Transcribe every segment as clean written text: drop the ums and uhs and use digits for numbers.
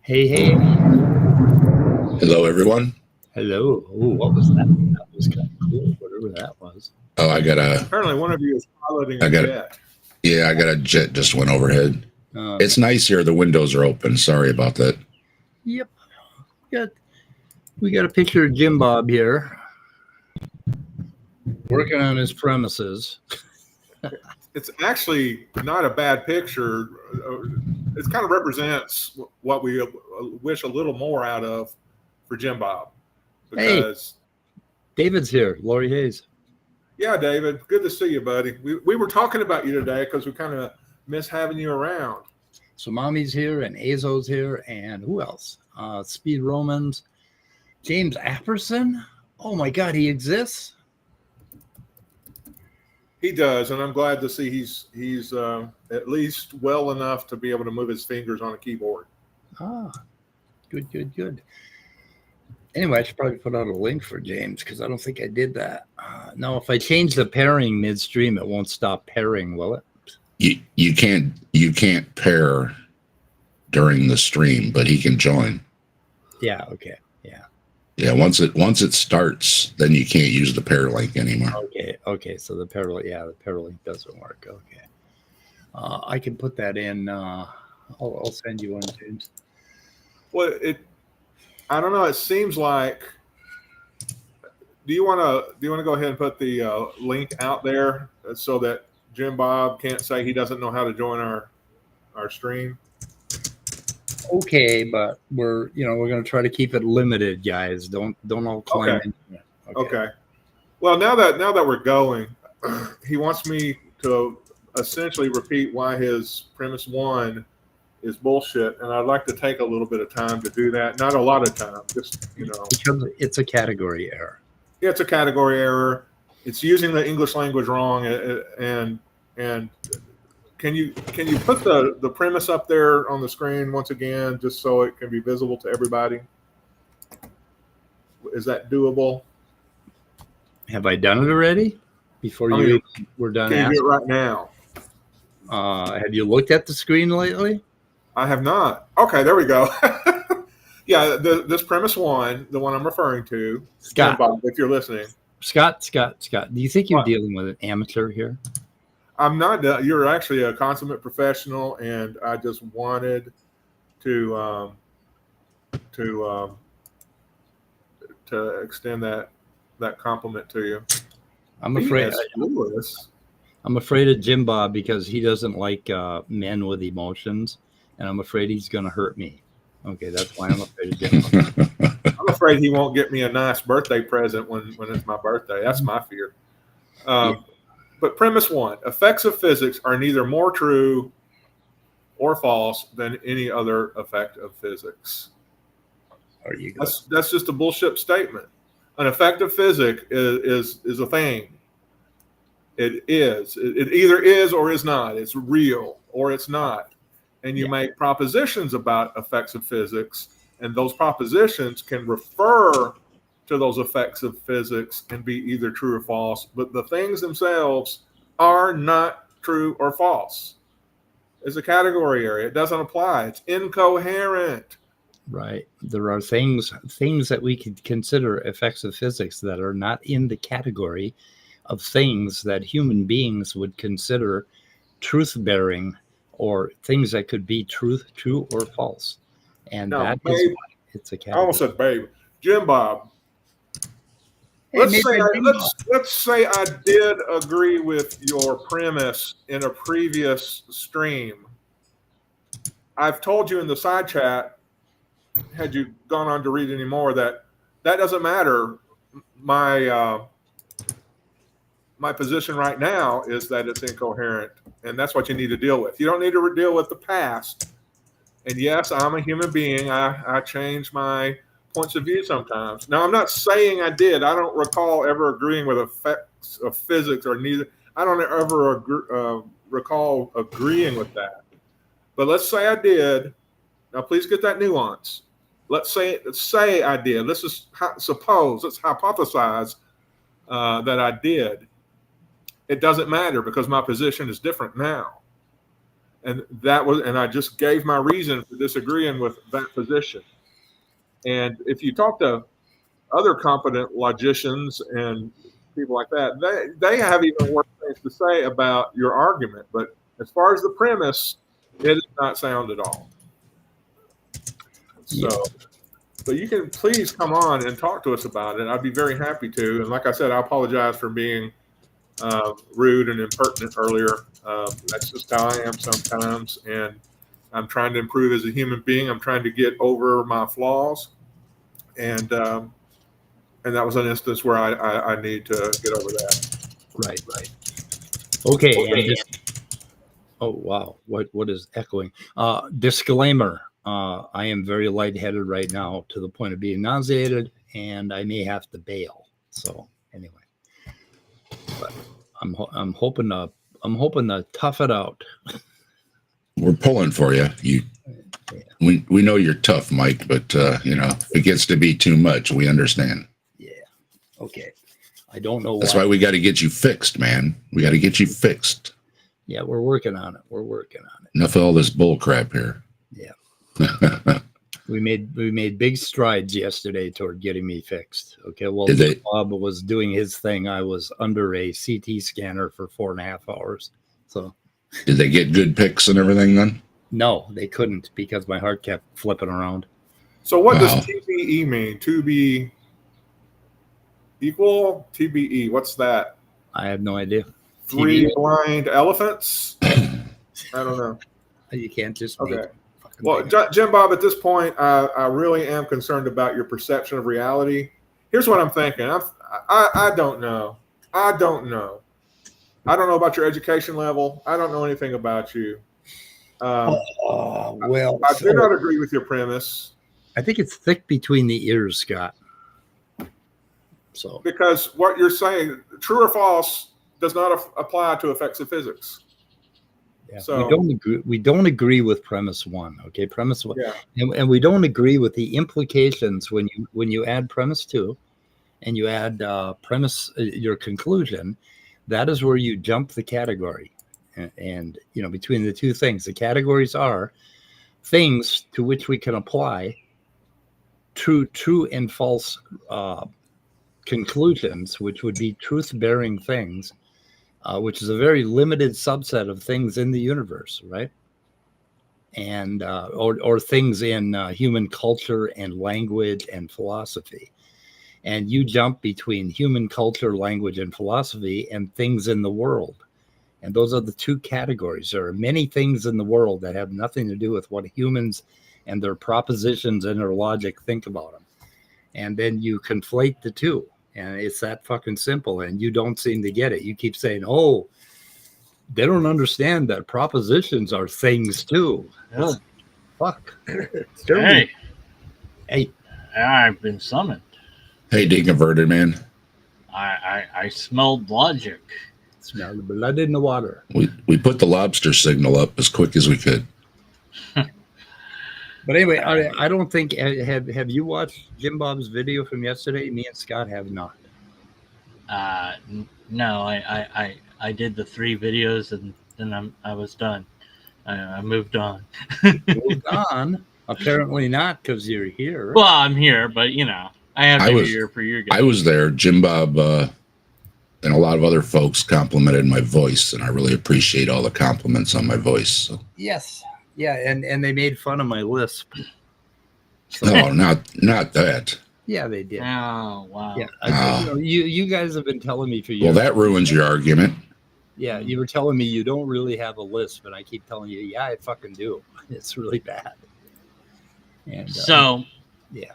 Hey. Hello, everyone. Hello. Oh, what was that? That was kind of cool, whatever that was. Oh, Apparently one of you is piloting a jet. Yeah, I got a jet just went overhead. It's nice here. The windows are open. Sorry about that. Yep. We got a picture of Jimbob here working on his premises. It's actually not a bad picture. It kind of represents what we wish a little more out of for Jimbob. Because David's here, Lori Hayes. Yeah, David, good to see you, buddy. We were talking about you today because we kind of miss having you around. So Mommy's here and Azo's here and who else? Speed Romans, James Apperson. Oh my God, he exists. He does, and I'm glad to see he's at least well enough to be able to move his fingers on a keyboard. Good. Anyway, I should probably put out a link for James because I don't think I did that. Now, if I change the pairing midstream, it won't stop pairing, will it? You can't pair during the stream, but he can join. Yeah. Okay. Yeah. Once it starts, then you can't use the pair link anymore. Okay. So the pair link doesn't work. Okay. I can put that in. I'll send you one, James. Well, I don't know. It seems like. Do you want to go ahead and put the link out there so that Jimbob can't say he doesn't know how to join our stream? Okay, but we're going to try to keep it limited, guys. Don't all climb in. Okay. Well, now that we're going, he wants me to essentially repeat why his premise one is bullshit, and I'd like to take a little bit of time to do that. Not a lot of time, just because it's a category error. Yeah, it's a category error. It's using the English language wrong, and can you put the premise up there on the screen once again, just so it can be visible to everybody? Is that doable? Have I done it already? Before we're done. Can you do it right now? Have you looked at the screen lately? I have not. Okay, there we go. Yeah, this premise one, the one I'm referring to, Scott, Bob, if you're listening. Scott, do you think you're dealing with an amateur here? I'm not. You're actually a consummate professional, and I just wanted to extend that compliment to you. I'm afraid of Jimbob because he doesn't like men with emotions, and I'm afraid he's going to hurt me. Okay, that's why I'm afraid of Jimbob. I'm afraid he won't get me a nice birthday present when it's my birthday. That's my fear. But premise one, effects of physics are neither more true or false than any other effect of physics. There you go. That's just a bullshit statement. An effect of physics is a thing. It is. It either is or is not. It's real or it's not. And you make propositions about effects of physics, and those propositions can refer to those effects of physics and be either true or false, but the things themselves are not true or false. It's a category area. It doesn't apply. It's incoherent. Right. There are things that we could consider effects of physics that are not in the category of things that human beings would consider truth-bearing or things that could be true or false. And that is why it's a category. I almost said babe. Jimbob. Let's say I did agree with your premise in a previous stream. I've told you in the side chat, had you gone on to read any more, that doesn't matter. My my position right now is that it's incoherent, and that's what you need to deal with. You don't need to deal with the past. And yes, I'm a human being. I change my points of view sometimes. Now, I'm not saying I did. I don't recall ever agreeing with effects of physics or neither. I don't ever recall agreeing with that. But let's say I did. Now, please get that nuance. Let's say I did. Let's just suppose, let's hypothesize that I did. It doesn't matter because my position is different now. And I just gave my reason for disagreeing with that position. And if you talk to other competent logicians and people like that, they have even worse things to say about your argument. But as far as the premise, it is not sound at all. So, but you can please come on and talk to us about it. I'd be very happy to. And like I said, I apologize for being rude and impertinent earlier. That's just how I am sometimes, and I'm trying to improve as a human being. I'm trying to get over my flaws, and that was an instance where I need to get over that. Right. Okay. Oh wow, what is echoing? Disclaimer: I am very lightheaded right now to the point of being nauseated, and I may have to bail. So anyway. But I'm hoping to tough it out. We're pulling for you. We know you're tough, Mike, but if it gets to be too much, we understand. Yeah. Okay. I don't know. That's why we got to get you fixed, man. We got to get you fixed. Yeah, we're working on it. Enough of all this bull crap here. Yeah. We made big strides yesterday toward getting me fixed. Okay, well, Bob was doing his thing. I was under a CT scanner for 4.5 hours. So, did they get good pics and everything then? No, they couldn't because my heart kept flipping around. So, what does TBE mean? To be equal? TBE? What's that? I have no idea. Three blind elephants? I don't know. You can't just okay. Well, Jimbob, at this point, I really am concerned about your perception of reality. Here's what I'm thinking. I don't know. I don't know about your education level. I don't know anything about you. I do not agree with your premise. I think it's thick between the ears, Scott. So because what you're saying, true or false, does not apply to effects of physics. Yeah, so we don't agree with premise one. Okay, premise one, and we don't agree with the implications when you add premise two, and you add premise your conclusion. That is where you jump the category, and between the two things, the categories are things to which we can apply true and false conclusions, which would be truth-bearing things. Which is a very limited subset of things in the universe, right? And or things in human culture and language and philosophy. And you jump between human culture, language, and philosophy and things in the world. And those are the two categories. There are many things in the world that have nothing to do with what humans and their propositions and their logic think about them. And then you conflate the two. And it's that fucking simple, and you don't seem to get it. You keep saying, "Oh, they don't understand that propositions are things too." Really? Fuck. Hey, I've been summoned. Hey, deconverted man. I smelled logic. Smelled the blood in the water. We put the lobster signal up as quick as we could. But anyway, I don't think have you watched Jimbob's video from yesterday? Me and Scott have not. No, I did the 3 videos and then I was done. I moved on. Moved on? Apparently not, because you're here. Well, I'm here, but I have to be here for your guys. I was there. Jimbob and a lot of other folks complimented my voice, and I really appreciate all the compliments on my voice. So. Yes. Yeah, and they made fun of my lisp. So, no, not that. Yeah, they did. Oh, wow. Yeah, you guys have been telling me for years. Well, that ruins your argument. Yeah, you were telling me you don't really have a lisp, and I keep telling you, yeah, I fucking do. It's really bad. And yeah,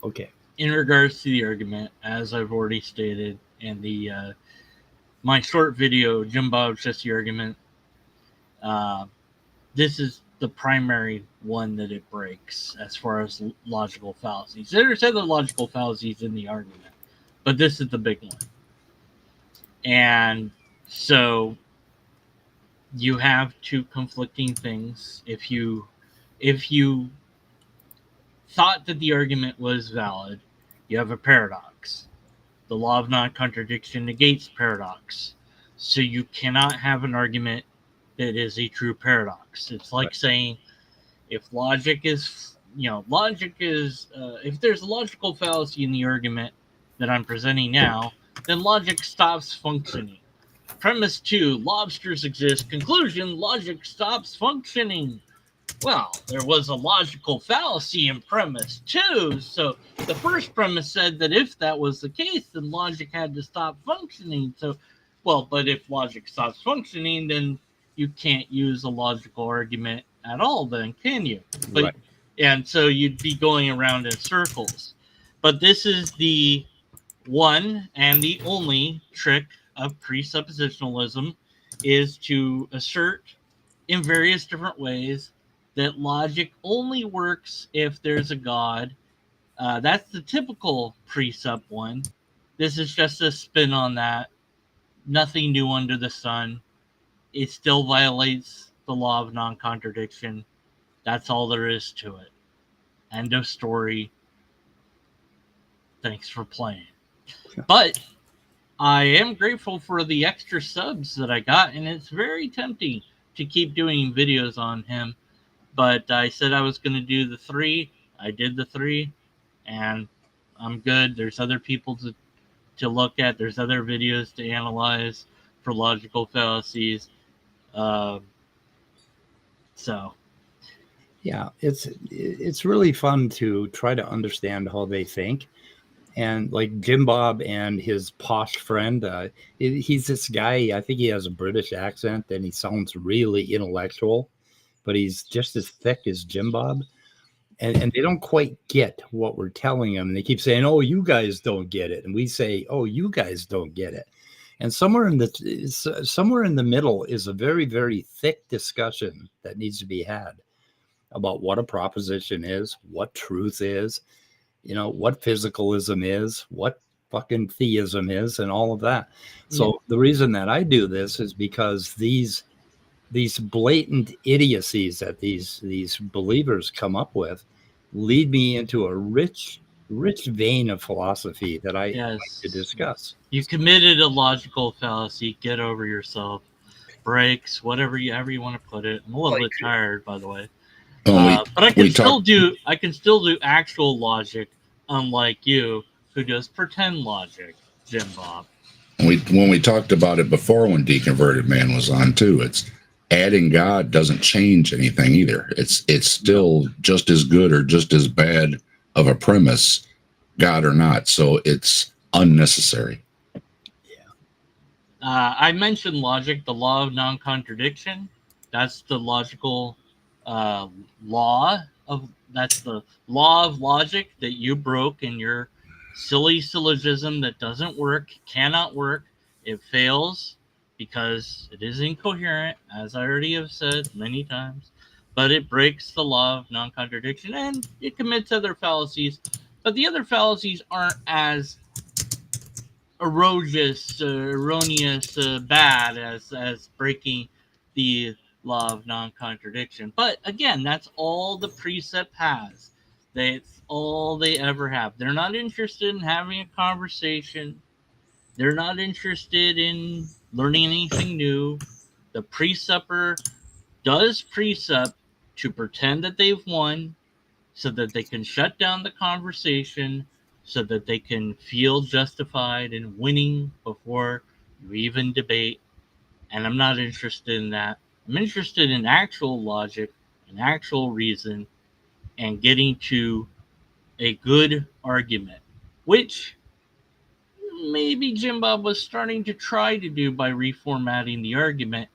okay. In regards to the argument, as I've already stated, and the my short video, Jimbob, just the argument. This is the primary one that it breaks as far as logical fallacies. There's other logical fallacies in the argument, but this is the big one. And so you have two conflicting things. If you thought that the argument was valid, you have a paradox. The law of non-contradiction negates paradox. So you cannot have an argument that is a true paradox. It's like saying if logic is, if there's a logical fallacy in the argument that I'm presenting now, then logic stops functioning. Premise 2, lobsters exist. Conclusion, logic stops functioning. Well, there was a logical fallacy in premise 2. So the first premise said that if that was the case, then logic had to stop functioning. So, but if logic stops functioning, then you can't use a logical argument at all, then, can you? But, and so you'd be going around in circles. But this is the one and the only trick of presuppositionalism, is to assert in various different ways that logic only works if there's a God. That's the typical presup one. This is just a spin on that. Nothing new under the sun. It still violates the law of non-contradiction. That's all there is to it. End of story. Thanks for playing. But I am grateful for the extra subs that I got, and it's very tempting to keep doing videos on him. But I said I was going to do the 3. I did the 3, and I'm good. There's other people to look at. There's other videos to analyze for logical fallacies. So, yeah, it's really fun to try to understand how they think. And like Jimbob and his posh friend, he's this guy, I think he has a British accent and he sounds really intellectual, but he's just as thick as Jimbob. And they don't quite get what we're telling them. And they keep saying, oh, you guys don't get it. And we say, oh, you guys don't get it. And somewhere in the middle is a very, very thick discussion that needs to be had about what a proposition is, what truth is, what physicalism is, what fucking theism is, and all of that. So the reason that I do this is because these blatant idiocies that these believers come up with lead me into a rich vein of philosophy that I like to discuss. You committed a logical fallacy. Get over yourself. Breaks, whatever you want to put it. I'm a little bit tired, by the way. But I can still do actual logic, unlike you, who does pretend logic, Jimbob. When we talked about it before, when Deconverted Man was on too, it's adding God doesn't change anything either. It's still just as good or just as bad of a premise, God or not. So it's unnecessary. I mentioned logic, the law of non-contradiction. That's the logical that's the law of logic that you broke in your silly syllogism that doesn't work, cannot work. It fails because it is incoherent, as I already have said many times. But it breaks the law of non-contradiction, and it commits other fallacies. But the other fallacies aren't as erroneous, bad as breaking the law of non-contradiction. But again, that's all the precept has. That's all they ever have. They're not interested in having a conversation. They're not interested in learning anything new. The preceptor does precept to pretend that they've won so that they can shut down the conversation, so that they can feel justified in winning before you even debate. And I'm not interested in that. I'm interested in actual logic and actual reason and getting to a good argument, which maybe Jimbob was starting to try to do by reformatting the argument.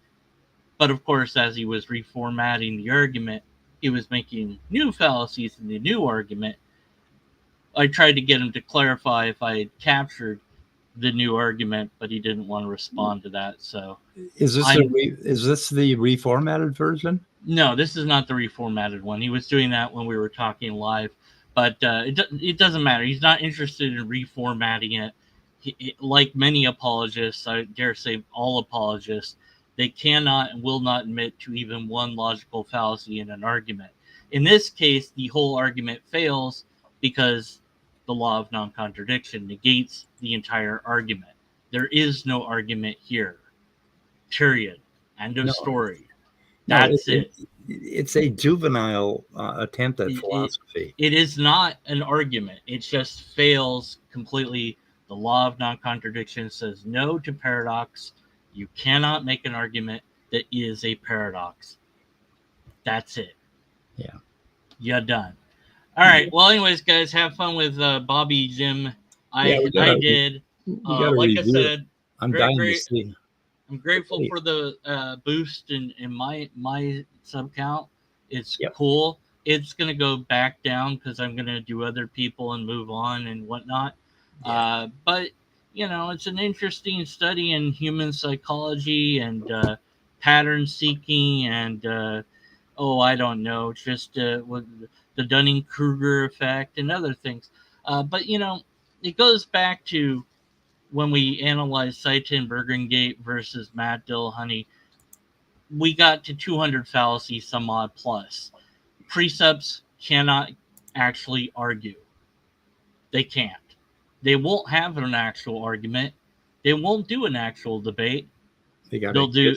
But of course, as he was reformatting the argument, he was making new fallacies in the new argument. I tried to get him to clarify if I had captured the new argument, but he didn't want to respond to that. So Is this the reformatted version? No, this is not the reformatted one. He was doing that when we were talking live, but it doesn't matter. He's not interested in reformatting it. Like many apologists, I dare say all apologists, they cannot and will not admit to even one logical fallacy in an argument. In this case, the whole argument fails because the law of non-contradiction negates the entire argument. There is no argument here. Period. End of story. That's it. It's a juvenile attempt at philosophy. It is not an argument. It just fails completely. The law of non-contradiction says no to paradox. You cannot make an argument that is a paradox. That's it. Yeah. You're done. All right. Well, anyways, guys, have fun with Bobby, Jim. I did. Like I said, I'm dying to see. I'm grateful for the boost in my sub count. It's cool. It's going to go back down because I'm going to do other people and move on and whatnot. Yeah. But, it's an interesting study in human psychology and pattern seeking and, I don't know, just the Dunning-Kruger effect and other things. But, it goes back to when we analyzed Seitan Bergengate versus Matt Dillahunty, we got to 200 fallacies, some odd plus. Precepts cannot actually argue. They can't. They won't have an actual argument. They won't do an actual debate. They'll do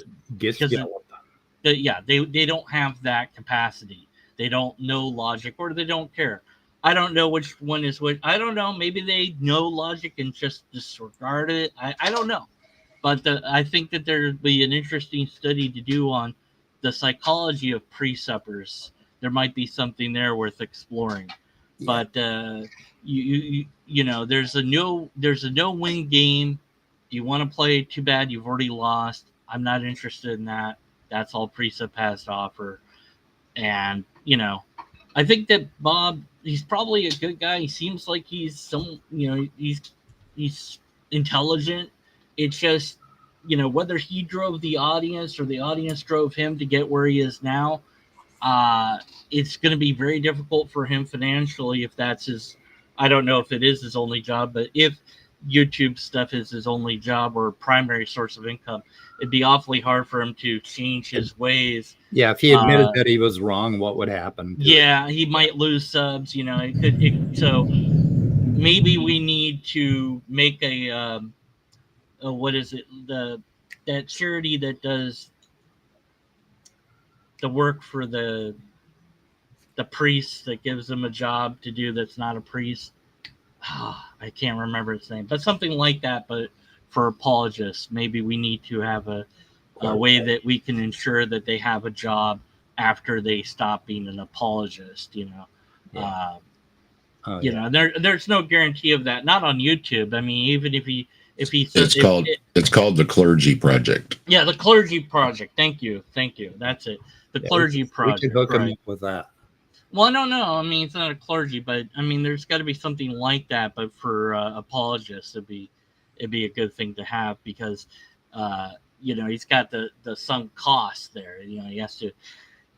they don't have that capacity. They don't know logic or they don't care. I don't know which one is which. I don't know. Maybe they know logic and just disregard it. I don't know. But I think that there would be an interesting study to do on the psychology of preceptors. There might be something there worth exploring. Yeah. But there's a no-win game. Do you want to play? Too bad, you've already lost. I'm not interested in that. That's all Precept has to offer. And I think that Bob, he's probably a good guy. He seems like he's he's intelligent. It's just, whether he drove the audience or the audience drove him to get where he is now, it's going to be very difficult for him financially if that's his, I don't know if it is his only job, but if YouTube stuff is his only job or primary source of income, it'd be awfully hard for him to change his ways. Yeah, if he admitted that he was wrong, what would happen? He might lose subs. So maybe we need to make a what is it? That charity that does the work for the priest that gives them a job to do that's not a priest. I can't remember its name, but something like that. But for apologists, maybe we need to have a way that we can ensure that they have a job after they stop being an apologist. There's no guarantee of that. Not on YouTube. I mean, even if he says it's called the Clergy Project. Yeah, the Clergy Project. Thank you. That's it. The Clergy Project. We could hook him up with that. Well, I don't know. I mean, it's not a clergy, but I mean, there's got to be something like that. But for apologists, it'd be a good thing to have because, he's got the sunk cost there. He has to,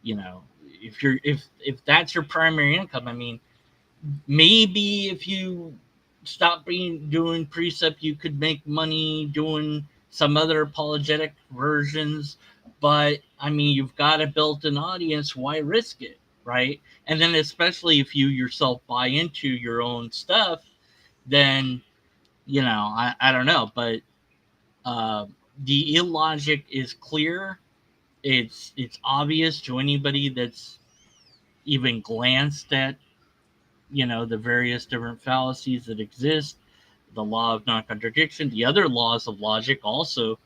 if that's your primary income, I mean, maybe if you stop doing precept, you could make money doing some other apologetic versions. But I mean, you've got a built-in audience. Why risk it? Right. And then especially if you yourself buy into your own stuff, then, I don't know. But the illogic is clear. It's obvious to anybody that's even glanced at, the various different fallacies that exist. The law of non-contradiction, the other laws of logic also,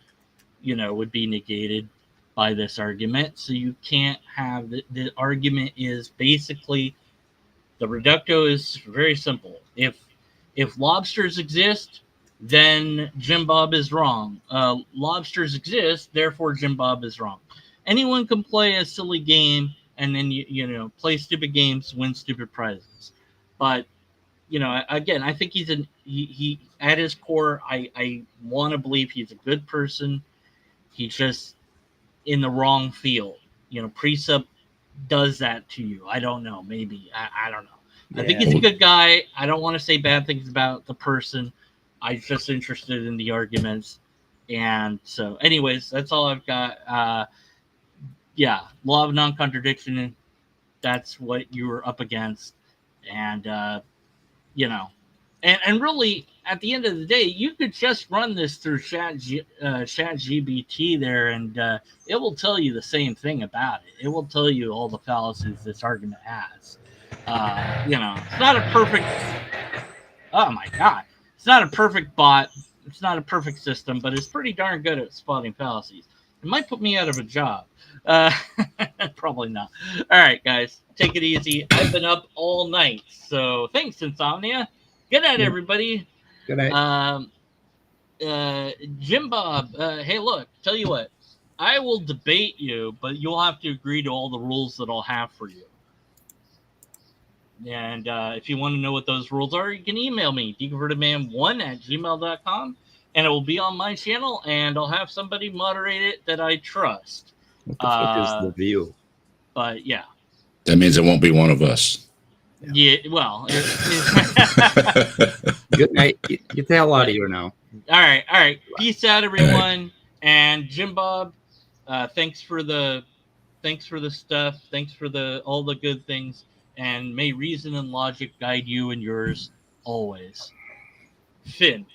would be negated by this argument. So you can't have the argument is basically the reducto is very simple. If lobsters exist, then Jimbob is wrong. Lobsters exist, therefore Jimbob is wrong. Anyone can play a silly game and then you play stupid games, win stupid prizes. But again, I think he at his core, I want to believe he's a good person. He's just in the wrong field. Precept does that to you. I don't know. Maybe. I don't know. Yeah. I think he's a good guy. I don't want to say bad things about the person. I'm just interested in the arguments. And so, anyways, that's all I've got. Law of non-contradiction. That's what you were up against. And, and really, at the end of the day, you could just run this through ChatGPT there, and it will tell you the same thing about it. It will tell you all the fallacies this argument has. It's not a perfect. Oh my God, it's not a perfect bot. It's not a perfect system, but it's pretty darn good at spotting fallacies. It might put me out of a job. Probably not. All right, guys, take it easy. I've been up all night, so thanks, Insomnia. Good night, everybody. Good night. Jimbob, hey, look, tell you what, I will debate you, but you'll have to agree to all the rules that I'll have for you. And if you want to know what those rules are, you can email me, deconvertedman1@gmail.com, and it will be on my channel, and I'll have somebody moderate it that I trust. What the fuck is the view? But yeah. That means it won't be one of us. Yeah, well. Good night. Get the hell out of here now. All right. Peace out, everyone. And Jimbob, thanks for the stuff. Thanks for all the good things. And may reason and logic guide you and yours always. Finn.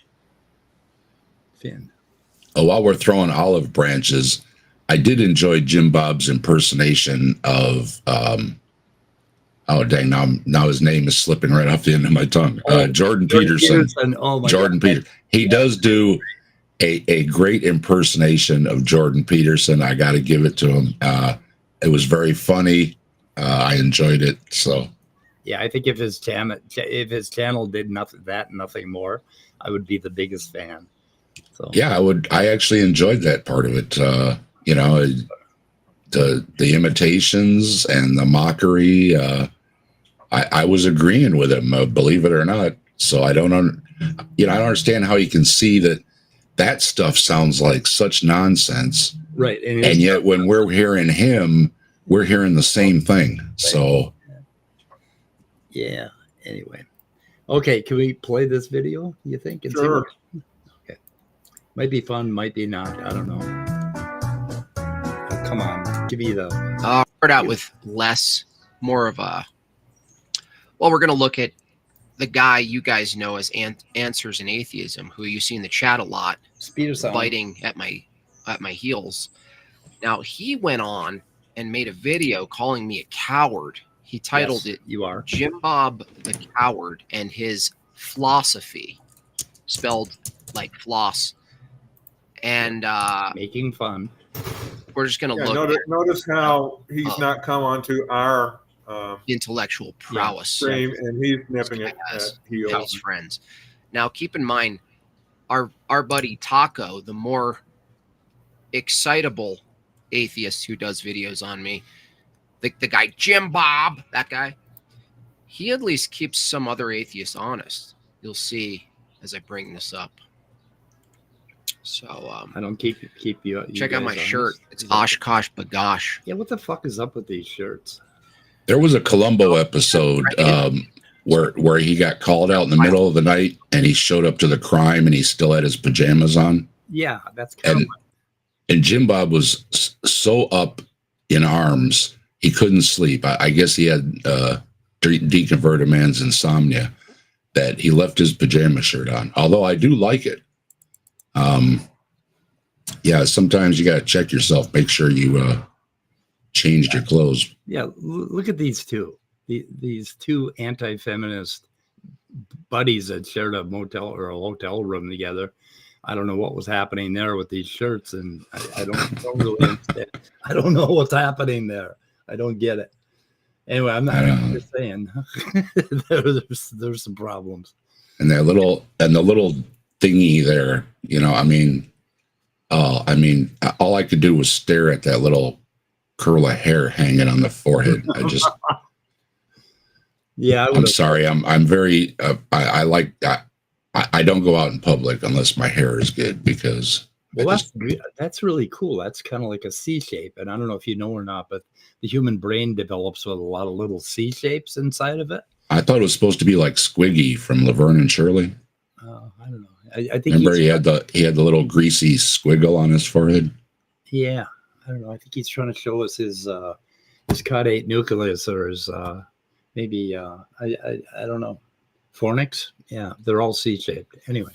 Oh, while we're throwing olive branches, I did enjoy Jimbob's impersonation of oh dang, now his name is slipping right off the end of my tongue. Jordan Peterson. Oh my Jordan God. Peterson. He does do a great impersonation of Jordan Peterson. I got to give it to him. It was very funny. I enjoyed it. So yeah, I think if his channel did nothing more, I would be the biggest fan. So yeah, I actually enjoyed that part of it. The imitations and the mockery. I was agreeing with him, believe it or not. So I don't understand how you can see that stuff sounds like such nonsense, right? And yet when we're hearing him, we're hearing the same thing. Right. So yeah. Anyway, okay, can we play this video? You think? Sure. Okay, might be fun, might be not. I don't know. Come on, give me the. Start out with more of a. Well, we're going to look at the guy you guys know as Answers in Atheism, who you see in the chat a lot, Speed of sound. biting at my heels. Now he went on and made a video calling me a coward. He titled it "You Are Jimbob the Coward and His Philosophy," spelled like floss, and making fun. We're just going to notice how he's not come onto our intellectual prowess stream, and he's nipping it at heels. Friends. Now, keep in mind, our buddy Taco, the more excitable atheist who does videos on me, the guy Jimbob, that guy, he at least keeps some other atheists honest. You'll see as I bring this up. So I don't keep you. Check out my shirt. It's Oshkosh Bagosh. Yeah, what the fuck is up with these shirts? There was a Columbo episode where he got called out in the middle of the night and he showed up to the crime and he still had his pajamas on. Yeah, that's kind and Jimbob was so up in arms he couldn't sleep. I guess he had deconverted man's insomnia that he left his pajama shirt on. Although I do like it. Yeah, sometimes you got to check yourself, make sure you changed your clothes. Yeah, look at these two. These two anti-feminist buddies that shared a motel or a hotel room together. I don't know what was happening there with these shirts, and I don't really understand. I don't know what's happening there. I don't get it. Anyway, I'm just saying there's some problems. And the little thingy there, all I could do was stare at that little curl of hair hanging on the forehead. Yeah, I'm sorry. I'm very. I like. I don't go out in public unless my hair is good because. Well, that's really cool. That's kind of like a C shape, and I don't know if you know or not, but the human brain develops with a lot of little C shapes inside of it. I thought it was supposed to be like Squiggy from Laverne and Shirley. I don't know. I think Remember he had the little greasy squiggle on his forehead. Yeah, I don't know. I think he's trying to show us his caudate nucleus or his maybe I don't know, fornix. Yeah, they're all C-shaped. Anyway,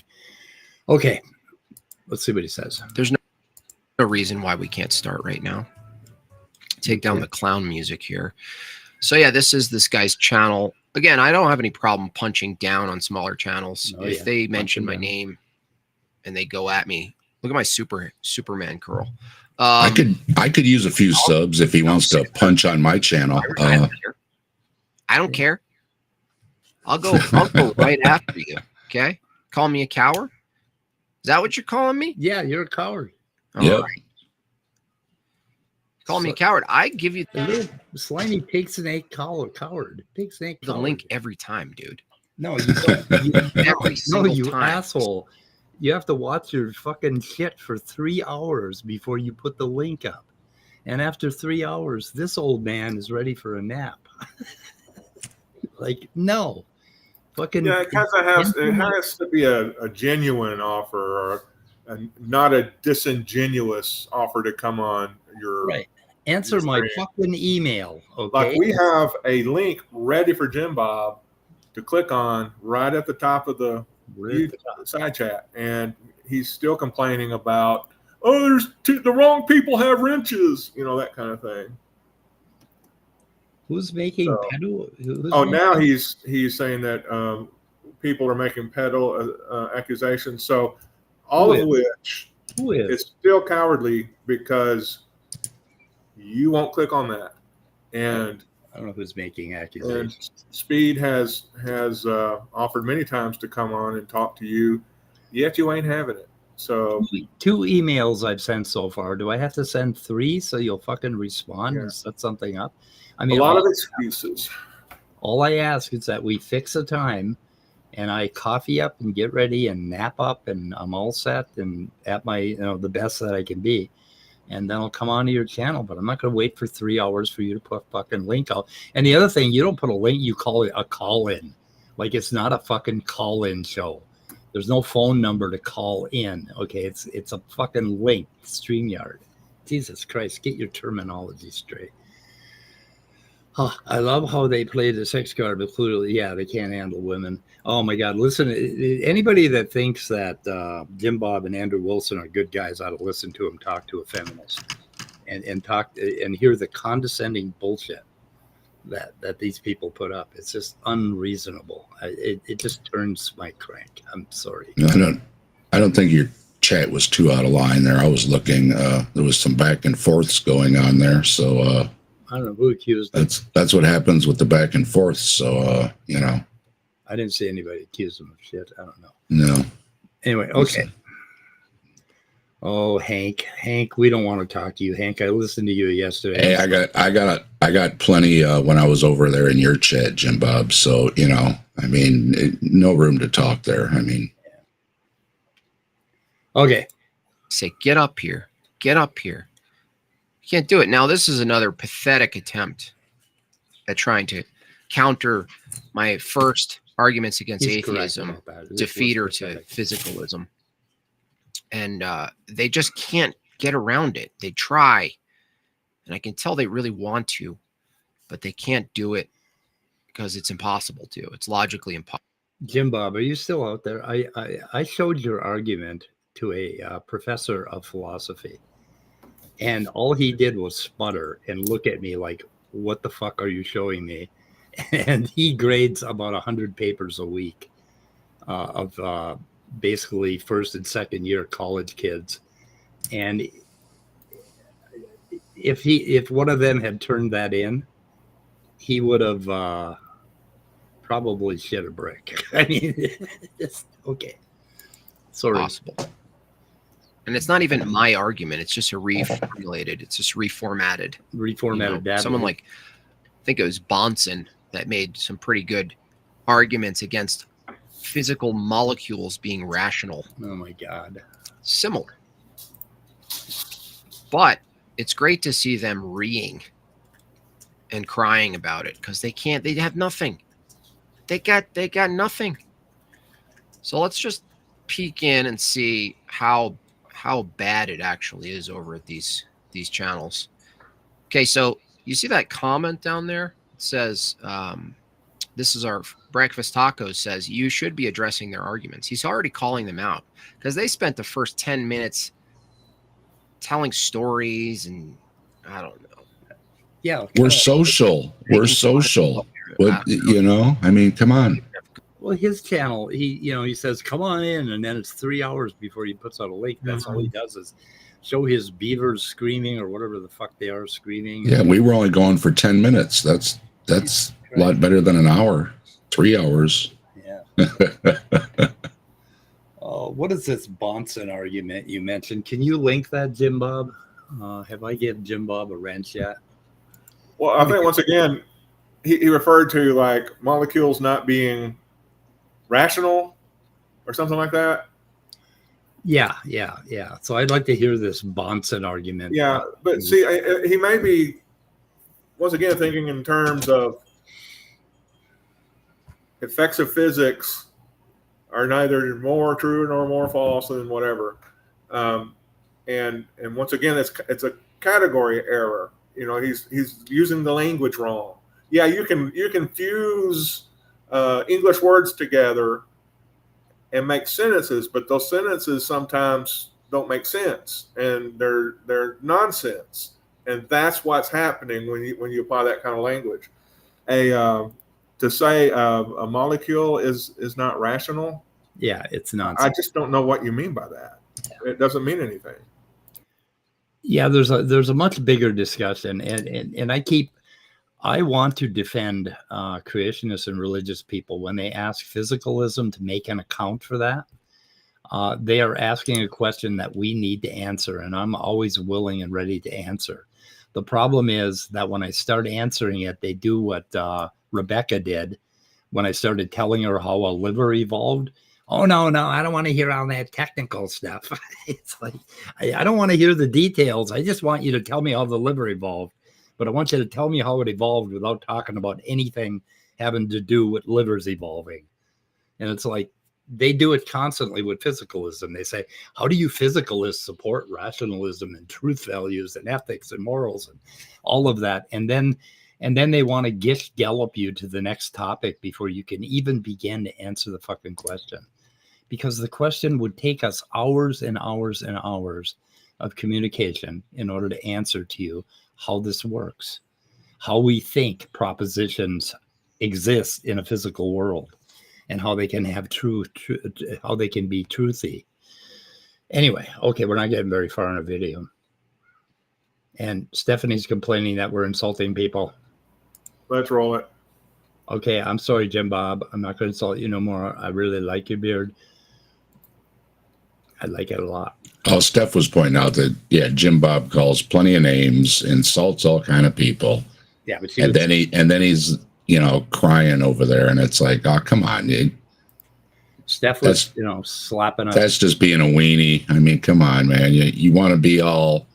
okay, let's see what he says. There's no reason why we can't start right now. Take down the clown music here. So yeah, this is this guy's channel. Again, I don't have any problem punching down on smaller channels. If they mention my name and they go at me, look at my Superman curl. I could use a few subs if he wants to punch on my channel. I don't care. I'll go right after you. Okay, call me a coward. Is that what you're calling me? Yeah, you're a coward. Yeah. Right. Call me a coward. I give you slimy pig snake coward. Pig snake the link every time, dude. No, you don't. Every single you time. asshole. You have to watch your fucking shit for 3 hours before you put the link up. And after 3 hours, this old man is ready for a nap. Like, no. Fucking Yeah, because it has to be a genuine offer or not a disingenuous offer to come on your right. Answer my fucking email. Okay. Like we have a link ready for Jimbob to click on right at the top of the side chat, and he's still complaining about, oh, the wrong people have wrenches, that kind of thing. Who's making pedal? Now he's saying that people are making pedal accusations. So all of which is still cowardly because you won't click on that. And I don't know who's making accusations. Speed has offered many times to come on and talk to you, yet you ain't having it. So 2 emails I've sent so far. Do I have to send 3 so you'll fucking respond and set something up? I mean, a lot of excuses. All I ask is that we fix a time and I coffee up and get ready and nap up and I'm all set and at my, the best that I can be. And then I'll come onto your channel, but I'm not going to wait for 3 hours for you to put a fucking link out. And the other thing, you don't put a link, you call it a call-in. Like it's not a fucking call-in show. There's no phone number to call in. Okay, it's a fucking link, StreamYard. Jesus Christ, get your terminology straight. Oh, I love how they play the sex card, but clearly, they can't handle women. Oh my God! Listen, anybody that thinks that Jimbob and Andrew Wilson are good guys ought to listen to them talk to a feminist, and talk and hear the condescending bullshit that these people put up. It's just unreasonable. It just turns my crank. I'm sorry. No, I don't think your chat was too out of line there. I was looking. There was some back and forths going on there, so. I don't know who accused them. That's what happens with the back and forth. So I didn't see anybody accuse them of shit. I don't know. No. Anyway, okay. Oh, Hank, we don't want to talk to you, Hank. I listened to you yesterday. Hey, I got plenty when I was over there in your chat, Jimbob. So no room to talk there. Okay. Say, get up here. Get up here. Can't do it. Now, this is another pathetic attempt at trying to counter my first arguments against atheism, defeater to physicalism. And they just can't get around it. They try, and I can tell they really want to, but they can't do it because it's impossible to. It's logically impossible. Jimbob, are you still out there? I showed your argument to a professor of philosophy. And all he did was sputter and look at me like, what the fuck are you showing me? And he grades about 100 papers a week of basically first and second year college kids. And if one of them had turned that in, he would have probably shit a brick. I mean, it's okay. Sorry. Possible. And it's not even my argument. It's just reformulated. It's just reformatted. Reformatted data. Someone like, I think it was Bonson, that made some pretty good arguments against physical molecules being rational. Oh my God. Similar. But it's great to see them reeing and crying about it because they have nothing. They got nothing. So let's just peek in and see how bad it actually is over at these channels. Okay, so you see that comment down there? It says, this is our Breakfast Tacos says, you should be addressing their arguments. He's already calling them out because they spent the first 10 minutes telling stories and I don't know. Yeah. We're social. We're social. What, you know, I mean, come on. Well, his channel, he says, come on in. And then it's 3 hours before he puts out a link. That's all he does is show his beavers screaming or whatever the fuck they are screaming. Yeah, we were only going for 10 minutes. That's a lot better than an hour, 3 hours. Yeah. What is this Bonson argument you mentioned? Can you link that, Jimbob? Have I given Jimbob a wrench yet? Well, I think once again, he referred to like molecules not being rational or something like that. Yeah. So I'd like to hear this Bonson argument. Yeah, but see, he may be once again thinking in terms of effects of physics are neither more true nor more false than whatever. And once again, it's a category error. You know, he's using the language wrong. Yeah, you can fuse English words together and make sentences, but those sentences sometimes don't make sense and they're nonsense. And that's what's happening when you apply that kind of language. To say a molecule is not rational. Yeah, it's nonsense. I just don't know what you mean by that. It doesn't mean anything. Yeah, there's a much bigger discussion, and I want to defend creationists and religious people when they ask physicalism to make an account for that. They are asking a question that we need to answer, and I'm always willing and ready to answer. The problem is that when I start answering it, they do what Rebecca did when I started telling her how a liver evolved. Oh, no, I don't want to hear all that technical stuff. It's like, I don't want to hear the details. I just want you to tell me how the liver evolved. But I want you to tell me how it evolved without talking about anything having to do with livers evolving. And it's like, they do it constantly with physicalism. They say, how do you physicalists support rationalism and truth values and ethics and morals and all of that? And then they want to gish gallop you to the next topic before you can even begin to answer the fucking question. Because the question would take us hours and hours and hours of communication in order to answer to you how this works, how we think propositions exist in a physical world, and how they can have how they can be truthy. Anyway, okay, we're not getting very far in a video. And Stephanie's complaining that we're insulting people. Let's roll it. Okay, I'm sorry, Jimbob. I'm not going to insult you no more. I really like your beard. I like it a lot. Oh, Steph was pointing out that, yeah, Jimbob calls plenty of names, insults all kind of people. Yeah, but then he's, crying over there, and it's like, oh, come on, dude. Steph was, slapping us. That's just being a weenie. I mean, come on, man. You want to be all,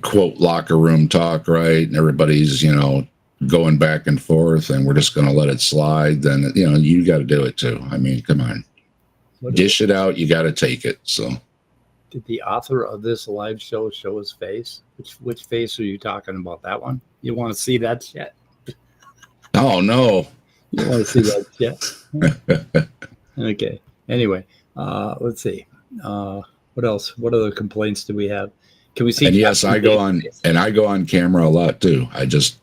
quote, locker room talk, right? And everybody's, going back and forth, and we're just going to let it slide. Then, you got to do it too. I mean, come on. Dish it out. You got to take it. So, did the author of this live show his face? Which face are you talking about? That one? You want to see that shit? Oh no! You want to see that shit? Okay. Anyway, let's see. What else? What other complaints do we have? Can we see? And yes, I go on camera a lot too. I just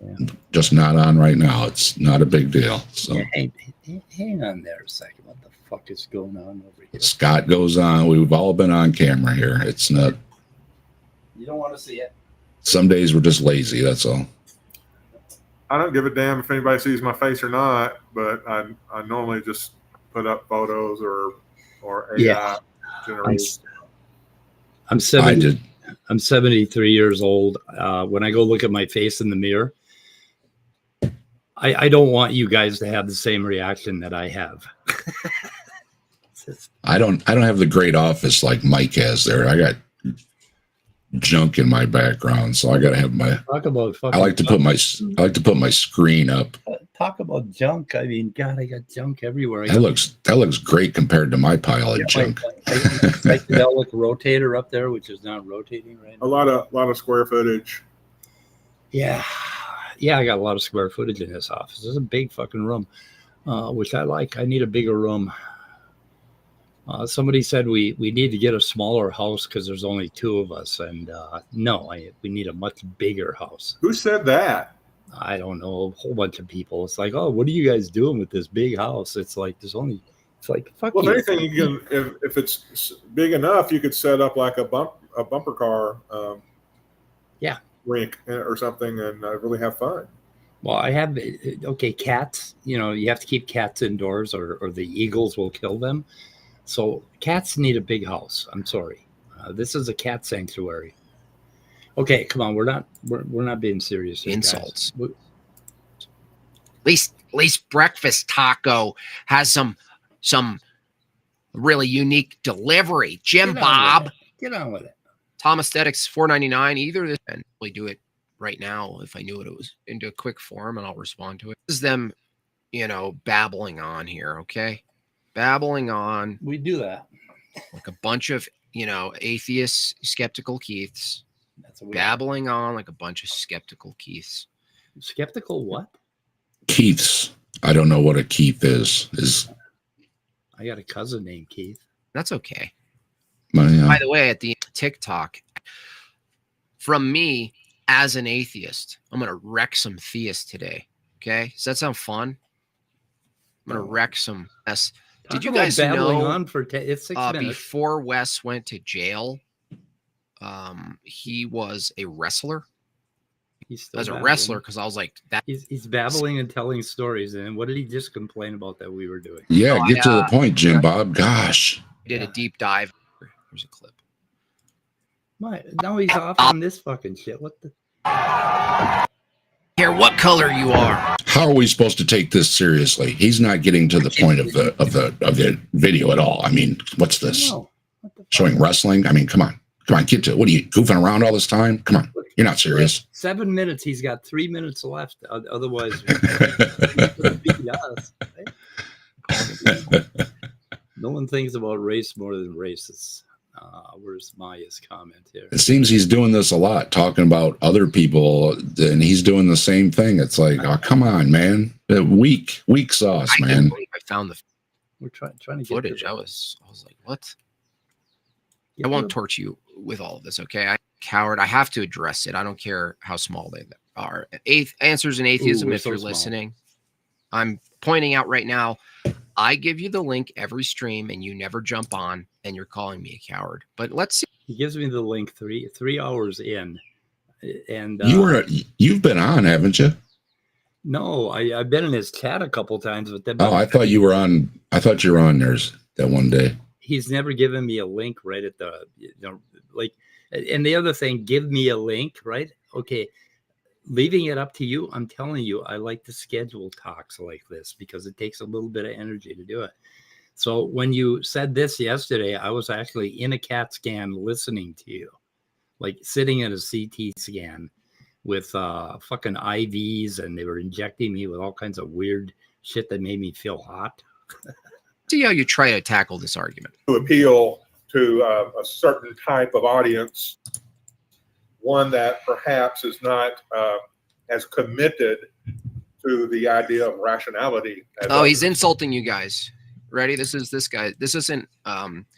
not on right now. It's not a big deal. So hang on there a second. What the fuck is going on over here? Scott goes on. We've all been on camera here. It's not. You don't want to see it. Some days we're just lazy. That's all. I don't give a damn if anybody sees my face or not, but I normally just put up photos or AI generated. I'm 73 years old. When I go look at my face in the mirror, I don't want you guys to have the same reaction that I have. I don't have the great office like Mike has there. I got junk in my background, so I got to have my. Talk about fucking. I like to put my screen up. Talk about junk. I mean, God, I got junk everywhere. That looks great compared to my pile of junk. Psychedelic rotator up there, which is not rotating right now. A lot of square footage. Yeah, I got a lot of square footage in this office. It's a big fucking room, which I like. I need a bigger room. Somebody said we need to get a smaller house because there's only 2 of us, and no, we need a much bigger house. Who said that? I don't know, a whole bunch of people. It's like, oh, what are you guys doing with this big house? It's like fuck. Well, you. if anything, you can if it's big enough, you could set up like a bumper car, rink or something, and really have fun. Well, I have cats. You know, you have to keep cats indoors, or the eagles will kill them. So cats need a big house. I'm sorry. This is a cat sanctuary. Okay, come on. We're not being serious here, Insults. Guys. At least breakfast taco has some really unique delivery. Jimbob. Get on with it. Tom Aesthetics $4.99. Either this and we do it right now if I knew it was into a quick form, and I'll respond to it. This is them, babbling on here. Okay. Babbling on. We do that. Like a bunch of, atheists, skeptical Keiths. That's what babbling on like a bunch of skeptical Keiths. Skeptical what? Keiths. I don't know what a Keith is. I got a cousin named Keith. That's okay. Yeah. By the way, at the TikTok, from me as an atheist, I'm going to wreck some theists today. Okay. Does that sound fun? I'm going to wreck some mess. Did you guys know on for it's 6 minutes. Before Wes went to jail, he was a wrestler? He's still as a babbling. Wrestler, because I was like, that. He's babbling and telling stories. And what did he just complain about that we were doing? Yeah, get to the point, Jimbob. Gosh. He did a deep dive. Here's a clip. Now he's off on this fucking shit. What the? Care what color you are. How are we supposed to take this seriously? He's not getting to the point of the video at all. I mean, what's this? No. What the fuck? Showing wrestling? I mean, come on, get to it. What are you goofing around all this time? Come on, you're not serious. 7 minutes. He's got 3 minutes left. Otherwise, no one thinks about race more than racists. Where's Maya's comment here? It seems he's doing this a lot, talking about other people, and he's doing the same thing. It's like, oh, come on, man. Weak sauce, man. I found the We're trying to get footage. I was like, what? I won't torture you with all of this, okay? Coward. I have to address it. I don't care how small they are. Answers in Atheism, if you're listening. I'm pointing out right now, I give you the link every stream and you never jump on, and you're calling me a coward. But let's see. He gives me the link 3 hours in. And you've been on, haven't you? No, I've been in his chat a couple times, but then I thought you were on. I thought you were on theirs that one day. He's never given me a link right at the and the other thing, give me a link, right? Okay. Leaving it up to you, I'm telling you, I like to schedule talks like this because it takes a little bit of energy to do it. So when you said this yesterday, I was actually in a CAT scan listening to you, like sitting in a CT scan with fucking IVs, and they were injecting me with all kinds of weird shit that made me feel hot. See how you try to tackle this argument. To appeal to a certain type of audience, one that perhaps is not as committed to the idea of rationality. He's insulting you guys. Ready? This is this guy. This isn't.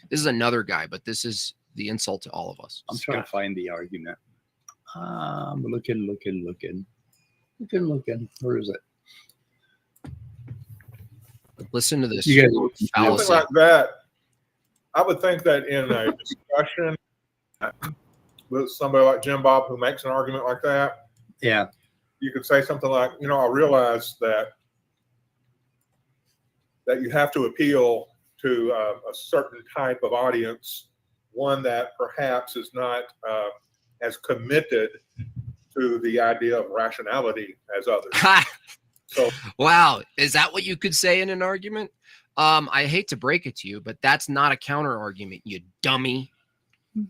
This is another guy, but this is the insult to all of us. I'm trying to find the argument. I'm looking. Where is it? Listen to this. You guys, something like that. I would think that in a discussion with somebody like Jimbob who makes an argument like that, yeah, you could say something like, I realize that you have to appeal to a certain type of audience, one that perhaps is not as committed to the idea of rationality as others. So Wow, is that what you could say in an argument? I hate to break it to you, but that's not a counter argument, you dummy. Ooh,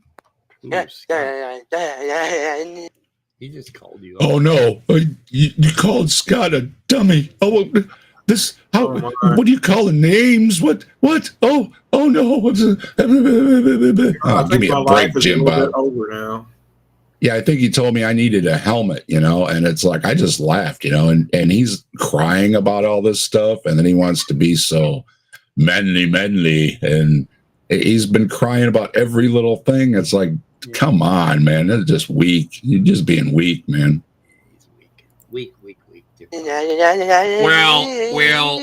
Scott. He just called you. Oh no! You called Scott a dummy. Oh, this. How? Oh, my. What do you call the names? What? Oh no! I Give think me my a break, life is a Jim little Bob. bit over now. Yeah, I think he told me I needed a helmet, and it's like I just laughed, and he's crying about all this stuff, and then he wants to be so manly, and he's been crying about every little thing. It's like, come on, man, that's just weak. You're just being weak, man. He's weak. Well,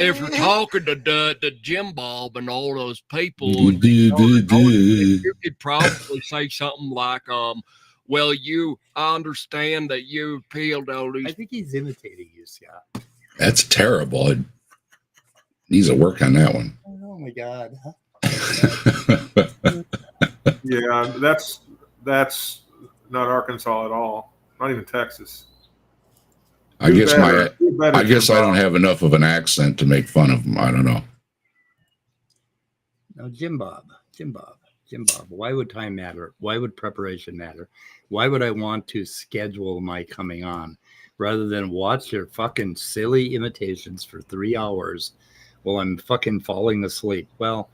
if you're talking to the Jimbob and all those people, you could probably say something like, well, I understand that you appealed all these. I think he's imitating you, Scott. That's terrible. It needs to work on that one. Oh my God. Yeah, that's not Arkansas at all. Not even Texas. I guess Do better, I guess Jim I Bob. don't have enough of an accent to make fun of him. I don't know. No, Jimbob. Why would time matter? Why would preparation matter? Why would I want to schedule my coming on rather than watch your fucking silly imitations for 3 hours while I'm fucking falling asleep? Well,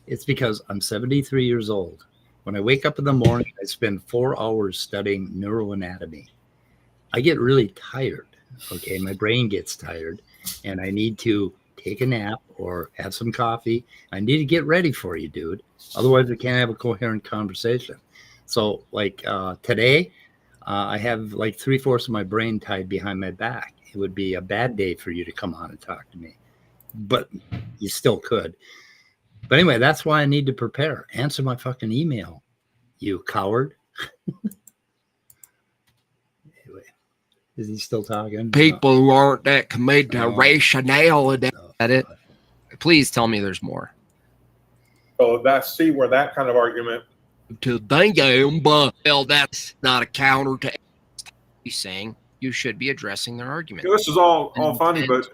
it's because I'm 73 years old. When I wake up in the morning, I spend 4 hours studying neuroanatomy. I get really tired. Okay, my brain gets tired, and I need to take a nap or have some coffee. I need to get ready for you, dude. Otherwise, we can't have a coherent conversation. So, like today, I have like 3/4 of my brain tied behind my back. It would be a bad day for you to come on and talk to me, but you still could. But anyway, that's why I need to prepare. Answer my fucking email, you coward. Is he still talking? People who aren't that committed to rationality. No. At it. Please tell me there's more. So see where that kind of argument. To them, but well, that's not a counter to he's saying. You should be addressing their argument. This is all funny, but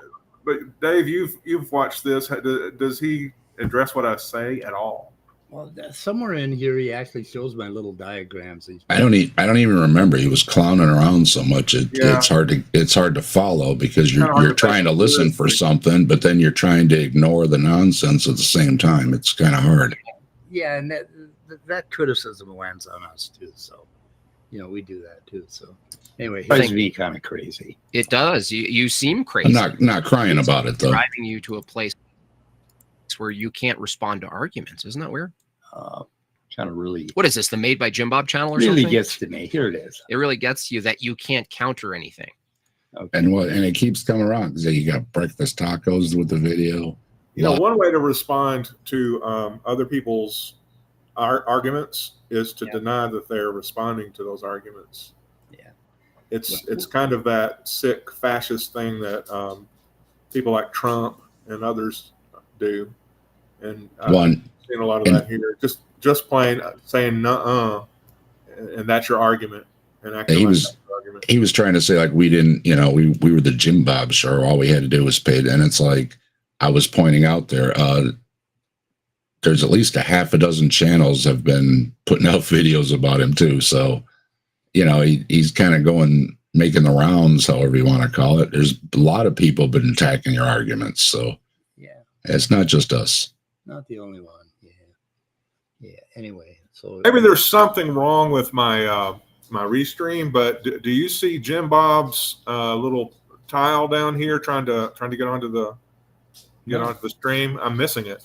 Dave, you've watched this. Does he address what I say at all? Well, somewhere in here, he actually shows my little diagrams. I don't even remember. He was clowning around so much. It's hard to follow because you're trying to listen for something, but then you're trying to ignore the nonsense at the same time. It's kind of hard. Yeah, and that criticism lands on us too. So, we do that too. So, anyway, I he's think me kind of crazy. It does. You seem crazy. I'm not crying about it though. Driving you to a place where you can't respond to arguments. Isn't that weird? Kind of really. What is this? The Made by Jimbob channel or really something? gets to me. Here it is. It really gets you that you can't counter anything. Okay. And it keeps coming around. You got breakfast tacos with the video. One way to respond to other people's arguments is to deny that they're responding to those arguments. Yeah, it's kind of that sick fascist thing that people like Trump and others do, and I've seen a lot of that here. Just plain saying "nuh-uh," and that's your argument. And he was trying to say like we didn't, we were the Jimbob show. All we had to do was pay. And it's like I was pointing out there. There's at least a half a dozen channels have been putting out videos about him too. So, he's kind of making the rounds, however you want to call it. There's a lot of people been attacking your arguments. So yeah, it's not just us. Not the only one. Yeah. Anyway, so maybe there's something wrong with my my restream, but do you see Jim Bob's little tile down here trying to get onto the stream? I'm missing it.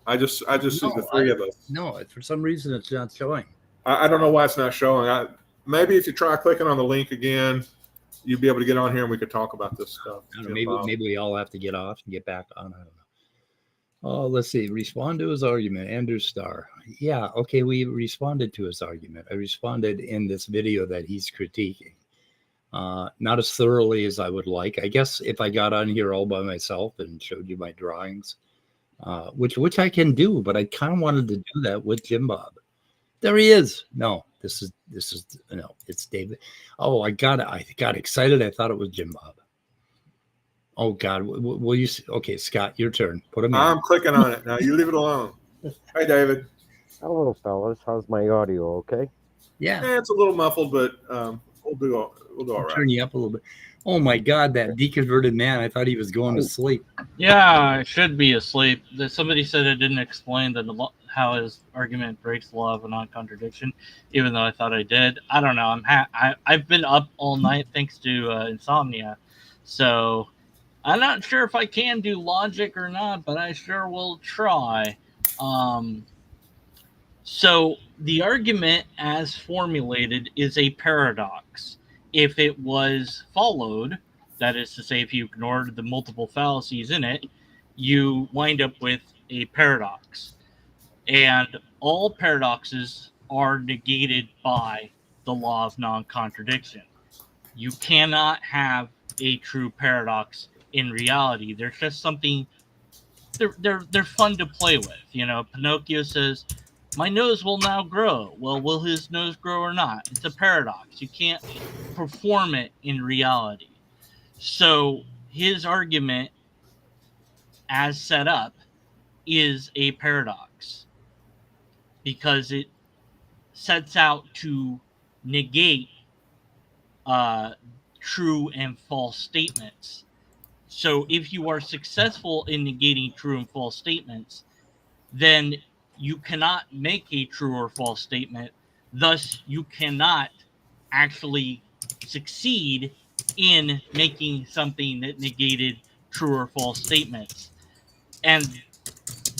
I just see the three of us. No, for some reason it's not showing. I don't know why it's not showing. Maybe if you try clicking on the link again, you'll be able to get on here and we could talk about this stuff. I don't know, maybe we all have to get off and get back on. I don't know. Oh, let's see. Respond to his argument. Andrew Starr. Yeah, okay, we responded to his argument. I responded in this video that he's critiquing. Not as thoroughly as I would like. I guess if I got on here all by myself and showed you my drawings, which I can do, but I kind of wanted to do that with Jimbob. There he is. No, this is no, it's David. Oh, I got excited. I thought it was Jimbob. Oh God, will you? Okay, Scott, your turn. Put him in. I'm clicking on it now. You leave it alone. Hey, David. Hello, fellas. How's my audio? Okay. Yeah, It's a little muffled, but we'll do all right. turn you up a little bit. Oh my God, that deconverted man! I thought he was going to sleep. Yeah, I should be asleep. Somebody said I didn't explain how his argument breaks the law of a non-contradiction, even though I thought I did. I don't know. I've been up all night thanks to insomnia, so I'm not sure if I can do logic or not, but I sure will try. So the argument as formulated is a paradox. If it was followed, that is to say, if you ignored the multiple fallacies in it, you wind up with a paradox. And all paradoxes are negated by the law of non-contradiction. You cannot have a true paradox in reality. There's just something, they're fun to play with. You know, Pinocchio says, my nose will now grow. Well, will his nose grow or not? It's a paradox. You can't perform it in reality. So his argument, as set up, is a paradox because it sets out to negate true and false statements. So if you are successful in negating true and false statements, then you cannot make a true or false statement. Thus, you cannot actually succeed in making something that negated true or false statements. And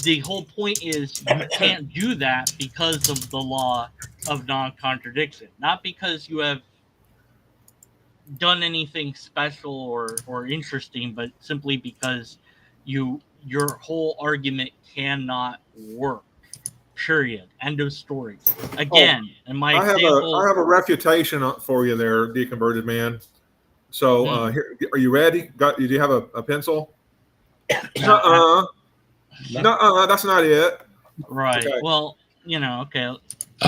the whole point is you can't do that because of the law of non-contradiction, not because you have done anything special or interesting, but simply because your whole argument cannot work. Period. End of story. Again, in my example, I have a refutation for you there, deconverted man. So here, are you ready? Do you have a pencil? Nuh-uh. That's not it. Right. Okay. Well, okay.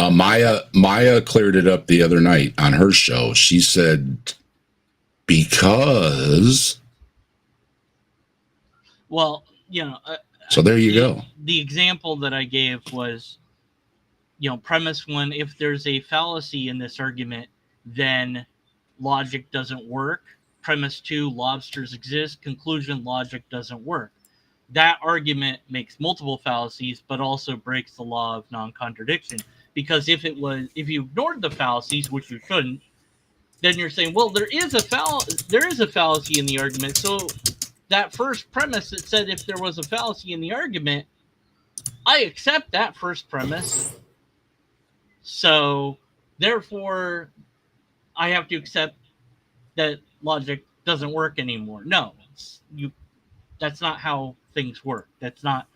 Maya cleared it up the other night on her show. She said, because. Well, so there you go. The example that I gave was, premise one, if there's a fallacy in this argument, then logic doesn't work. Premise two, lobsters exist. Conclusion, logic doesn't work. That argument makes multiple fallacies, but also breaks the law of non-contradiction. Because if you ignored the fallacies, which you shouldn't, then you're saying, well, there is a fallacy in the argument. So that first premise that said if there was a fallacy in the argument, I accept that first premise. So therefore, I have to accept that logic doesn't work anymore. No, that's not how things work. That's not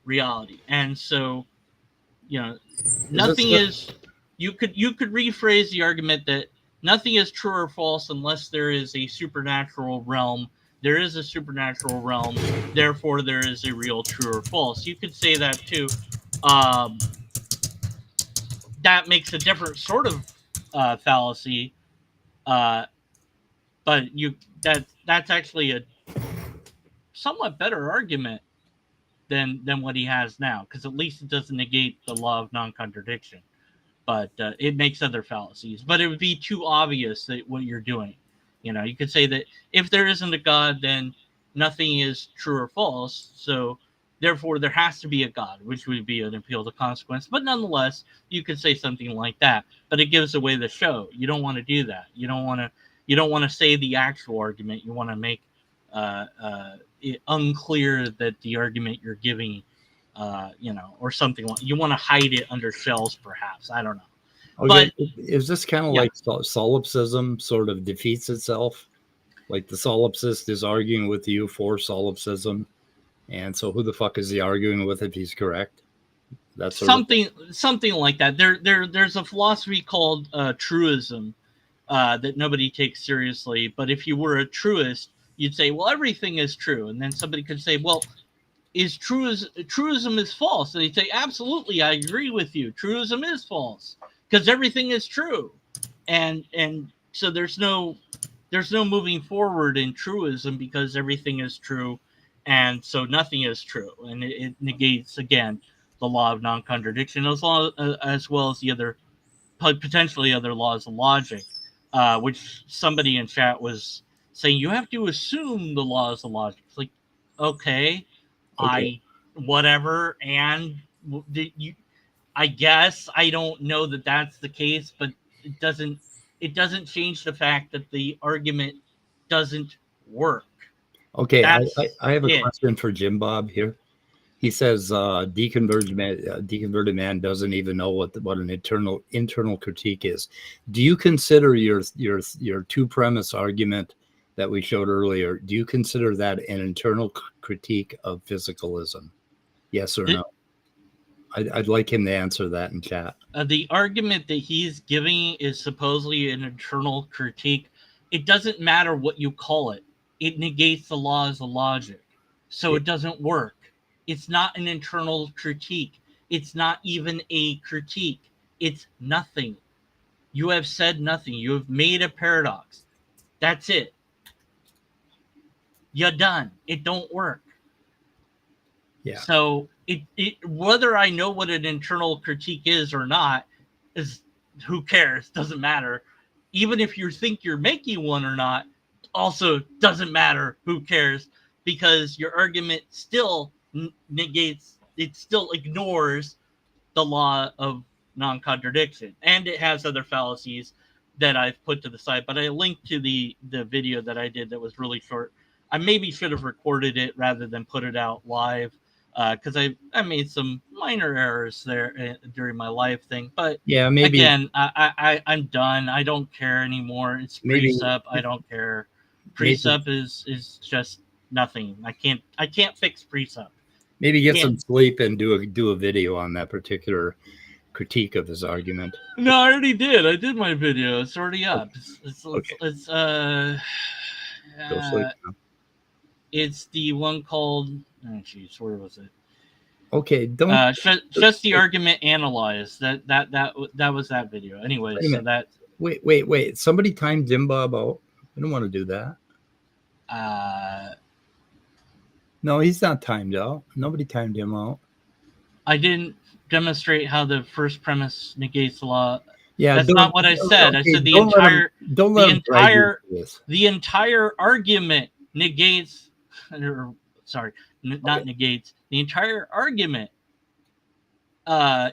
reality. And so, nothing is. You could rephrase the argument that nothing is true or false unless there is a supernatural realm. There is a supernatural realm, therefore there is a real true or false. You could say that too. That makes a different sort of fallacy, but that's actually a somewhat better argument than what he has now, because at least it doesn't negate the law of non-contradiction. But it makes other fallacies. But it would be too obvious that what you're doing. You could say that if there isn't a God, then nothing is true or false. So therefore, there has to be a God, which would be an appeal to consequence. But nonetheless, you could say something like that. But it gives away the show. You don't want to do that. You don't want to say the actual argument. You want to make it unclear that the argument you're giving, or something like, you want to hide it under shells, perhaps. I don't know. Okay, but is this kind of like solipsism sort of defeats itself? Like the solipsist is arguing with you for solipsism, and so who the fuck is he arguing with if he's correct? That's something like that. There's a philosophy called truism that nobody takes seriously. But if you were a truist, you'd say, well, everything is true, and then somebody could say, well, truism is false, and they'd say, absolutely, I agree with you. Truism is false because everything is true, and so there's no there's no moving forward in truism because everything is true, and so nothing is true, and it negates again the law of non-contradiction as well as the other potentially other laws of logic, which somebody in chat was saying you have to assume the laws of logic. It's like, okay. Whatever, and I guess I don't know that that's the case, but it doesn't change the fact that the argument doesn't work. Okay, I have a it. question for Jimbob here. He says deconverted man doesn't even know what an internal critique is. Do you consider your two premise argument that we showed earlier? Do you consider that an internal critique of physicalism? Yes or no? I'd like him to answer that in chat. The argument that he's giving is supposedly an internal critique. It doesn't matter what you call it. It negates the laws of logic. So it doesn't work. It's not an internal critique. It's not even a critique. It's nothing. You have said nothing. You have made a paradox. That's it. You're done. It don't work. Yeah. So it whether I know what an internal critique is or not is who cares? Doesn't matter. Even if you think you're making one or not, also doesn't matter. Who cares? Because your argument still negates. It still ignores the law of non-contradiction, and it has other fallacies that I've put to the side. But I linked to the video that I did that was really short. I maybe should have recorded it rather than put it out live. Because I made some minor errors there during my live thing, but yeah, maybe again, I'm done. I don't care anymore. It's pre-sup. I don't care. Pre-sup is just nothing. I can't fix pre-sup. Maybe get some sleep and do a video on that particular critique of his argument. No, I already did. I did my video. It's already up. Okay. Go sleep now. It's the one called. Oh, geez, where was it? Okay, don't just the argument analyzed. That was that video. Anyway, so that. Wait. Somebody timed Jimbob out. I don't want to do that. No, he's not timed out. Nobody timed him out. I didn't demonstrate how the first premise negates the law. Yeah, that's not what I said. Okay, I said the entire argument negates. Sorry, not negates. The entire argument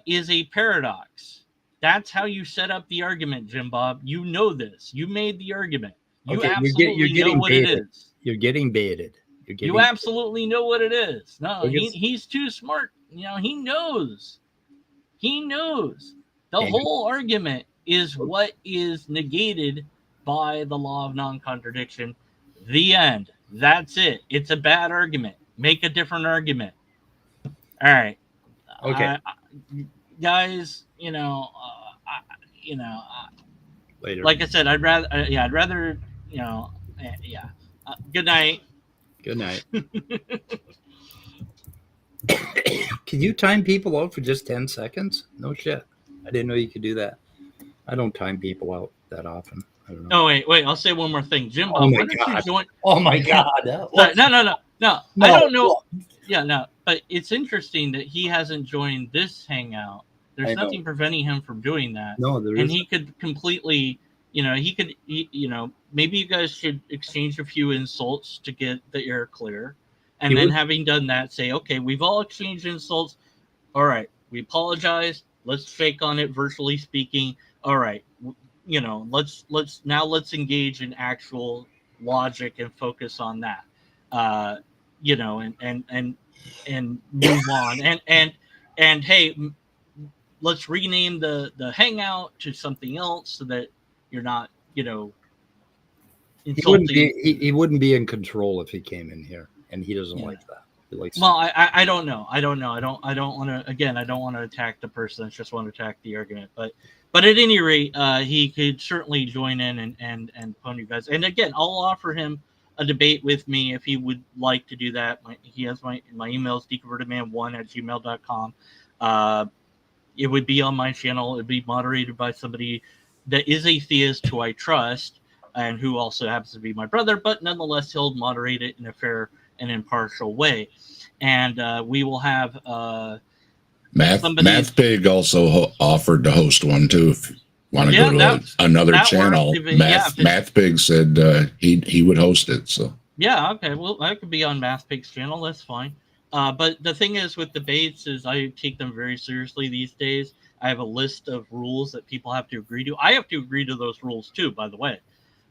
is a paradox. That's how you set up the argument, Jimbob. You know this. You made the argument. You absolutely know what it is. You're getting baited. You absolutely know what it is. No, he's too smart. You know, he knows. He knows. The whole argument is what is negated by the law of non-contradiction. The end. That's it. It's a bad argument. Make a different argument. All right. Okay. Guys, later. Like I said, I'd rather, good night. Good night. Can you time people out for just 10 seconds? No shit. I didn't know you could do that. I don't time people out that often. I don't know. Oh, wait. I'll say one more thing. Jimbo, oh my God. Oh my God. No. I don't know. Yeah, no. But it's interesting that he hasn't joined this hangout. There's nothing preventing him from doing that. No, there isn't. And he could completely, maybe you guys should exchange a few insults to get the air clear. And then having done that, say, okay, we've all exchanged insults. All right, we apologize. Let's fake on it, virtually speaking. All right, let's engage in actual logic and focus on that. And move on. And hey, let's rename the hangout to something else so that you're not, insulting. He wouldn't be in control if he came in here. And he doesn't like that. He likes. Well, I don't know. I don't want to. Again, I don't want to attack the person. I just want to attack the argument. But at any rate, he could certainly join in and phone you guys. And again, I'll offer him a debate with me if he would like to do that. He has my email is deconvertedman1@gmail.com. It would be on my channel. It'd be moderated by somebody that is atheist who I trust. and who also happens to be my brother, but nonetheless, he'll moderate it in a fair and impartial way. And we will have Math Pig also offered to host one too. If you want to go to another channel, Math Pig said he would host it. So yeah, okay, well, I could be on Math Pig's channel. That's fine. But the thing is with debates is I take them very seriously these days. I have a list of rules that people have to agree to. I have to agree to those rules too, by the way.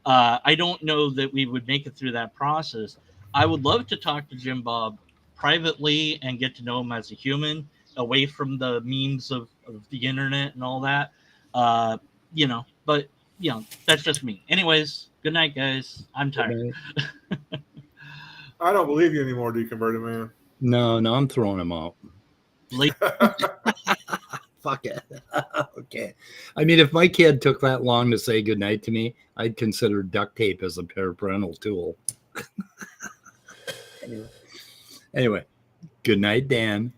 I don't know that we would make it through that process. I would love to talk to Jimbob privately and get to know him as a human, away from the memes of the internet and all that. But that's just me. Anyways, good night, guys. I'm tired. I don't believe you anymore, deconverted man. No, I'm throwing him out. Fuck it. Okay. I mean, if my kid took that long to say goodnight to me, I'd consider duct tape as a parental tool. Anyway, good night, Dan.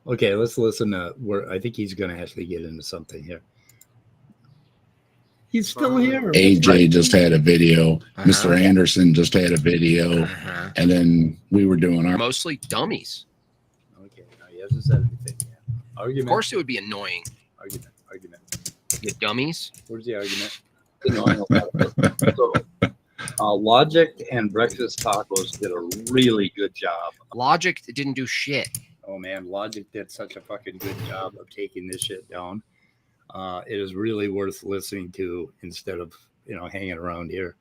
Okay, let's listen to where I think he's going to actually get into something here. He's still here. AJ just had a video. Mr. Anderson just had a video. And then we were doing our... Mostly dummies. Okay, no, he hasn't said anything yet. Argument. Of course it would be annoying. Argument. You dummies. Where's the argument? Logic and Breakfast Tacos did a really good job. Logic didn't do shit. Oh man, Logic did such a fucking good job of taking this shit down. It is really worth listening to instead of hanging around here.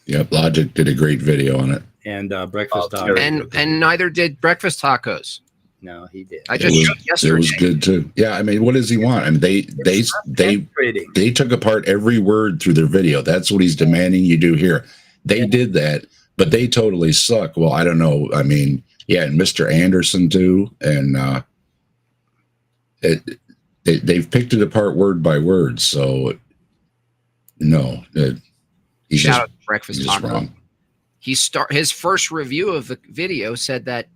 Yep, Logic did a great video on it. And Breakfast Tacos. And neither did Breakfast Tacos. No, he did. I just showed yesterday. It was good too. Yeah, I mean, what does he want? I mean, they took apart every word through their video. That's what he's demanding you do here. They did that, but they totally suck. Well, I don't know. I mean, yeah, and Mr. Anderson too, and they've picked it apart word by word. So no, he's Shout just, out to Breakfast he's just Taco. wrong. His first review of the video said that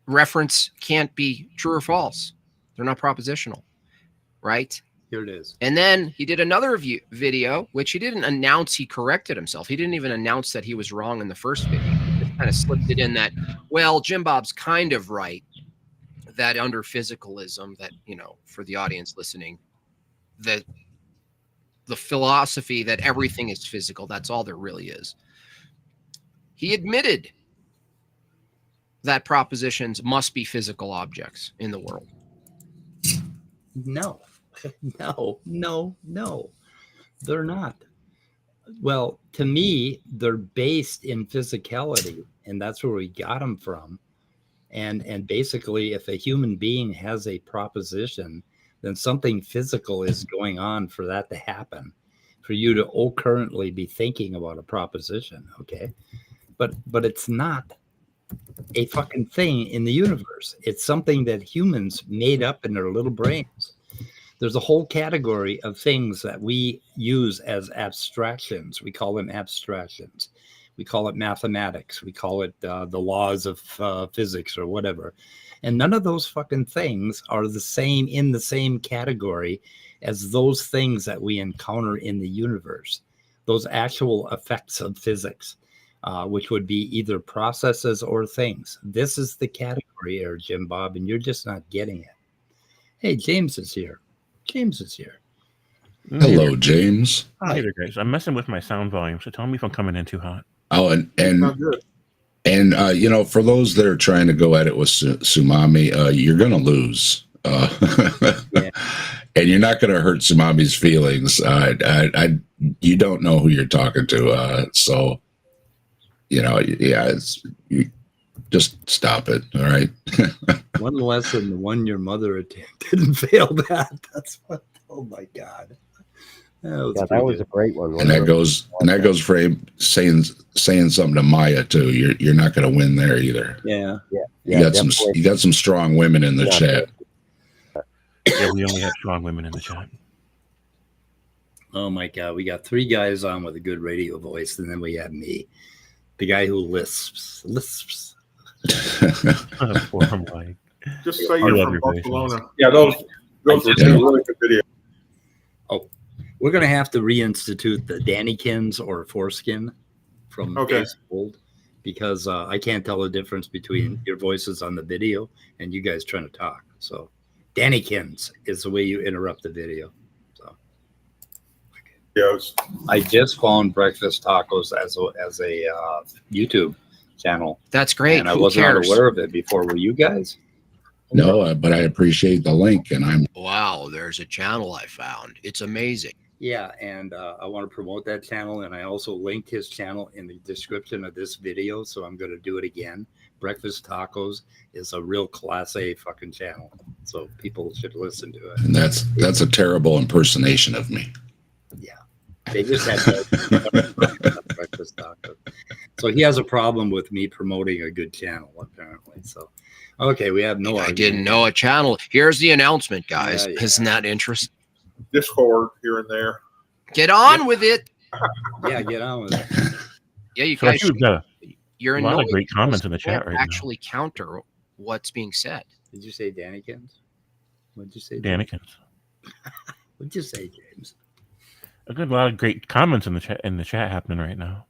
reference can't be true or false. They're not propositional, right? Here it is. And then he did another video, which he didn't announce he corrected himself. He didn't even announce that he was wrong in the first video. He just kind of slipped it in that, well, Jimbob's kind of right, that under physicalism, that, for the audience listening, the philosophy that everything is physical, that's all there really is. He admitted that propositions must be physical objects in the world. No, they're not. Well, to me, they're based in physicality, and that's where we got them from. And basically, if a human being has a proposition, then something physical is going on for that to happen, for you to currently be thinking about a proposition, okay? But it's not a fucking thing in the universe. It's something that humans made up in their little brains. There's a whole category of things that we use as abstractions. We call them abstractions. We call it mathematics. We call it the laws of physics or whatever. And none of those fucking things are the same in the same category as those things that we encounter in the universe, those actual effects of physics. Which would be either processes or things. This is the category here, Jimbob, and you're just not getting it. Hey, James is here. Hello, James. Hi there, guys. I'm messing with my sound volume, so tell me if I'm coming in too hot. Oh, and for those that are trying to go at it with Tsunami, you're going to lose. Yeah. And you're not going to hurt Tsunami's feelings. You don't know who you're talking to, so... just stop it. All right. One lesson, the one your mother didn't fail that. That's what. Oh my God. That was a great one. And that goes for him saying something to Maya too. You're not going to win there either. Yeah. You got some strong women in the chat. Yeah, we only have strong women in the chat. Oh my God, we got 3 guys on with a good radio voice, and then we have me. The guy who lisps. Poor Mike. Just say you're from your Barcelona. patience. Yeah, those are 2 really good videos. Oh, We're going to have to reinstitute the Dannykins or foreskin from days old, because I can't tell the difference between your voices on the video and you guys trying to talk. So Dannykins is the way you interrupt the video. So Yes. I just found Breakfast Tacos as a YouTube channel. That's great. And I wasn't aware of it before. Were you guys? No, but I appreciate the link, and I'm Wow, there's a channel I found. It's amazing. Yeah, and I want to promote that channel, and I also linked his channel in the description of this video, so I'm going to do it again. Breakfast Tacos is a real class A fucking channel, so people should listen to it. and that's a terrible impersonation of me. Yeah, they just had Breakfast Tacos. So he has a problem with me promoting a good channel, apparently. So, okay, we have no. I didn't know a channel. Here's the announcement, guys. Yeah. Isn't that interesting? Discord here and there. Get on with it. Yeah, get on with it. Yeah, you So I guys. see we've got You're a lot of annoying great because comments in the you chat can't right now. actually counter what's being said. Did you say Dannykins? What did you say? Danikins. What did you say, James? A good lot of great comments in the chat happening right now.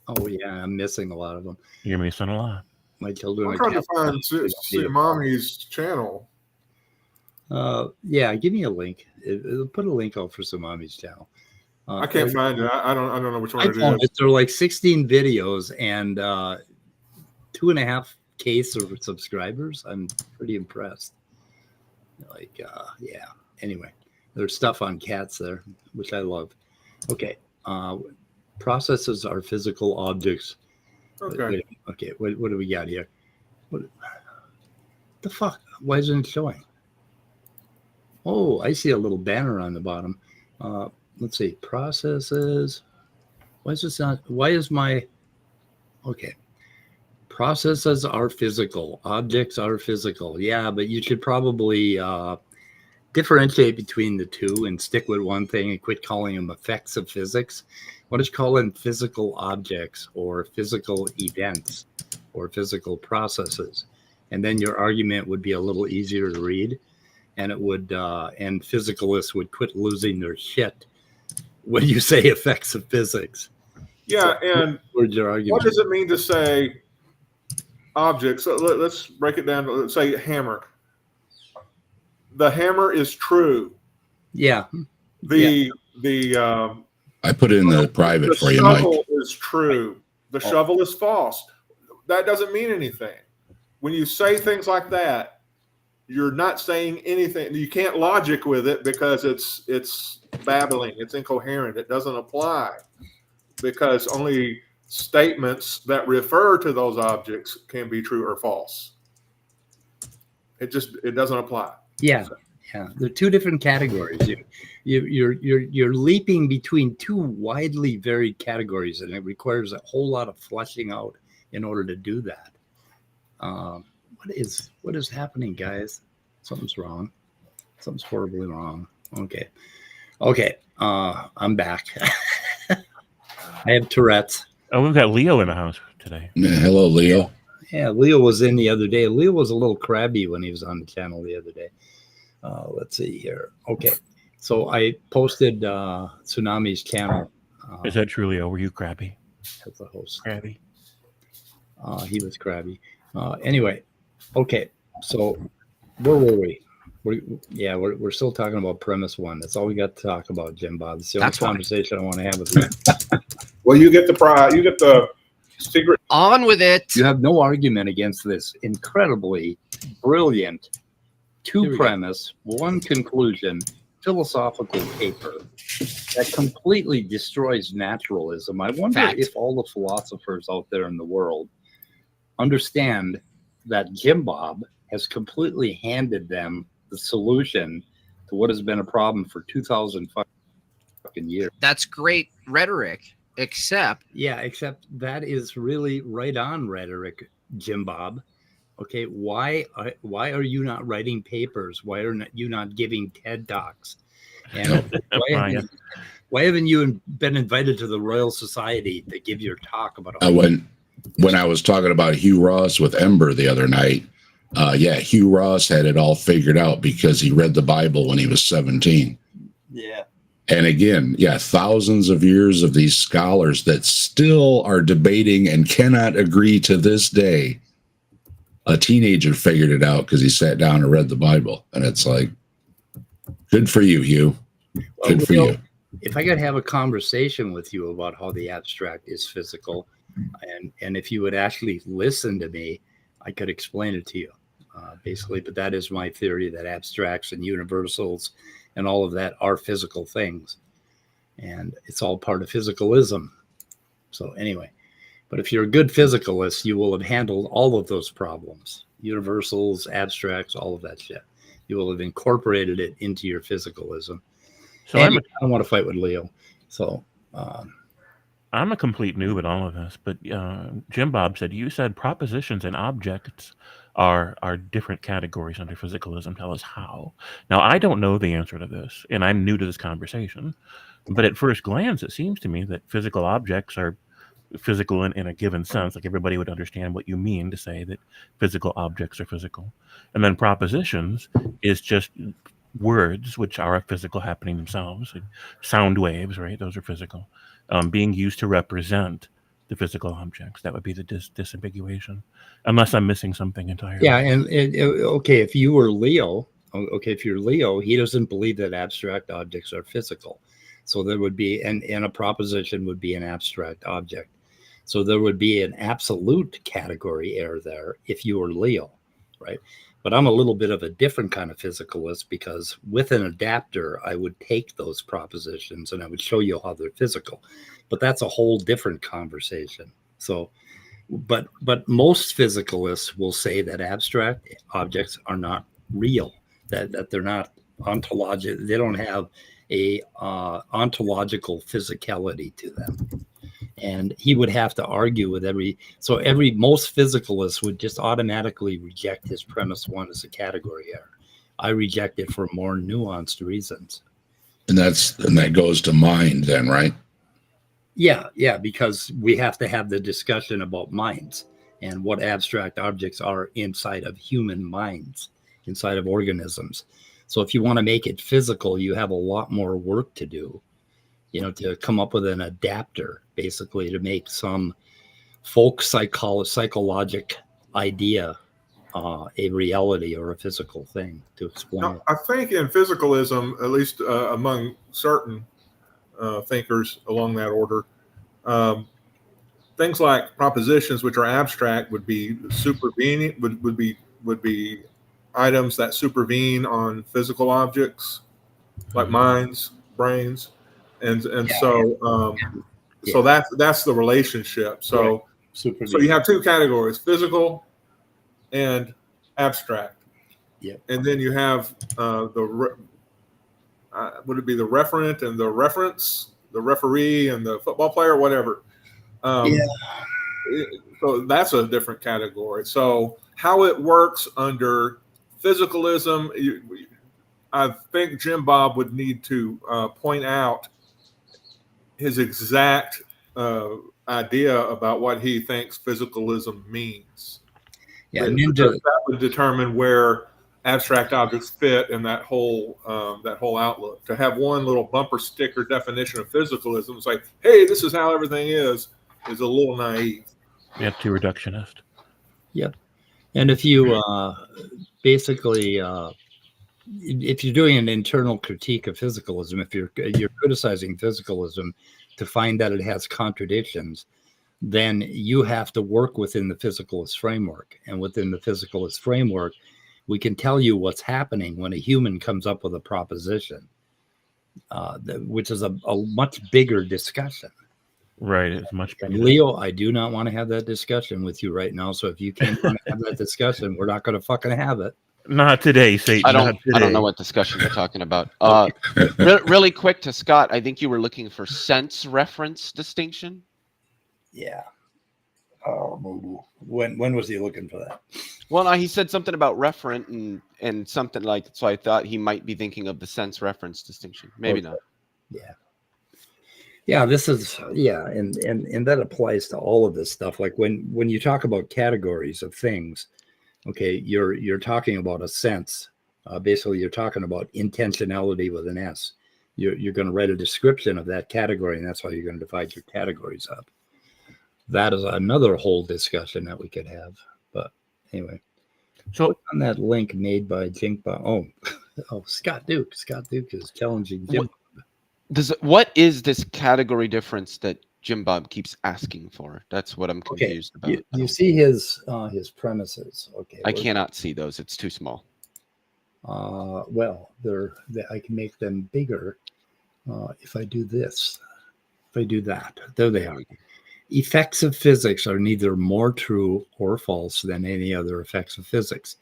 Oh yeah, I'm missing a lot of them. You're missing a lot. My children. I'm are trying to Catholic. find Mommy's channel. Yeah, give me a link. It'll put a link out for Sumami's channel. I can't find it. I don't know which one it found is. There are like 16 videos and 2.5K subscribers. I'm pretty impressed. Like, yeah. Anyway, there's stuff on cats there, which I love. Okay. Processes are physical objects. Okay. Okay. What do we got here? What the fuck? Why isn't it showing? Oh, I see a little banner on the bottom. Let's see. Processes. Why is this not? Why is my? Okay. Processes are physical. Objects are physical. Yeah, but you should probably differentiate between the two and stick with one thing and quit calling them effects of physics. What is call them physical objects or physical events or physical processes? And then your argument would be a little easier to read, and it would and physicalists would quit losing their shit when you say effects of physics. Yeah, So, and where's your argument? what does it mean to say objects? So let's break it down. Let's say hammer. The hammer is true. Yeah. The I put it in the private the for you, Mike. shovel is true. The shovel is false. That doesn't mean anything. When you say things like that, you're not saying anything. You can't logic with it because it's babbling. It's incoherent. It doesn't apply because only statements that refer to those objects can be true or false. It doesn't apply. Yeah. Yeah. They're two different categories. You're leaping between two widely varied categories, and it requires a whole lot of fleshing out in order to do that. What is happening, guys? Something's wrong. Something's horribly wrong. Okay. I'm back. I have Tourette's. Oh, we've got Leo in the house today. Yeah, hello, Leo. Yeah, Leo was in the other day. Leo was a little crabby when he was on the channel the other day. Let's see here. Okay. So I posted Tsunami's channel. Is that true, Leo? Were you crabby? As a host. Crabby. He was crabby. Anyway, okay. So where were we? We're still talking about premise one. That's all we got to talk about, Jimbob. It's the only conversation I want to have with you. Well, you get the prize. You get the secret. On with it. You have no argument against this incredibly brilliant two premise, one conclusion philosophical paper that completely destroys naturalism. I wonder if all the philosophers out there in the world understand that Jimbob has completely handed them the solution to what has been a problem for 2,000 fucking years. That's great rhetoric, except that is really right on rhetoric, Jimbob. Okay, why are you not writing papers? Why are you not giving TED Talks? And why haven't you been invited to the Royal Society to give your talk about when I was talking about Hugh Ross with Ember the other night? Hugh Ross had it all figured out because he read the Bible when he was 17. Yeah. And again, yeah, thousands of years of these scholars that still are debating and cannot agree to this day. A teenager figured it out because he sat down and read the Bible. And it's like, good for you, Hugh. Good for you. If I could have a conversation with you about how the abstract is physical, and if you would actually listen to me, I could explain it to you, basically. But that is my theory, that abstracts and universals and all of that are physical things. And it's all part of physicalism. So anyway, but if you're a good physicalist, you will have handled all of those problems, universals, abstracts, all of that shit. You will have incorporated it into your physicalism. So I don't want to fight with Leo. So I'm a complete noob at all of this, but Jimbob said, you said propositions and objects are different categories under physicalism. Tell us how. Now, I don't know the answer to this, and I'm new to this conversation, but at first glance, it seems to me that physical objects are physical in a given sense. Like everybody would understand what you mean to say that physical objects are physical. And then propositions is just words, which are physical happening themselves. Sound waves, right? Those are physical, being used to represent the physical objects. That would be the disambiguation, unless I'm missing something entirely. Yeah, and okay, if you were Leo, if you're Leo, he doesn't believe that abstract objects are physical. So there would be, and a proposition would be an abstract object. So there would be an absolute category error there if you were Leo, right? But I'm a little bit of a different kind of physicalist, because with an adapter, I would take those propositions and I would show you how they're physical. But that's a whole different conversation. So, but most physicalists will say that abstract objects are not real, that they're not ontological. They don't have a ontological physicality to them. And he would have to argue with most physicalists would just automatically reject his premise one as a category error. I reject it for more nuanced reasons. And that goes to mind then, right? Yeah, because we have to have the discussion about minds and what abstract objects are inside of human minds, inside of organisms. So if you want to make it physical, you have a lot more work to do, to come up with an adapter, basically, to make some folk psychologic idea a reality or a physical thing, to explain it. I think in physicalism, at least among certain thinkers along that order, things like propositions, which are abstract, would be supervening, would be items that supervene on physical objects like minds, brains, and so that's the relationship. So Right. So you have two categories: physical and abstract. Yeah. And then you have would it be the referent and the reference, the referee and the football player, whatever. So that's a different category. So how it works under physicalism, I think Jimbob would need to point out his exact idea about what he thinks physicalism means. Yeah, that would determine where abstract objects fit in that whole outlook. To have one little bumper sticker definition of physicalism, it's like, hey, this is how everything is a little naive. Yeah, too reductionist. Yep. And if you basically, if you're doing an internal critique of physicalism, if you're criticizing physicalism to find that it has contradictions, then you have to work within the physicalist framework. And within the physicalist framework, we can tell you what's happening when a human comes up with a proposition, which is a much bigger discussion. Right, it's much bigger. Leo, I do not want to have that discussion with you right now. So if you can't want to have that discussion, we're not going to fucking have it. Not today, Satan. I don't know what discussion you're talking about. Really quick to Scott, I think you were looking for sense reference distinction. Yeah. Oh, when was he looking for that? Well, no, he said something about referent and something like, so I thought he might be thinking of the sense reference distinction. Maybe not. Yeah. Yeah, this is, and that applies to all of this stuff. Like when you talk about categories of things, okay, you're talking about a sense. Basically, you're talking about intentionality with an S. You're going to write a description of that category, and that's how you're going to divide your categories up. That is another whole discussion that we could have. But anyway, so on that link made by Jimbob. Oh, Scott Duke. Scott Duke is challenging Jimbob. What is this category difference that Jimbob keeps asking for? That's what I'm confused about. You see his premises. Okay. I cannot see those. It's too small. Well, I can make them bigger if I do this. If I do that. There they are. Effects of physics are neither more true or false than any other effects of physics.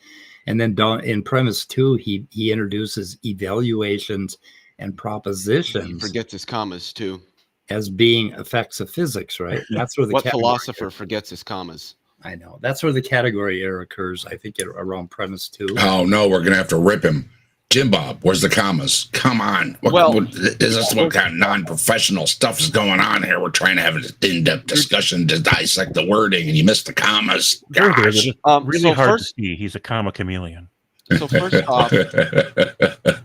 And then in premise 2, he introduces evaluations and propositions. He forgets his commas too. As being effects of physics, right? That's where the what philosopher forgets his commas? I know. That's where the category error occurs, I think, around premise 2. Oh, no, we're going to have to rip him. Jimbob, where's the commas? Come on. What is this? What kind of non-professional stuff is going on here? We're trying to have an in-depth discussion to dissect the wording, and you missed the commas. Gosh. Really hard to see. He's a comma chameleon. So first off,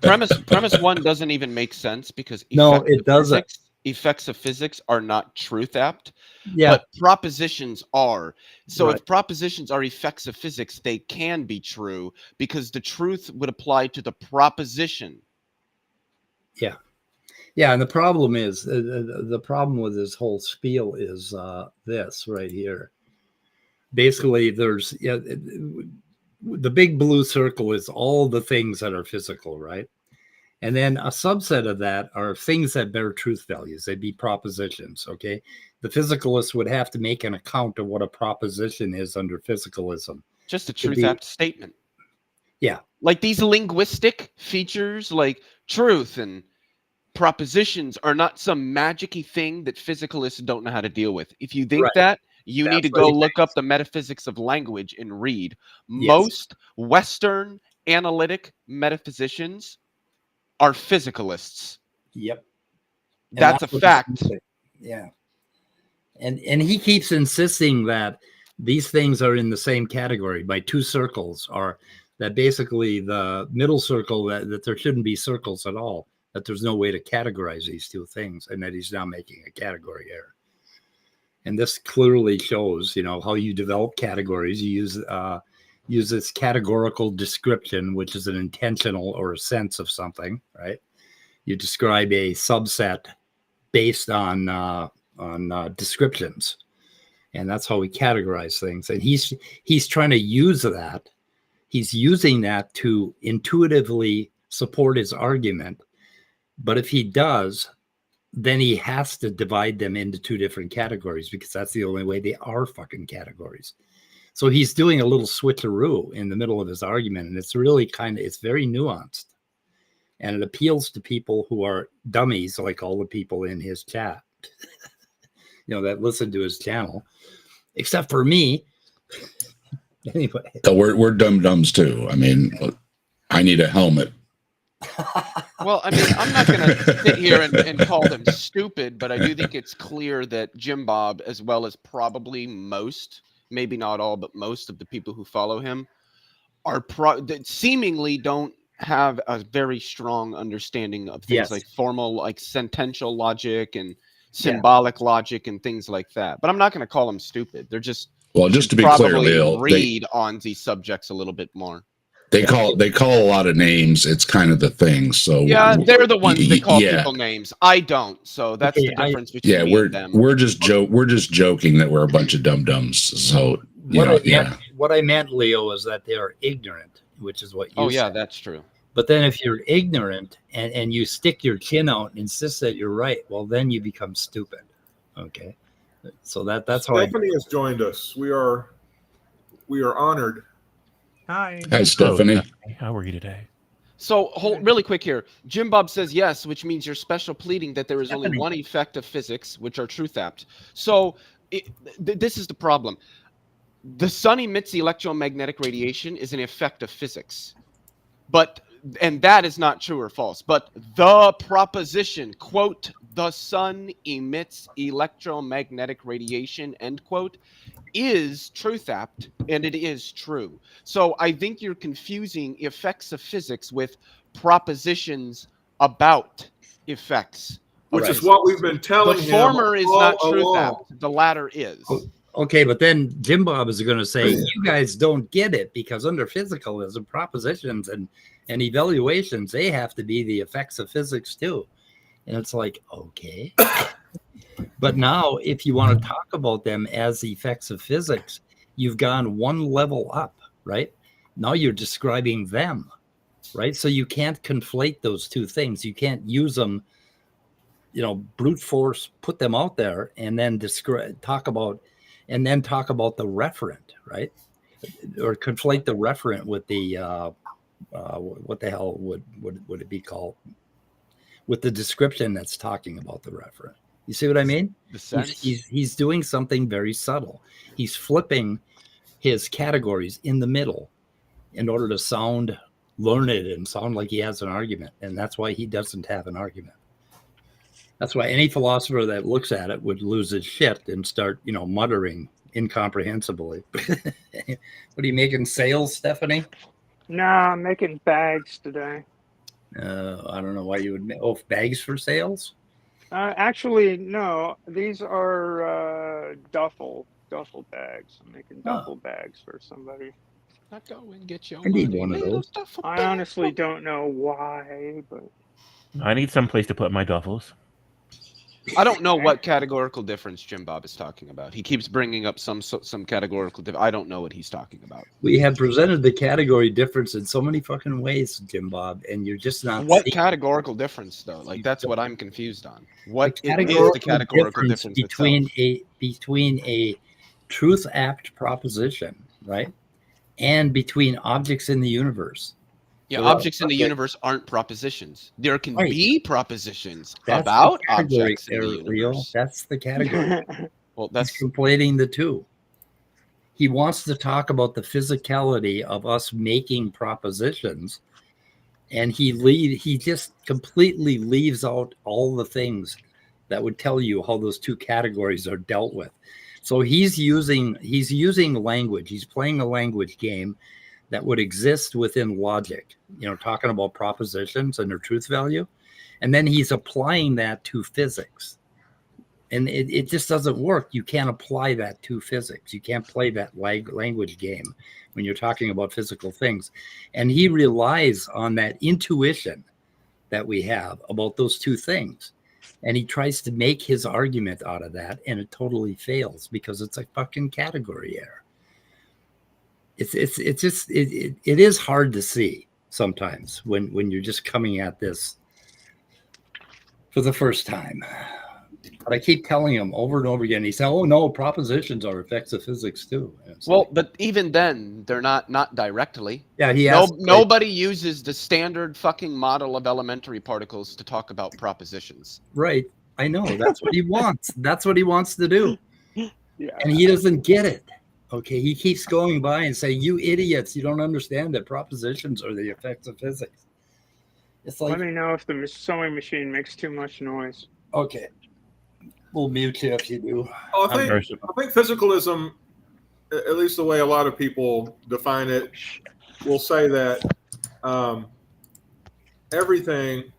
premise 1 doesn't even make sense because it doesn't. Effects of physics are not truth apt, but propositions are. So if propositions are effects of physics, they can be true because the truth would apply to the proposition. Yeah, and the problem is the problem with this whole spiel is this right here. Basically, there's the big blue circle is all the things that are physical, right? And then a subset of that are things that bear truth values. They'd be propositions, okay? The physicalist would have to make an account of what a proposition is under physicalism. Just a truth-apt statement. Yeah. Like these linguistic features like truth and propositions are not some magic-y thing that physicalists don't know how to deal with. If you think that, you need to go look up the metaphysics of language and read. Yes. Most Western analytic metaphysicians are physicalists. Yep. That's a fact. Yeah. And he keeps insisting that these things are in the same category by two circles, or that basically the middle circle, that there shouldn't be circles at all, that there's no way to categorize these two things, and that he's now making a category error. And this clearly shows, how you develop categories. You use this categorical description, which is an intentional or a sense of something, right? You describe a subset based on descriptions, and that's how we categorize things. And he's trying to use that. He's using that to intuitively support his argument. But if he does, then he has to divide them into two different categories, because that's the only way they are fucking categories. So he's doing a little switcheroo in the middle of his argument, and it's really it's very nuanced, and it appeals to people who are dummies, like all the people in his chat, that listen to his channel, except for me. Anyway, so we're dum-dums too. I mean, I need a helmet. Well, I mean, I'm not going to sit here and call them stupid, but I do think it's clear that Jimbob, as well as probably most, maybe not all, but most of the people who follow him that seemingly don't have a very strong understanding of things like formal, like sentential logic and symbolic logic and things like that. But I'm not going to call them stupid. They're just to be clear, Leo, read on these subjects a little bit more. They call a lot of names. It's kind of the thing. So they're the ones that call people names. I don't. So that's the difference between me and them. We're just joking that we're a bunch of dum-dums. So what I meant, Leo, is that they are ignorant, which is what you said. That's true. But then if you're ignorant and you stick your chin out and insist that you're right, well, then you become stupid. Okay. So that's how Stephanie has joined us. We are honored. Hi. Hi, Stephanie. How are you today? So, really quick here. Jimbob says yes, which means you're special pleading that there is only one effect of physics, which are truth apt. So, this is the problem. The sun emits electromagnetic radiation is an effect of physics. And that is not true or false. But the proposition, quote, the sun emits electromagnetic radiation, end quote, is truth apt, and it is true. So I think you're confusing effects of physics with propositions about effects. Which is what we've been telling him. The former is not truth along. apt. The latter is. Okay, but then Jimbob is going to say, you guys don't get it because under physicalism, propositions and evaluations, they have to be the effects of physics too. And it's like, okay. But now if you want to talk about them as the effects of physics, you've gone one level up, right? Now you're describing them, right? So you can't conflate those two things. You can't use them, brute force, put them out there and then talk about the referent, right? Or conflate the referent with the what the hell would it be called? With the description that's talking about the referent. You see what I mean? The sense. He's doing something very subtle. He's flipping his categories in the middle in order to sound learned and sound like he has an argument. And that's why he doesn't have an argument. That's why any philosopher that looks at it would lose his shit and start, muttering incomprehensibly. What are you making sales, Stephanie? No, I'm making bags today. I don't know why you would make bags for sales. Actually, no. These are duffel bags. I'm making duffel bags for somebody. Go and get your I need one of those. I honestly don't know why, but I need some place to put my duffels. I don't know what categorical difference Jimbob is talking about. He keeps bringing up some categorical difference. I don't know what he's talking about. We have presented the category difference in so many fucking ways, Jimbob, and you're just not. What categorical difference, though? Like, that's what I'm confused on. What is the categorical difference between a truth apt proposition, right, and between objects in the universe? Yeah, objects in the universe aren't propositions. There can be propositions about objects in the universe. That's the category. Well, that's conflating the two. He wants to talk about the physicality of us making propositions, and he just completely leaves out all the things that would tell you how those two categories are dealt with. So he's using language. He's playing a language game that would exist within logic, talking about propositions and their truth value. And then he's applying that to physics. And it just doesn't work. You can't apply that to physics. You can't play that language game when you're talking about physical things. And he relies on that intuition that we have about those two things. And he tries to make his argument out of that, and it totally fails because it's a fucking category error. It is hard to see sometimes when you're just coming at this for the first time. But I keep telling him over and over again. He said, "Oh no, propositions are effects of physics too." Well, but even then, they're not directly. Yeah, nobody uses the standard fucking model of elementary particles to talk about propositions. Right. I know. That's what he wants. That's what he wants to do. Yeah. And he doesn't get it. Okay, he keeps going by and saying, "You idiots! You don't understand that propositions are the effects of physics." It's like, let me know if the sewing machine makes too much noise. Okay, we'll mute you if you do. I think physicalism, at least the way a lot of people define it, will say that everything,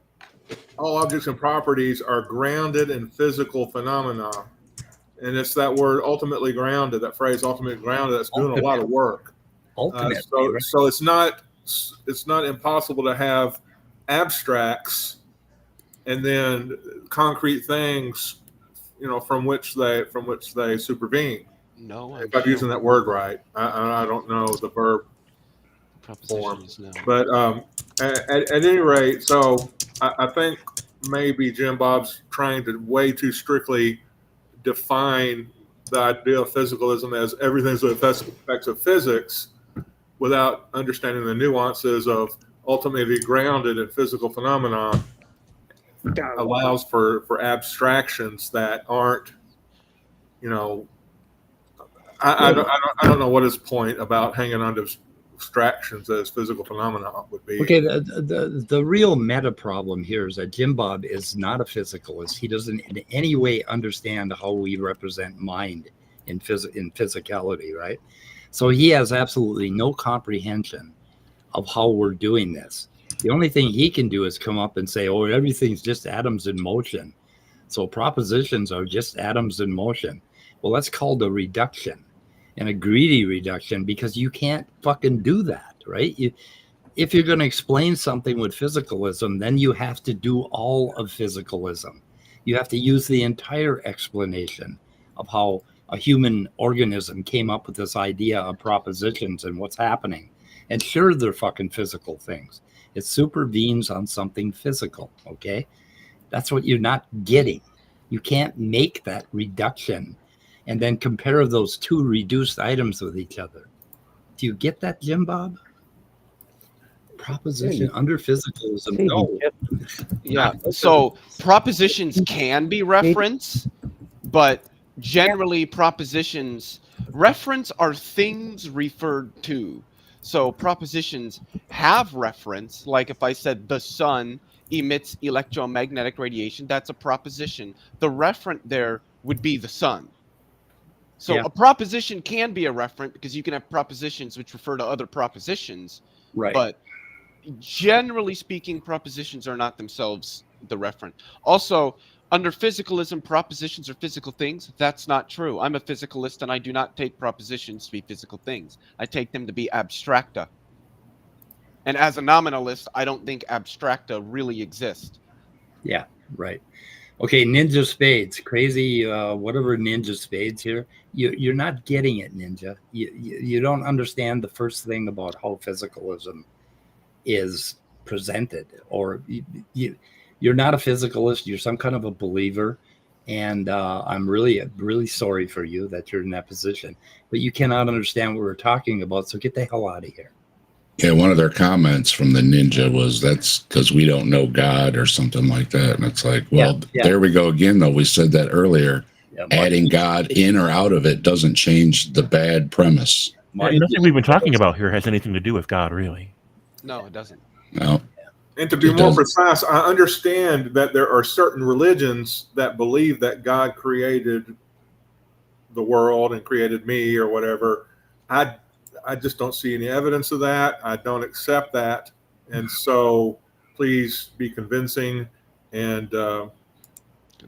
all objects and properties, are grounded in physical phenomena. And it's that word, ultimately grounded, that phrase, ultimately grounded, that's doing a lot of work. So it's not impossible to have abstracts and then concrete things, from which they supervene. No, if I'm using that word right, I don't know the verb form, but at any rate, so I think maybe Jimbob's trying to way too strictly define the idea of physicalism as everything's the effects of physics without understanding the nuances of ultimately grounded in physical phenomena allows for abstractions that aren't, I don't know what his point about hanging on to abstractions as physical phenomena would be. Okay, the real meta problem here is that Jimbob is not a physicalist. He doesn't in any way understand how we represent mind in physicality, right? So he has absolutely no comprehension of how we're doing this. The only thing he can do is come up and say, oh, everything's just atoms in motion. So propositions are just atoms in motion. Well, that's called a reduction, and a greedy reduction, because you can't fucking do that, right? If you're going to explain something with physicalism, then you have to do all of physicalism. You have to use the entire explanation of how a human organism came up with this idea of propositions and what's happening. And sure, they're fucking physical things. It supervenes on something physical, okay? That's what you're not getting. You can't make that reduction and then compare those two reduced items with each other. Do you get that, Jimbob? Proposition under physicalism, no. Yeah, so propositions can be reference, but generally propositions, reference are things referred to. So propositions have reference, like if I said the sun emits electromagnetic radiation, that's a proposition. The referent there would be the sun. So a proposition can be a referent because you can have propositions which refer to other propositions, right? But generally speaking, propositions are not themselves the referent. Also, under physicalism, propositions are physical things. That's not true. I'm a physicalist and I do not take propositions to be physical things. I take them to be abstracta. And as a nominalist, I don't think abstracta really exist. Yeah, right. Okay, Ninja Spades, crazy, whatever Ninja Spades here. You're not getting it, Ninja. You don't understand the first thing about how physicalism is presented, or you're not a physicalist. You're some kind of a believer, and I'm really sorry for you that you're in that position. But you cannot understand what we're talking about, so get the hell out of here. Yeah, one of their comments from the Ninja was that's because we don't know God or something like that. And it's like, well, there we go again, though. We said that earlier. Adding God in or out of it doesn't change the bad premise. Nothing we've been talking about here has anything to do with God, really. No, it doesn't. No. And to be more precise, I understand that there are certain religions that believe that God created the world and created me or whatever. I just don't see any evidence of that. I don't accept that. And so please be convincing and good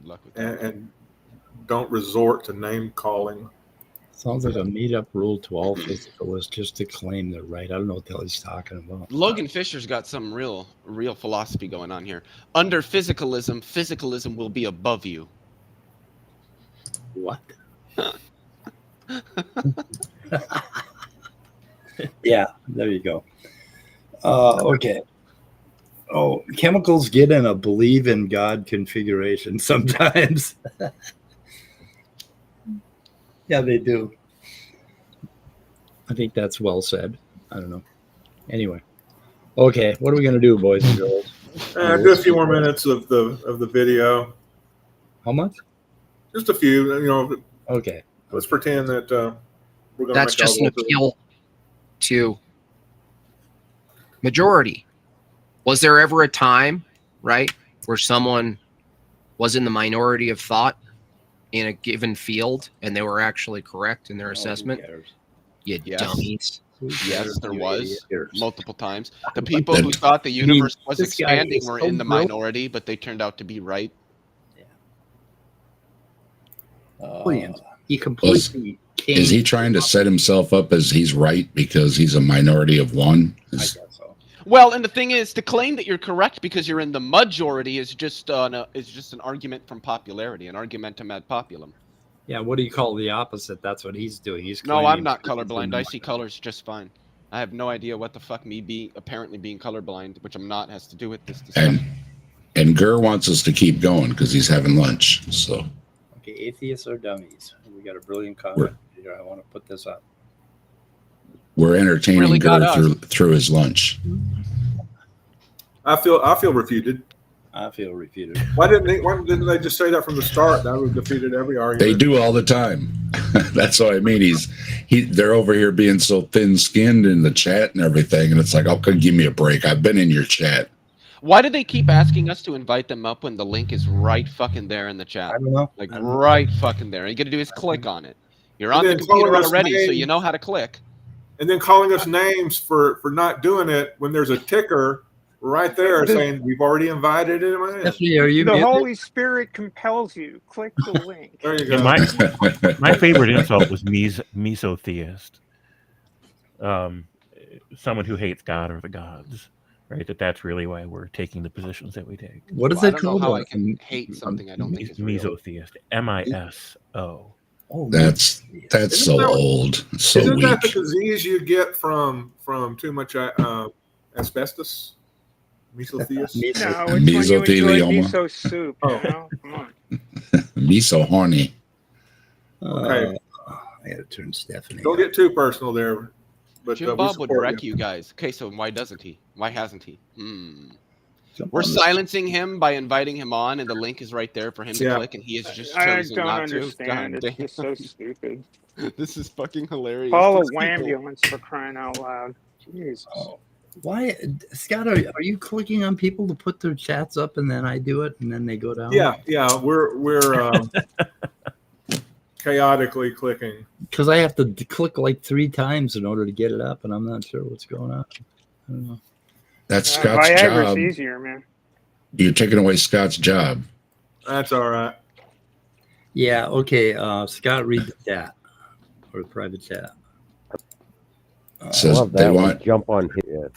luck with that. And don't resort to name calling. Sounds like a made-up rule to all physicalists just to claim they're right. I don't know what the hell he's talking about. Logan Fisher's got some real philosophy going on here. Under physicalism, physicalism will be above you. What? Yeah, there you go. Okay. Oh, chemicals get in a believe in God configuration sometimes. Yeah, they do. I think that's well said. I don't know. Anyway. Okay, what are we going to do, boys and girls? Just a few more minutes of the video. How much? Just a few. Okay. Let's pretend that we're going to. That's just an appeal to majority. Was there ever a time, right, where someone was in the minority of thought in a given field and they were actually correct in their assessment? You dummies. Yes, there was multiple times. The people who thought the universe was expanding were in the minority, but they turned out to be right. He completely is he trying to set himself up as he's right because he's a minority of one? I guess so. Well, and the thing is, to claim that you're correct because you're in the majority is just an argument from popularity, an argumentum ad populum. Yeah, what do you call the opposite? That's what he's doing. No, I'm not colorblind. I see colors just fine. I have no idea what the fuck apparently being colorblind, which I'm not, has to do with this discussion. And Gurr wants us to keep going because he's having lunch. So. Okay, atheists are dummies. We got a brilliant comment here. I want to put this up. We're entertaining Gurr through his lunch. I feel refuted. I feel refuted. Why didn't they just say that from the start? That would have defeated every argument. They do all the time. That's what I mean. They're over here being so thin-skinned in the chat and everything, and it's like, give me a break. I've been in your chat. Why do they keep asking us to invite them up when the link is right fucking there in the chat? I don't know. Like right fucking there. All you got to do is click on it. You're on the computer already, so you know how to click. And then calling us names for not doing it when there's a ticker right there saying we've already invited him in. Stephanie, are you The muted? Holy Spirit compels you. Click the link. There you Yeah, go. my favorite insult was mesotheist. Someone who hates God or the gods, right? That's really why we're taking the positions that we take. What is I it don't know called? how I can hate something I don't think is real. Mesotheist. MISO. Oh, That's Isn't so that- old, so Isn't that the weak. disease you get from too much asbestos? Mesotheist? No, it's when you enjoy Mesothelioma. miso soup. Oh. You know? Come on. Me so horny. Okay. I gotta turn Stephanie. Don't get too personal there. But Jim we Bob would support wreck you. you guys. Okay, so why doesn't he? Why hasn't he? Jump We're on this. silencing him by inviting him on, and the link is right there for him to Yeah. click, and he has just I chosen don't not understand. to. It's just so stupid. This is fucking hilarious. Call a These people- ambulance for crying out loud. Jesus. Oh, why, Scott? Are you clicking on people to put their chats up and then I do it and then they go down? Yeah, we're chaotically clicking. Because I have to click like 3 times in order to get it up, and I'm not sure what's going on. I don't know. That's Scott's Viagra's job. easier, man. You're taking away Scott's job. That's all right. Yeah. Okay. Scott, read the chat or the private chat. Says Love they that one. want. Jump on his.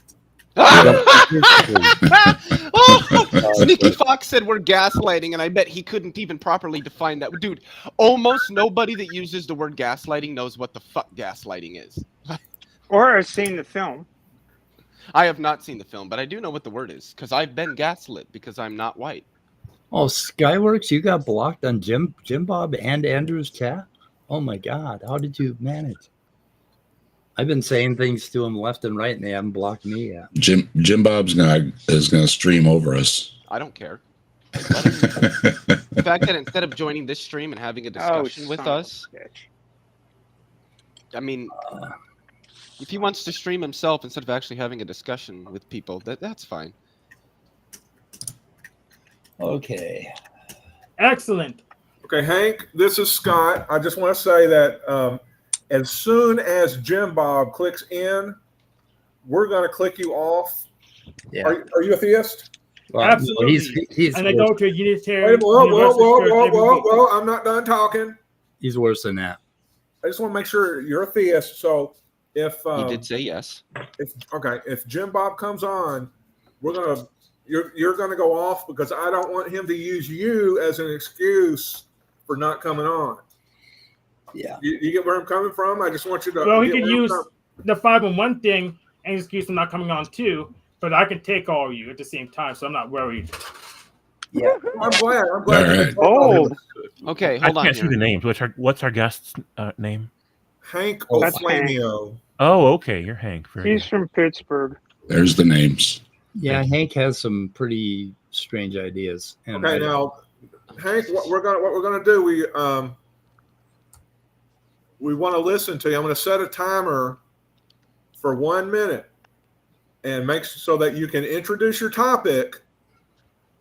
Oh, Sneaky Fox said we're gaslighting, and I bet he couldn't even properly define that. Dude, almost nobody that uses the word gaslighting knows what the fuck gaslighting is. Or I've seen the film. I have not seen the film, but I do know what the word is, because I've been gaslit because I'm not white. Oh, Skyworks, you got blocked on Jimbob and Andrew's chat? Oh my God. How did you manage? I've been saying things to him left and right, and they haven't blocked me yet. Jimbob's is gonna stream over us. I don't care. The fact that instead of joining this stream and having a discussion with son of a us, bitch. I mean, if he wants to stream himself instead of actually having a discussion with people, that's fine. Okay. Excellent. Okay, Hank, this is Scott. I just want to say that as soon as Jim Bob clicks in, we're going to click you off. Yeah. Are you a theist? Well, Absolutely. He's And I go to a Unitarian. Wait, whoa, Universalist church every week. I'm not done talking. He's worse than that. I just want to make sure you're a theist. So if He did say yes. if Jim Bob comes on, you're gonna go off because I don't want him to use you as an excuse for not coming on. Yeah. You get where I'm coming from? I just want you to. Well, he get could where I'm use coming- the 5-on-1 thing and excuse him not coming on too, but I can take all of you at the same time, so I'm not worried. Yeah. I'm glad. All right. Bold. Okay, I hold on can't see here. the names. What's our guest's name? Hank That's Oflamio. Oh, okay. You're Hank. Very He's good. from Pittsburgh. There's the names. Yeah, Hank has some pretty strange ideas. And Okay, now, Hank, what we're gonna do? We want to listen to you. I'm going to set a timer for 1 minute, and make so that you can introduce your topic.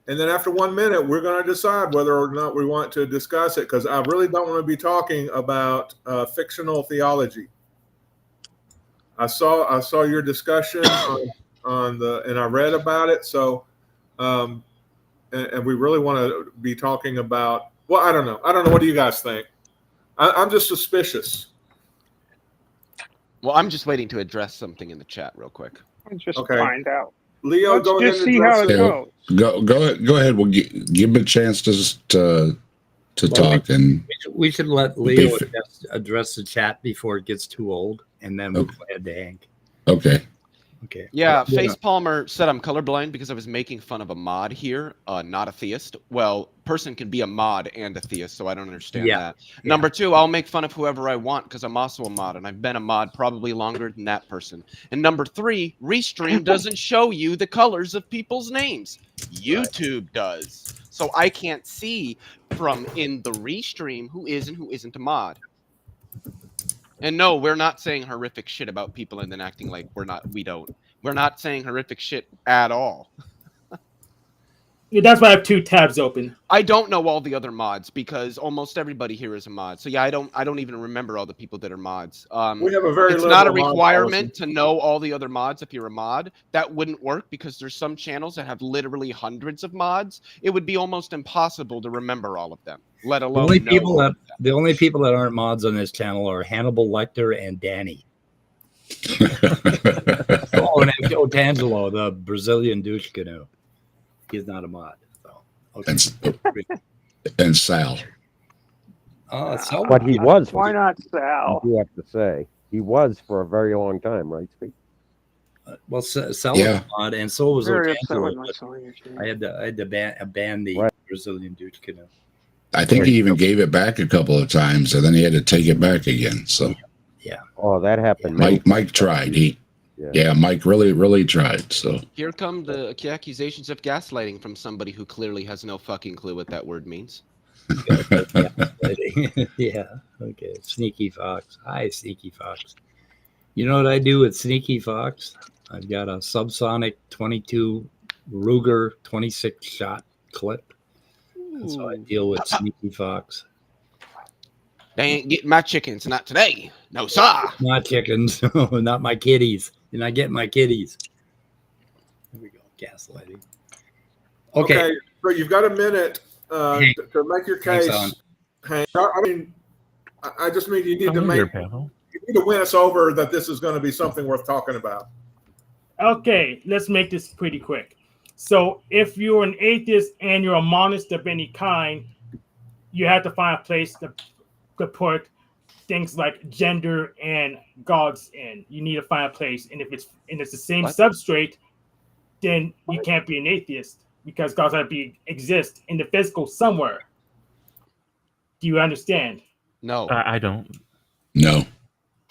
And then after 1 minute, we're going to decide whether or not we want to discuss it, because I really don't want to be talking about fictional theology. I saw your discussion and I read about it. So, and we really want to be talking about. Well, I don't know. What do you guys think? I'm just suspicious. Well, I'm just waiting to address something in the chat real quick. Let's just Okay. find out. Leo, Let's go ahead just and see how address it it. goes. Go ahead. We'll give him a chance to talk. And we should let Leo address the chat before it gets too old, and then we'll go ahead to Hank. okay. Okay. Yeah, Face Palmer said I'm colorblind because I was making fun of a mod here, not a theist. Well, person can be a mod and a theist, so I don't understand that. Yeah. Number two, I'll make fun of whoever I want because I'm also a mod, and I've been a mod probably longer than that person. And number three, Restream doesn't show you the colors of people's names. YouTube does. So I can't see from in the Restream who is and who isn't a mod. And no, we're not saying horrific shit about people and then acting like we don't. We're not saying horrific shit at all. That's why I have 2 tabs open. I don't know all the other mods because almost everybody here is a mod. So yeah, I don't even remember all the people that are mods. We have a very It's not a liberal mod requirement policy. to know all the other mods if you're a mod. That wouldn't work because there's some channels that have literally hundreds of mods. It would be almost impossible to remember all of them, let The alone only know people all that of them. the only people that aren't mods on this channel are Hannibal Lecter and Danny. Oh, and Otangelo, the Brazilian douche canoe. He's not a mod. So okay. And Sal. So But he was. Why not Sal? You have to say he was for a very long time, right, Speak? well, Sal Yeah. was a mod, and so was Very upset Otangelo. when I but saw your shit. I had to ban the Right. Brazilian douche canoe. I think he even gave it back a couple of times, and then he had to take it back again. So Oh, that happened. Mike tried. Mike really tried. So Here come the accusations of gaslighting from somebody who clearly has no fucking clue what that word means. Yeah. Okay. Sneaky Fox. Hi, Sneaky Fox. You know what I do with Sneaky Fox? I've got a subsonic 22 Ruger 26 shot clip. That's how I deal with Sneaky Fox. They ain't getting my chickens, not today. No, sir. Not chickens. Not my kitties. You're not getting my kitties. There we go. Gaslighting. Okay. So you've got a minute Hank. to make your Hank's case. on. Hank, I mean, I just mean you need I'm to here, make pal. you need to win us over that this is going to be something worth talking about. Okay, let's make this pretty quick. So if you're an atheist and you're a monist of any kind, you have to find a place to put things like gender and gods in. You need to find a place, and if it's the same What? substrate, then you can't be an atheist because gods have to exist in the physical somewhere. Do you understand? No. I don't. no.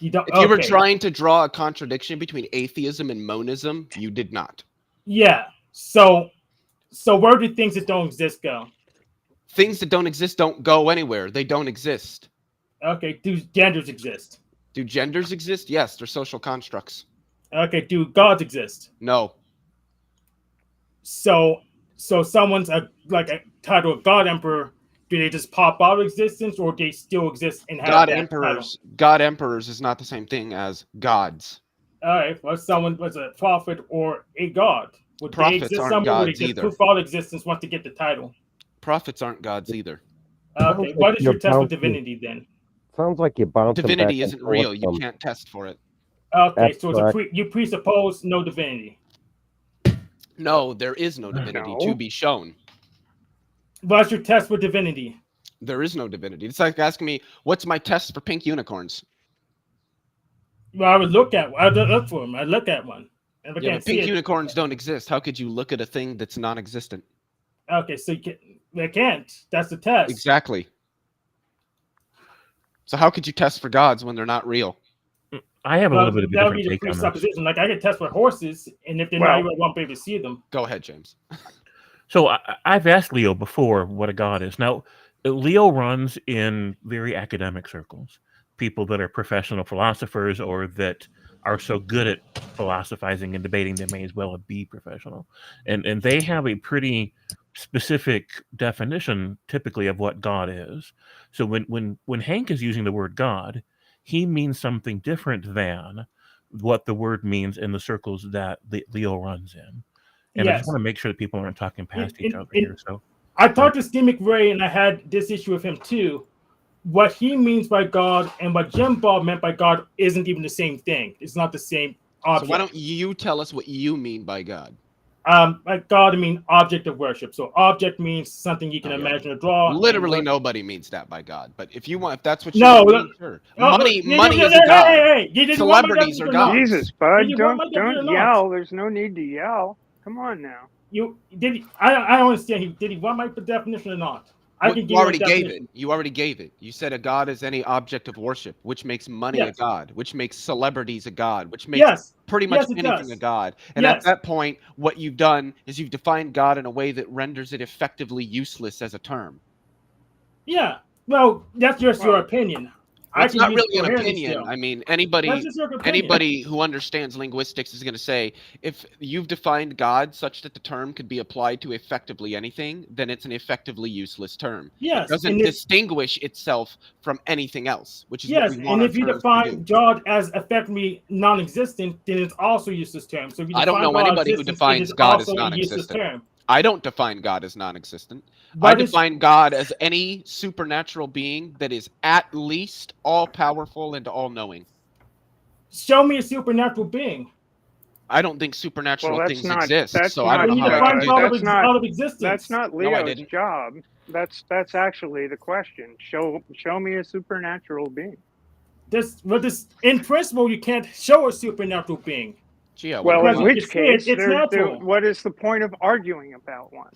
You don't. If you were okay. trying to draw a contradiction between atheism and monism, you did not. Yeah. So where do things that don't exist go? Things that don't exist don't go anywhere. They don't exist. Okay. Do genders exist? Do genders exist? Yes, they're social constructs. Okay. Do gods exist? No. So someone's a title of God Emperor. Do they just pop out of existence, or do they still exist and have God that emperors. God emperors is not the same thing as gods. title? All right. Well, someone was a prophet or a god. Would Prophets they exist aren't somewhere? Or they gods just either. proof all existence once they get the title? Prophets aren't gods either. Okay. What is your test for divinity then? Sounds like you bouncing Divinity back isn't and forth real. You from- can't test for it. Okay. So Abstract. you presuppose no divinity. No, there is no divinity No. to be shown. What's your test for divinity? There is no divinity. It's like asking me, what's my test for pink unicorns? Well, I would look for them. I look at one. And if I Yeah, can't but see pink it, unicorns don't exist. How could you look at a thing that's non-existent? okay, so they can't. That's the test. Exactly. So how could you test for gods when they're not real? I have a Well, little bit of a that would be different the take on this. presupposition. Like I can test for horses, and if they're not real, I won't be able to see them. Go ahead, James. So I've asked Leo before what a god is. Now, Leo runs in very academic circles, people that are professional philosophers or that are so good at philosophizing and debating they may as well be professional. And they have a pretty specific definition typically of what God is. So when Hank is using the word God, he means something different than what the word means in the circles that Leo runs in. And I just want to make sure that people aren't talking past each other here. So I talked to Steve McRae, and I had this issue with him too. What he means by God and what Jimbob meant by God isn't even the same thing. It's not the same object. So why don't you tell us what you mean by God? Like God, I mean object of worship. So object means something you can imagine or draw. Literally nobody means that by God. But if you want, if that's what you No, mean, sure. Money is a god. Celebrities are gods. Jesus, bud, Did you want my don't definition or not? yell. There's no need to yell. Come on now. I don't understand. Did he want my definition or not? I can give You already a gave definition. it. You already gave it. You said a god is any object of worship, which makes money a Yes. god, which makes celebrities a god, which makes Yes. pretty much Yes, it anything does. a god. And at Yes. that point, what you've done is you've defined God in a way that renders it effectively useless as a term. Yeah. Well, that's just your opinion. Well, it's can not use really an coherence opinion. still. I mean, That's anybody just your opinion. anybody who understands linguistics is going to say if you've defined God such that the term could be applied to effectively anything, then it's an effectively useless term. Yes, It doesn't and if, distinguish itself from anything else, which is yes, what we want and our if you terms to define do. God as effectively non-existent, then it's also a useless term. So if you I don't define know God anybody who existence, it defines is God as also a useless non-existent. term. I don't define God as non-existent. I But it's define God as any supernatural being that is at least all-powerful and all-knowing. show me a supernatural being. I don't think supernatural Well, things exist, so I not, don't know Then you how I define can do God that. that's not out of existence. that's not No, I Leo's didn't. job. That's actually the question. Show me a supernatural being. In principle, you can't show a supernatural being. Gee, I Well, wonder in Because why. you which can see it, case, it's natural. what is the point of arguing about one?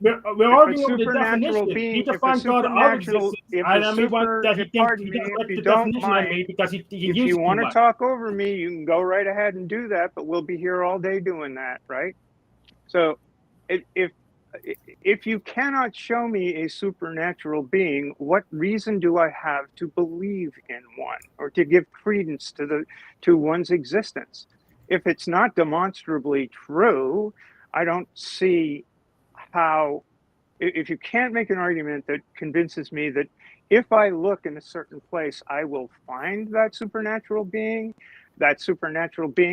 We're If a arguing over the supernatural definition. being, He if a defined God out of supernatural, existence. if And a I mean, super, that he if, thinks pardon he me, doesn't if like you the don't definition I mind, made because he if used you it too want to much. talk over me, you can go right ahead and do that, but we'll be here all day doing that, right? So, if you cannot show me a supernatural being, what reason do I have to believe in one or to give credence to one's existence? If it's not demonstrably true, I don't see how. If you can't make an argument that convinces me that if I look in a certain place, I will find that supernatural being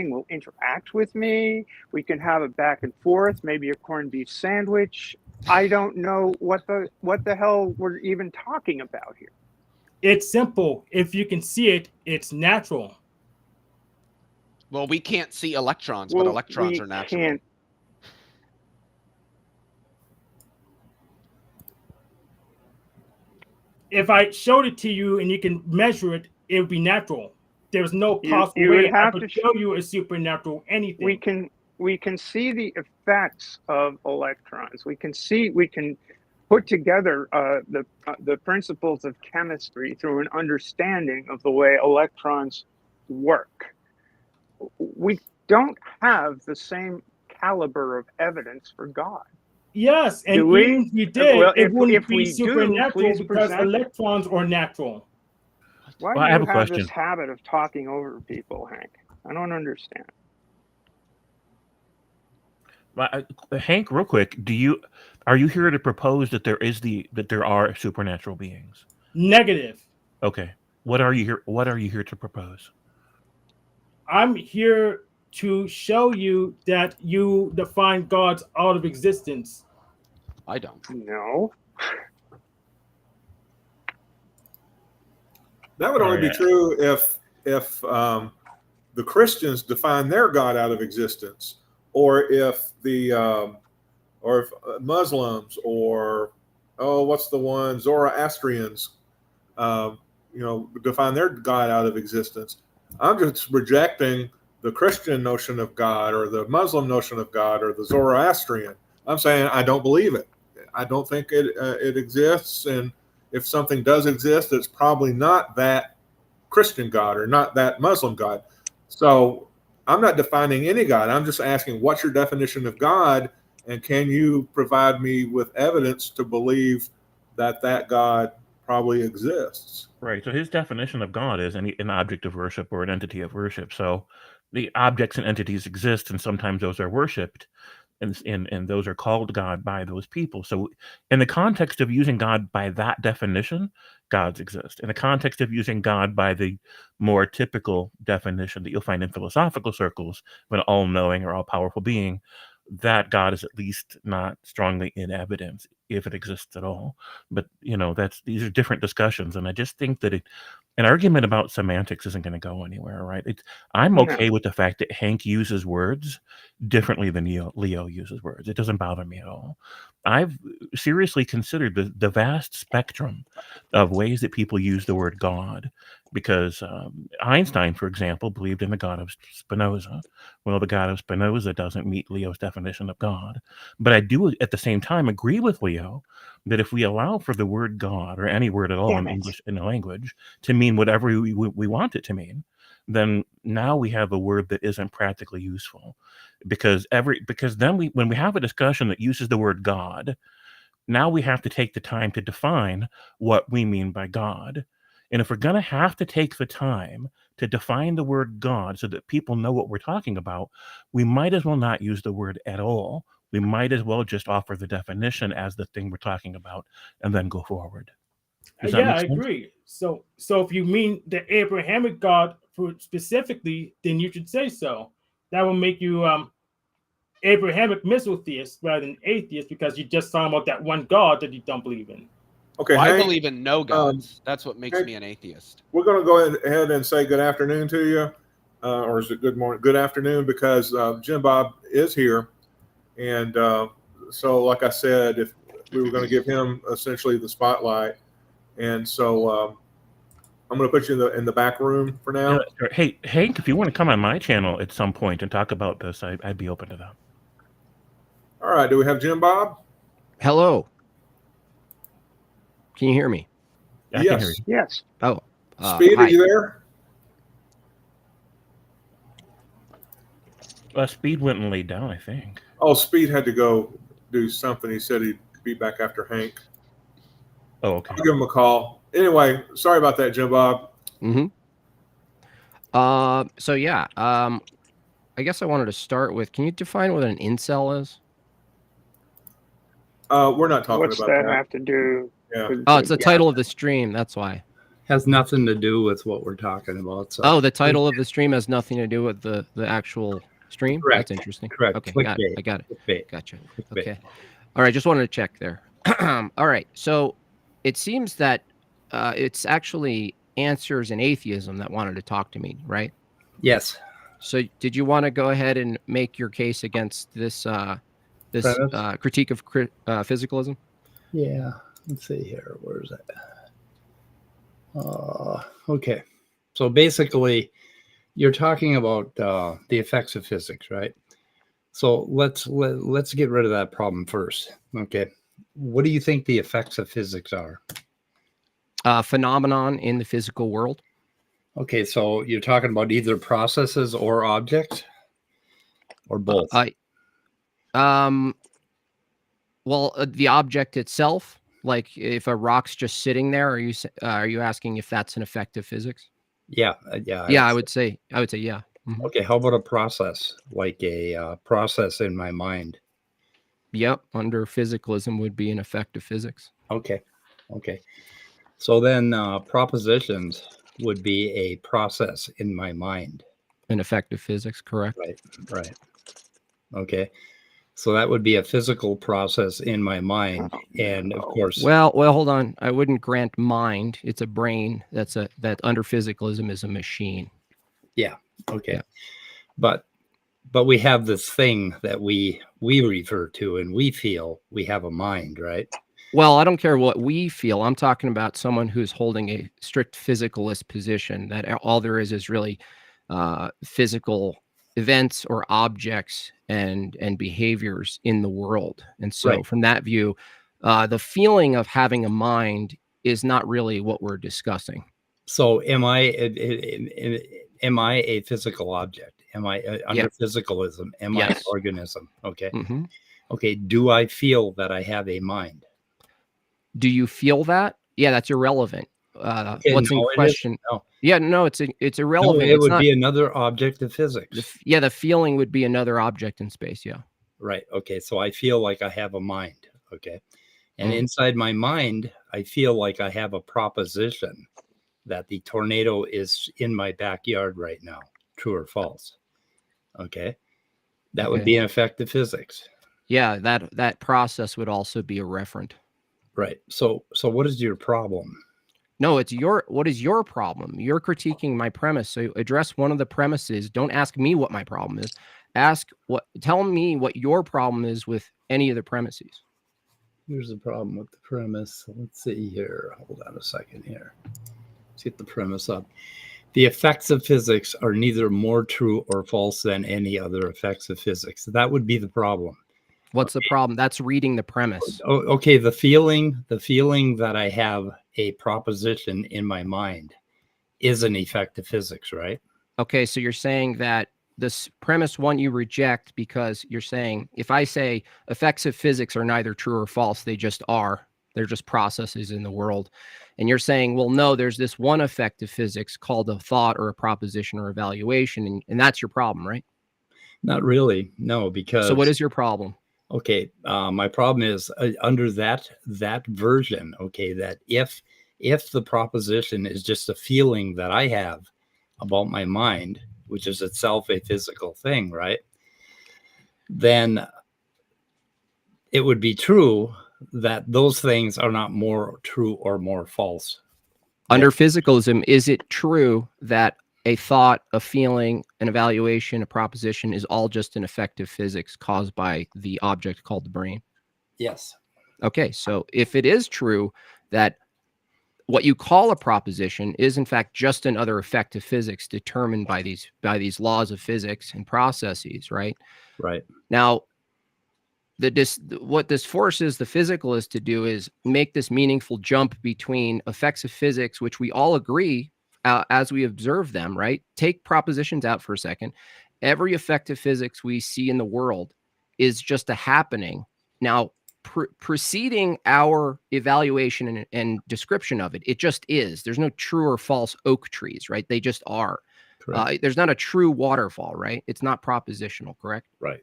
will interact with me, we can have a back and forth, maybe a corned beef sandwich. I don't know what the hell we're even talking about here. It's simple. If you can see it, it's natural. Well, we can't see electrons, but Well, electrons we are natural. can't. If I showed it to you and you can measure it, it would be natural. There's no possible you way would I have could to show you a supernatural anything. We can see the effects of electrons. We can put together the principles of chemistry through an understanding of the way electrons work. We don't have the same caliber of evidence for God. Yes, and Do we? even if you did, Well, it wouldn't if be we do, supernatural please because present it. electrons are natural. Why Well, I do have you a have question. this habit of talking over people, Hank? I don't understand. Hank, real quick, are you here to propose that there are supernatural beings? Negative. Okay. What are you here to propose? I'm here to show you that you define gods out of existence. I don't. No. That would only be true if the Christians define their God out of existence, or if Muslims or what's the one, Zoroastrians, define their God out of existence. I'm just rejecting the Christian notion of God or the Muslim notion of God or the Zoroastrian. I'm saying I don't believe it. I don't think it exists, and if something does exist, it's probably not that Christian God or not that Muslim God. So I'm not defining any God. I'm just asking, what's your definition of God, and can you provide me with evidence to believe that God probably exists? Right. So his definition of God is an object of worship or an entity of worship. So the objects and entities exist, and sometimes those are worshipped, and those are called God by those people. So in the context of using God by that definition, gods exist. In the context of using God by the more typical definition that you'll find in philosophical circles of an all-knowing or all-powerful being, that God is at least not strongly in evidence, if it exists at all. But these are different discussions, and I just think that an argument about semantics isn't going to go anywhere, right? I'm okay with the fact that Hank uses words differently than Leo uses words. It doesn't bother me at all. I've seriously considered the vast spectrum of ways that people use the word God, because Einstein, for example, believed in the God of Spinoza. Well, the God of Spinoza doesn't meet Leo's definition of God. But I do, at the same time, agree with Leo that if we allow for the word God, or any word at all in English, in a language, to mean whatever we want it to mean, then now we have a word that isn't practically useful. Because then when we have a discussion that uses the word God, now we have to take the time to define what we mean by God. And if we're going to have to take the time to define the word God so that people know what we're talking about, we might as well not use the word at all. We might as well just offer the definition as the thing we're talking about and then go forward. Does that Yeah, make I sense? agree. So if you mean the Abrahamic God specifically, then you should say so. That will make you Abrahamic misotheist rather than atheist, because you're just talking about that one God that you don't believe in. Okay, Well, I Hank, believe in no gods. That's what makes Hank, me an atheist. we're going to go ahead and say good afternoon to you, or is it good morning? Good afternoon, because Jimbob is here, and so like I said, if we were going to give him essentially the spotlight, and so I'm going to put you in the back room for now. Yeah, sure. Hey, Hank, if you want to come on my channel at some point and talk about this, I'd be open to that. All right, do we have Jimbob? Hello. Can you hear me? I can hear Yes. you. Yes. Oh, Speed, hi. are you there? Speed went and laid down, I think. Oh, Speed had to go do something. He said he'd be back after Hank. Oh, okay. I'll give him a call. Anyway, sorry about that, Jimbob. So yeah, I guess I wanted to start with, can you define what an incel is? We're not talking What's about that that. have to do? Yeah. with Oh, it's the title of the stream. That's why. Has nothing to do with what we're talking about. So. Oh, the title of the stream has nothing to do with the actual stream? Correct. That's interesting. Correct. Okay, Clickbait. got it. I got it. Clickbait. Gotcha. Clickbait. Okay. All right, just wanted to check there. All right, so it seems that it's actually Answers in Atheism that wanted to talk to me, right? Yes. So did you want to go ahead and make your case against this critique of physicalism? Yeah. Let's see here. Where's that? Okay. So basically, you're talking about the effects of physics, right? So let's get rid of that problem first. Okay. What do you think the effects of physics are? Phenomenon in the physical world. Okay, so you're talking about either processes or objects, or both? Well, the object itself, like if a rock's just sitting there, are you asking if that's an effect of physics? Yeah, I would say yeah. Mm-hmm. Okay, how about a process, like a process in my mind? Yep, under physicalism would be an effect of physics. Okay. So then propositions would be a process in my mind. An effect of physics, correct? Right. Okay. So that would be a physical process in my mind. And of course... Well, hold on. I wouldn't grant mind. It's a brain. That under physicalism is a machine. Yeah. Okay. Yeah. But we have this thing that we refer to, and we feel we have a mind, right? Well, I don't care what we feel. I'm talking about someone who's holding a strict physicalist position, that all there is really physical events or objects and behaviors in the world. And so Right. From that view, the feeling of having a mind is not really what we're discussing. So am I a physical object? Am I under physicalism? Am I an organism? Okay. Mm-hmm. Okay. Do I feel that I have a mind? Do you feel that? Yeah, that's irrelevant. What's in no, it question? isn't. No. Yeah, no, it's irrelevant. No, it It's would not, be another object of physics. the feeling would be another object in space. Yeah. Right. Okay. So I feel like I have a mind. Okay. And inside my mind, I feel like I have a proposition that the tornado is in my backyard right now. True or false? Okay. That would be an effect of physics. Yeah, that process would also be a referent. Right. So what is your problem? No, what is your problem? You're critiquing my premise. So address one of the premises. Don't ask me what my problem is. Tell me what your problem is with any of the premises. Here's the problem with the premise. Let's see here. Hold on a second here. Let's get the premise up. The effects of physics are neither more true or false than any other effects of physics. That would be the problem. What's the problem? That's reading the premise. Oh, okay. The feeling that I have a proposition in my mind is an effect of physics, right? Okay, so you're saying that this premise one you reject because you're saying if I say effects of physics are neither true or false, they just are, They're just processes in the world. And you're saying, well, no, there's this one effect of physics called a thought or a proposition or evaluation. And that's your problem, right? Not really. No, because. So what is your problem? Okay. My problem is under that version. Okay. That if the proposition is just a feeling that I have about my mind, which is itself a physical thing, right? Then it would be true that those things are not more true or more false. Under physicalism, is it true that a thought, a feeling, an evaluation, a proposition is all just an effect of physics caused by the object called the brain? Yes. Okay, so if it is true that what you call a proposition is in fact just another effect of physics determined by these laws of physics and processes, right? Right. Now, what this forces the physicalist to do is make this meaningful jump between effects of physics, which we all agree as we observe them, right? Take propositions out for a second. Every effect of physics we see in the world is just a happening. Now, preceding our evaluation and description of it, it just is. There's no true or false oak trees, right? They just are. There's not a true waterfall, right? It's not propositional, correct? Right.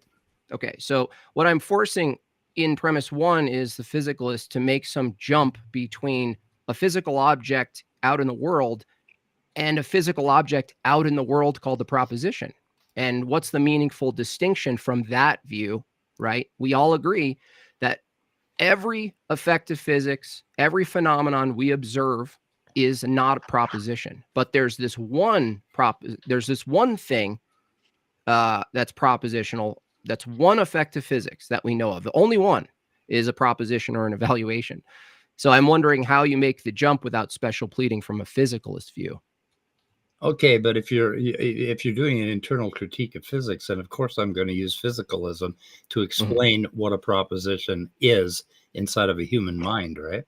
Okay, so what I'm forcing in premise one is the physicalist to make some jump between a physical object out in the world and a physical object out in the world called the proposition. And what's the meaningful distinction from that view, right? We all agree that every effect of physics, every phenomenon we observe is not a proposition, but there's this one thing that's propositional. That's one effect of physics that we know of. The only one is a proposition or an evaluation. So I'm wondering how you make the jump without special pleading from a physicalist view. Okay, but if you're doing an internal critique of physics, then of course I'm going to use physicalism to explain what a proposition is inside of a human mind, right?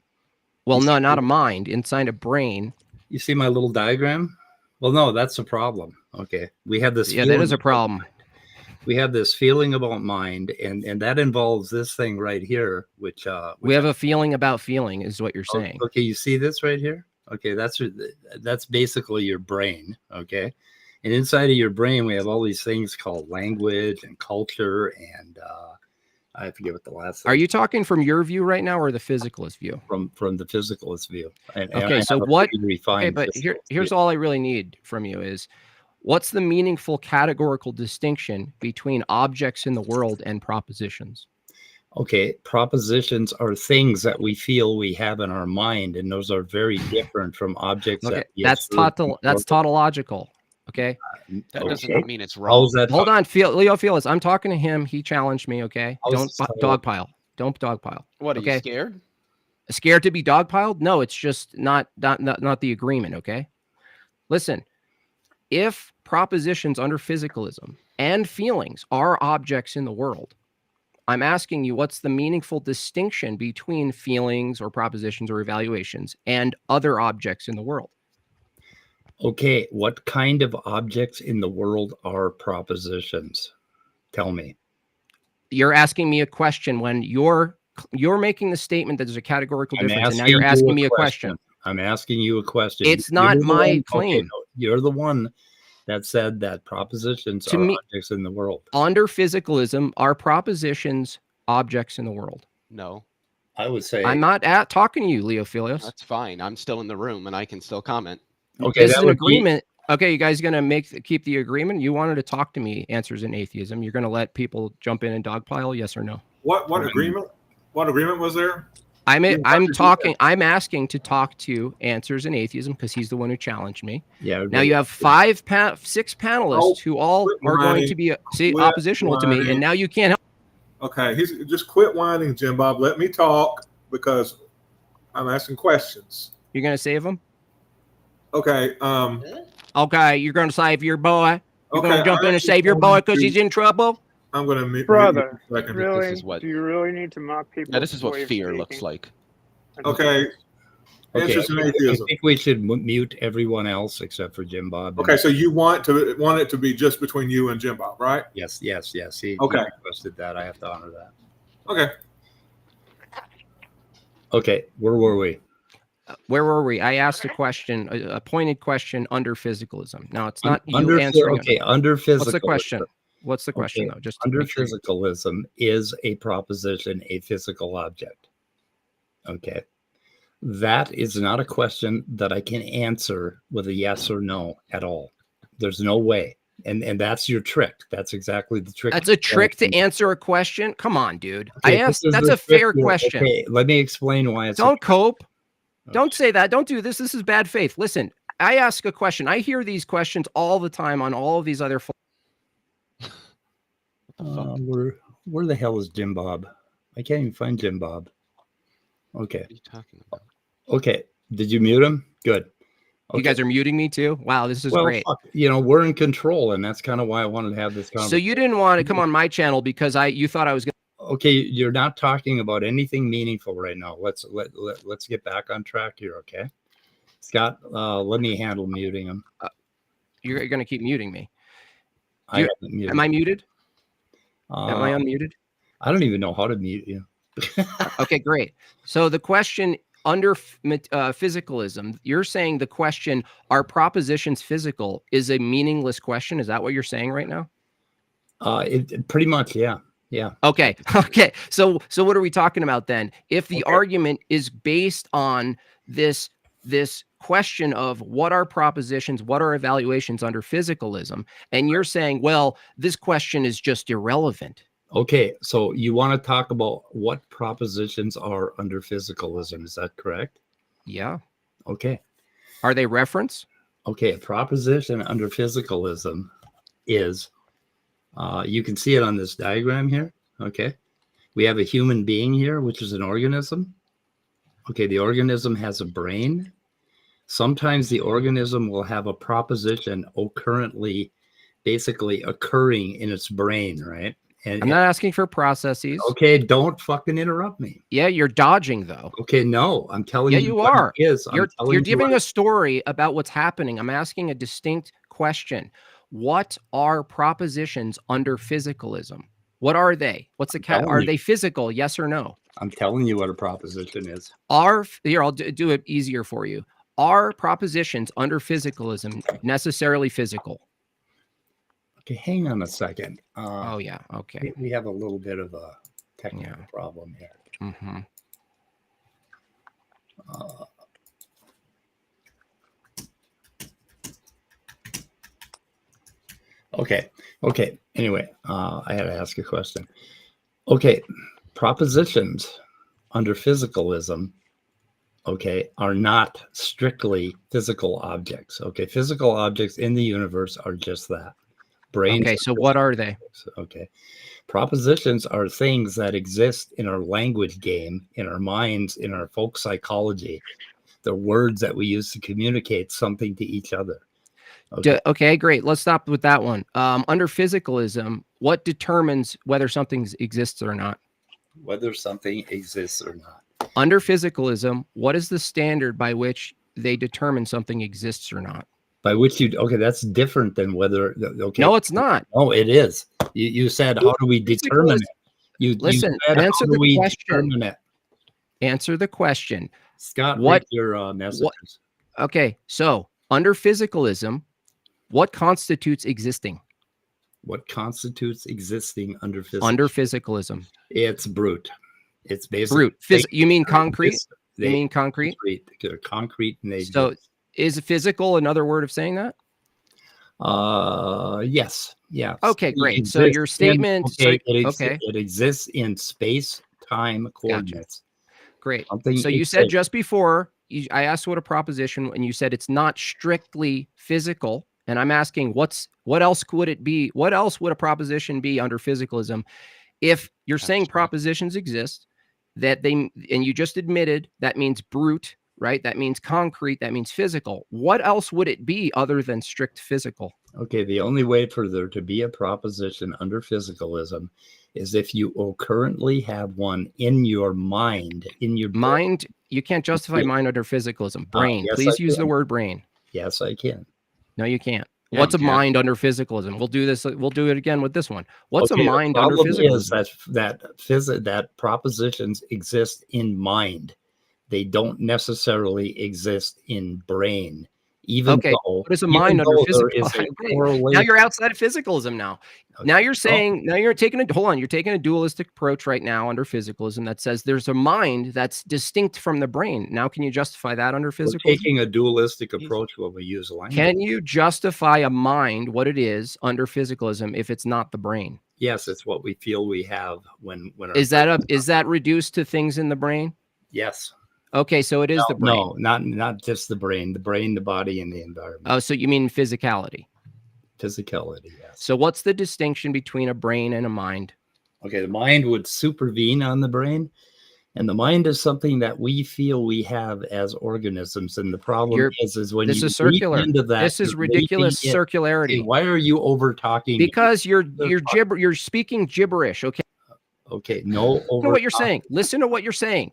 Well, no, not a mind, inside a brain. You see my little diagram? Well, no, that's a problem. Okay, we have this. Yeah, that is a problem. We have this feeling about mind, and that involves this thing right here, which we have a feeling about feeling, is what you're saying. Okay, you see this right here? Okay, that's basically your brain. Okay, and inside of your brain, we have all these things called language and culture, and I forget what the last thing. Are you talking from your view right now, or the physicalist view? From the physicalist view. Okay, so what? Okay, but here's all I really need from you is, what's the meaningful categorical distinction between objects in the world and propositions? Okay, propositions are things that we feel we have in our mind, and those are very different from objects. Okay, that's tautological. Okay, that doesn't mean it's wrong. Hold on, Leo Felix. I'm talking to him. He challenged me. Okay, don't dogpile. Don't dogpile. What, are you scared? Scared to be dogpiled? No, it's just not the agreement. Okay, listen. If propositions under physicalism and feelings are objects in the world, I'm asking you, what's the meaningful distinction between feelings or propositions or evaluations and other objects in the world? Okay, what kind of objects in the world are propositions? Tell me. You're asking me a question when you're making the statement that there's a categorical difference, and now you're asking me a question. I'm asking you a question. It's not my claim. Okay, no, you're the one that said that propositions are objects in the world. Under physicalism, are propositions objects in the world? No. I would say. I'm not talking to you, Leo Filios. That's fine. I'm still in the room and I can still comment. Okay, this is an agreement. Okay, you guys gonna keep the agreement? You wanted to talk to me, Answers in Atheism. You're gonna let people jump in and dogpile, yes or no? What agreement? What agreement was there? I'm asking to talk to Answers in Atheism because he's the one who challenged me. Yeah. Now you have 6 panelists who all are going to be oppositional to me, and now you can't help. Okay, just quit whining, Jimbob. Let me talk because I'm asking questions. You're gonna save him? Okay. Okay, you're gonna save your boy. You're gonna jump in and save your boy because he's in trouble. I'm going to meet brother. Really? Do you really need to mock people? Now, this is what fear looks like. Okay. I think we should mute everyone else except for Jimbob. Okay, so you want it to be just between you and Jimbob, right? Yes. He requested that. I have to honor that. Okay. Okay, where were we? Where were we? I asked a question, a pointed question under physicalism. Now it's not you Under answering. okay, under physicalism. What's the question? What's the question, though? Just to under make sure. physicalism, is a proposition a physical object? Okay. That is not a question that I can answer with a yes or no at all. There's no way. And that's your trick. That's exactly the trick. That's a trick to answer a question? Come on, dude. Okay, I asked, that's a fair question. Okay, let me explain why it's Don't cope. Don't say that. Don't do this. This is bad faith. Listen, I ask a question. I hear these questions all the time on all of these other. Where the hell is Jimbob? I can't even find Jimbob. Okay. What are you talking about? Okay. Did you mute him? Good. Okay. You guys are muting me too? Wow, this is great. Fuck, we're in control, and that's kind of why I wanted to have this conversation. So you didn't want to come on my channel because you thought I was going to. Okay, you're not talking about anything meaningful right now. Let's get back on track here, okay? Scott, let me handle muting him. You're going to keep muting me. Am I muted? Am I unmuted? I don't even know how to mute you. Okay, great. So the question under physicalism, you're saying the question, are propositions physical, is a meaningless question? Is that what you're saying right now? Pretty much, yeah. Yeah. Okay. Okay. So what are we talking about then? If the argument is based on this question of what are propositions, what are evaluations under physicalism, and you're saying, well, this question is just irrelevant. Okay, so you want to talk about what propositions are under physicalism, is that correct? Yeah. Okay. Are they reference? Okay, a proposition under physicalism is, you can see it on this diagram here, okay? We have a human being here, which is an organism. Okay, the organism has a brain. Sometimes the organism will have a proposition currently basically occurring in its brain, right? And, I'm not asking for processes. Okay, don't fucking interrupt me. Yeah, you're dodging though. Okay, no, I'm telling you. Yeah, you are. You're giving a story about what's happening. I'm asking a distinct question. What are propositions under physicalism? What are they? What's the are they physical? Yes or no? I'm telling you what a proposition is. Here, I'll do it easier for you. Are propositions under physicalism necessarily physical? Okay, hang on a second. Oh yeah, okay. We have a little bit of a technical problem here. Mm-hmm. Okay. Anyway, I had to ask a question. Okay, propositions under physicalism, okay, are not strictly physical objects. Okay, physical objects in the universe are just that. Brains. Okay, so what are they? Okay, propositions are things that exist in our language game, in our minds, in our folk psychology. The words that we use to communicate something to each other. Okay, great. Let's stop with that one. Under physicalism, what determines whether something exists or not? Whether something exists or not. Under physicalism, what is the standard by which they determine something exists or not? By which okay, that's different than whether, okay. No, it's not. Oh, it is. You said, how do we determine it? You said, answer the question. Answer the question. Scott, what your messages? Okay, so under physicalism, what constitutes existing? What constitutes existing under physicalism? Under physicalism. It's brute. It's basically brute. You mean concrete? You mean concrete? Concrete. So is physical another word of saying that? Yes. Yeah. Okay, great. So your statement. It exists in space, time, coordinates. Gotcha. Great. So you said just before, I asked what a proposition, and you said it's not strictly physical. And I'm asking, what else could it be? What else would a proposition be under physicalism? If you're saying propositions exist, and you just admitted that means brute, right? That means concrete, that means physical. What else would it be other than strict physical? Okay, the only way for there to be a proposition under physicalism is if you currently have one in your mind, mind. You can't justify mind under physicalism. Brain. Yes, please use the word brain. Yes, I can. No, you can't. Yeah, what's a mind under physicalism? We'll do this. We'll do it again with this one. What's a mind under physicalism? Is that propositions exist in mind. They don't necessarily exist in brain, even Okay, though what is a even mind under though there physical? is a Okay. Now correlation. you're outside of physicalism now. Now you're Oh, saying, now you're taking a, hold on, you're taking a dualistic approach right now under physicalism that says there's a mind that's distinct from the brain. Now, can you justify that under we're physicalism? taking a dualistic approach when we use language. Can you justify a mind, what it is, under physicalism if it's not the brain? Yes, it's what we feel we have when our Is that reduced to things in the brain? yes. Okay, so it is the brain. No, not just the brain, the body, and the environment. Oh, so you mean physicality? Physicality, yes. So what's the distinction between a brain and a mind? Okay, the mind would supervene on the brain, and the mind is something that we feel we have as organisms. And the problem is when This you is circular. leap into that, This is you're ridiculous leaping circularity. Hey, why are you over talking? Because you're speaking gibberish. Okay. Okay, no over. Listen to what you're saying. Listen to what you're saying.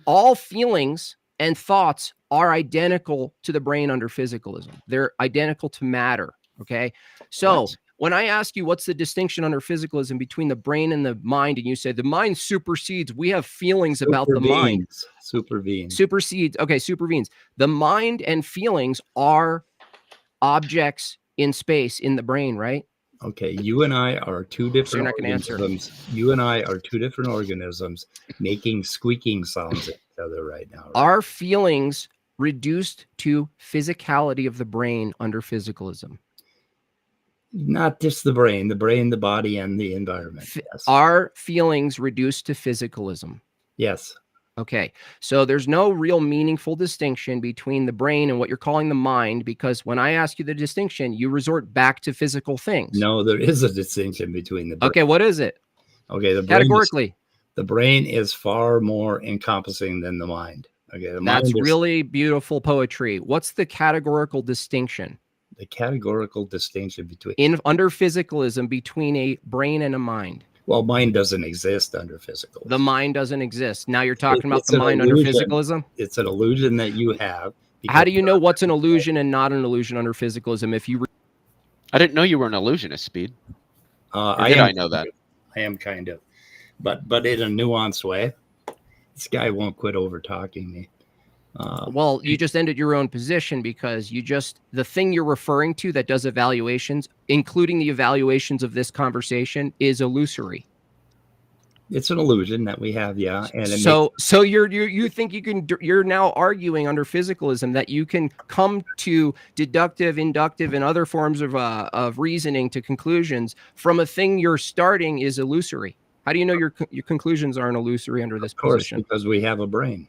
All feelings and thoughts are identical to the brain under physicalism. They're identical to matter. Okay. So What? when I ask you what's the distinction under physicalism between the brain and the mind, and you say the mind supersedes, we have feelings about the mind. Supervenes. Supersedes. Okay, supervenes. The mind and feelings are objects in space in the brain, right? Okay, you and I are two different So you're not gonna answer. organisms. You and I are two different organisms making squeaking sounds at each other right now. Right? Are feelings reduced to physicality of the brain under physicalism? Not just the brain, the body, and the environment. Yes. Are feelings reduced to physicalism? Yes. Okay, so there's no real meaningful distinction between the brain and what you're calling the mind, because when I ask you the distinction, you resort back to physical things. No, there is a distinction between the brain. Okay, what is it? Okay, Categorically. The brain is far more encompassing than the mind. Okay, That's really beautiful poetry. What's the categorical distinction? The categorical distinction between under physicalism between a brain and a mind. Well, mind doesn't exist under physicalism. The mind doesn't exist. Now you're talking about It's the an mind illusion. under physicalism? It's an illusion that you have. How do you know what's an illusion and not an illusion under physicalism? I didn't know you were an illusionist, Speed. I know that? I am kind of, but in a nuanced way. This guy won't quit over talking me. Well, you just ended your own position because the thing you're referring to that does evaluations, including the evaluations of this conversation, is illusory. It's an illusion that we have, yeah. And so you think you're now arguing under physicalism that you can come to deductive, inductive, and other forms of reasoning to conclusions from a thing you're starting is illusory. How do you know your conclusions aren't illusory under this position? Because we have a brain.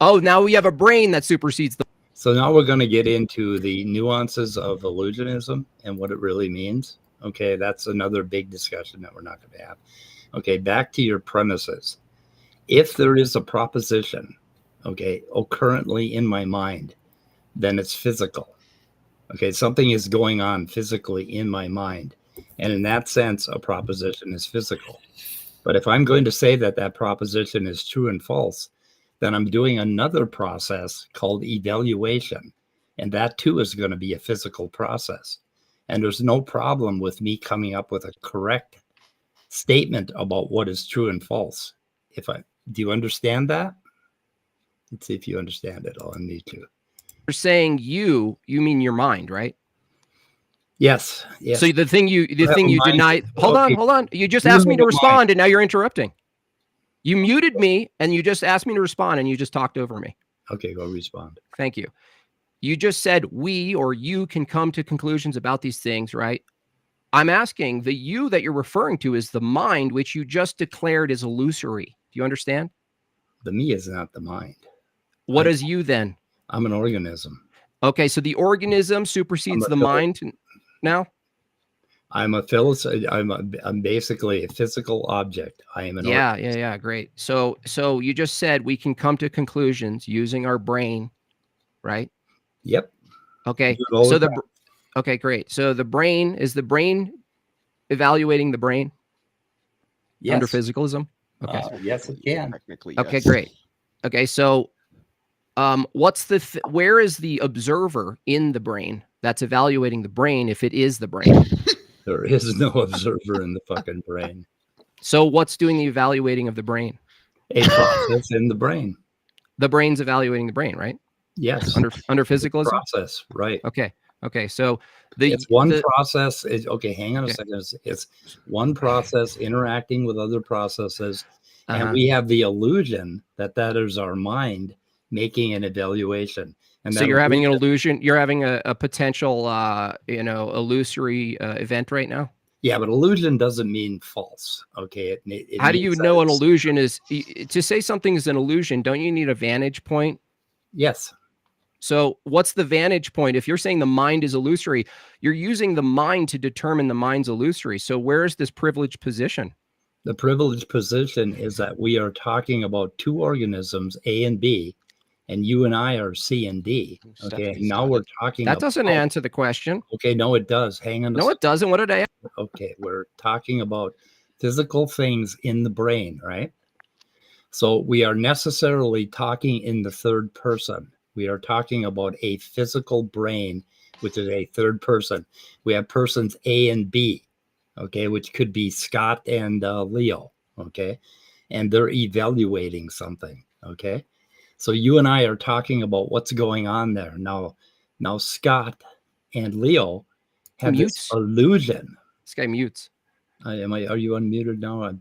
Oh, now we have a brain that supersedes the. So now we're going to get into the nuances of illusionism and what it really means. Okay, that's another big discussion that we're not going to have. Okay, back to your premises. If there is a proposition, okay, currently in my mind, then it's physical. Okay, something is going on physically in my mind. And in that sense, a proposition is physical. But if I'm going to say that that proposition is true and false, then I'm doing another process called evaluation. And that too is going to be a physical process. And there's no problem with me coming up with a correct statement about what is true and false. Do you understand that? Let's see if you understand it. I'll unmute you. You're saying you mean your mind, right? Yes. So the thing you deny. Hold on. You just asked me to respond, and now you're interrupting. You muted me, and you just asked me to respond, and you just talked over me. Okay, go respond. Thank you. You just said we or you can come to conclusions about these things, right? I'm asking the you that you're referring to is the mind, which you just declared is illusory. Do you understand? The me is not the mind. What is you then? I'm an organism. Okay, so the organism supersedes the mind now? I'm basically a physical object. I am an organism. Yeah, great. So you just said we can come to conclusions using our brain, right? Yep. Okay. Okay, great. So the brain is evaluating the brain under physicalism? Okay. Yes, it can. Technically, yes. Okay, great. Okay, so where is the observer in the brain that's evaluating the brain if it is the brain? There is no observer in the fucking brain. So what's doing the evaluating of the brain? A process in the brain. The brain's evaluating the brain, right? Yes. Under physicalism? Process, right. Okay. So it's one process. Okay, hang on a second. It's one process interacting with other processes. And we have the illusion that is our mind making an evaluation. And so you're having an illusion. You're having a potential, illusory event right now. Yeah, but illusion doesn't mean false. Okay. How do you know an illusion is? To say something is an illusion, don't you need a vantage point? Yes. So what's the vantage point? If you're saying the mind is illusory, you're using the mind to determine the mind's illusory. So where is this privileged position? The privileged position is that we are talking about two organisms, A and B, and you and I are C and D. Okay, now we're talking. That doesn't answer the question. Okay, no, it does. Hang on. No, it doesn't. What did I? Okay, we're talking about physical things in the brain, right? So we are necessarily talking in the third person. We are talking about a physical brain, which is a third person. We have persons A and B, okay, which could be Scott and Leo, okay, and they're evaluating something, okay. So you and I are talking about what's going on there. Now Scott and Leo have this illusion. This guy mutes. Are you unmuted now?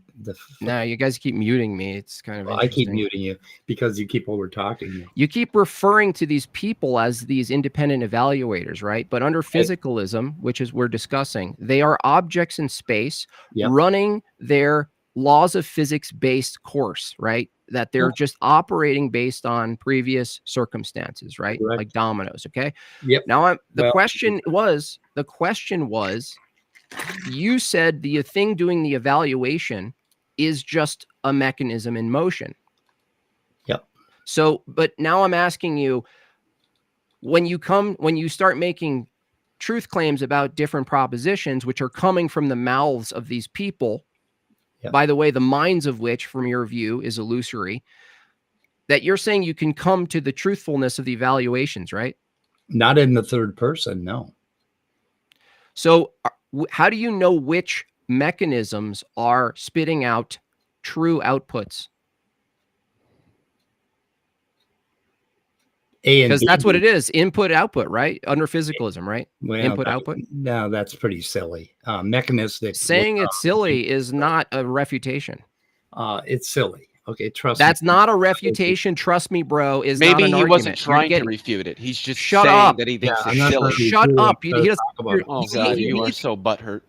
No, you guys keep muting me. It's kind of I keep muting you because you keep over talking me. You keep referring to these people as these independent evaluators, right? But under physicalism, which is we're discussing, they are objects in space running their laws of physics based course, right? That they're just operating based on previous circumstances, right? Correct. Like dominoes. Okay. Yep. Now the question was, you said the thing doing the evaluation is just a mechanism in motion. Yep. So, but now I'm asking you, when you start making truth claims about different propositions, which are coming from the mouths of these people, by the way, the minds of which, from your view, is illusory, that you're saying you can come to the truthfulness of the evaluations, right? Not in the third person, no. So how do you know which mechanisms are spitting out true outputs? Because that's what it is. Input, output, right? Under physicalism, right? Well, input, output. No, that's pretty silly. Mechanistic. Saying it's silly is not a refutation. It's silly. Okay, trust me. That's not a refutation. Trust me, bro. Is maybe not an he argument. wasn't trying to refute it. He's just saying up. that he thinks it's silly. Shut up. He doesn't. Oh God, you are so butthurt.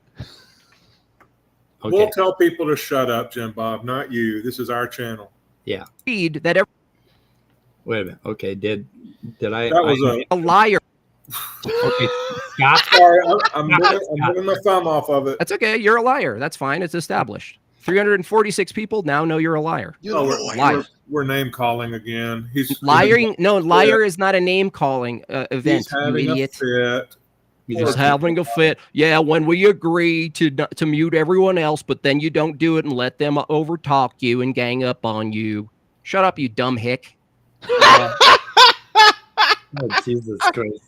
Okay. We'll tell people to shut up, Jimbob, not you. This is our channel. Yeah. Read that. Wait a minute. Okay, did I? That was a liar. Okay, Scott. Sorry, I'm moving my thumb off of it. That's okay. You're a liar. That's fine. It's established. 346 people now know you're a liar. We're name calling again. He's lying. No, liar is not a name calling event. He's having you idiot. A fit. He's having a fit. Yeah, when we agree to mute everyone else, but then you don't do it and let them overtalk you and gang up on you. Shut up, you dumb hick. Oh, Jesus Christ.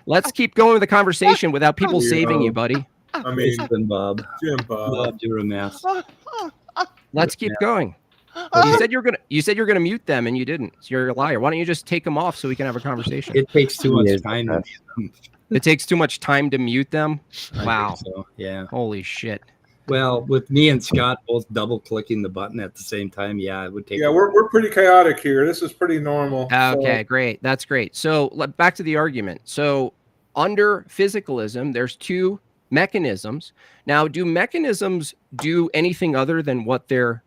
Let's keep going with the conversation without people saving you, buddy. I mean, Bob, Jimbob, you're a mess. Let's keep going. You said you're gonna mute them and you didn't. So you're a liar. Why don't you just take them off so we can have a conversation? It takes too much time to mute them. It takes too much time to mute them. Wow. So, yeah. Holy shit. Well, with me and Scott both double clicking the button at the same time, yeah, it would take. Yeah, we're pretty chaotic here. This is pretty normal. Okay, great. That's great. So back to the argument. So under physicalism, there's two mechanisms. Now, do mechanisms do anything other than what they're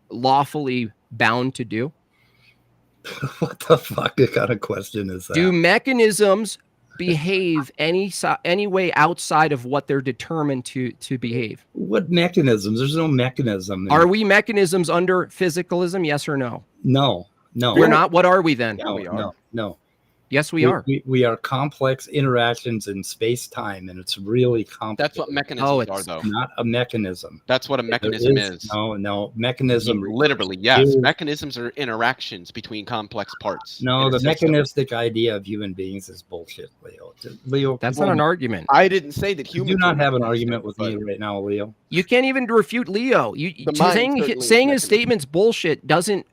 lawfully bound to do? What the fuck kind of question is that? Do mechanisms behave any way outside of what they're determined to behave? What mechanisms? There's no mechanism. Are we mechanisms under physicalism? Yes or no? No. We're not. What are we then? No. Yes, we are. We are complex interactions in space-time, and it's really complex. That's what mechanisms are, though. Not a mechanism. That's what a mechanism is. No. Mechanism. Literally, yes. Mechanisms are interactions between complex parts. No, the mechanistic idea of human beings is bullshit, Leo. Leo, that's not an argument. I didn't say that humans. You do not have an argument with me right now, Leo. You can't even refute Leo. Saying his statement's bullshit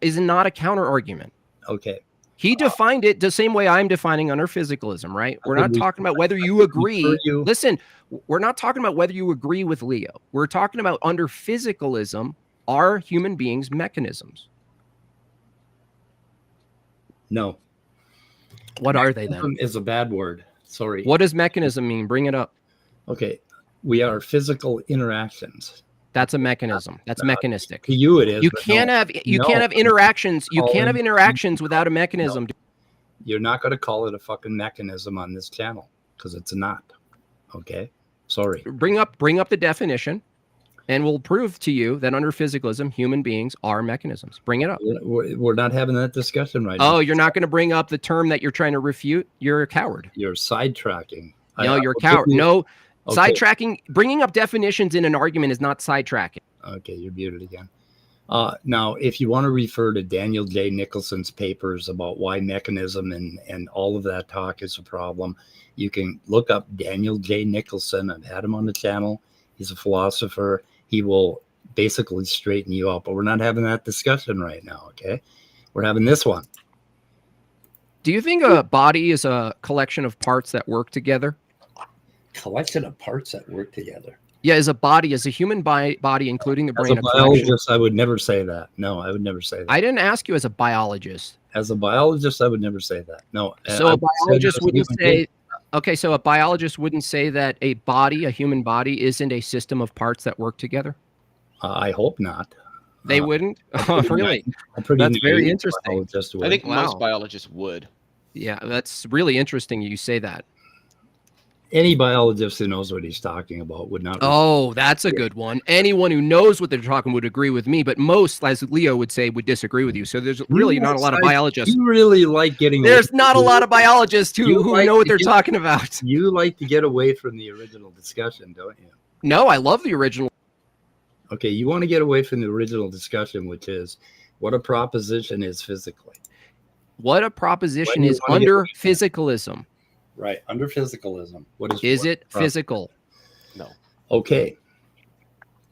is not a counter argument. Okay. He defined it the same way I'm defining under physicalism, right? We're not talking about whether you agree. Listen, we're not talking about whether you agree with Leo. We're talking about under physicalism, are human beings mechanisms? No. What are they then? Is a bad word. Sorry. What does mechanism mean? Bring it up. Okay. We are physical interactions. That's a mechanism. That's mechanistic. To you it is. You can't have interactions. You can't have interactions without a mechanism. No. You're not going to call it a fucking mechanism on this channel because it's not. Okay. Sorry. Bring up the definition, and we'll prove to you that under physicalism, human beings are mechanisms. Bring it up. We're not having that discussion right now. Oh, you're not going to bring up the term that you're trying to refute? You're a coward. You're sidetracking. No, you're a coward. No. Okay. Sidetracking, bringing up definitions in an argument is not sidetracking. Okay, you're muted again. Now, if you want to refer to Daniel J. Nicholson's papers about why mechanism and all of that talk is a problem, you can look up Daniel J. Nicholson. I've had him on the channel. He's a philosopher. He will basically straighten you up, but we're not having that discussion right now, okay? We're having this one. Do you think a body is a collection of parts that work together? Collection of parts that work together. Yeah, as a human body, including the brain. As a biologist, I would never say that. No, I would never say that. I didn't ask you as a biologist. As a biologist, I would never say that. No. So a biologist wouldn't say. Okay, so a biologist wouldn't say that a body, a human body, isn't a system of parts that work together. I hope not. They wouldn't. Oh, really? That's very interesting. I think most biologists would. Yeah, that's really interesting. You say that. Any biologist who knows what he's talking about would not. Oh, that's a good one. Anyone who knows what they're talking would agree with me, but most, as Leo would say, would disagree with you. So there's really not a lot of biologists. You really like getting. There's not a lot of biologists who know what they're talking about. You like to get away from the original discussion, don't you? No, I love the original. Okay, you want to get away from the original discussion, which is what a proposition is physically. What a proposition is under physicalism. Right, under physicalism. What is it physical? No. Okay.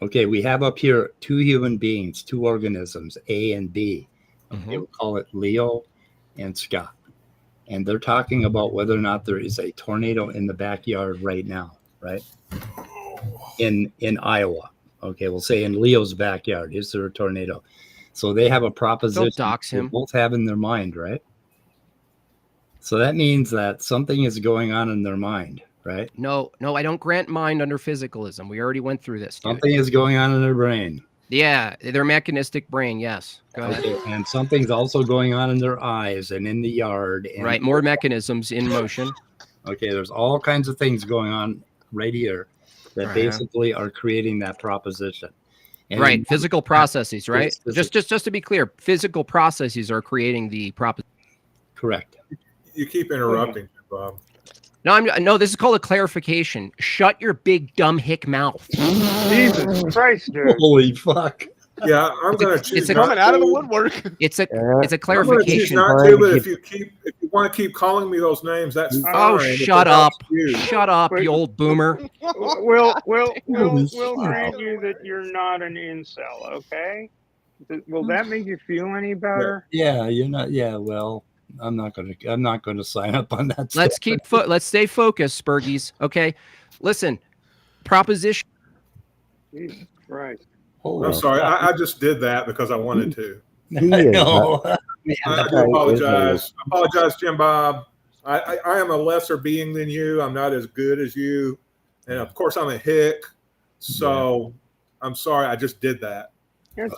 Okay, we have up here two human beings, two organisms, A and B. Okay, we'll call it Leo and Scott. And they're talking about whether or not there is a tornado in the backyard right now, right? In Iowa. Okay, we'll say in Leo's backyard, is there a tornado? So they have a proposition. Don't dox him. They both have in their mind, right? So that means that something is going on in their mind, right? No, I don't grant mind under physicalism. We already went through this. Dude. Something is going on in their brain. Yeah, their mechanistic brain, yes. Go ahead. Okay. And something's also going on in their eyes and in the yard. And right, more mechanisms in motion. Okay, there's all kinds of things going on right here that basically are creating that proposition. And right, physical processes, right? Just to be clear, physical processes are creating the proposition. Correct. You keep interrupting, Bob. No, this is called a clarification. Shut your big dumb hick mouth. Jesus Christ, dude. Holy fuck. Yeah, I'm going to choose. It's coming out of the woodwork. It's a clarification. I'm not to, but if you want to keep calling me those names, that's fine. Oh, shut up! Shut up, you old boomer. We'll grant you that you're not an incel, okay? Will that make you feel any better? Yeah, you're not. Yeah, well. I'm not gonna sign up on that. Let's stay focused, Spurgies. Okay, listen. Proposition. Jesus Christ. I'm sorry. I just did that because I wanted to. No. I do apologize. I apologize, Jimbob. I am a lesser being than you. I'm not as good as you, and of course I'm a hick. So I'm sorry. I just did that. It's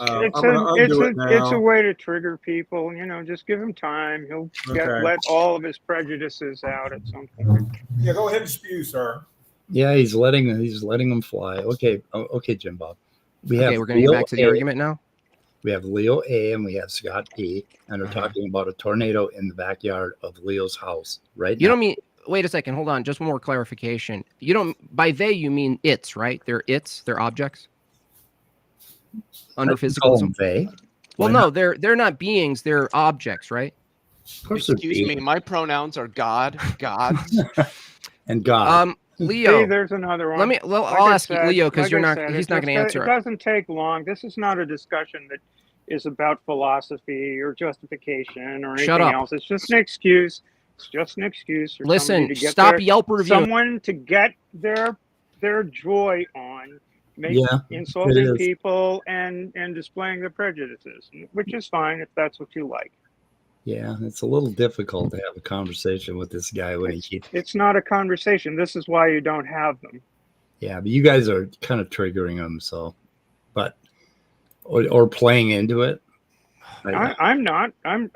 a way to trigger people. You know, just give him time. He'll let all of his prejudices out at some point. Yeah, go ahead and spew, sir. Yeah, he's letting them fly. Okay, Jimbob. We're going to get back to the argument now. We have Leo A and we have Scott P, and they're talking about a tornado in the backyard of Leo's house. Right? You don't mean? Wait a second. Hold on. Just one more clarification. You don't. By they, you mean it's, right? They're objects. Under physicalism. Well, no, they're not beings, they're objects, right? Of course. Excuse me, my pronouns are God, and God. Leo. See, there's another one. I'll ask Leo because he's not going to answer. It doesn't take long. This is not a discussion that is about philosophy or justification or Shut anything up. else. It's just an excuse. It's just an excuse for Listen, somebody to get stop their, Yelp reviewing. someone to get their joy on Yeah, insulting it is. people and displaying their prejudices, which is fine if that's what you like. Yeah, it's a little difficult to have a conversation with this guy when he keeps. It's not a conversation. This is why you don't have them. Yeah, but you guys are kind of triggering him, so, but or playing into it. I'm not. I'm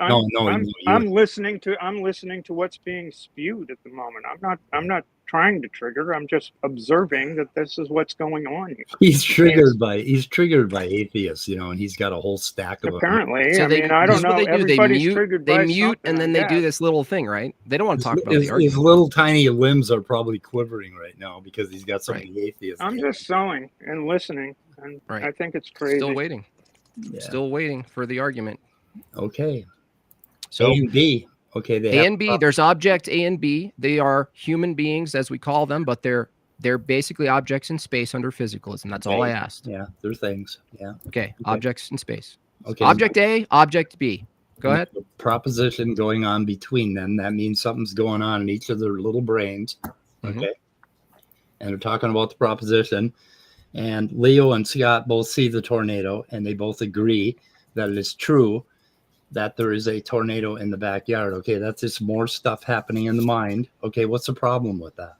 listening to what's being spewed at the moment. I'm not trying to trigger. I'm just observing that this is what's going on here. He's triggered by atheists, and he's got a whole stack of them. Apparently, So I mean, I this don't is what know. they do. Everybody's triggered by They mute, something, and then I they do guess. this little thing, right? They don't want to talk about the His argument. little tiny limbs are probably quivering right now because he's got so many atheists. I'm just sewing and listening, and Right. I think it's crazy. Still waiting. Yeah. Still waiting for the argument. Okay. So A and B. Okay. A and B. There's object A and B. They are human beings, as we call them, but they're basically objects in space under physicalism. That's all I asked. Yeah, they're things. Yeah. Okay. Objects in space. Okay. Object A, object B. Go ahead. Proposition going on between them. That means something's going on in each of their little brains. Mhm. Okay. And they're talking about the proposition. And Leo and Scott both see the tornado, and they both agree that it is true that there is a tornado in the backyard. Okay, that's just more stuff happening in the mind. Okay, what's the problem with that?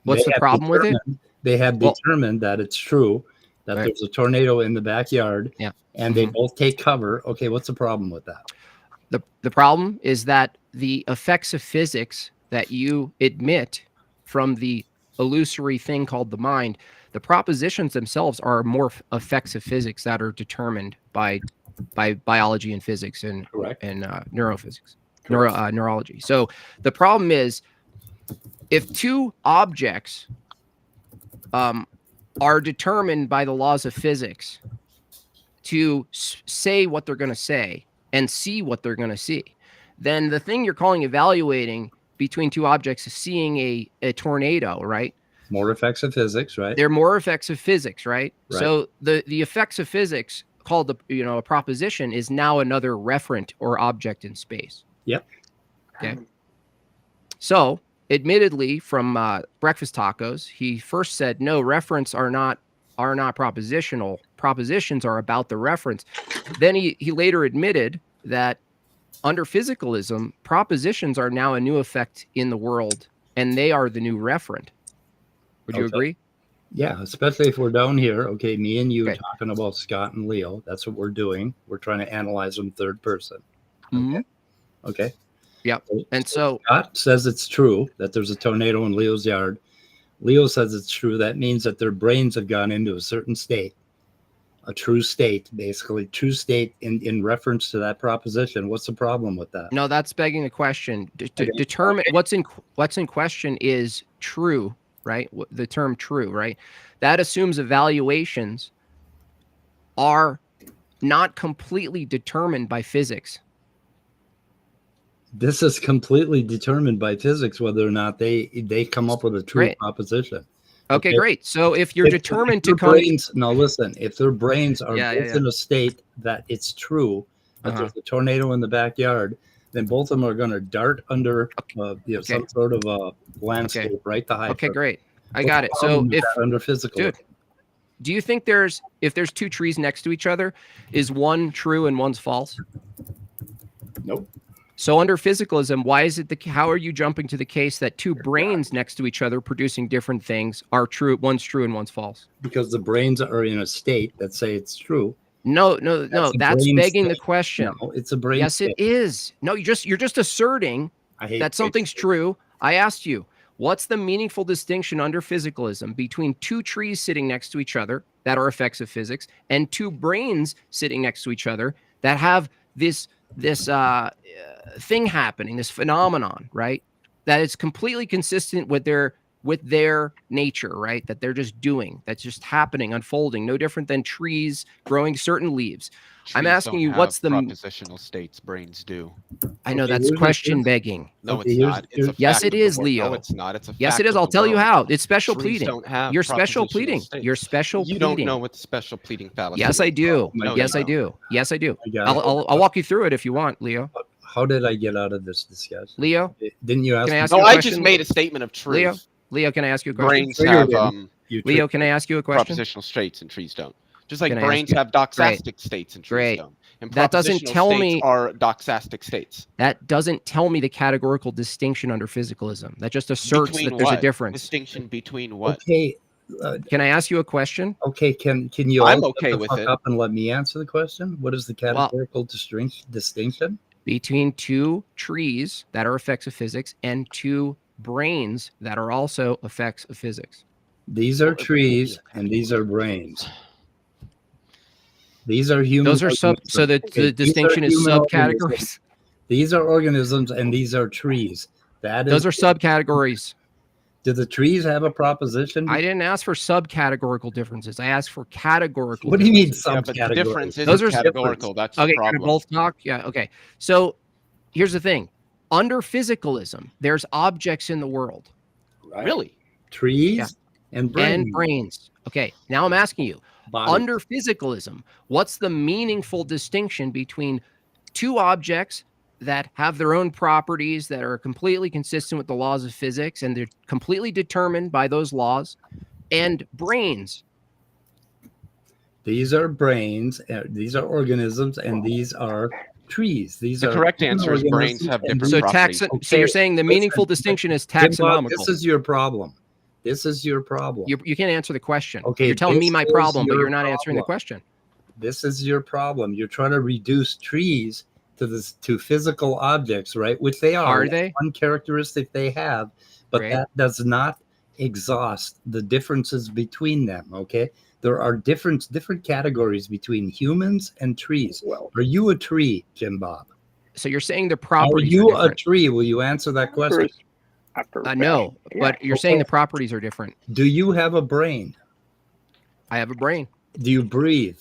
What's the problem with it? They have determined that it's true that Right. there's a tornado in the backyard, Yeah. and they both take cover. Okay, what's the problem with that? The problem is that the effects of physics that you admit from the illusory thing called the mind, the propositions themselves are more effects of physics that are determined by biology and physics and neurophysics, neurology. So the problem is, if two objects are determined by the laws of physics to say what they're going to say and see what they're going to see, then the thing you're calling evaluating between two objects is seeing a tornado, right? More effects of physics, right? They're more effects of physics, right? Right. So the effects of physics called a proposition is now another referent or object in space. Yep. Okay. So admittedly, from Breakfast Tacos, he first said, no, referents are not propositional. Propositions are about the reference. Then he later admitted that under physicalism, propositions are now a new effect in the world, and they are the new referent. Would you agree? Yeah, especially if we're down here. Okay, me and you talking about Scott and Leo. That's what we're doing. We're trying to analyze them third person. Mhm. Okay. Yep. And so Scott says it's true that there's a tornado in Leo's yard. Leo says it's true. That means that their brains have gone into a certain state, a true state, basically true state in reference to that proposition. What's the problem with that? no, that's begging the question. Determine what's in question is true, right? The term true, right? That assumes evaluations are not completely determined by physics. This is completely determined by physics, whether or not they come up with a true proposition. Okay, great. So if you're determined to come, brains, now listen, if their brains are both in a state that it's true that there's a tornado in the backyard, then both of them are going to dart under some sort of a landscape, right? The high. Okay, great. I got it. So if under physical, dude, do you think if there's two trees next to each other, is one true and one's false? Nope. So under physicalism, why is it how are you jumping to the case that two brains next to each other producing different things are true? One's true and one's false. Because the brains are in a state that say it's true. No. That's begging the question. No, it's a brain. Yes, state. it is. No, you're just asserting that something's true. I asked you, what's the meaningful distinction under physicalism between two trees sitting next to each other that are effects of physics and two brains sitting next to each other that have this thing happening, this phenomenon, right? That is completely consistent with with their nature, right? That they're just doing, that's just happening, unfolding, no different than trees growing certain leaves. I'm Trees asking don't you, have what's the propositional states? Brains do. I know Okay, that's here's- question begging. No, Okay, it's here's- not. It's a Yes, fact it of the is, world. Leo. No, it's not. It's a fact. Yes, it is. of I'll the tell you world. how. It's special Trees pleading. don't have You're special propositional pleading. states. You're special You pleading. don't know what the special pleading fallacy Yes, is. I do. No, Yes, you I don't. do. Yes, I do. I got it. I'll walk you through it if you want, Leo. How did I get out of this discussion? Leo, Didn't you ask Can I me? ask No, you a I question? just made a statement of truth. Leo, can I ask you a question? Brains Triggered have him. You Leo, tricked can I ask you a question? propositional states and trees don't. Just like Can I ask brains you- have doxastic states and trees Great. don't. And That doesn't propositional tell states me- are doxastic states. That doesn't tell me the categorical distinction under physicalism. That just asserts Between that there's what? a difference. Distinction between what? Okay. Can I ask you a question? Okay. Can you? I'm all okay shut the with fuck it. up and let me answer the question? What is the categorical distinction? Between two trees that are effects of physics and two brains that are also effects of physics. These are trees and these are brains. These are human. Those are so the Okay, these are distinction is human organisms. subcategories. These are organisms and these are trees. That is. Those are subcategories. Do the trees have a proposition? I didn't ask for subcategorical differences. I asked for categorical. What do you mean differences. Yeah, but the subcategories? difference isn't Those are categorical. That's the Okay, can I problem. both talk? Yeah, okay. So here's the thing. Under physicalism, there's objects in the world Right. Really? Trees Yeah. and brains. and brains. Okay, now I'm asking you, Body. under physicalism, what's the meaningful distinction between two objects that have their own properties that are completely consistent with the laws of physics and they're completely determined by those laws, and brains? These are brains. These are organisms, and these are trees. These The are correct human answer is brains organisms, have and different So properties. so Okay, you're saying the listen, meaningful distinction is Jimbob, taxonomical. this is your problem. This is your problem. You can't answer the question. Okay, You're telling me this my is problem, but your you're not answering the problem. question. This is your problem. You're trying to reduce trees to physical objects, right? Which they are. Are That's they? one characteristic they have, but Great. that does not exhaust the differences between them. Okay, there are different categories between humans and trees. Well, Are you a tree, Jimbob? So you're saying the Are properties you are a different. tree? Will you answer that question? No, Yeah. but you're saying Okay. the properties are different. Do you have a brain? I have a brain. Do you breathe?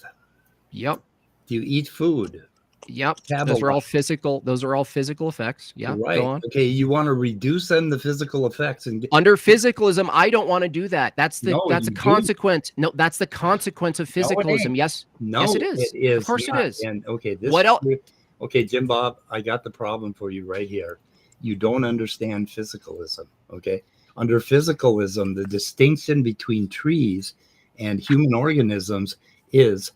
Yep. Do you eat food? Yep. Have Those a are all life. physical. Those are all physical effects. Yeah. Right. Go on. Okay. You want to reduce them to physical effects and get, Under physicalism, I don't want to do that. That's a No, you do. consequence. No, that's the consequence of No, it physicalism. ain't. Yes. no, Yes, it is. It is Of course it not. is. And okay, this What else? Okay, Jimbob, I got the problem for you right here. You don't understand physicalism. Okay. Under physicalism, the distinction between trees and human organisms is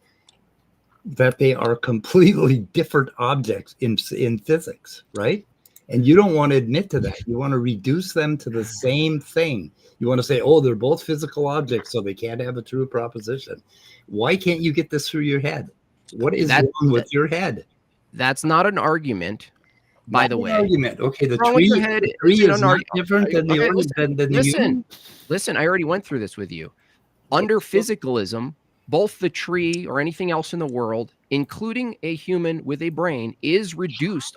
that they are completely different objects in physics, right? And you don't want to admit to that. You want to reduce them to the same thing. You want to say, oh, they're both physical objects, so they can't have a true proposition. Why can't you get this through your head? What is wrong with your head? That's not an argument. By Not the an way, argument. Okay, the What's wrong with tree, your head? the tree It's an is not argu- different than the Okay, organ- than the human. Listen, I already went through this with you. Under physicalism, both the tree or anything else in the world, including a human with a brain, is reduced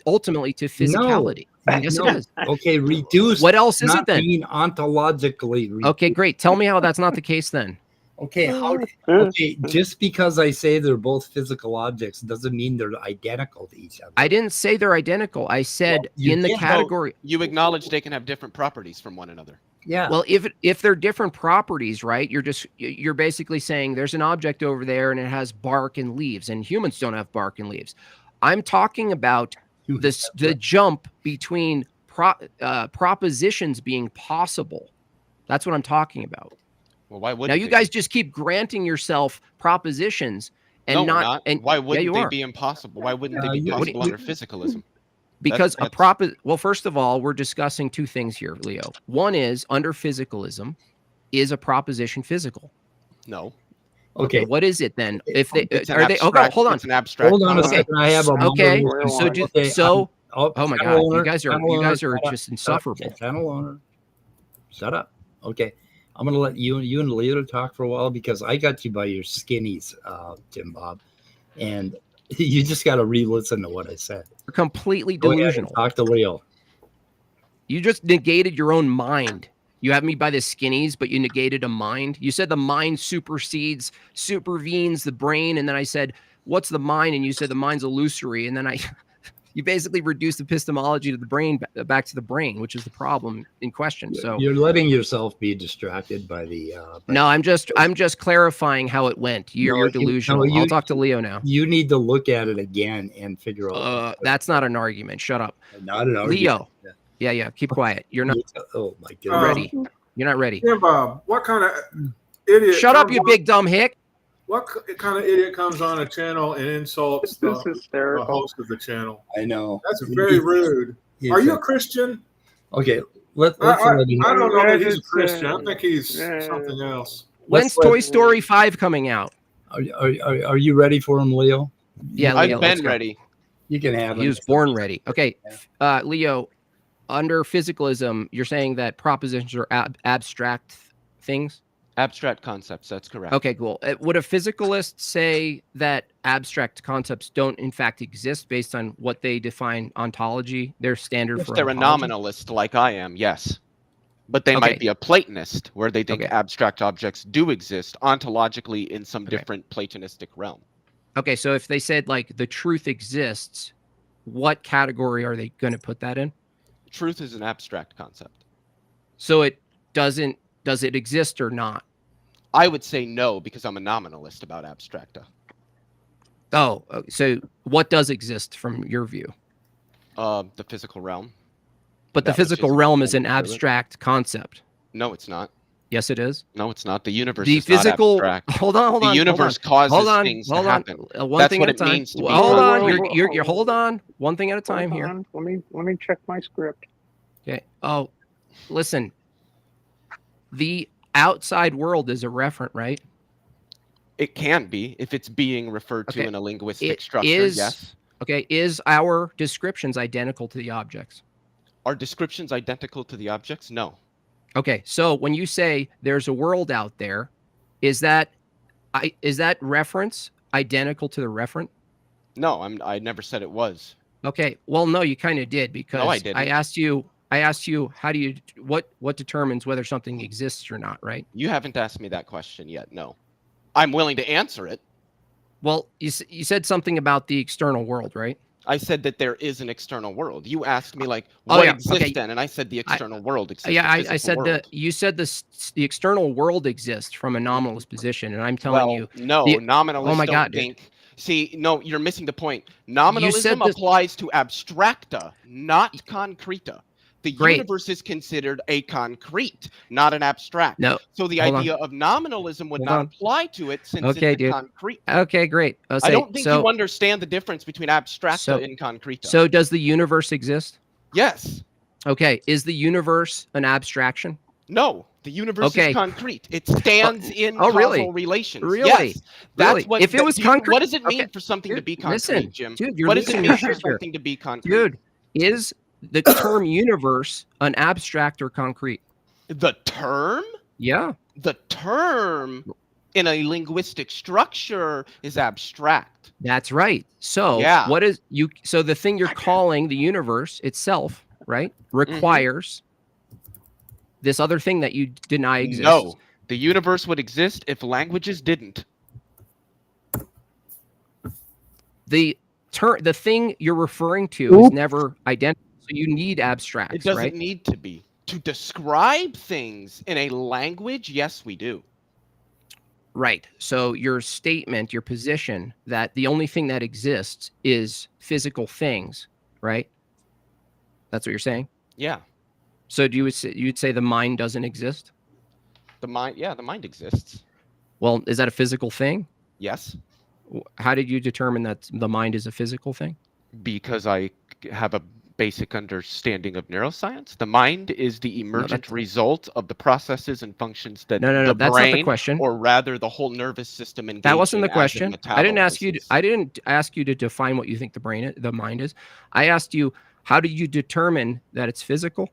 ultimately to physicality. Yes, No. it is. Okay, reduced. What else is not it then? being ontologically reduced. Okay, great. Tell me how that's not the case then. Okay, okay, just because I say they're both physical objects doesn't mean they're identical to each other. I didn't say they're identical. I said you in the did. category. You acknowledge they can have different properties from one another. Yeah. Well, if they're different properties, right? You're basically saying there's an object over there and it has bark and leaves, and humans don't have bark and leaves. I'm talking about the jump between propositions being possible. That's what I'm talking about. Well, why would Now you guys just keep granting yourself propositions and no, we're not, not. and Why wouldn't you they are. be impossible? Why wouldn't they Yeah, be you- possible what do under physicalism? Because That's- well, first of all, we're discussing two things here, Leo. One is under physicalism, is a proposition physical? No. Okay. What is it then? If they It's an are they? Okay, abstract- hold on. It's an abstract. Hold on a concept. second. I have a Okay. monologue. So just Okay, so. Oh Oh my channel God, owner, you guys channel are owner, just shut up, insufferable. Channel owner, shut up. Okay, I'm gonna let you and Leo talk for a while because I got you by your skinnies, Jimbob, and you just got to re-listen to what I said. You're completely Go ahead and delusional. talk to Leo. You just negated your own mind. You have me by the skinnies, but you negated a mind. You said the mind supervenes the brain, and then I said, "What's the mind?" And you said the mind's illusory, and then you basically reduced epistemology to the brain, back to the brain, which is the problem in question. So you're letting yourself be distracted by the. No, I'm just clarifying how it went. You're delusional. I'll talk to Leo now. You need to look at it again and figure out. That's not an argument. Shut up. Not an argument. Leo. Yeah. Keep quiet. You're not. Oh my God. Ready. You're not ready. Jimbob, what kind of idiot? Shut up, you big dumb hick. What kind of idiot comes on a channel and insults the host of the channel? I know. That's very rude. Are you a Christian? Okay, let's I don't know that he's a Christian. I think he's something else. When's Toy Story 5 coming out? Are you ready for him, Leo? Yeah, Leo, I've been ready. You can have him. He was born ready. Okay, Leo, under physicalism, you're saying that propositions are abstract things? Abstract concepts, that's correct. Okay, cool. Would a physicalist say that abstract concepts don't in fact exist based on what they define ontology, their standard If for they're ontology? a nominalist like I am, yes. But they might be a Platonist, where they think abstract objects do exist ontologically in some different Platonistic realm. Okay, so if they said like the truth exists, what category are they going to put that in? Truth is an abstract concept. So it doesn't, does it exist or not? I would say no, because I'm a nominalist about abstracta. Oh, so what does exist from your view? The physical realm. But the physical realm is an abstract concept. No, it's not. Yes, it is. No, it's not. The universe the is physical. not abstract. Hold on. The universe causes things to happen. One That's thing what at a it time. means to be. Hold on. You're hold on. One thing at a time here. Let me check my script. Okay. Oh, listen. The outside world is a referent, right? It can be if it's being referred to in a linguistic structure. Yes. Okay. Is our descriptions identical to the objects? Are descriptions identical to the objects? No. Okay. So when you say there's a world out there, is that reference identical to the referent? No, I never said it was. Okay. Well, no, you kind of did, because no, I didn't. I asked you, how do you, what determines whether something exists or not, right? You haven't asked me that question yet. No. I'm willing to answer it. Well, you said something about the external world, right? I said that there is an external world. You asked me like, what exists then? And I said the external world exists. Yeah, I said you said the external world exists from a nominalist position, and I'm telling you, no, nominalists oh my God, don't think. See, no, you're missing the point. Nominalism applies to abstracta, not concreta. The universe is considered a concrete, not an abstract. No. So the idea of nominalism would not apply to it, since it's a concrete. Okay, great. I don't think you understand the difference between abstracta and concreta. So does the universe exist? Yes. Okay. Is the universe an abstraction? No. The universe is concrete. It stands in causal relations. Really? Yes. That's what. If it was concrete, what does it mean for something to be concrete, listen, Jim? Dude, what does it mean for something to be concrete? Dude, is the term universe an abstract or concrete? The term? Yeah. The term in a linguistic structure is abstract. That's right. So what is you? So the thing you're calling the universe itself, right, requires this other thing that you deny exists. No, the universe would exist if languages didn't. The thing you're referring to is never identical. So you need abstracts. It doesn't need to be. To describe things in a language, yes, we do. Right. So your statement, your position that the only thing that exists is physical things, right? That's what you're saying? Yeah. So you'd say the mind doesn't exist? The mind exists. Well, is that a physical thing? Yes. How did you determine that the mind is a physical thing? Because I have a basic understanding of neuroscience. The mind is the emergent result of the processes and functions that the that's brain, not the question. or rather the whole nervous system engages. That wasn't the question. I didn't ask you to define what you think the mind is. I asked you, how do you determine that it's physical?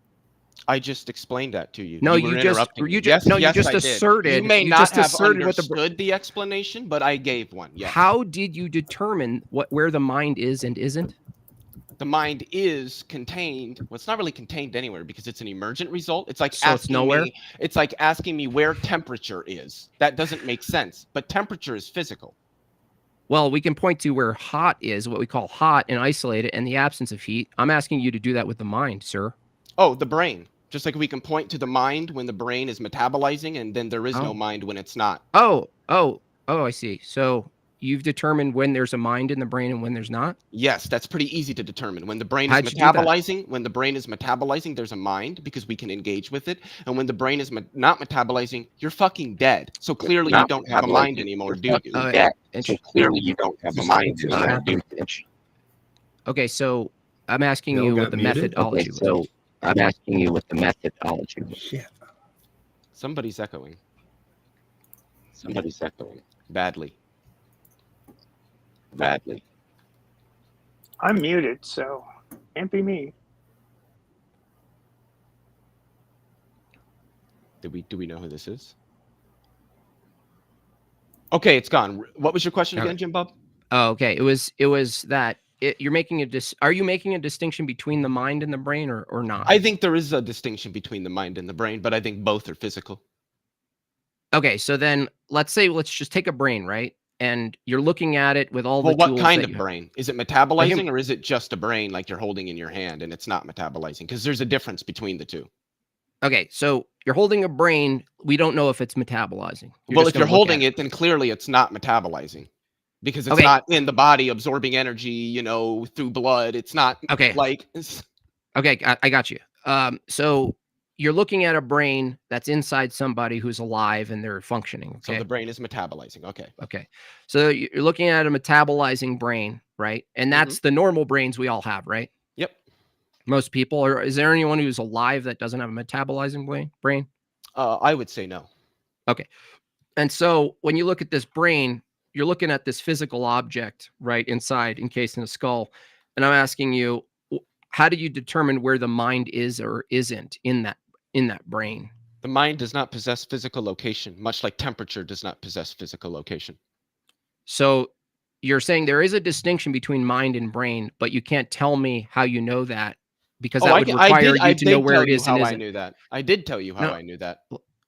I just explained that to you. No, you just asserted. You may not have understood the explanation, but I gave one. Yes. How did you determine where the mind is and isn't? The mind is contained. Well, it's not really contained anywhere because it's an emergent result. It's like So it's nowhere? It's like asking me where temperature is. That doesn't make sense. But temperature is physical. Well, we can point to where hot is, what we call hot, and isolate it in the absence of heat. I'm asking you to do that with the mind, sir. Oh, the brain. Just like we can point to the mind when the brain is metabolizing, and then there is no mind when it's not. Oh, I see. So you've determined when there's a mind in the brain and when there's not? Yes, that's pretty easy to determine. When the brain How'd is you do that? metabolizing, there's a mind because we can engage with it. And when the brain is not metabolizing, you're fucking dead. So clearly you don't have a mind anymore, do you? So clearly you don't have a mind anymore, do you? Okay, so I'm asking Bill you got what the muted? methodology was. I'm asking you what the methodology was. Shit. Somebody's echoing Somebody's echoing badly. badly. I'm muted, so can't be me. Do we know who this is? Okay, it's gone. What was your question again, Jimbob? Oh, okay. It was that you're making are you making a distinction between the mind and the brain or not? I think there is a distinction between the mind and the brain, but I think both are physical. Okay, so then let's just take a brain, right? And you're looking at it with all the Well, tools what kind that of you brain? Is it metabolizing or is it just a brain like you're holding in your hand and it's not metabolizing? Because there's a difference between the two. Okay, so you're holding a brain. We don't know if it's metabolizing. Well, if you're holding it, then clearly it's not metabolizing because it's not in the body absorbing energy, through blood. It's not like. Okay, I got you. So you're looking at a brain that's inside somebody who's alive and they're functioning. Okay? So the brain is metabolizing. Okay. Okay. So you're looking at a metabolizing brain, right? And that's the normal brains we all have, right? Yep. Most people. Or is there anyone who's alive that doesn't have a metabolizing brain? I would say no. Okay. And so when you look at this brain, you're looking at this physical object, right, inside, encased in a skull. And I'm asking you, how do you determine where the mind is or isn't in that brain? The mind does not possess physical location, much like temperature does not possess physical location. So you're saying there is a distinction between mind and brain, but you can't tell me how you know that because that would require you to know where it is and isn't. I knew that. I did tell you how I knew that.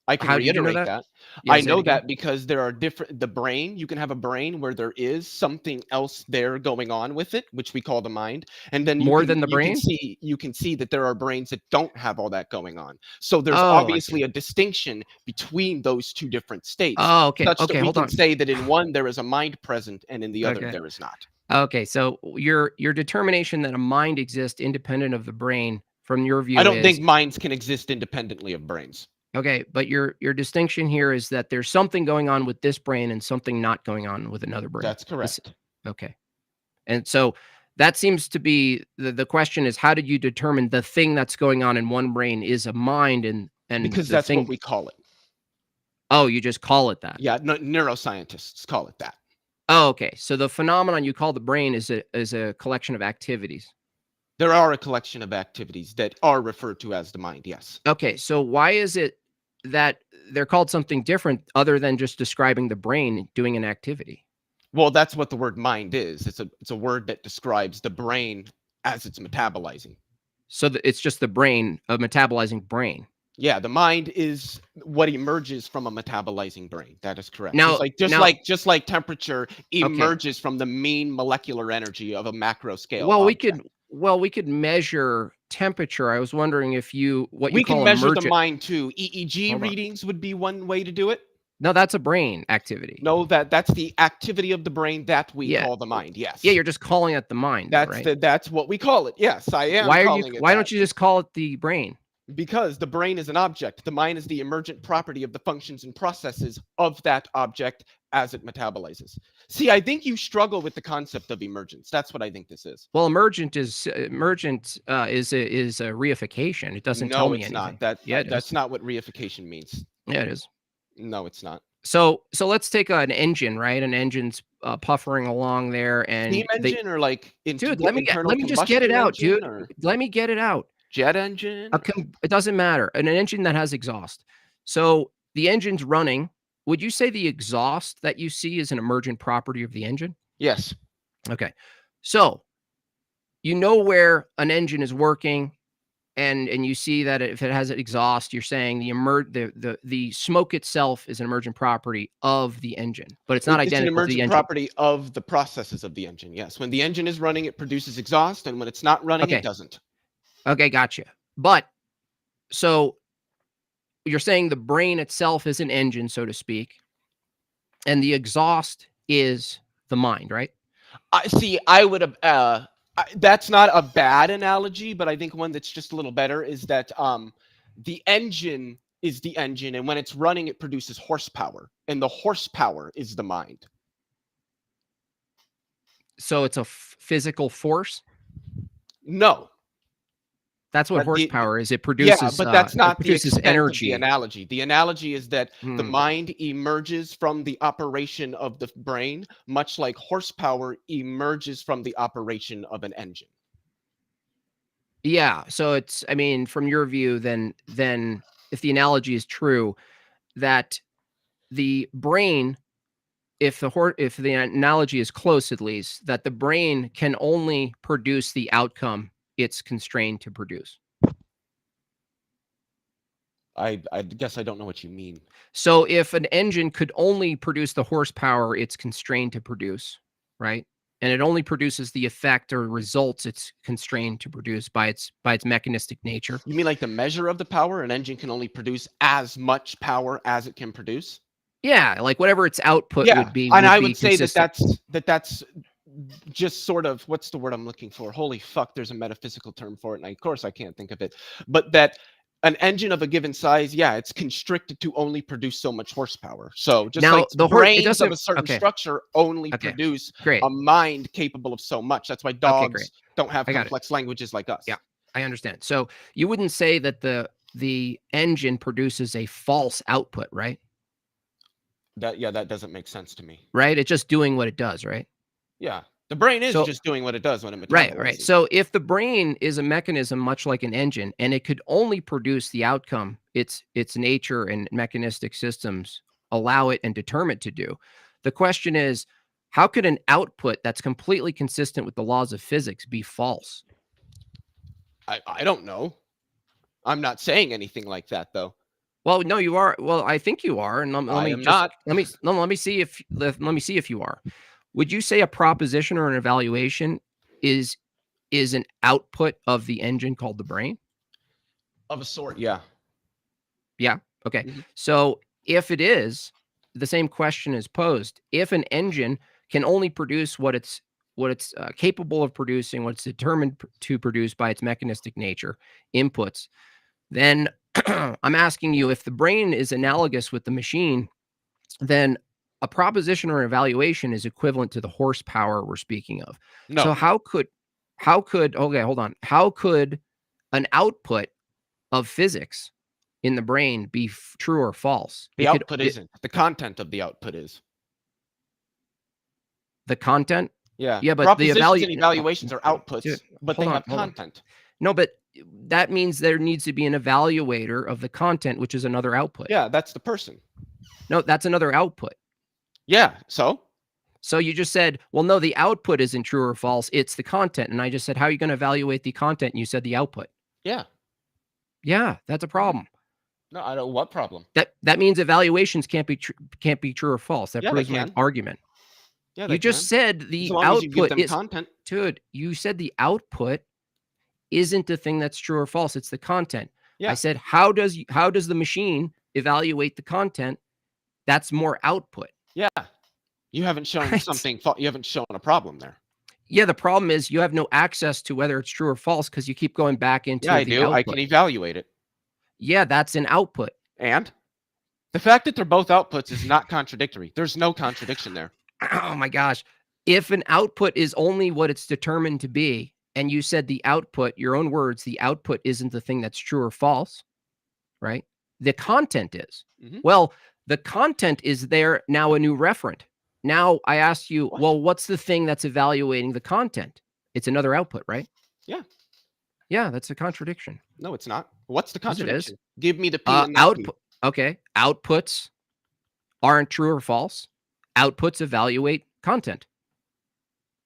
I can How did you know reiterate that? that. Yeah, I say it know again. that because there are the brain, you can have a brain where there is something else there going on with it, which we call the mind. And then More than the brain? You can see that there are brains that don't have all that going on. So there's Oh, I obviously a distinction between those two different states. Oh, okay. Such that we Hold can on. say that in one there is a mind present and in the other there is not. Okay, so your determination that a mind exists independent of the brain, from your view, I don't think minds can exist independently of brains. Okay, but your distinction here is that there's something going on with this brain and something not going on with another brain. That's correct. Okay. And so that seems to be the question is, how did you determine the thing that's going on in one brain is a mind and because that's what we call it. Oh, you just call it that. Yeah, neuroscientists call it that. Oh, okay. So the phenomenon you call the brain is a collection of activities. There are a collection of activities that are referred to as the mind, yes. Okay, so why is it that they're called something different other than just describing the brain doing an activity? Well, that's what the word mind is. It's a word that describes the brain as it's metabolizing. So it's just the brain, a metabolizing brain. Yeah, the mind is what emerges from a metabolizing brain. That is correct. Now, just like temperature emerges from the mean molecular energy of a macro scale. Well, we could measure temperature. I was wondering if we can measure the mind too. EEG readings would be one way to do it. No, that's a brain activity. No, that's the activity of the brain that we call the mind. Yes. Yeah, you're just calling it the mind. That's what we call it. Yes, I am. Why don't you just call it the brain? Because the brain is an object. The mind is the emergent property of the functions and processes of that object as it metabolizes. See, I think you struggle with the concept of emergence. That's what I think this is. Well, emergent is a reification. It doesn't tell me anything. No, it's not. That's not what reification means. Yeah, it is. No, it's not. So let's take an engine, right? An engine's puffering along there, and steam engine or like dude, let me just get it out, dude. Let me get it out. Jet engine? It doesn't matter. An engine that has exhaust. So the engine's running. Would you say the exhaust that you see is an emergent property of the engine? Yes. Okay. So you know where an engine is working, and you see that if it has an exhaust, you're saying the smoke itself is an emergent property of the engine, but it's not It's an identical to the emergent engine. property of the processes of the engine. Yes, when the engine is running, it produces exhaust, and when it's not running, Okay. it doesn't. Okay, gotcha. But so you're saying the brain itself is an engine, so to speak, and the exhaust is the mind, right? I would have. That's not a bad analogy, but I think one that's just a little better is that the engine is the engine, and when it's running, it produces horsepower, and the horsepower is the mind. So it's a physical force. No, That's what But the- horsepower is. It produces. yeah, but that's not it the produces extent energy. of the analogy. The analogy is that the Hmm. mind emerges from the operation of the brain, much like horsepower emerges from the operation of an engine. Yeah. So it's. I mean, from your view, then if the analogy is true, that the brain, if the analogy is close, at least, that the brain can only produce the outcome it's constrained to produce. I guess I don't know what you mean. So if an engine could only produce the horsepower it's constrained to produce, right? And it only produces the effect or results it's constrained to produce by its mechanistic nature. You mean like the measure of the power? An engine can only produce as much power as it can produce? Yeah, like whatever its output would be. And I be would say consistent. that's just sort of, what's the word I'm looking for? Holy fuck, there's a metaphysical term for it, and of course I can't think of it. But that an engine of a given size, yeah, it's constricted to only produce so much horsepower. So just Now, like the brains of a certain okay. structure only Okay. produce Great. a mind capable of so much. That's why dogs great. don't have I got it. complex languages like us. Yeah. I understand. So you wouldn't say that the engine produces a false output, right? That doesn't make sense to me. Right? It's just doing what it does, right? Yeah. The brain is So- just doing what it does when it Right. metabolizes. So if the brain is a mechanism much like an engine, and it could only produce the outcome its nature and mechanistic systems allow it and determine it to do, the question is, how could an output that's completely consistent with the laws of physics be false? I don't know. I'm not saying anything like that, though. Well, no, you are. Well, I think you are, and let I me am just not. let me see if you are. Would you say a proposition or an evaluation is an output of the engine called the brain? Of a sort, yeah. Yeah. Okay. Mhm. So if it is, the same question is posed. If an engine can only produce what it's capable of producing, what it's determined to produce by its mechanistic nature, inputs, then I'm asking you, if the brain is analogous with the machine, then a proposition or evaluation is equivalent to the horsepower we're speaking of. No. So how could okay, hold on. How could an output of physics in the brain be true or false? The output isn't. The content of the output is. The content? Yeah. Yeah, but the propositions and evaluations are outputs, Dude, but hold they on, have hold on. content. No, but that means there needs to be an evaluator of the content, which is another output. Yeah, that's the person. No, that's another output. Yeah. So So you just said, well, no, the output isn't true or false. It's the content. And I just said, how are you going to evaluate the content? And you said the output. yeah. Yeah, that's a problem. No, I don't. What problem? That means evaluations can't be true or false. That Yeah, they proves my can. argument. Yeah. You just said as the long as you give output them is, content. dude, you said the output isn't the thing that's true or false. It's the content. Yeah. I said, how does the machine evaluate the content? That's more output. Yeah. You haven't shown Right. something. You haven't shown a problem there. Yeah, the problem is you have no access to whether it's true or false because you keep going back into Yeah, I the do. I output. can evaluate it. Yeah, that's an output. And the fact that they're both outputs is not contradictory. There's no contradiction there. Oh my gosh. If an output is only what it's determined to be, and you said the output, your own words, the output isn't the thing that's true or false, right? The content is. Mhm. Well, the content is there now, a new referent. Now I ask you, What? well, what's the thing that's evaluating the content? It's another output, right? Yeah. Yeah, that's a contradiction. No, it's not. What's the Yes, it is. contradiction? Give me the P and the Q. Output. Okay. Outputs aren't true or false. Outputs evaluate content.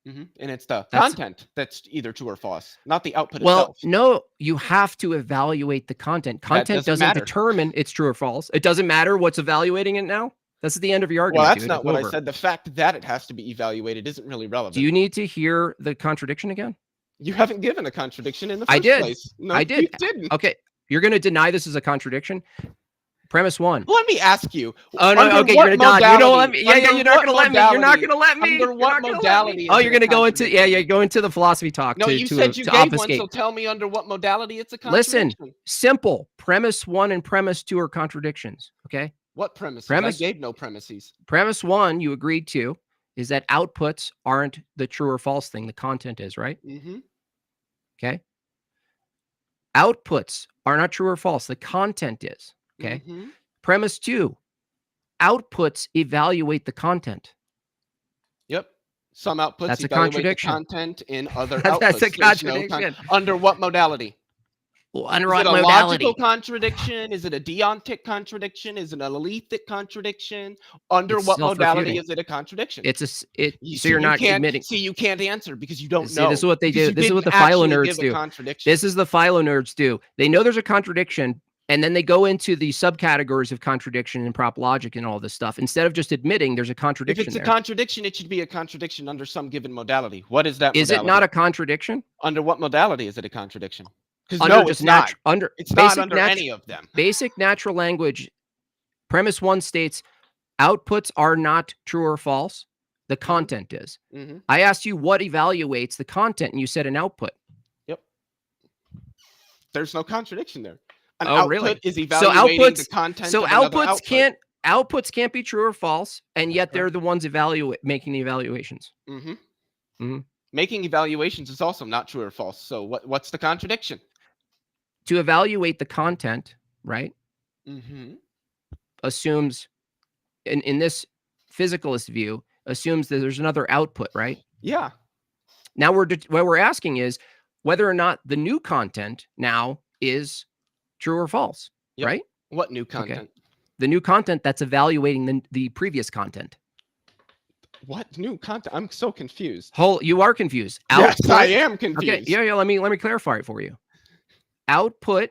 And it's the That's- content that's either true or false, not the output Well, itself. no, you have to evaluate the content. Content doesn't matter. determine it's true or false. It doesn't matter what's evaluating it now. That's the end of your argument. Well, that's dude. not It's what over. I said. The fact that it has to be evaluated isn't really relevant. Do you need to hear the contradiction again? You haven't given a contradiction in the first I did. place. No, I did. You didn't. Okay, you're going to deny this is a contradiction? Premise one. Let me ask you. Oh no, under okay, what you're gonna dodge. You don't let me. modality- Yeah, under you're not what gonna let me. You're not modality- gonna let me. Under You're what not gonna let me. modality? Oh, is you're it a gonna go into contradiction? go into the philosophy talk. No, to, you to, said you to gave obfuscate. one, so tell me under what modality it's a contradiction. Listen, simple. Premise one and premise two are contradictions. Okay. What premises? Premise- I gave no premises. Premise one, you agreed to, is that outputs aren't the true or false thing. The content is, right? Mm-hmm. Okay. Outputs are not true or false. The content is. Okay. Mm-hmm. Premise two, outputs evaluate the content. Yep. Some outputs That's a evaluate the contradiction. content in other outputs. That's a There's no contradiction. under what modality? Well, under Is what it a modality? logical contradiction? Is it a deontic contradiction? Is it an alethic contradiction? Under It's what modality self-refuting. is it a contradiction? It's a. So See, you're not can't, admitting. See, you can't answer because you don't See, know. this is what they because do. you This is what the didn't philo actually nerds give a do. contradiction. This is the philo nerds do. They know there's a contradiction, and then they go into the subcategories of contradiction and prop logic and all this stuff instead of just admitting there's a If contradiction. it's a there. contradiction, it should be a contradiction under some given modality. What is that? Is it not modality? a contradiction? Under what modality is it a contradiction? Because Under no, just it's not. under It's not basic under natu- any of them. Basic natural language. Premise one states outputs are not true or false. The content is. Mm-hmm. I asked you what evaluates the content, and you said an output. Yep. There's no contradiction there. An Oh, output really? is So evaluating outputs. the content. So of another outputs output. can't be true or false, and yet they're the ones making the evaluations. Mm-hmm. Mm-hmm. Making evaluations is also not true or false. So what's the contradiction? To evaluate the content, right, Mm-hmm. assumes, in this physicalist view, assumes that there's another output, right? Yeah. Now what we're asking is whether or not the new content now is true or false, Yep. right? What new content? The new content that's evaluating the previous content. What new content? I'm so confused. You are confused. Yes, Output- I am confused. Okay, yeah. Let me clarify it for you. Output,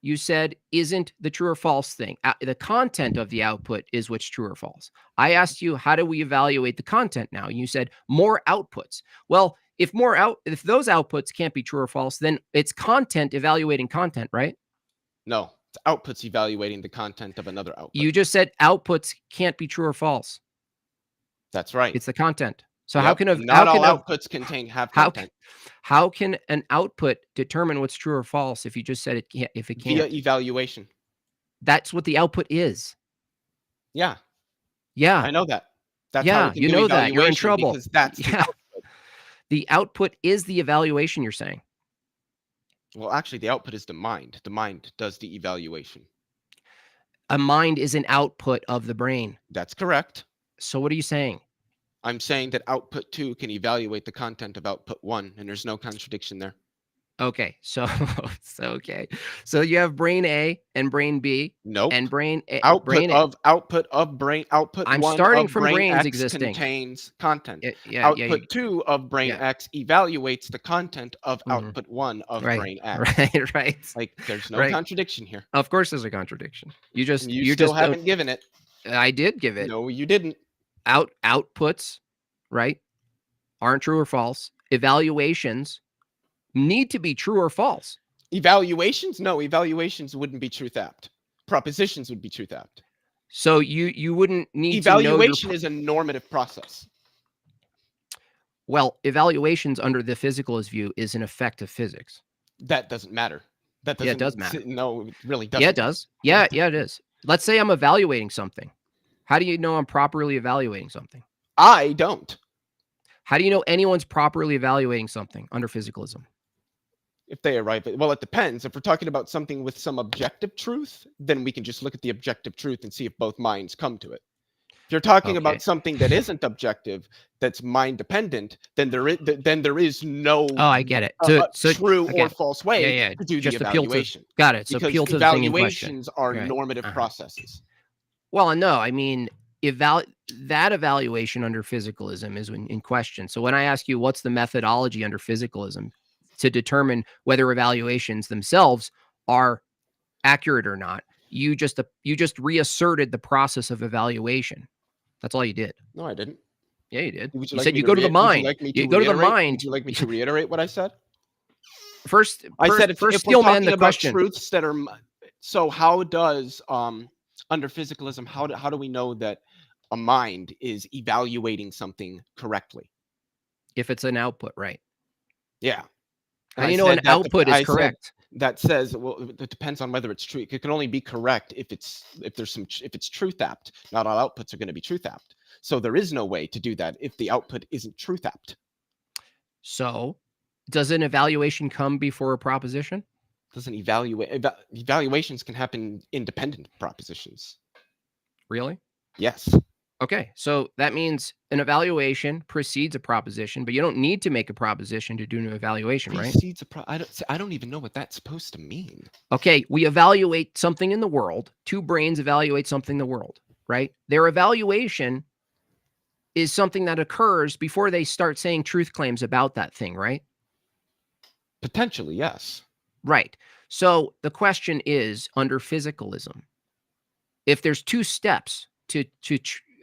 you said, isn't the true or false thing. The content of the output is what's true or false. I asked you, how do we evaluate the content now? You said more outputs. Well, if those outputs can't be true or false, then it's content evaluating content, right? No, it's outputs evaluating the content of another output. You just said outputs can't be true or false. That's right. It's the content. So Yep. how can not all outputs have content how can an output determine what's true or false if you just said it can't? If it can't, via evaluation? that's what the output is. Yeah, Yeah, I know that. That's Yeah, how we can you do know that. You're in evaluation, trouble. because that's the Yeah. output. The output is the evaluation, you're saying. Well, actually, the output is the mind. The mind does the evaluation. A mind is an output of the brain. That's correct. So what are you saying? I'm saying that output 2 can evaluate the content of output 1, and there's no contradiction there. Okay, so so you have brain A and brain B. Nope. And brain A. Output brain of brain output. I'm 1 starting of from brain brains X existing. contains content. Yeah, Output 2 of brain yeah. X evaluates the content of Mhm. output 1 of Right, brain X. right. Like there's no Right. contradiction here. Of course, there's a contradiction. You You still just haven't given it. I did give it. No, you didn't. Outputs, right, aren't true or false. Evaluations need to be true or false. Evaluations? No, evaluations wouldn't be truth apt. Propositions would be truth apt. So you wouldn't need Evaluation to know is a normative process. well, evaluations under the physicalist view is an effect of physics. That doesn't matter. That doesn't. Yeah, it does matter. No, it really doesn't. Yeah, it does. Yeah, it is. Let's say I'm evaluating something. How do you know I'm properly evaluating something? I don't. How do you know anyone's properly evaluating something under physicalism? If they arrive at, well, it depends. If we're talking about something with some objective truth, then we can just look at the objective truth and see if both minds come to it. If you're talking Okay. about something that isn't objective, that's mind dependent, then there is no Oh, I get it. true okay. or false way Yeah, to do just the appeal to- evaluation. Got it. So Because appeal to the thing in question. evaluations are Right. normative Uh-huh. processes. Well, no, I mean, that evaluation under physicalism is in question. So when I ask you what's the methodology under physicalism to determine whether evaluations themselves are accurate or not, you just reasserted the process of evaluation. That's all you did. No, I didn't. Yeah, you did. Would You like said me you go to the mind. You go to the mind. Would you like me to reiterate what I said? First, I said if we're steel man talking the about question. truths that are so how does under physicalism how do we know that a mind is evaluating something correctly? If it's an output, right? Yeah. How do you know an output is correct? That says, well, it depends on whether it's true. It can only be correct if it's truth apt. Not all outputs are going to be truth apt. So there is no way to do that if the output isn't truth apt. So, does an evaluation come before a proposition? Doesn't evaluations can happen independent of propositions. Really? Yes. Okay, so that means an evaluation precedes a proposition, but you don't need to make a proposition to do an evaluation, right? Precedes I don't even know what that's supposed to mean. Okay, we evaluate something in the world. Two brains evaluate something in the world, right? Their evaluation is something that occurs before they start saying truth claims about that thing, right? Potentially, yes. Right. So the question is, under physicalism, if there's two steps to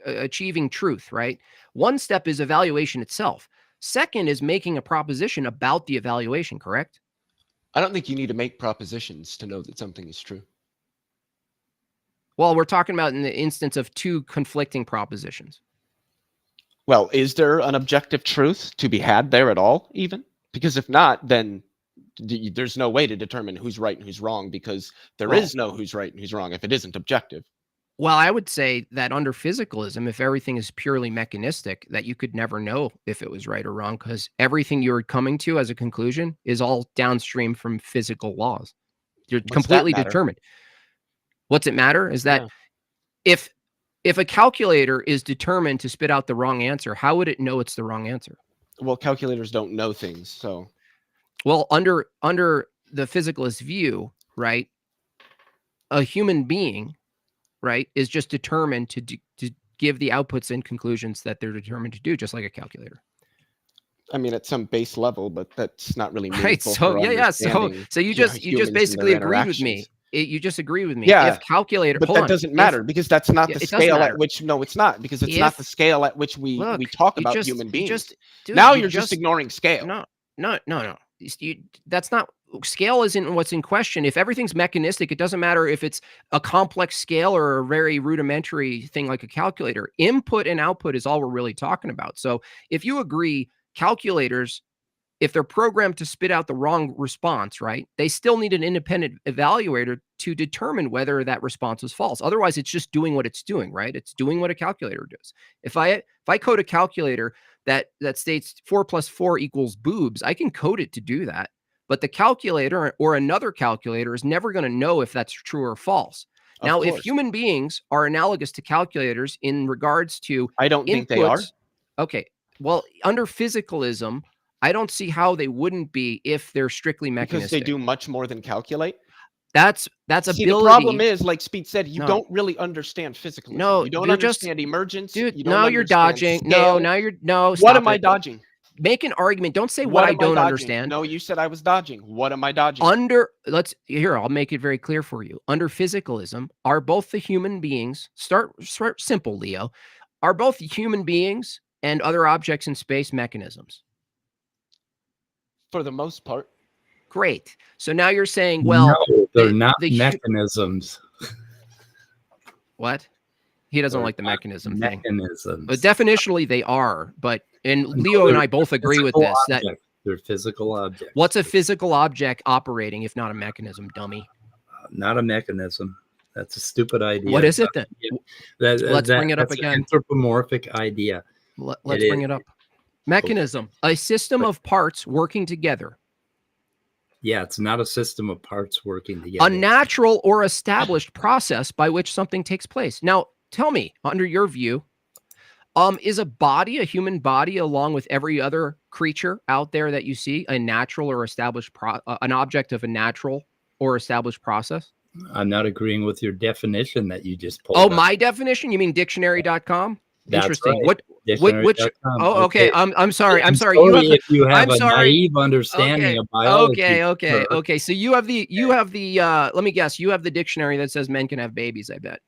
achieving truth, right? One step is evaluation itself. Second is making a proposition about the evaluation, correct? I don't think you need to make propositions to know that something is true. Well, we're talking about in the instance of two conflicting propositions. Well, is there an objective truth to be had there at all, even? Because if not, then there's no way to determine who's right and who's wrong, because there is no who's right and who's wrong if it isn't objective. Well, I would say that under physicalism, if everything is purely mechanistic, that you could never know if it was right or wrong, because everything you're coming to as a conclusion is all downstream from physical laws. You're completely determined. What's it matter is that if a calculator is determined to spit out the wrong answer, how would it know it's the wrong answer? Well, calculators don't know things, so. Well, under the physicalist view, right, a human being, right, is just determined to give the outputs and conclusions that they're determined to do, just like a calculator. I mean, at some base level, but that's not really meaningful. Right. So yeah. So you just basically agreed with me. You just agree with me. Yeah. If calculator, but that doesn't matter because that's not the scale at which. No, it's not, because it's not the scale at which we talk about human beings. Now you're just ignoring scale. No. That's not. Scale isn't what's in question. If everything's mechanistic, it doesn't matter if it's a complex scale or a very rudimentary thing like a calculator. Input and output is all we're really talking about. So if you agree, calculators, if they're programmed to spit out the wrong response, right, they still need an independent evaluator to determine whether that response is false. Otherwise, it's just doing what it's doing, right? It's doing what a calculator does. If I code a calculator that states 4 + 4 = boobs, I can code it to do that. But the calculator or another calculator is never going to know if that's true or false. Now, if human beings are analogous to calculators in regards to I don't think they are. Okay. Well, under physicalism, I don't see how they wouldn't be if they're strictly mechanistic. Because they do much more than calculate. That's ability. The problem is, like Speed said, you don't really understand physicalism. No, you don't understand emergence. Dude, you're dodging. Scale. What am I dodging? Make an argument. Don't say what I don't understand. No, you said I was dodging. What am I dodging? I'll make it very clear for you. Under physicalism, are both the human beings, start simple, Leo, are both human beings and other objects in space mechanisms? For the most part. Great. So now you're saying, well, no, they're not mechanisms. What? He doesn't like the mechanism thing. Mechanisms. But definitionally, they are. And Leo and I both agree with this. That they're physical objects. What's a physical object operating if not a mechanism, dummy? Not a mechanism. That's a stupid idea. What is it then? Let's bring it up again. An anthropomorphic idea. Let's bring it up. Mechanism, a system of parts working together. Yeah, it's not a system of parts working together. A natural or established process by which something takes place. Now, tell me, under your view, is a human body, along with every other creature out there that you see, a natural or established an object of a natural or established process? I'm not agreeing with your definition that you just pulled Oh, up. my definition? You mean dictionary.com? That's Interesting. right. Which? Dictionary.com. Oh, okay. I'm sorry. I'm sorry. sorry You have if you have I'm a sorry. naive understanding of biology. sir. Okay. So you have the let me guess, you have the dictionary that says men can have babies, I bet.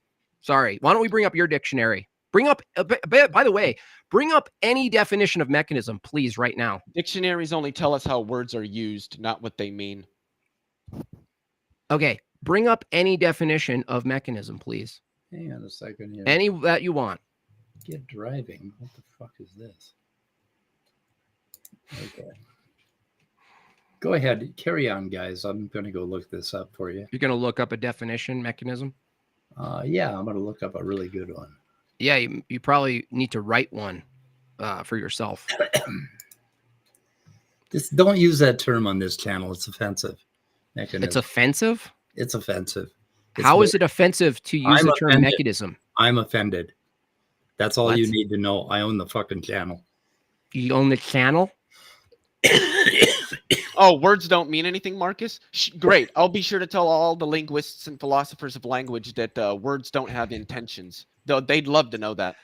Sorry. Why don't we bring up your dictionary? Bring up by the way, bring up any definition of mechanism, please, right now. Dictionaries only tell us how words are used, not what they mean. Okay. Bring up any definition of mechanism, please. Hang on a second here. Any that you want. Get driving. What the fuck is this? Okay. Go ahead. Carry on, guys. I'm going to go look this up for you. You're going to look up a definition mechanism? Yeah, I'm going to look up a really good one. Yeah, you probably need to write one for yourself. Just don't use that term on this channel. It's offensive. Mechanism. It's offensive? It's offensive. How is it offensive to use the term mechanism? I'm offended. That's all What? you need to know. I own the fucking channel. You own the channel? Oh, words don't mean anything, Marcus? Great. I'll be sure to tell all the linguists and philosophers of language that words don't have intentions. They'd love to know that.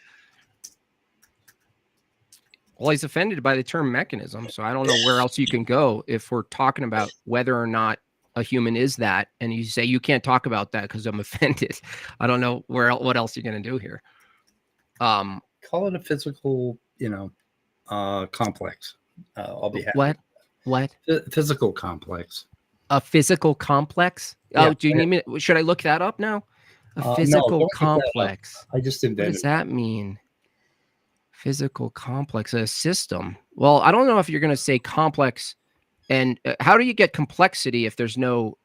Well, he's offended by the term mechanism, so I don't know where else you can go if we're talking about whether or not a human is that, and you say you can't talk about that because I'm offended. I don't know what else you're going to do here. Call it a physical, complex. I'll be happy. What? Physical complex. A physical complex? Yeah. Oh, do you need me? Should I look that up now? A No, physical don't look that up. complex. I just What invented. does that mean? Physical complex, a system. Well, I don't know if you're going to say complex. And how do you get complexity if there's no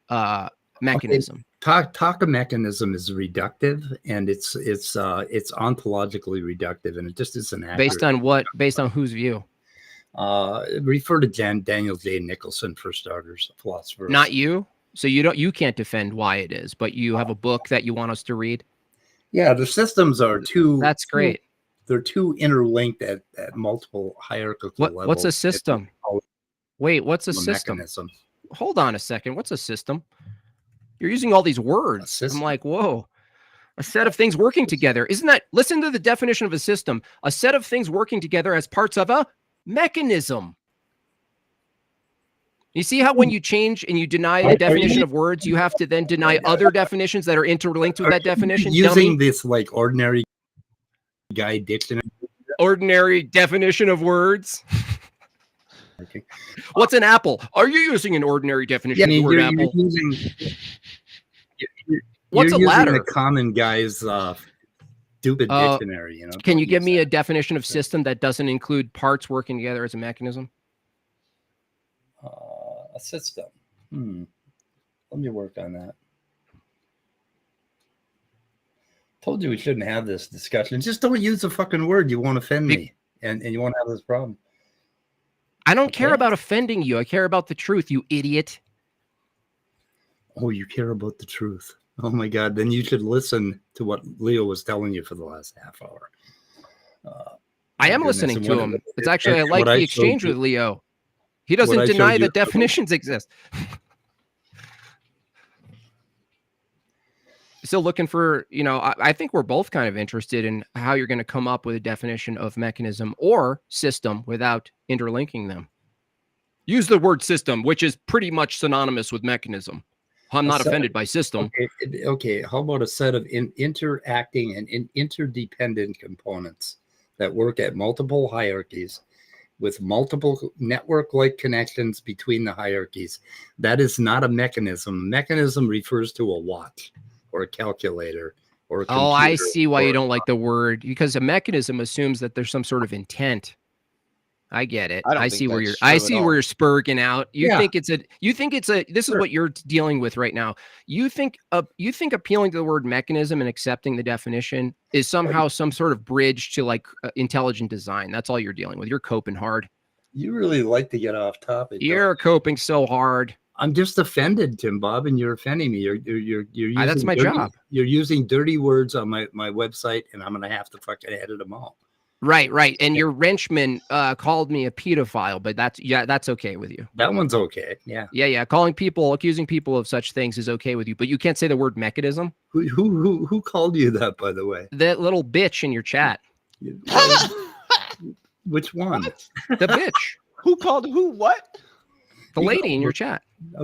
mechanism? Talk mechanism is reductive, and it's ontologically reductive, and it just isn't accurate. Based on what? Based on whose view? Refer to Daniel J. Nicholson for starters, a philosopher. Not you. So you can't defend why it is, but you have a book that you want us to read. Yeah, the systems are too. That's great. They're too interlinked at multiple hierarchical levels. What's a system? Wait, what's a system? Mechanism. Hold on a second. What's a system? You're using all these words. I'm like, whoa. A set of things working together. Isn't that? Listen to the definition of a system. A set of things working together as parts of a mechanism. You see how when you change and you deny the definition of words, you have to then deny other definitions that are interlinked with that definition? Using this like ordinary guy dictionary. Ordinary definition of words. Okay. What's an apple? Are you using an ordinary definition of the word apple? What's a ladder? The common guy's stupid dictionary. Can you give me a definition of system that doesn't include parts working together as a mechanism? A system. Let me work on that. Told you we shouldn't have this discussion. Just don't use a fucking word. You won't offend me, and you won't have this problem. I don't care about offending you. I care about the truth, you idiot. Oh, you care about the truth. Oh my God. Then you should listen to what Leo was telling you for the last half hour. I am listening to him. It's actually, I like the exchange with Leo. He doesn't deny that definitions exist. Still looking for, I think we're both kind of interested in how you're going to come up with a definition of mechanism or system without interlinking them. Use the word system, which is pretty much synonymous with mechanism. I'm not offended by system. Okay. How about a set of interacting and interdependent components that work at multiple hierarchies with multiple network-like connections between the hierarchies? That is not a mechanism. A mechanism refers to a watch or a calculator or a computer. Oh, I see why you don't like the word, because a mechanism assumes that there's some sort of intent. I get it. I see where you're spurging out. You think it's this is what you're dealing with right now. You think appealing to the word mechanism and accepting the definition is somehow some sort of bridge to like intelligent design. That's all you're dealing with. You're coping hard. You really like to get off topic. You're coping so hard. I'm just offended, Jimbob, and you're offending me. You're using that's my job. You're using dirty words on my website, and I'm gonna have to fucking edit them all. Right. And your wrenchman called me a pedophile, but that's okay with you. That one's okay. Yeah. Yeah. Accusing people of such things is okay with you, but you can't say the word mechanism. Who called you that, by the way? That little bitch in your chat. Which one? What? The bitch. Who called who? What? The lady in your chat.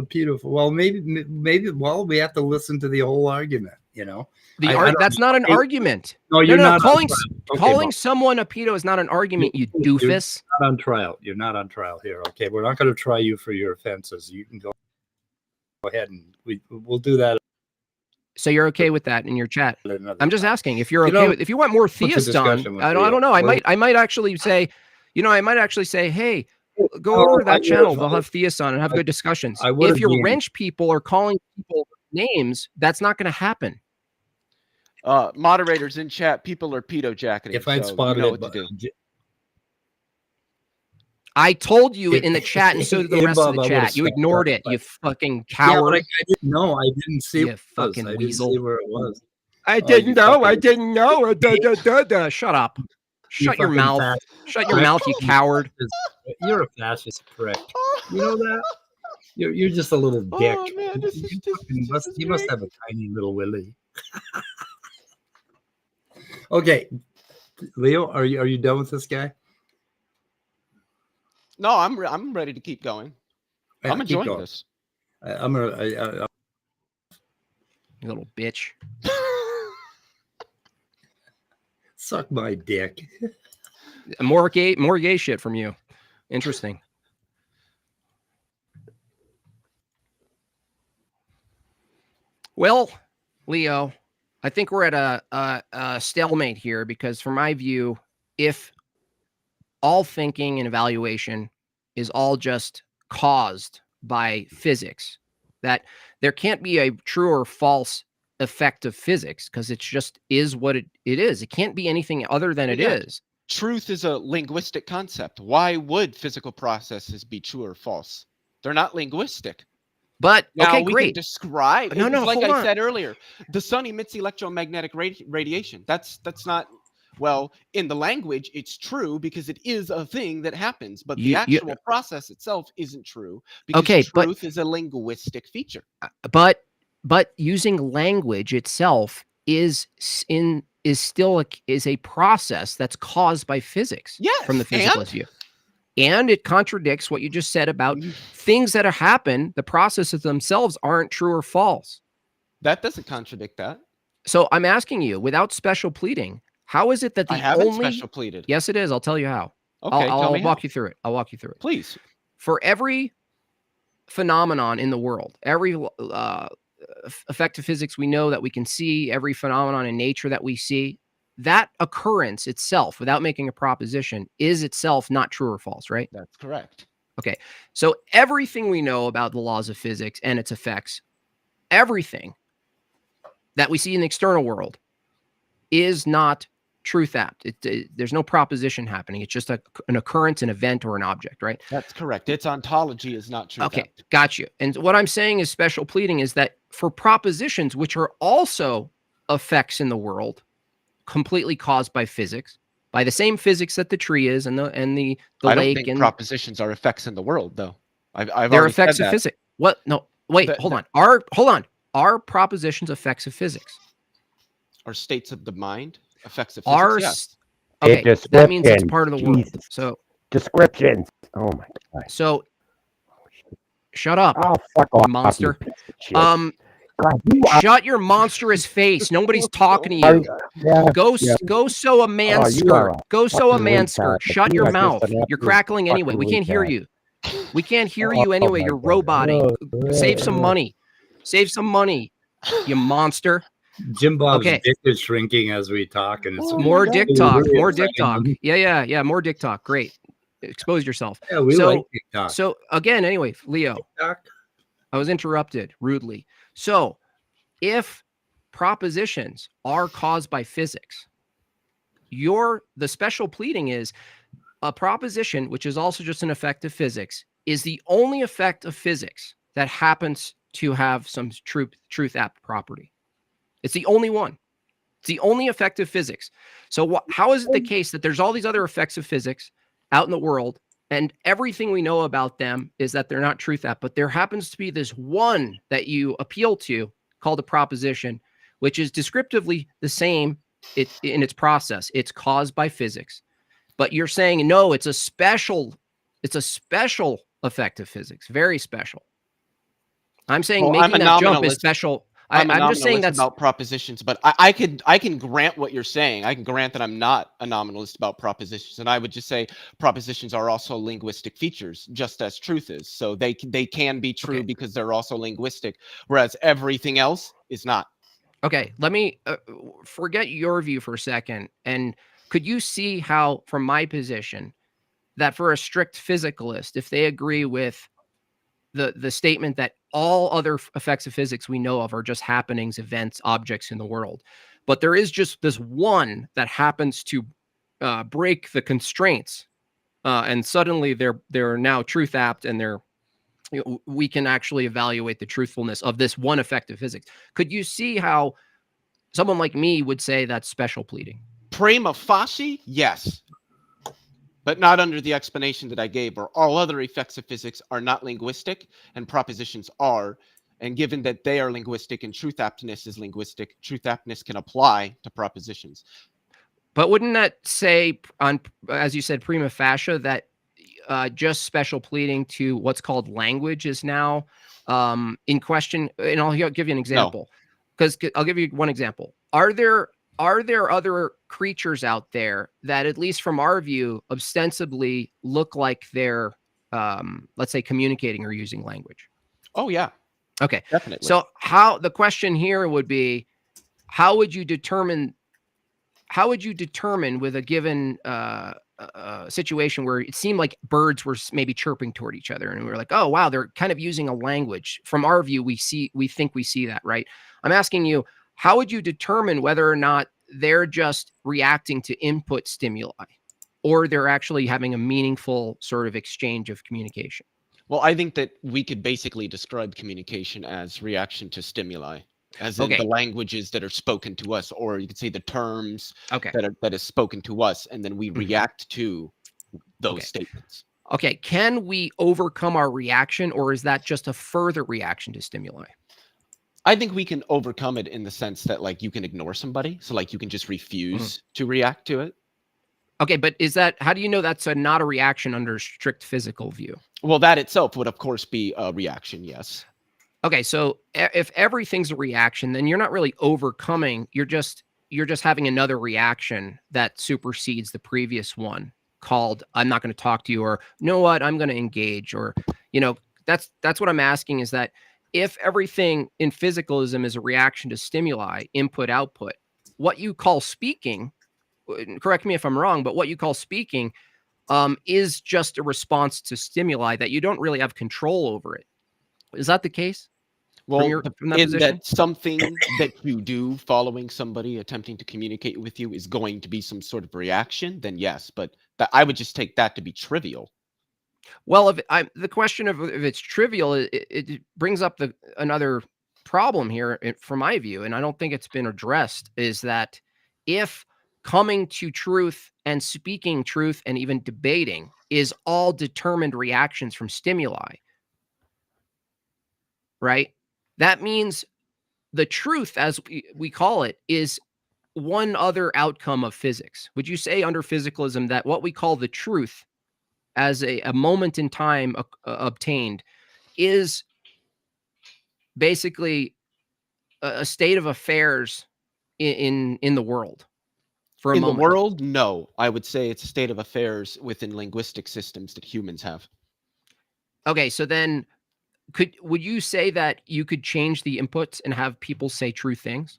Beautiful. Well, maybe. Well, we have to listen to the whole argument. You know, that's not an argument. No, you're not calling someone a pedo is not an argument. You doofus. You're not on trial. You're not on trial here. Okay, we're not going to try you for your offenses. You can go ahead and we'll do that. So you're okay with that in your chat? I'm just asking if you're okay with. If you want more theists on, I don't know. I might actually say, hey, go over to that channel. They'll have theists on and have good discussions. If your wrench people are calling people names, that's not going to happen. Moderators in chat, people are pedo jacketing. If I'd spotted what to do. I told you in the chat, and so did the rest of the chat. You ignored it, you fucking coward. Yeah, I didn't know. I didn't see you fucking weasel. I didn't see where it was. I didn't know. I didn't know. Shut up. Shut your mouth. Shut your mouth, you coward. You're a fascist prick. You know that? You're just a little dick. Oh, man, you must have a tiny little willy. Okay, Leo, are you done with this guy? No, I'm ready to keep going. I'm enjoying this. I'm gonna. You little bitch. Suck my dick. More gay shit from you. Interesting. Well, Leo, I think we're at a stalemate here because from my view, if all thinking and evaluation is all just caused by physics, that there can't be a true or false effect of physics because it just is what it is. It can't be anything other than it is. Truth is a linguistic concept. Why would physical processes be true or false? They're not linguistic. But now okay, we great. can describe. No, like I hold said earlier, the sun emits electromagnetic radiation. That's not. Well, in the language, it's true because it is a thing that happens, but the actual process itself isn't true because truth is a linguistic feature. But using language itself is still a process that's caused by physics. Yes, from the physicalist view. And it contradicts what you just said about things that happen. The processes themselves aren't true or false. That doesn't contradict that. So I'm asking you, without special pleading, how is it that the I haven't only special pleaded? Yes, it is. I'll tell you how. Okay, I'll walk you through it. I'll walk you through it. Please. For every phenomenon in the world, every effect of physics we know that we can see, every phenomenon in nature that we see, that occurrence itself, without making a proposition, is itself not true or false, right? That's correct. Okay. So everything we know about the laws of physics and its effects, everything that we see in the external world is not truth apt. There's no proposition happening. It's just an occurrence, an event, or an object, right? That's correct. Its ontology is not truth Okay, apt. got you. And what I'm saying is special pleading is that for propositions, which are also effects in the world, completely caused by physics, by the same physics that the tree is and the lake. I don't think propositions are effects in the world, though. They're effects of physics. What? No, wait, hold on. Are propositions effects of physics? Are states of the mind effects of physics? Yes. Okay, that means it's part of the world. So descriptions. Oh my god. So shut up, fuck off, monster. Shut your monstrous face. Nobody's talking to you. Go sew a man's skirt. Go sew a man's skirt. Shut your mouth. You're crackling anyway. We can't hear you. We can't hear you anyway. You're roboting. Save some money. Save some money, you monster. Jimbob's dick is shrinking as we talk, and it's more dick talk. More dick talk. Yeah. More dick talk. Great. Expose yourself. Yeah, we like dick talk. So again, anyway, Leo, I was interrupted rudely. So if propositions are caused by physics, the special pleading is a proposition, which is also just an effect of physics, is the only effect of physics that happens to have some truth apt property. It's the only one. It's the only effect of physics. So how is it the case that there's all these other effects of physics out in the world, and everything we know about them is that they're not truth apt, but there happens to be this one that you appeal to called a proposition, which is descriptively the same in its process. It's caused by physics. But you're saying, no, it's a special effect of physics, very special. I'm saying making that jump is special. I'm just saying that's about propositions, but I can grant what you're saying. I can grant that I'm not a nominalist about propositions, and I would just say propositions are also linguistic features, just as truth is. So they can be true because they're also linguistic, whereas everything else is not. Okay, let me forget your view for a second. And could you see how, from my position, that for a strict physicalist, if they agree with the statement that all other effects of physics we know of are just happenings, events, objects in the world, but there is just this one that happens to break the constraints, and suddenly they're now truth apt, and we can actually evaluate the truthfulness of this one effect of physics. Could you see how someone like me would say that's special pleading? Prima facie, yes. But not under the explanation that I gave, where all other effects of physics are not linguistic and propositions are. And given that they are linguistic and truth aptness is linguistic, truth aptness can apply to propositions. But wouldn't that say, as you said, prima facie, that just special pleading to what's called language is now in question? And I'll give you an example, because I'll give you one example. Are there other creatures out there that, at least from our view, ostensibly look like they're, let's say, communicating or using language? Oh, yeah. Okay. Definitely. So the question here would be, how would you determine with a given situation where it seemed like birds were maybe chirping toward each other, and we were like, oh, wow, they're kind of using a language. From our view, we think we see that, right? I'm asking you, how would you determine whether or not they're just reacting to input stimuli, or they're actually having a meaningful sort of exchange of communication? Well, I think that we could basically describe communication as reaction to stimuli, as in the languages that are spoken to us, or you could say the terms that is spoken to us, and then we react to those statements. Okay, can we overcome our reaction, or is that just a further reaction to stimuli? I think we can overcome it in the sense that, like, you can ignore somebody. So, like, you can just refuse to react to it. Okay, but how do you know that's not a reaction under strict physical view? Well, that itself would, of course, be a reaction, yes. Okay, so if everything's a reaction, then you're not really overcoming. You're just having another reaction that supersedes the previous one, called I'm not going to talk to you, or you know what, I'm going to engage, or that's what I'm asking, is that if everything in physicalism is a reaction to stimuli, input, output, what you call speaking, correct me if I'm wrong, but what you call speaking is just a response to stimuli that you don't really have control over it. Is that the case? Well, that something that you do following somebody attempting to communicate with you is going to be some sort of reaction, then yes, but I would just take that to be trivial. Well, the question of if it's trivial, it brings up another problem here from my view, and I don't think it's been addressed, is that if coming to truth and speaking truth and even debating is all determined reactions from stimuli, right? That means the truth, as we call it, is one other outcome of physics. Would you say under physicalism that what we call the truth as a moment in time obtained is basically a state of affairs in the world for a moment? In the world, no. I would say it's a state of affairs within linguistic systems that humans have. Okay, so then would you say that you could change the inputs and have people say true things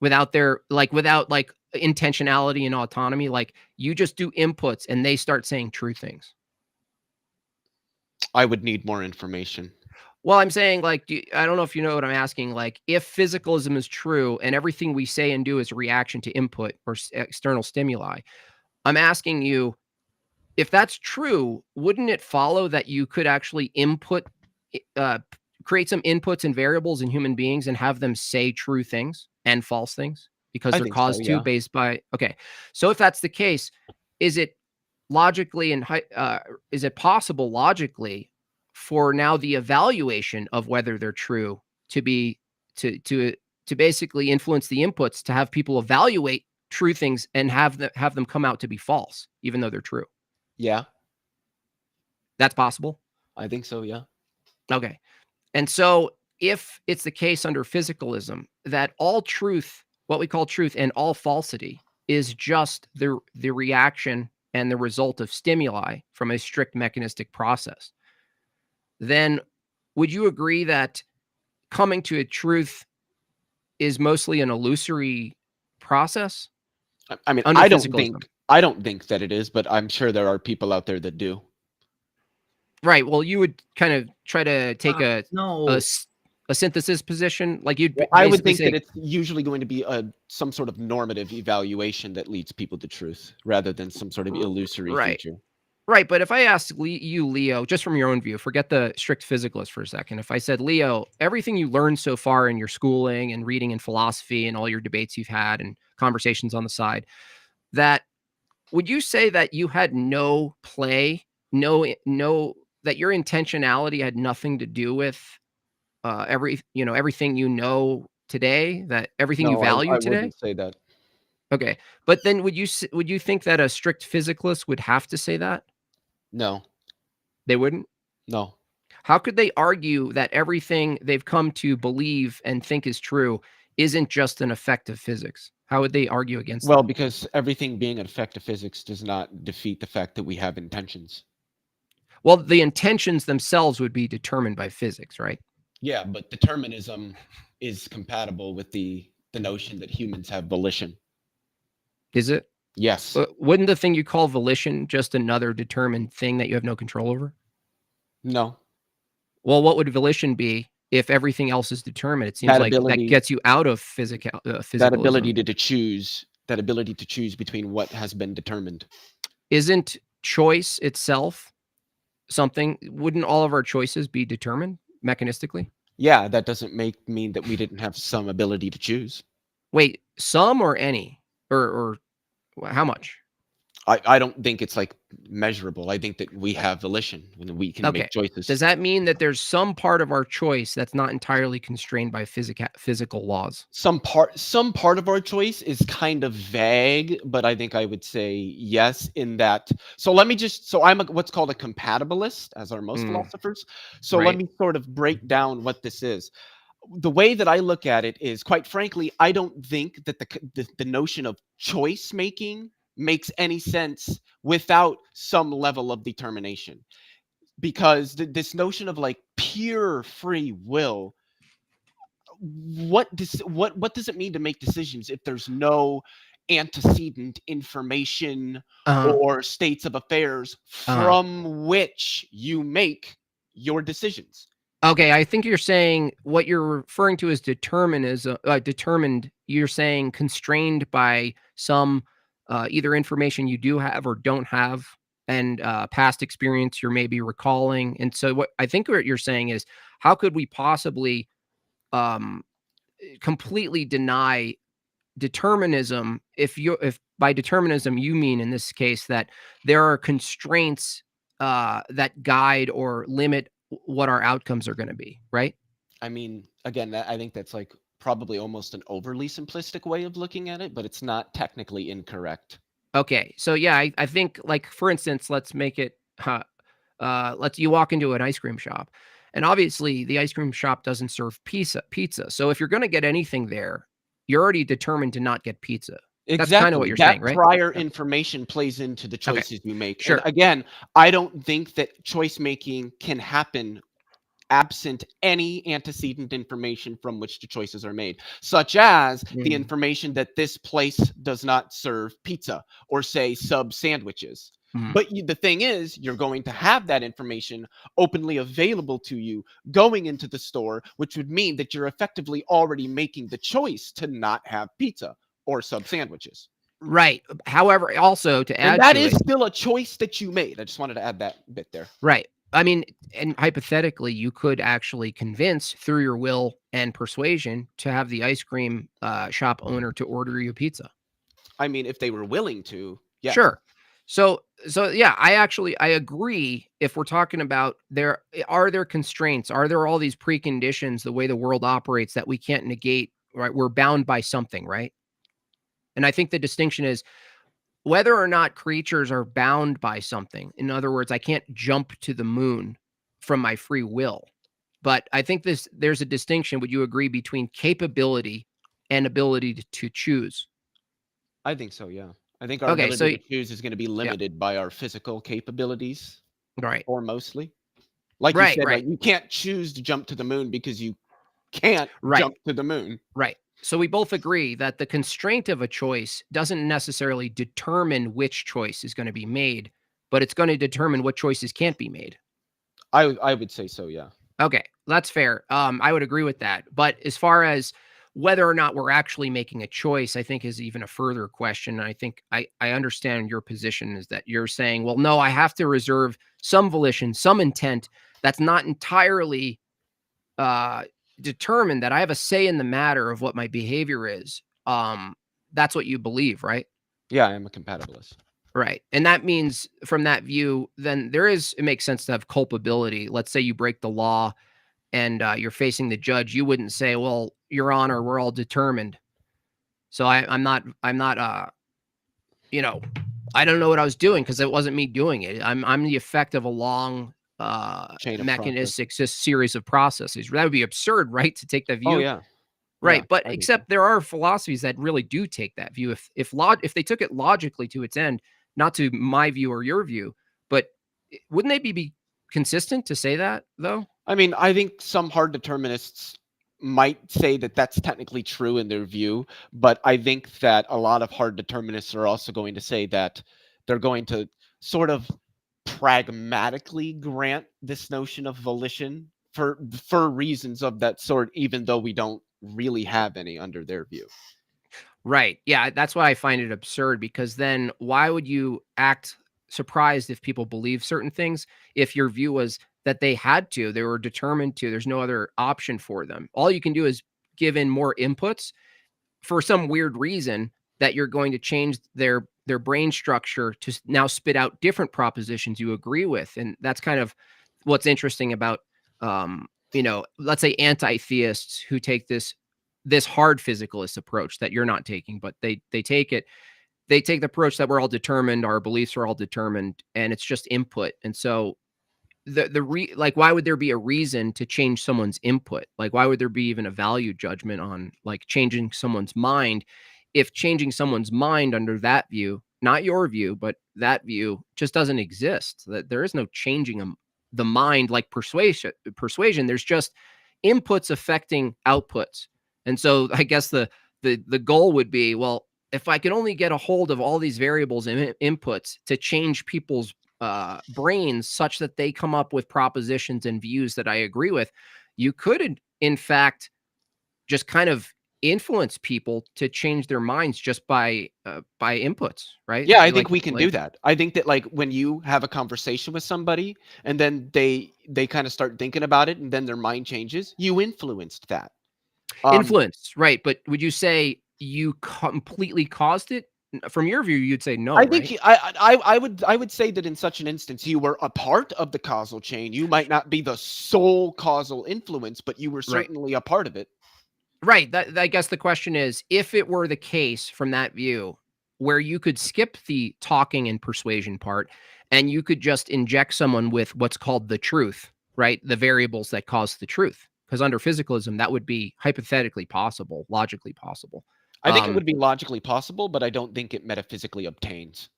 without intentionality and autonomy? Like, you just do inputs and they start saying true things. I would need more information. Well, I'm saying, like, I don't know if you know what I'm asking. Like, if physicalism is true and everything we say and do is a reaction to input or external stimuli, I'm asking you, if that's true, wouldn't it follow that you could actually create some inputs and variables in human beings and have them say true things and false things because I they're think caused so, to yeah. based by, okay. So if that's the case, is it logically and is it possible logically for now the evaluation of whether they're true to be to basically influence the inputs to have people evaluate true things and have them come out to be false even though they're true? Yeah, That's possible. I think so. Yeah. Okay. And so if it's the case under physicalism that all truth, what we call truth, and all falsity is just the reaction and the result of stimuli from a strict mechanistic process, then would you agree that coming to a truth is mostly an illusory process? I mean, Under I don't physicalism. think that it is, but I'm sure there are people out there that do. Right. Well, you would kind of try to take a synthesis position, like you'd. I would basically think say, that it's usually going to be some sort of normative evaluation that leads people to truth, rather than some sort of illusory Right. feature. Right, but if I ask you, Leo, just from your own view, forget the strict physicalist for a second. If I said, Leo, everything you learned so far in your schooling and reading and philosophy and all your debates you've had and conversations on the side, that would you say that you had no play, no, that your intentionality had nothing to do with everything you know today, that everything you No, value I today? wouldn't say that. Okay, but then would you think that a strict physicalist would have to say that? No, They wouldn't. no. How could they argue that everything they've come to believe and think is true isn't just an effect of physics? How would they argue against Well, that? because everything being an effect of physics does not defeat the fact that we have intentions. Well, the intentions themselves would be determined by physics, right? Yeah, but determinism is compatible with the notion that humans have volition. Is it? Yes. Wouldn't the thing you call volition just another determined thing that you have no control over? No. Well, what would volition be if everything else is determined? It seems That like ability- that gets you out of physicalism. That ability to choose between what has been determined. Isn't choice itself something? Wouldn't all of our choices be determined mechanistically? Yeah, that doesn't mean that we didn't have some ability to choose. Wait, some or any? Or how much? I don't think it's like measurable. I think that we have volition and we can Okay. make choices. Does that mean that there's some part of our choice that's not entirely constrained by physical laws? Some part of our choice is kind of vague, but I think I would say yes in that. So I'm what's called a compatibilist, as are most philosophers. So let Right. me sort of break down what this is. The way that I look at it is, quite frankly, I don't think that the notion of choice making makes any sense without some level of determination, because this notion of like pure free will, what does it mean to make decisions if there's no antecedent information or states of affairs from which you make your decisions? Okay, I think you're saying what you're referring to as determinism, determined. You're saying constrained by some either information you do have or don't have, and past experience you're maybe recalling. And so, what I think what you're saying is, how could we possibly completely deny determinism if by determinism you mean in this case that there are constraints that guide or limit what our outcomes are going to be, right? I mean, again, I think that's like probably almost an overly simplistic way of looking at it, but it's not technically incorrect. Okay, so yeah, I think, like, for instance, let's make it you walk into an ice cream shop, and obviously the ice cream shop doesn't serve pizza. So if you're going to get anything there, you're already determined to not get pizza. Exactly. That's kind of what you're saying, right? Prior information plays into the choices you make. Sure. And again, I don't think that choice making can happen absent any antecedent information from which the choices are made, such as the information that this place does not serve pizza or, say, sub sandwiches. But the thing is, you're going to have that information openly available to you going into the store, which would mean that you're effectively already making the choice to not have pizza or sub sandwiches. Right. However, also to add And that to is it, still a choice that you made. I just wanted to add that bit there. right. I mean, and hypothetically, you could actually convince through your will and persuasion to have the ice cream shop owner to order you pizza. I mean, if they were willing to, yes. Sure. So yeah, I agree. If we're talking about are there constraints? Are there all these preconditions, the way the world operates that we can't negate, right? We're bound by something, right? And I think the distinction is whether or not creatures are bound by something. In other words, I can't jump to the moon from my free will. But I think there's a distinction, would you agree, between capability and ability to choose? I think so, yeah. I think our Okay, ability so to choose is going to be limited by our physical capabilities, right. or mostly. Like you Right, said, right. like you can't choose to jump to the moon because you can't Right. jump to the moon. Right. So we both agree that the constraint of a choice doesn't necessarily determine which choice is going to be made, but it's going to determine what choices can't be made. I would say so, yeah. Okay, that's fair. I would agree with that. But as far as whether or not we're actually making a choice, I think is even a further question. I think I understand your position is that you're saying, well, no, I have to reserve some volition, some intent that's not entirely determined, that I have a say in the matter of what my behavior is. That's what you believe, right? Yeah, I am a compatibilist. Right. And that means from that view, then it makes sense to have culpability. Let's say you break the law and you're facing the judge. You wouldn't say, well, Your Honor, we're all determined. So I'm not, you know, I don't know what I was doing because it wasn't me doing it. I'm the effect of a long Chain of mechanistic series of processes. That would be absurd, right? To take that view. Oh, yeah. Right. Yeah, But I think except there are philosophies that really do take that view. If they took it logically to its end, not to my view or your view, but wouldn't they be consistent to say that though? I mean, I think some hard determinists might say that that's technically true in their view, but I think that a lot of hard determinists are also going to say that they're going to sort of pragmatically grant this notion of volition for reasons of that sort, even though we don't really have any under their view. Right. Yeah, that's why I find it absurd, because then why would you act surprised if people believe certain things if your view was that they were determined to, there's no other option for them. All you can do is give in more inputs for some weird reason that you're going to change their brain structure to now spit out different propositions you agree with. And that's kind of what's interesting about let's say anti-theists who take this hard physicalist approach that you're not taking, but they take the approach that we're all determined, our beliefs are all determined, and it's just input. And so why would there be a reason to change someone's input? Like, why would there be even a value judgment on like changing someone's mind, if changing someone's mind under that view, not your view, but that view, just doesn't exist? That there is no changing the mind like persuasion. There's just inputs affecting outputs. And so I guess the goal would be, well, if I could only get a hold of all these variables and inputs to change people's brains such that they come up with propositions and views that I agree with, you could in fact just kind of influence people to change their minds just by inputs, right? Yeah, I think we can do that. I think that like when you have a conversation with somebody and then they kind of start thinking about it and then their mind changes, you influenced that. Influence, right? But would you say you completely caused it? From your view, you'd say no. I think right? I would say that in such an instance, you were a part of the causal chain. You might not be the sole causal influence, but you were certainly a part of it. Right. I guess the question is, if it were the case from that view, where you could skip the talking and persuasion part, and you could just inject someone with what's called the truth, right? The variables that cause the truth. Because under physicalism, that would be hypothetically possible, logically possible. I think it would be logically possible, but I don't think it metaphysically obtains.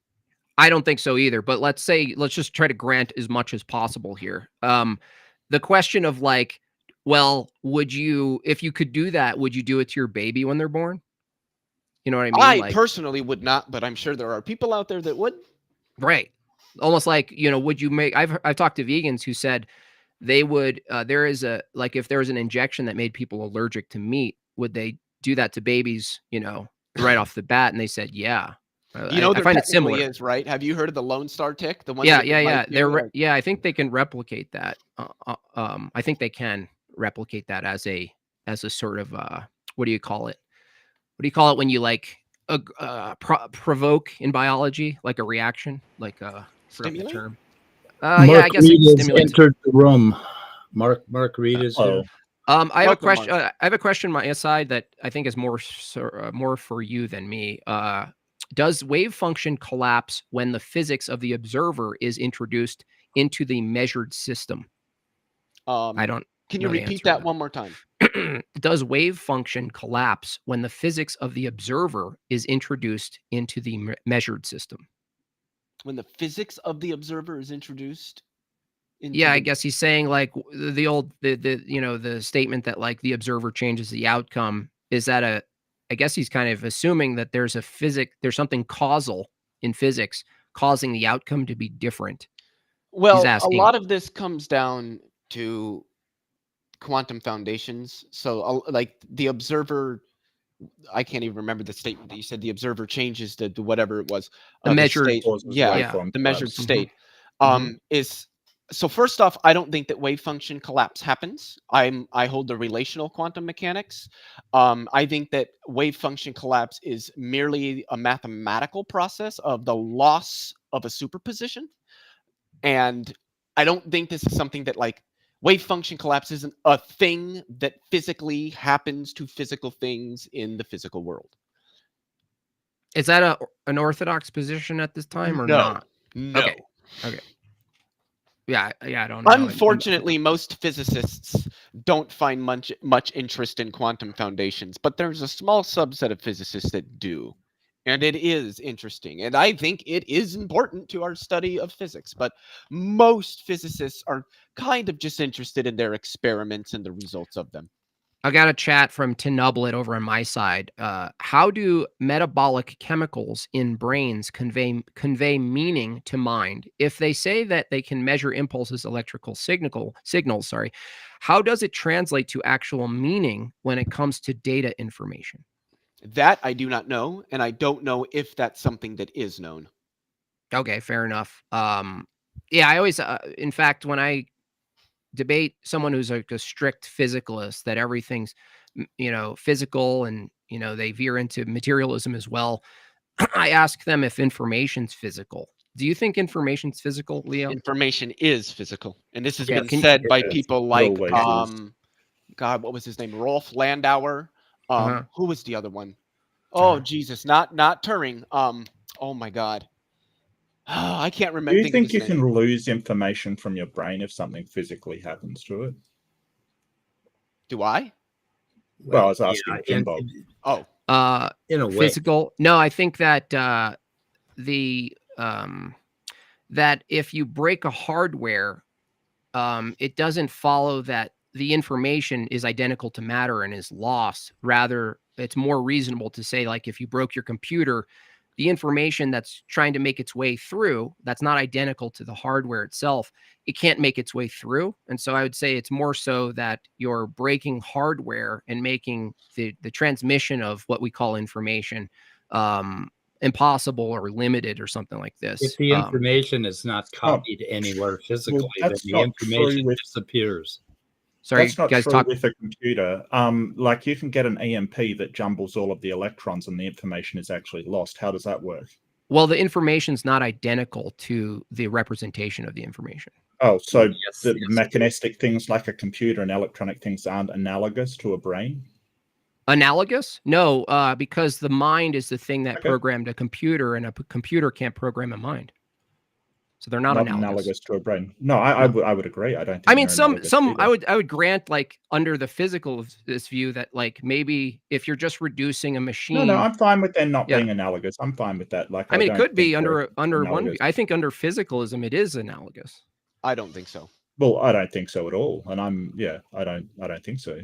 I don't think so either. But let's just try to grant as much as possible here. The question of like, well, if you could do that, would you do it to your baby when they're born? You know what I mean? I personally would not, but I'm sure there are people out there that would. Right. Almost like, would you make, I've talked to vegans who said they would, if there was an injection that made people allergic to meat, would they do that to babies, right off the bat? And they said, yeah. You know, I there find it technically similar. is, right? Have you heard of the Lone Star tick? The one. Yeah, that yeah, yeah. might do, Yeah, I think they can replicate that. I think they can replicate that as a sort of what do you call it? What do you call it when you like provoke in biology, like a reaction, like forgot the Stimulate? term. Mark Yeah, I guess Reed it's has stimulants. entered the room. Mark Reed is here. I have a Welcome, question. Mark. I have a question on my side that I think is more for you than me. Does wave function collapse when the physics of the observer is introduced into the measured system? I don't. Can you know the repeat answer to that one more time? Does wave function collapse when the physics of the observer is introduced into the measured system? When the physics of the observer is introduced? Yeah, I guess he's saying like the old the statement that like the observer changes the outcome. Is that I guess he's kind of assuming that there's something causal in physics causing the outcome to be different. Well, a lot of this comes down to quantum foundations. So like the observer, I can't even remember the statement that you said. The observer changes to whatever it was. The measured state. Yeah, the measured state. Is so first off, I don't think that wave function collapse happens. I hold the relational quantum mechanics. I think that wave function collapse is merely a mathematical process of the loss of a superposition. And I don't think this is something that like wave function collapse isn't a thing that physically happens to physical things in the physical world. Is that an orthodox position at this time or not? No. Okay. Yeah, I don't know. Unfortunately, most physicists don't find much interest in quantum foundations, but there's a small subset of physicists that do. And it is interesting. And I think it is important to our study of physics. But most physicists are kind of just interested in their experiments and the results of them. I got a chat from Tinublet over on my side. How do metabolic chemicals in brains convey meaning to mind? If they say that they can measure impulses, electrical signals, how does it translate to actual meaning when it comes to data information? That I do not know, and I don't know if that's something that is known. Okay, fair enough. Yeah, I always, in fact, when I debate someone who's like a strict physicalist, that everything's, physical and, they veer into materialism as well, I ask them if information's physical. Do you think information's physical, Leo? Information is physical. And this has Okay, been said by people like, God, what was his name? Rolf Landauer. Who was the other one? Oh, Jesus, not Turing. Oh my God. I can't remember. Do you think you can lose information from your brain if something physically happens to it? Do I? Well, I was asking Jimbob. In a way. Physical. No, I think that that if you break a hardware, it doesn't follow that the information is identical to matter and is lost. Rather, it's more reasonable to say, like, if you broke your computer, the information that's trying to make its way through, that's not identical to the hardware itself, it can't make its way through. And so I would say it's more so that you're breaking hardware and making the transmission of what we call information impossible or limited or something like this. If the information is not copied anywhere physically, then the information disappears. Sorry, that's not guys, true with a computer. Like you can get an EMP that jumbles all of the electrons and the information is actually lost. How does that work? Well, the information's not identical to the representation of the information. Oh, so the mechanistic things like a computer and electronic things aren't analogous to a brain? Analogous? No, because the mind is the thing that programmed a computer, and a computer can't program a mind. So they're not analogous to a brain. No, I would agree. I don't think. I mean, some I would grant, like, under the physical this view that, like, maybe if you're just reducing a machine. No, I'm fine with them not being analogous. I'm fine with that. Like, I mean, it could be under one view. I think under physicalism it is analogous. I don't think so. Well, I don't think so at all. And I don't think so.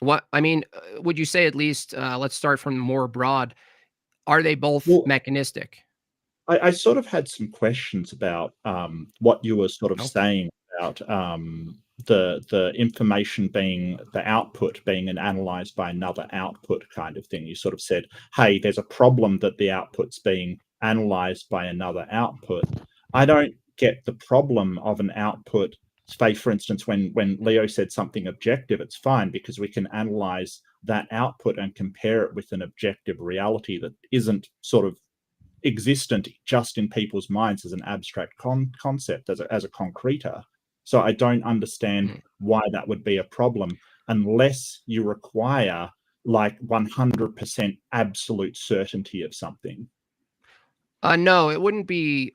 What I mean, would you say at least? Let's start from more broad. Are they both mechanistic? I sort of had some questions about what you were sort of saying about the information being the output being analyzed by another output kind of thing. You sort of said, hey, there's a problem that the output's being analyzed by another output. I don't get the problem of an output. Say, for instance, when Leo said something objective, it's fine because we can analyze that output and compare it with an objective reality that isn't sort of existent just in people's minds as an abstract concept, as a concreter. So I don't understand why that would be a problem unless you require like 100% absolute certainty of something. No, it wouldn't be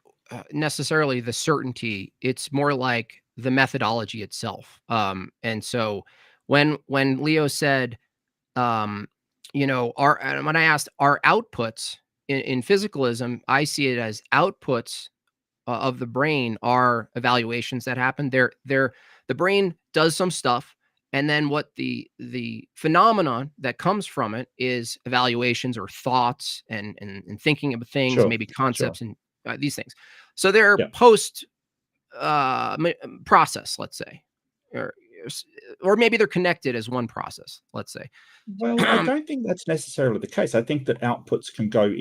necessarily the certainty. It's more like the methodology itself. And so when Leo said, you know, when I asked our outputs in physicalism, I see it as outputs of the brain are evaluations that happen. The brain does some stuff, and then what the phenomenon that comes from it is evaluations or thoughts and thinking of things, Sure, maybe concepts sure. and these things. So they're Yeah. post process, let's say, or maybe they're connected as one process, let's say. Well, I don't think that's necessarily the case. I think that outputs can go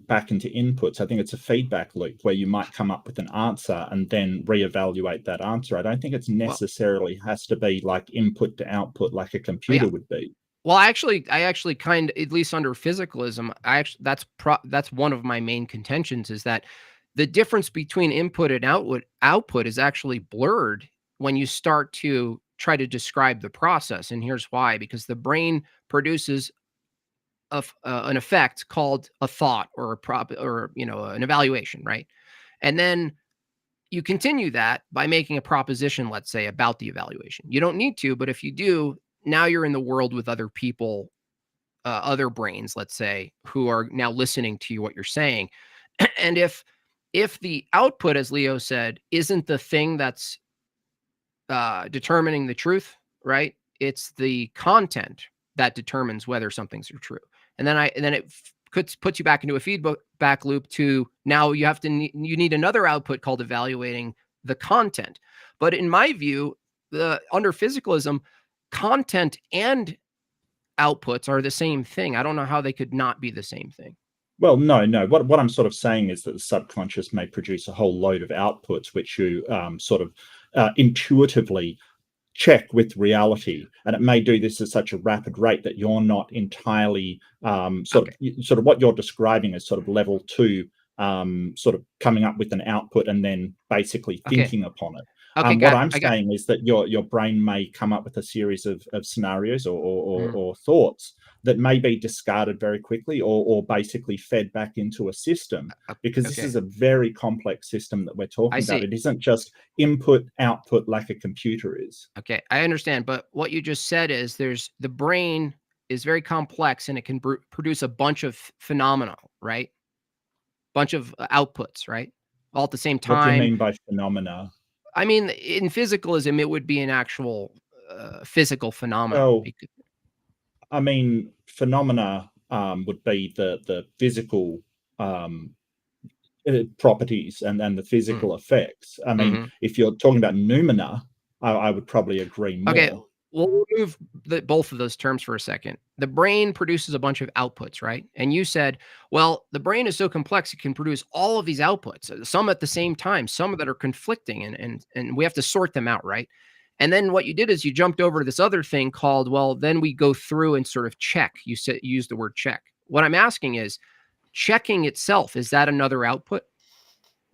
back into inputs. I think it's a feedback loop where you might come up with an answer and then reevaluate that answer. I don't think it's necessarily has to be like input to output like a computer would be. Well, I actually kind of, at least under physicalism, that's one of my main contentions is that the difference between input and output is actually blurred when you start to try to describe the process. And here's why: because the brain produces an effect called a thought or an evaluation, right? And then you continue that by making a proposition, let's say, about the evaluation. You don't need to, but if you do, now you're in the world with other people, other brains, let's say, who are now listening to what you're saying. And if the output, as Leo said, isn't the thing that's determining the truth, right? It's the content that determines whether something's true. And then it puts you back into a feedback loop to now you need another output called evaluating the content. But in my view, under physicalism, content and outputs are the same thing. I don't know how they could not be the same thing. Well, no. What I'm sort of saying is that the subconscious may produce a whole load of outputs, which you sort of intuitively check with reality, and it may do this at such a rapid rate that you're not entirely sort of what you're describing as sort of level 2, sort of coming up with an output and then basically thinking upon it. What I'm saying is that your brain may come up with a series of scenarios or thoughts that may be discarded very quickly or basically fed back into a system, because this is a very complex system that we're talking about. It isn't just input, output like a computer is. Okay, I understand. But what you just said is the brain is very complex and it can produce a bunch of phenomena, right? Bunch of outputs, right? All at the same time. What do you mean by phenomena? I mean, in physicalism, it would be an actual physical phenomenon. Well, I mean, phenomena would be the physical properties and the physical effects. I mean, if you're talking about noumena, I would probably agree more. Okay, we'll remove both of those terms for a second. The brain produces a bunch of outputs, right? And you said, well, the brain is so complex, it can produce all of these outputs, some at the same time, some that are conflicting, and we have to sort them out, right? And then what you did is you jumped over to this other thing called, well, then we go through and sort of check. You use the word check. What I'm asking is, checking itself, is that another output?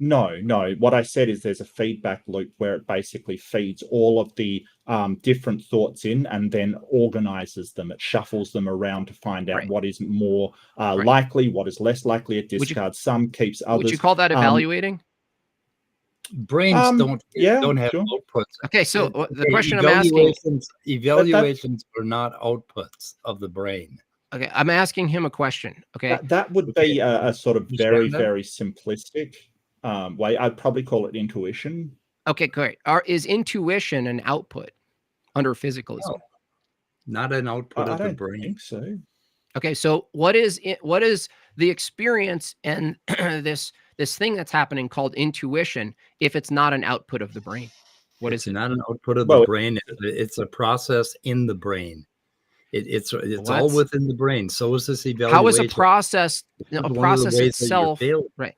No. What I said is there's a feedback loop where it basically feeds all of the different thoughts in and then organizes them. It shuffles them around to find out what is more likely, what is less likely. It discards some, keeps others. Would you call that evaluating? Brains don't have outputs. Okay, so the question I'm asking, evaluations are not outputs of the brain. Okay, I'm asking him a question. Okay, that would be a sort of very simplistic way. I'd probably call it intuition. Okay, great. Is intuition an output under physicalism? No, not an output of the brain. I think so. Okay, so what is the experience and this thing that's happening called intuition if it's not an output of the brain? What is it? It's not an output of the brain. It's a process in the brain. It's What? all within the brain. So is this evaluation. How is a process One a of the process ways that you're itself failing. right?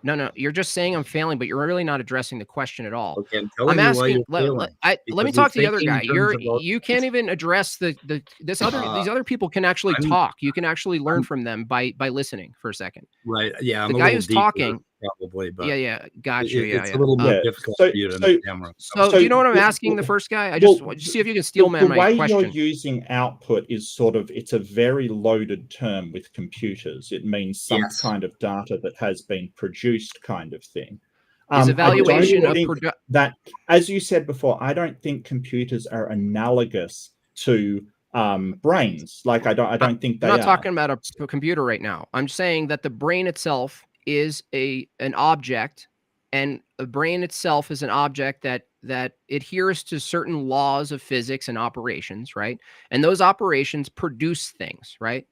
No, you're just saying I'm failing, but you're really not addressing the question at all. Okay, I'm telling I'm you why asking. you're failing. Let me Because talk to the you're other thinking guy. in terms of You can't even address these other people can actually I'm- talk. You can actually learn I'm- from them by listening for a second. Right. Yeah. I'm The a guy little who's deeper, talking. probably, but Yeah, gotcha. Yeah, it's a little more Yeah, difficult so- for you to so- understand. Where I'm So, So do you know what I'm the- asking the first guy? I just well, see if you can steel man the my way question. you're using output is sort of, it's a very loaded term with computers. It means some Yes. kind of data that has been produced kind of thing. Is I evaluation don't of think that, as you said before, I don't think computers are analogous to brains. Like I don't think they I'm not are. talking about a computer right now. I'm saying that the brain itself is an object, and a brain itself is an object that adheres to certain laws of physics and operations, right? And those operations produce things, right?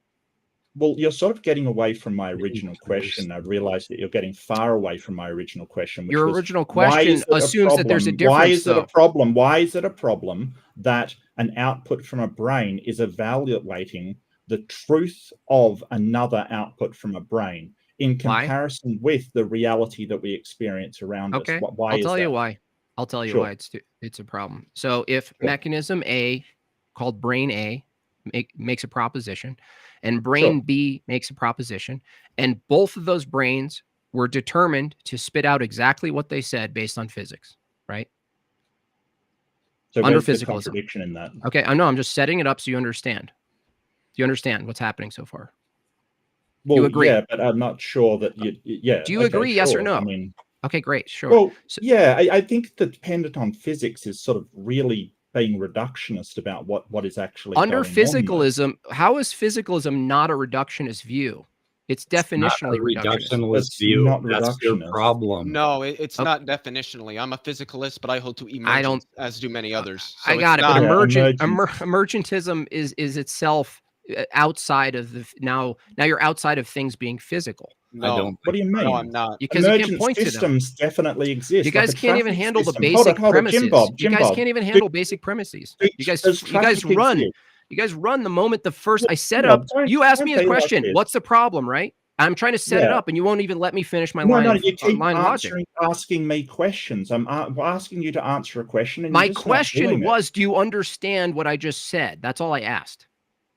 Well, you're sort of getting away from my original question. I realize that you're getting far away from my original question. Which Your was, original why question is it a assumes that there's a problem? Why difference, is it a though. problem? Why is it a problem that an output from a brain is evaluating the truth of another output from a brain in Why? comparison with the reality that we experience around us? Okay, Why I'll is tell that? you why. I'll tell you Sure. why it's a problem. So if Sure. mechanism A, called brain A, makes a proposition, and brain Sure. B makes a proposition, and both of those brains were determined to spit out exactly what they said based on physics, right? So Under where's the physicalism. contradiction in that? Okay, I know. I'm just setting it up so you understand. Do you understand what's happening so far? Well, agree? yeah, but I'm not sure that you. Yeah. Do you okay, agree? Yes or sure. no? I mean, Okay, great. Sure. well, So- yeah, I think the dependent on physics is sort of really being reductionist about what is actually Under going on, though. physicalism, how is physicalism not a reductionist view? It's definitionally Not a reductionist. reductionist It's view. not That's your reductionist. problem. No, it's Okay. not definitionally. I'm a physicalist, but I hold to I don't- emergence, as do many others. So I got it, it's but not- Yeah, emergentism is itself outside of the now you're outside of things being physical no, I don't. What do you mean? no, I'm not. because you can't Emergent point to them. systems definitely exist. You guys like a can't even traffic handle the system. basic Hold on, premises. Jimbob, You guys Jimbob. can't even handle basic premises. Does You guys traffic run. exist? You guys run the moment the first I set Jimbob, up. don't- You asked don't me be a like question. this. What's the problem, right? I'm trying to set it Yeah. up, and you won't even let me finish my No, line. no, of, you keep line of logic. asking me questions. I'm asking you to answer a question. And My you're just not question doing it. was, do you understand what I just said? That's all I asked.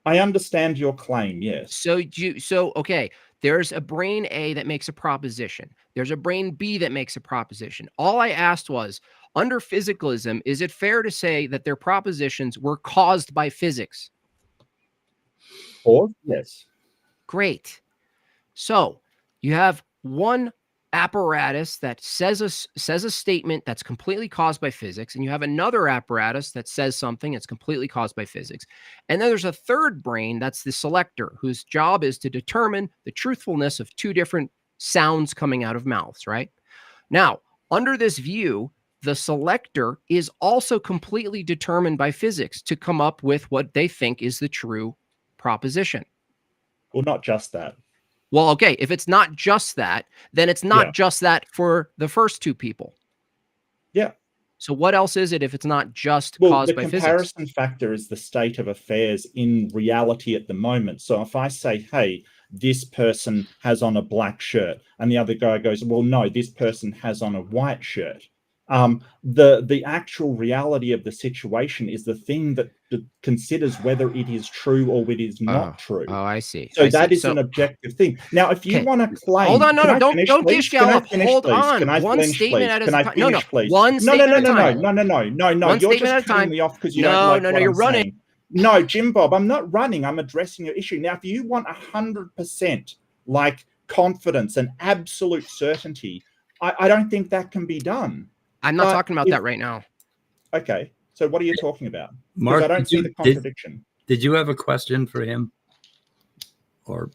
I understand your claim, yes. So okay, there's a brain A that makes a proposition. There's a brain B that makes a proposition. All I asked was, under physicalism, is it fair to say that their propositions were caused by physics? Or yes. Great. So you have one apparatus that says a statement that's completely caused by physics, and you have another apparatus that says something that's completely caused by physics. And then there's a third brain, that's the selector, whose job is to determine the truthfulness of two different sounds coming out of mouths, right? Now, under this view, the selector is also completely determined by physics to come up with what they think is the true proposition. Well, not just that. Well, okay, if it's not just that, then it's not Yeah. just that for the first two people. Yeah. So what else is it if it's not just Well, caused the by physics? comparison factor is the state of affairs in reality at the moment. So if I say, hey, this person has on a black shirt, and the other guy goes, well, no, this person has on a white shirt. The actual reality of the situation is the thing that considers whether it is true or it is not true. Oh, I see. So I that see. is an objective thing. Now, if you Okay. want to claim, Hold on, no, can no, I don't finish, dish please? Can I gallop. finish, Hold please? on. Can I One finish, statement please? at a Can I time. No, no. finish, please? One No, statement at a time. No. One You're statement at a just cutting time. me off because you No, don't like no, what you're I'm running. saying. No, Jimbob, I'm not running. I'm addressing your issue. Now, if you want 100% like confidence and absolute certainty, I don't think that can be done. I'm not But talking about that right now. Okay, so what are you talking about? Mark, Because I don't see the contradiction. Did you have a question for him? Or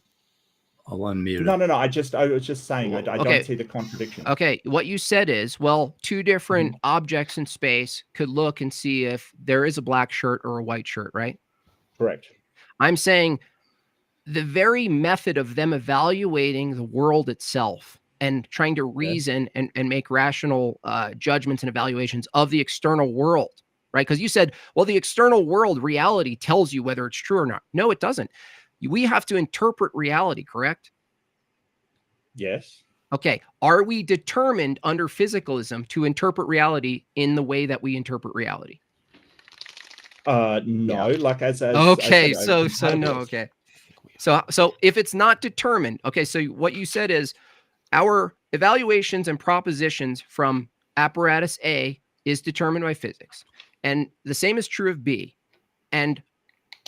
I'll unmute No, it. I was just saying I Okay. don't see the contradiction. Okay, what you said is, well, two different objects in space could look and see if there is a black shirt or a white shirt, right? Correct. I'm saying the very method of them evaluating the world itself and trying to reason and make rational judgments and evaluations of the external world, right? Because you said, well, the external world reality tells you whether it's true or not. No, it doesn't. We have to interpret reality, correct? Yes. Okay. Are we determined under physicalism to interpret reality in the way that we interpret reality? No, like as Okay, I said, so no, okay. So if it's not determined, okay, so what you said is our evaluations and propositions from apparatus A is determined by physics. And the same is true of B. And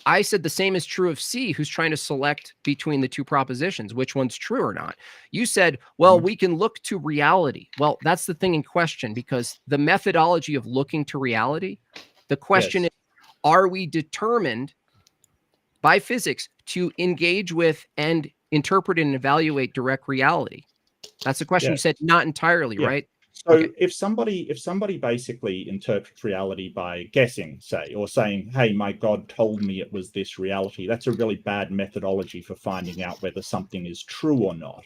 I said the same is true of C, who's trying to select between the two propositions, which one's true or not. You said, well, we can look to reality. Well, that's the thing in question, because the methodology of looking to reality, the question is, are we determined by physics to engage with and interpret and evaluate direct reality? That's the question. You said not entirely, right? So if somebody basically interprets reality by guessing, say, or saying, hey, my God told me it was this reality, that's a really bad methodology for finding out whether something is true or not.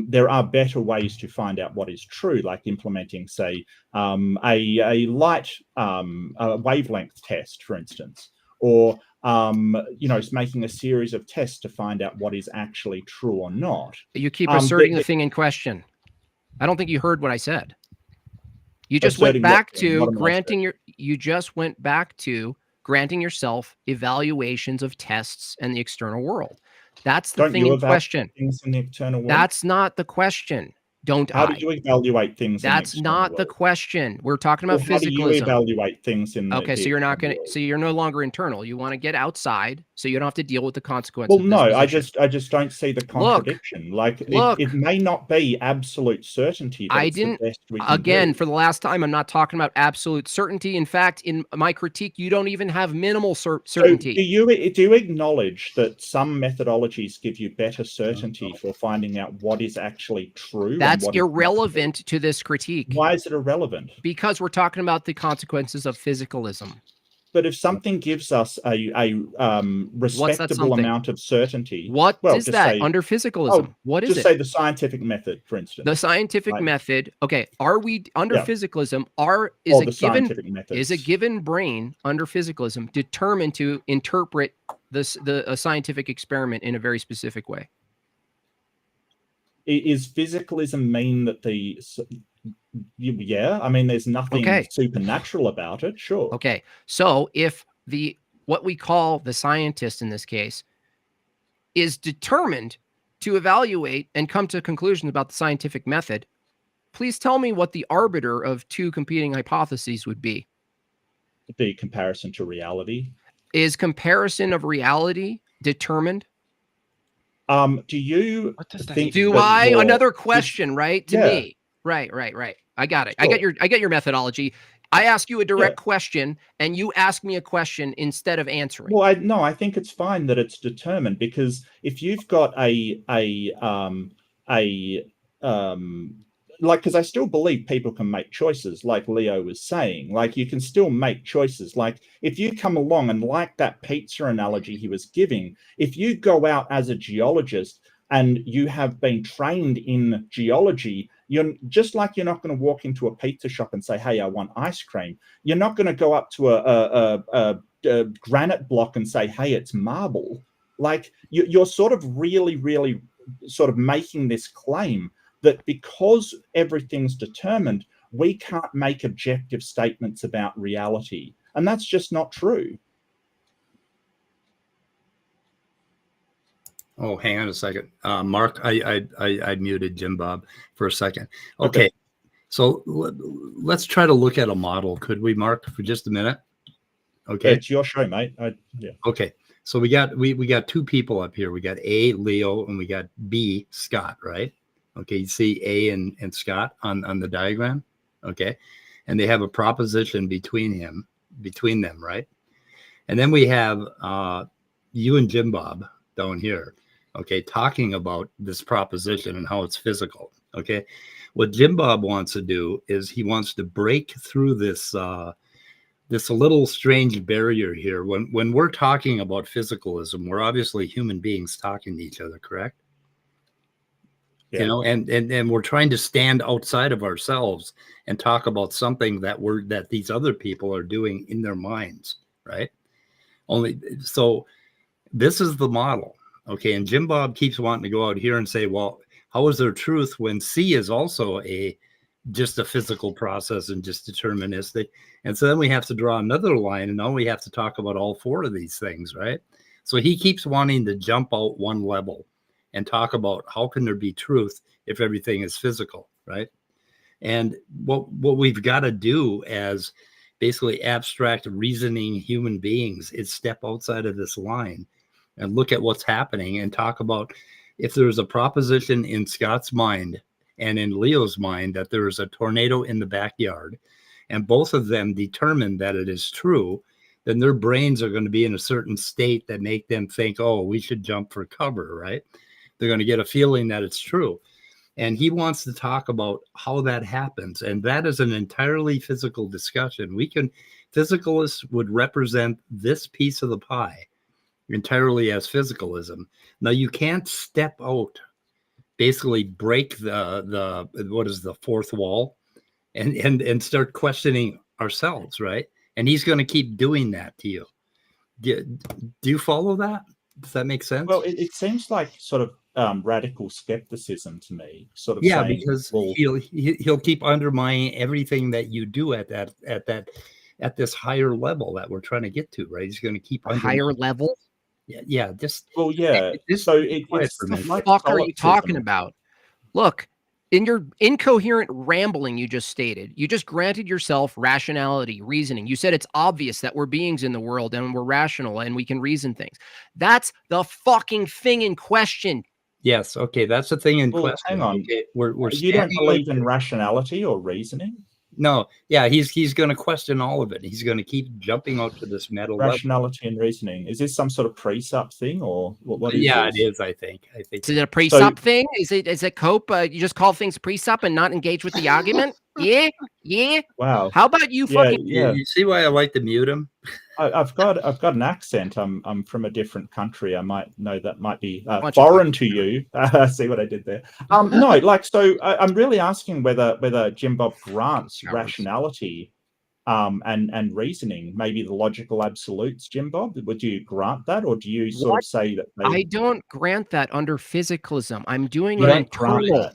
There are better ways to find out what is true, like implementing, say, a light wavelength test, for instance, or making a series of tests to find out what is actually true or not. You keep asserting the thing in question. I don't think you heard what I said. You just went back to granting yourself evaluations of tests and the external world. That's the thing in question. Things in the external world? That's not the question. How do you evaluate things? That's not the question. We're talking about physicalism. How do you evaluate things in the so you're not going to. So you're no longer internal. You want to get outside, so you don't have to deal with the consequences. Well, no, I just don't see the contradiction. It may not be absolute certainty. I didn't. Again, for the last time, I'm not talking about absolute certainty. In fact, in my critique, you don't even have minimal certainty. So do you acknowledge that some methodologies give you better certainty for finding out what is actually true? That's irrelevant to this critique. Why is it irrelevant? Because we're talking about the consequences of physicalism. But if something gives us a respectable amount of certainty, what is that under physicalism? What is it? Just say the scientific method, for instance. The scientific method. Okay, are we under physicalism? Is a given brain under physicalism determined to interpret a scientific experiment in a very specific way? Is physicalism mean that I mean, there's nothing supernatural about it, sure. Okay, so if what we call the scientist in this case is determined to evaluate and come to conclusions about the scientific method, please tell me what the arbiter of two competing hypotheses would be. The comparison to reality. Is comparison of reality determined? Do you think? Another question, right? To me. Right. I got it. Sure. I get your methodology. I ask you a direct question, and you ask me a question instead of answering. Well, I think it's fine that it's determined, because if you've got because I still believe people can make choices, like Leo was saying. Like, you can still make choices. Like, if you come along and, like that pizza analogy he was giving, if you go out as a geologist and you have been trained in geology, you're not going to walk into a pizza shop and say, hey, I want ice cream. You're not going to go up to a granite block and say, hey, it's marble. Like, you're sort of really sort of making this claim that because everything's determined, we can't make objective statements about reality. And that's just not true. Oh, hang on a second. Mark, I muted Jimbob for a second. Okay. So let's try to look at a model. Could we, Mark, for just a minute? Okay. It's your show, mate. Okay. So we got two people up here. We got A, Leo, and we got B, Scott, right? Okay, you see A and Scott on the diagram, okay? And they have a proposition between them, right? And then we have you and Jimbob down here, okay, talking about this proposition and how it's physical, okay? What Jimbob wants to do is he wants to break through this this little strange barrier here. When we're talking about physicalism, we're obviously human beings talking to each other, correct? Yeah. You know, and we're trying to stand outside of ourselves and talk about something that these other people are doing in their minds, right? Only so this is the model. Okay, and Jimbob keeps wanting to go out here and say, well, how is there truth when C is also just a physical process and just deterministic? And so then we have to draw another line, and now we have to talk about all four of these things, right? So he keeps wanting to jump out one level and talk about how can there be truth if everything is physical, right? And what we've got to do as basically abstract reasoning human beings is step outside of this line and look at what's happening and talk about if there's a proposition in Scott's mind and in Leo's mind that there is a tornado in the backyard, and both of them determine that it is true, then their brains are going to be in a certain state that make them think, oh, we should jump for cover, right? They're going to get a feeling that it's true. And he wants to talk about how that happens. And that is an entirely physical discussion. Physicalists would represent this piece of the pie entirely as physicalism. Now you can't step out, basically break the fourth wall and start questioning ourselves, right? And he's going to keep doing that to you. Do you follow that? Does that make sense? Well, it seems like sort of radical skepticism to me. Sort of saying, because he'll keep undermining everything that you do at this higher level that we're trying to get to, right? He's going to keep higher level. Yeah. Just well, yeah. So what the fuck are you talking about? Look, in your incoherent rambling you just stated, you just granted yourself rationality, reasoning. You said it's obvious that we're beings in the world and we're rational and we can reason things. That's the fucking thing in question. Yes. Okay. That's the thing in question. Hang on. Okay. We're you don't believe in rationality or reasoning? No. Yeah. He's going to question all of it. He's going to keep jumping out to this metal rationality level. And reasoning. Is this some sort of precept thing or what is yeah, this? It is. I think. Is it a precept thing? Is it cope? You just call things precept and not engage with the argument? Yeah. Wow. How about you fucking? Yeah. You see why I like to mute him? I've got an accent. I'm from a different country. I might know that might be foreign to you. See what I did there? No, I'm really asking whether Jimbob grants rationality, and reasoning, maybe the logical absolutes. Jimbob, would you grant that, or do you sort of say that? I don't grant that under physicalism. I'm doing it internal.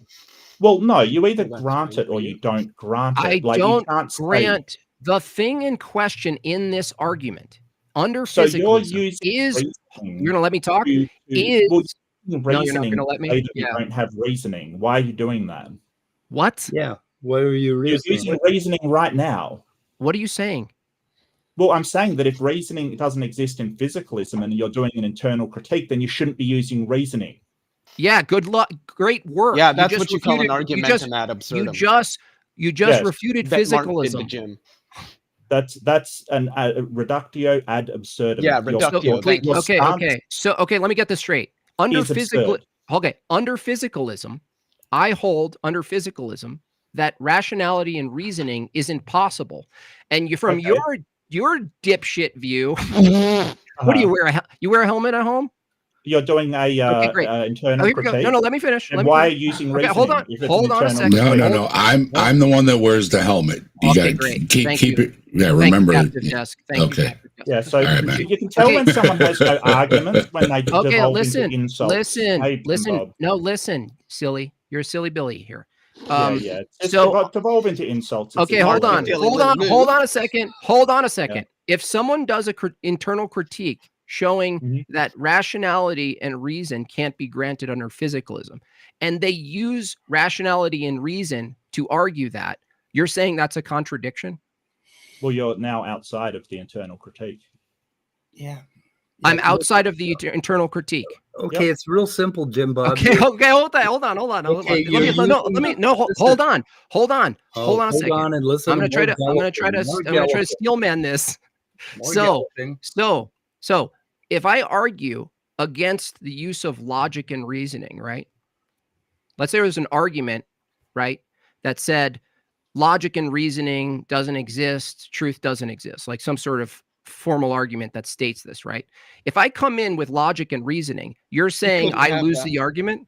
Well, no, you either grant it or you don't grant it. I don't grant. The thing in question in this argument under physicalism is you're going to let me talk. No, you're not going to let me. You don't have reasoning. Why are you doing that? What? Yeah. What are you reasoning? You're using reasoning right now. What are you saying? Well, I'm saying that if reasoning doesn't exist in physicalism and you're doing an internal critique, then you shouldn't be using reasoning. Yeah. Good luck. Great work. Yeah, that's what you call an argumentum ad absurdum. You just refuted physicalism. That's an reductio ad absurdum. Yeah, reductio. Okay. Let me get this straight. Under physicalism, I hold under physicalism that rationality and reasoning is impossible. And your dipshit view, what do you wear? You wear a helmet at home? You're doing a internal critique. No, let me finish. Why are you using reasoning? Hold on a second. No. I'm the one that wears the helmet. You got to keep it. Yeah, remember. Thank you, okay. Yeah, so you can tell when someone has no argument when they devolve into insults. Listen. No, listen, silly. You're a silly Billy here. Devolve into insults. Okay, hold on a second. Yeah. If someone does a internal critique showing that rationality and reason can't be granted under physicalism, and they use rationality and reason to argue that, you're saying that's a contradiction? Well, you're now outside of the internal critique. Yeah. I'm outside of the internal critique. Okay, it's real simple, Jimbob. Okay, hold on. Hold on a second. And listen. I'm gonna try to steelman this. So if I argue against the use of logic and reasoning, right? Let's say there was an argument, right, that said logic and reasoning doesn't exist, truth doesn't exist, like some sort of formal argument that states this, right? If I come in with logic and reasoning, you're saying I lose the argument?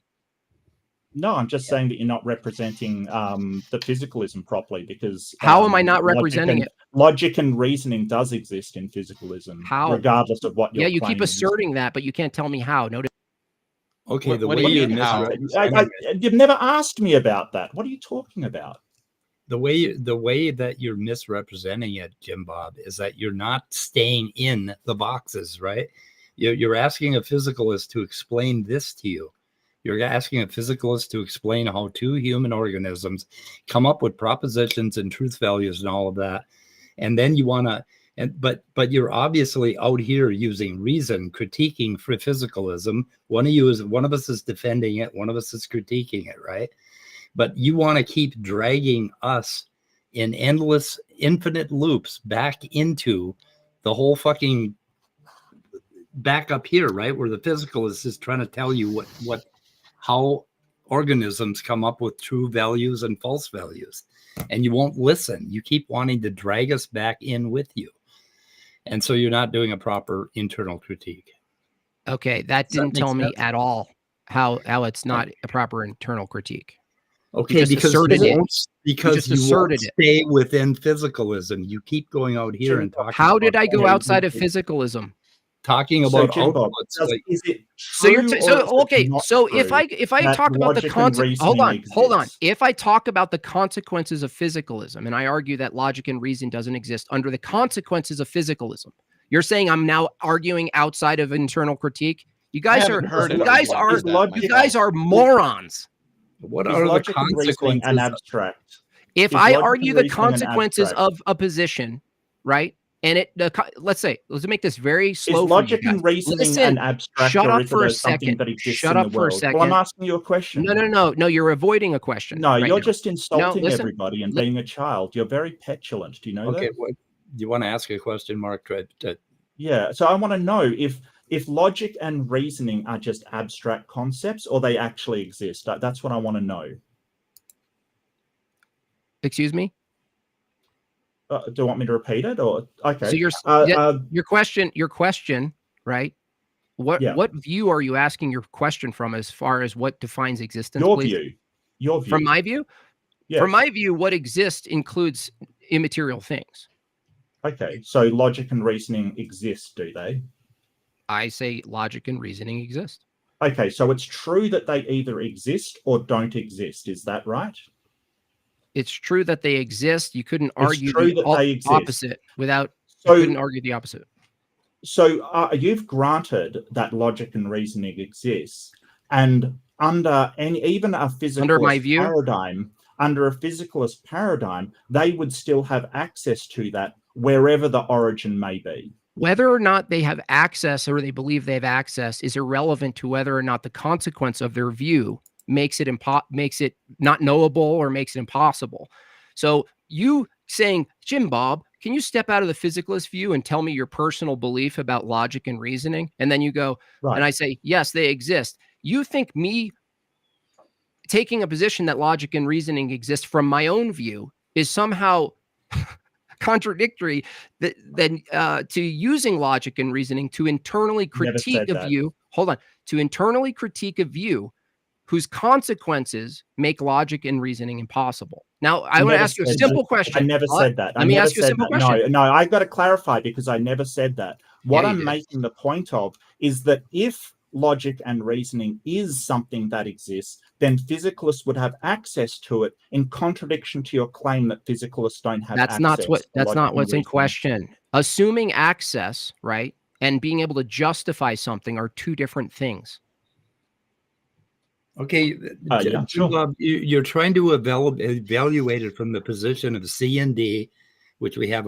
No, I'm just saying that you're not representing the physicalism properly, because How am I not representing it? Logic and reasoning does exist in physicalism, How? regardless of what you're Yeah, you keep claiming. asserting that, but you can't tell me how. No. Okay, the What way do you you're mean, how? You've never asked me about that. What are you talking about? the way that you're misrepresenting it, Jimbob, is that you're not staying in the boxes, right? You're asking a physicalist to explain this to you. You're asking a physicalist to explain how two human organisms come up with propositions and truth values and all of that. And then you want to, but you're obviously out here using reason, critiquing for physicalism. One of us is defending it, one of us is critiquing it, right? But you want to keep dragging us in endless, infinite loops back into the whole fucking back up here, right? Where the physicalist is trying to tell you how organisms come up with true values and false values. And you won't listen. You keep wanting to drag us back in with you. And so you're not doing a proper internal critique. Okay, that didn't tell me at all how it's not a proper internal critique. Okay, because you won't it. Stay within physicalism. You keep going out here and talking. How did I go outside of physicalism? Talking about Jimbob, outputs. is it So you're true so or okay. not So true if I talk about the logic and concept, hold on. reasoning If I talk about the consequences of physicalism, and I argue that logic and reason doesn't exist under the consequences of physicalism, you're saying I'm now arguing outside of internal critique. You guys are morons. What Is are the logic and reasoning consequences? and abstract? If Is I logic argue and the reasoning an consequences abstract? of a position, right? And let's make this very slow. Is logic for you and guys. reasoning Listen, an abstract, shut or up is for it a something second. that exists Shut in up the for a world? second. Well, I'm asking you a question. No. You're avoiding a question. No, right you're now. just insulting listen. everybody and being a child. You're very petulant. Do you know Okay, that? do you want to ask a question, Mark? Yeah. So I want to know if logic and reasoning are just abstract concepts, or they actually exist. That's what I want to know. Excuse me. Do you want me to repeat it, or okay? So your question, right? What view are you asking your question from, as far as what defines existence? Your please? view. From my view. Yes. From my view, what exists includes immaterial things. Okay, so logic and reasoning exist, do they? I say logic and reasoning exist. Okay, so it's true that they either exist or don't exist. Is that right? It's true that they exist. You couldn't argue the opposite without. So, you couldn't argue the opposite. So you've granted that logic and reasoning exists, and under even a physicalist paradigm, under a physicalist paradigm, they would still have access to that wherever the origin may be. Whether or not they have access, or they believe they have access, is irrelevant to whether or not the consequence of their view makes it not knowable or makes it impossible. So you saying, Jimbob, can you step out of the physicalist view and tell me your personal belief about logic and reasoning? And then you go, right. And I say, yes, they exist. You think me taking a position that logic and reasoning exist from my own view is somehow contradictory to using logic and reasoning to internally critique a view. Hold on. To internally critique a view whose consequences make logic and reasoning impossible. Now, I want to ask you a simple question. I never said that. Let me ask you a simple question. No, I've got to clarify, because I never said that. What I'm making the point of is that if logic and reasoning is something that exists, then physicalists would have access to it, in contradiction to your claim that physicalists don't have access. That's not what's in question. Assuming access, right, and being able to justify something are two different things. Okay, sure. You're trying to evaluate it from the position of C and D, which we have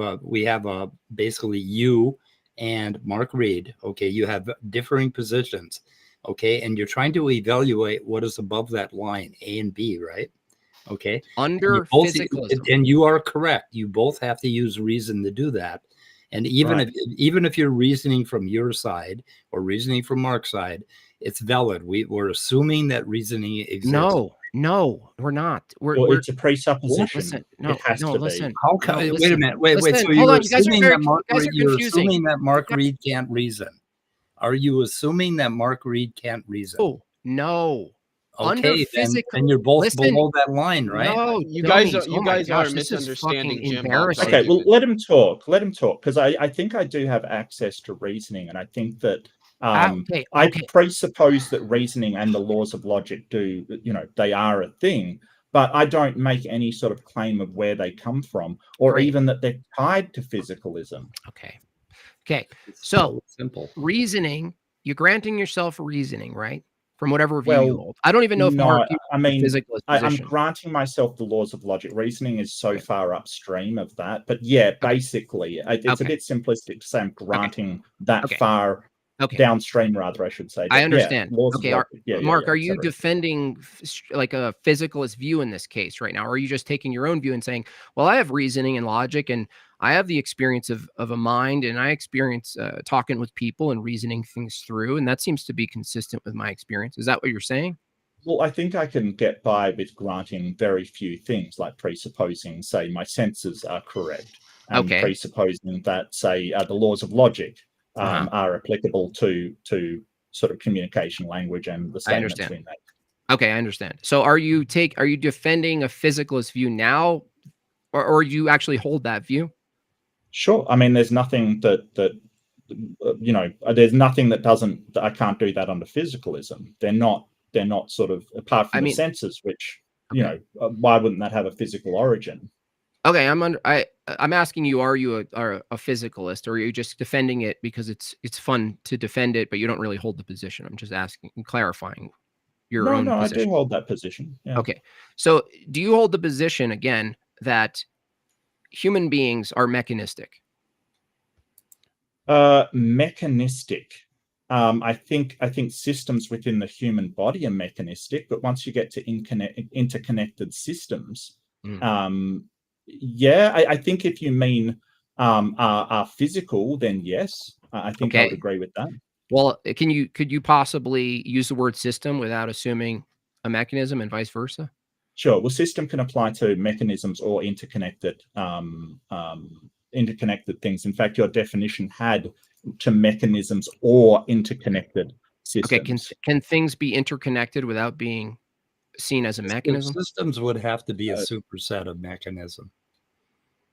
basically you and Mark Reed. Okay, you have differing positions. Okay, and you're trying to evaluate what is above that line, A and B, right? Okay, under physicalism. And you are correct. You both have to use reason to do that. And even if you're reasoning from your side or reasoning from Mark's side, it's valid. We're assuming that reasoning exists. No, we're not. It's a presupposition. Listen, it has to listen. be. How come? Wait a minute. Wait. So you're assuming that Mark Reed can't reason. Are you assuming that Mark Reed can't reason? Oh, no. Under Okay, then physical, and you're both listen, below that line, right? no, You guys dummies. are you Oh my guys are gosh, this is misunderstanding fucking Jimbob's embarrassing. Okay, well, argument. let him talk. Let him talk, because I think I do have access to reasoning, and I think that Okay, I okay. presuppose that reasoning and the laws of logic do, they are a thing, but I don't make any sort of claim of where they come from, or Great. even that they're tied to physicalism. Okay. Okay. It's So simple. reasoning, you're granting yourself reasoning, right? From whatever view you Well, hold. I don't even know if no, Mark you I mean, physicalist I'm position. granting myself the laws of logic. Reasoning is so Okay. far upstream of that, but yeah, basically, it's a Okay. bit simplistic to say I'm granting that Okay. far Okay. downstream, rather, I should say. I But yeah, understand. laws of Okay, logic. Yeah, Mark, are et you cetera. defending like a physicalist view in this case right now? Or are you just taking your own view and saying, well, I have reasoning and logic, and I have the experience of a mind, and I experience talking with people and reasoning things through, and that seems to be consistent with my experience. Is that what you're saying? Well, I think I can get by with granting very few things, like presupposing, say, my senses are correct, and Okay. presupposing that, say, the laws of logic Uh-huh. are applicable to sort of communication language and the I statements understand. we make. Okay, I understand. So are you defending a physicalist view now, or you actually hold that view? Sure. I mean, there's nothing that there's nothing that I can't do that under physicalism. They're not sort of, apart from I the mean, senses, which okay. why wouldn't that have a physical origin? Okay, I'm asking you, are you a physicalist, or are you just defending it because it's fun to defend it, but you don't really hold the position? I'm just asking, clarifying your own No, I do position. hold that position. Yeah. Okay. So do you hold the position again that human beings are mechanistic? Mechanistic. I think systems within the human body are mechanistic, but once you get to interconnected systems, yeah, I think if you mean are physical, then yes, I think I would Okay. agree with that. Well, could you possibly use the word system without assuming a mechanism and vice versa? Sure. Well, system can apply to mechanisms or interconnected things. In fact, your definition had to mechanisms or interconnected systems. Okay, can things be interconnected without being seen as a mechanism? Systems would have to be a superset of mechanism.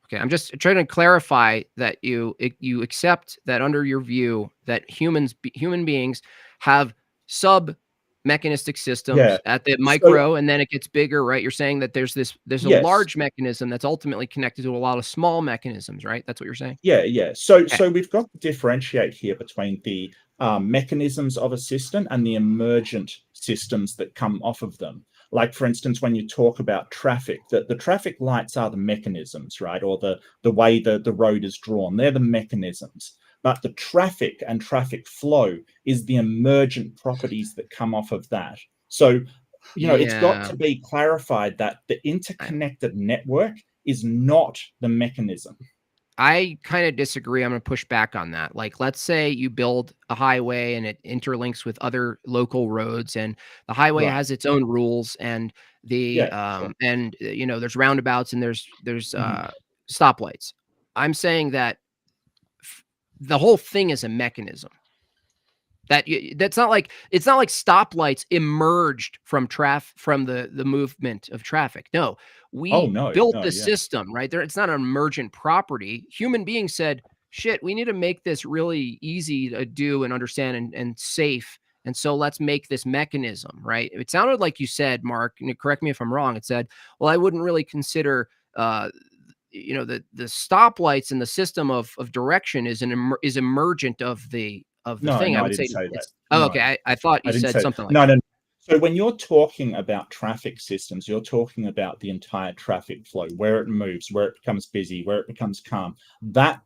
Okay, I'm just trying to clarify that you accept that under your view that human beings have sub-mechanistic systems at the micro, and then it gets bigger, right? You're saying that there's a large mechanism that's ultimately connected to a lot of small mechanisms, right? That's what you're saying? Yeah. So we've got to differentiate here between the mechanisms of a system and the emergent systems that come off of them. Like, for instance, when you talk about traffic, the traffic lights are the mechanisms, right? Or the way the road is drawn, they're the mechanisms. But the traffic and traffic flow is the emergent properties that come off of that. So, it's got to be clarified that the interconnected network is not the mechanism. I kind of disagree. I'm going to push back on that. Like, let's say you build a highway and it interlinks with other local roads, and the highway has its own rules, and there's roundabouts and there's stoplights. I'm saying that the whole thing is a mechanism. It's not like stoplights emerged from the movement of traffic. No, we built the system, right? It's not an emergent property. Human beings said, shit, we need to make this really easy to do and understand and safe. And so let's make this mechanism, right? It sounded like you said, Mark, and correct me if I'm wrong. It said, well, I wouldn't really consider the stoplights and the system of direction is emergent of the thing. I would say that. Oh, okay. I thought you said something like that. No. So when you're talking about traffic systems, you're talking about the entire traffic flow, where it moves, where it becomes busy, where it becomes calm. That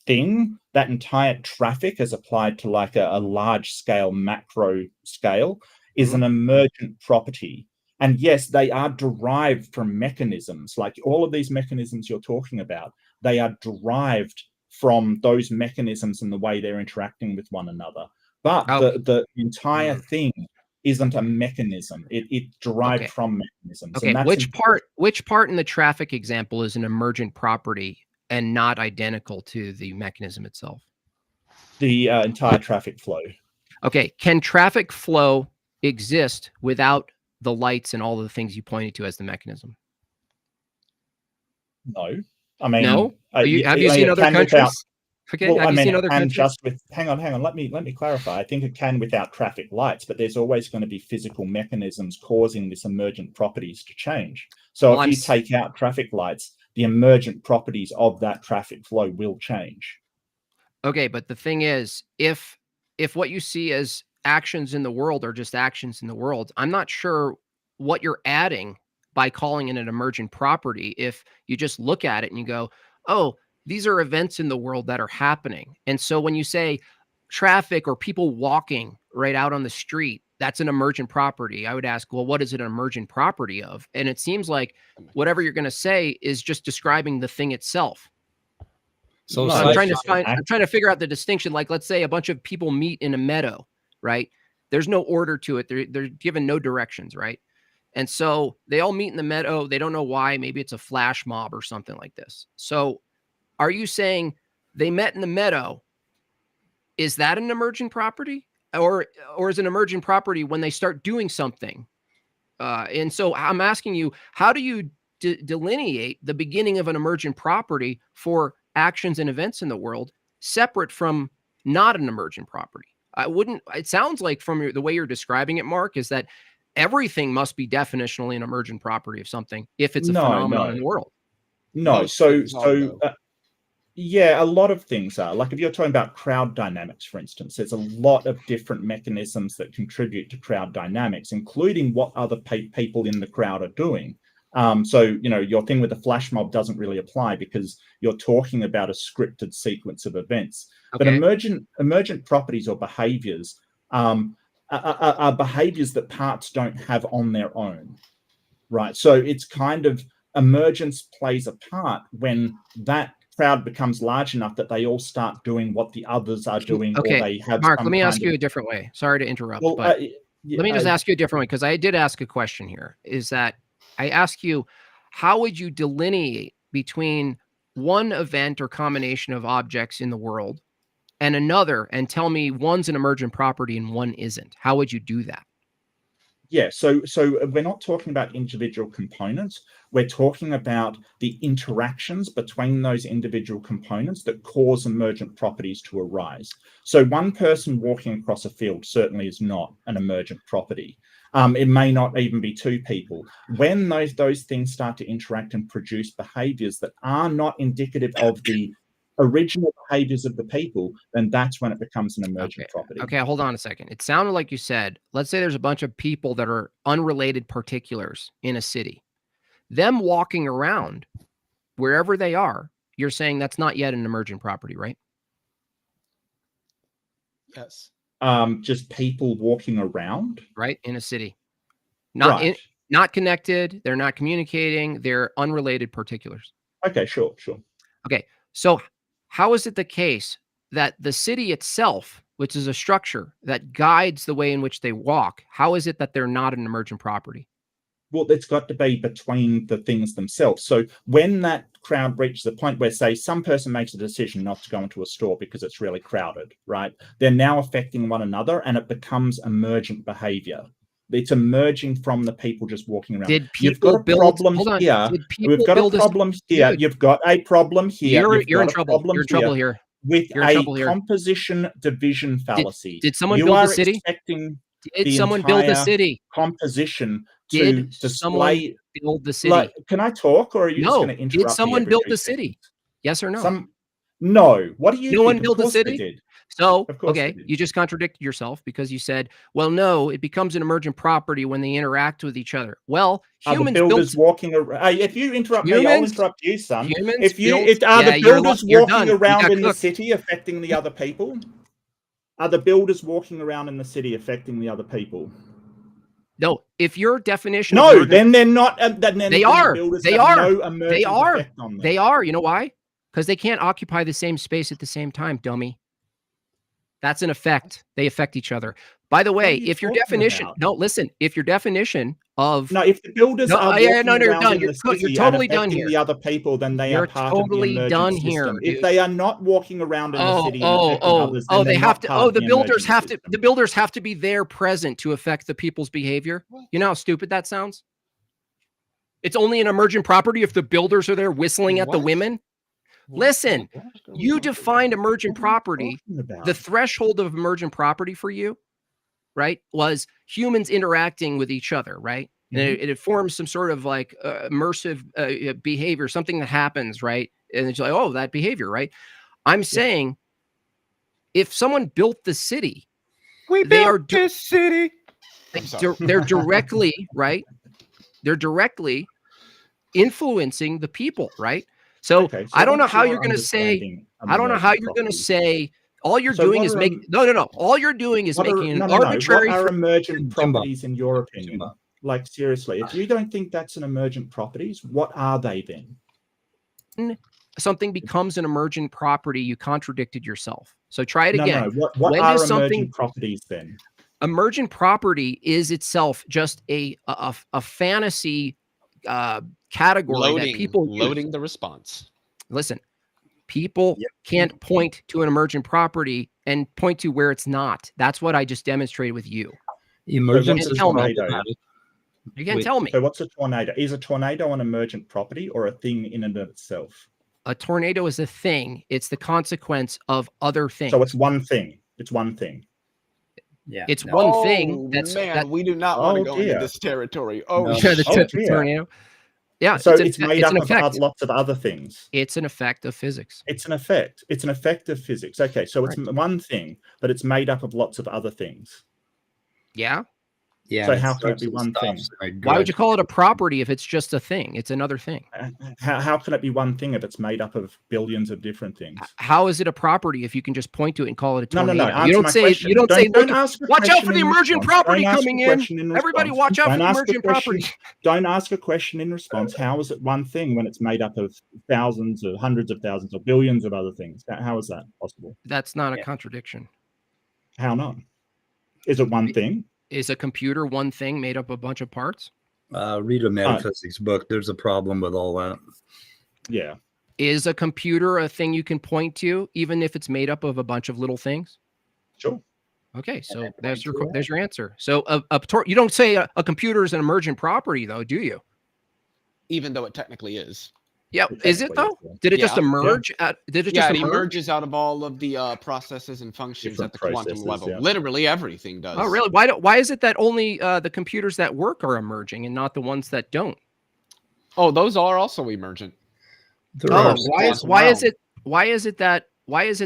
entire traffic as applied to like a large scale, macro scale is an emergent property. And yes, they are derived from mechanisms. Like all of these mechanisms you're talking about, they are derived from those mechanisms and the way they're interacting with one another. But the entire thing isn't a mechanism. It derived from mechanisms. Okay, And which part in the traffic example is an emergent property and not identical to the mechanism itself? The entire traffic flow. Okay, can traffic flow exist without the lights and all of the things you pointed to as the mechanism? No, I mean, No? Have you I seen mean, it other can countries? without. Okay, Well, have I you mean, seen it other can countries? just with. Hang on. Let me clarify. I think it can without traffic lights, but there's always going to be physical mechanisms causing this emergent properties to change. So Well, if I'm you s- take out traffic lights, the emergent properties of that traffic flow will change. Okay, but the thing is, if what you see as actions in the world are just actions in the world, I'm not sure what you're adding by calling it an emergent property. If you just look at it and you go, oh, these are events in the world that are happening. And so when you say traffic or people walking right out on the street, that's an emergent property. I would ask, well, what is it an emergent property of? And it seems like whatever you're going to say is just describing the thing itself. So No, I'm it's trying to just an find. act. I'm trying to figure out the distinction. Like, let's say a bunch of people meet in a meadow, right? There's no order to it. They're given no directions, right? And so they all meet in the meadow. They don't know why. Maybe it's a flash mob or something like this. So, are you saying they met in the meadow? Is that an emergent property, or is an emergent property when they start doing something? And so I'm asking you, how do you delineate the beginning of an emergent property for actions and events in the world separate from not an emergent property? It sounds like from the way you're describing it, Mark, is that everything must be definitionally an emergent property of something if it's a phenomenon in the world. No. Most So, things are, though. yeah, a lot of things are. Like if you're talking about crowd dynamics, for instance, there's a lot of different mechanisms that contribute to crowd dynamics, including what other people in the crowd are doing. So, you know, your thing with the flash mob doesn't really apply because you're talking about a scripted sequence of events. But Okay. emergent properties or behaviors are behaviors that parts don't have on their own, right? So it's kind of emergence plays a part when that crowd becomes large enough that they all start doing what the others are doing, Okay, or they have Mark, some let me kind ask you of. a different way. Sorry to interrupt, Well, but yeah, let me just ask you a different way, because I did ask a question here. Is that I ask you, how would you delineate between one event or combination of objects in the world and another, and tell me one's an emergent property and one isn't? How would you do that? Yeah, so we're not talking about individual components. We're talking about the interactions between those individual components that cause emergent properties to arise. So one person walking across a field certainly is not an emergent property. It may not even be two people. When those things start to interact and produce behaviors that are not indicative of the original behaviors of the people, then that's when it becomes an emergent property. Okay, hold on a second. It sounded like you said, let's say there's a bunch of people that are unrelated particulars in a city. Them walking around wherever they are, you're saying that's not yet an emergent property, right? Yes. Just people walking around, right, in a city. Not connected, they're not communicating, they're unrelated particulars. Okay, sure. Okay, so how is it the case that the city itself, which is a structure that guides the way in which they walk, how is it that they're not an emergent property? Well, it's got to be between the things themselves. So when that crowd reaches the point where, say, some person makes a decision not to go into a store because it's really crowded, right? They're now affecting one another and it becomes emergent behavior. It's emerging from the people just walking around. You've got a problem here. We've got a problem here. You've got a problem here. You're in trouble. You're in trouble here. With a composition division fallacy. Did someone build the city? Did someone build the city? Composition to display. Build the city? Like, can I talk, or are you just going to interrupt? Did someone build the city? Yes or no? No. What do you? No one built the city. Did. So, okay, you just contradicted yourself because you said, well, no, it becomes an emergent property when they interact with each other. Well, humans are the builders walking around. If you interrupt me, I'll interrupt you, son. Are the builders walking around in the city affecting the other people? Are the builders walking around in the city affecting the other people? No, if your definition. No, then they're not. They are. They are. They are. They are. You know why? Because they can't occupy the same space at the same time, dummy. That's an effect. They affect each other. By the way, if your definition, if your definition of No, if the builders No, are yeah, walking no, you're around done. in You're the co- you're city totally and done affecting here. the other people, then they You're are part totally of the done emergent here, system. dude. If they are not walking around in the city and affecting others, then They they're have not to. part Oh, of the the builders emergent have to. system. The builders have to be there present to affect the people's behavior. You know how stupid that sounds. It's only an emergent property if the builders are there whistling at the What? women. Listen, you defined emergent property. The threshold of emergent property for you, right, was humans interacting with each other, right? And it forms some sort of like immersive behavior, something that happens, right? And it's like, oh, that behavior, right? I'm saying if someone built the city, they are this city. they're directly, right? They're directly influencing the people, right? So, Okay, so I don't know what's how your you're going to say, understanding of I don't know how emergent you're going to properties? say, all you're So doing what is are making, no. All you're doing is What are, making an no, no, no. arbitrary. What are emergent Jimbob. properties in your opinion? Jimbob. Like seriously, if you don't think that's an emergent properties, what are they then? Something becomes an emergent property, you contradicted yourself. So try it again. No. What When are does something emergent properties then? emergent property is itself just a fantasy category that people use. Loading the response. Listen, people can't point to an emergent property and point to where it's not. That's what I just demonstrated with you. Emergence You is can't tell me. problematic. You can't tell me. So what's a tornado? Is a tornado an emergent property or a thing in and of itself? A tornado is a thing. It's the consequence of other things. So it's one thing. It's one thing. Yeah, It's one thing that's man, we do not want to go into dear. this territory. No. Yeah, the Oh, tip of dear. tornado. Yeah, So it's it's made an up of effect. lots of other things. It's an effect of physics. It's an effect. It's an effect of physics. Okay, so it's one thing, but it's made up of lots of other things. Yeah. Yeah. So it how can it starts be and one thing? stops and Why would you grudge. call it a property if it's just a thing? It's another thing. How can it be one thing if it's made up of billions of different things? How is it a property if you can just point to it and call it a No. tornado? Answer You don't my say. question. You don't say. Don't Look, ask a watch out for question the in emergent response. property Don't ask a coming in. question in Everybody, response. watch out for Don't the ask a emergent question. property. Don't ask a question in response. How is it one thing when it's made up of thousands or hundreds of thousands or billions of other things? How is that possible? That's not a contradiction. How not? Is it one thing? Is a computer one thing made up of a bunch of parts? Read a metaphysics book. There's a problem with all that. Yeah. Is a computer a thing you can point to, even if it's made up of a bunch of little things? Sure. Okay, so there's your answer. So you don't say a computer is an emergent property, though, do you? Even though it technically is. Yeah, is it though? Did it just emerge? Did it just it emerge? emerges out of all of the processes and functions Different at the quantum processes, level. yeah. Literally everything does. Oh, really? Why is it that only the computers that work are emerging and not the ones that don't? Oh, those are also emergent. There Oh, are why is it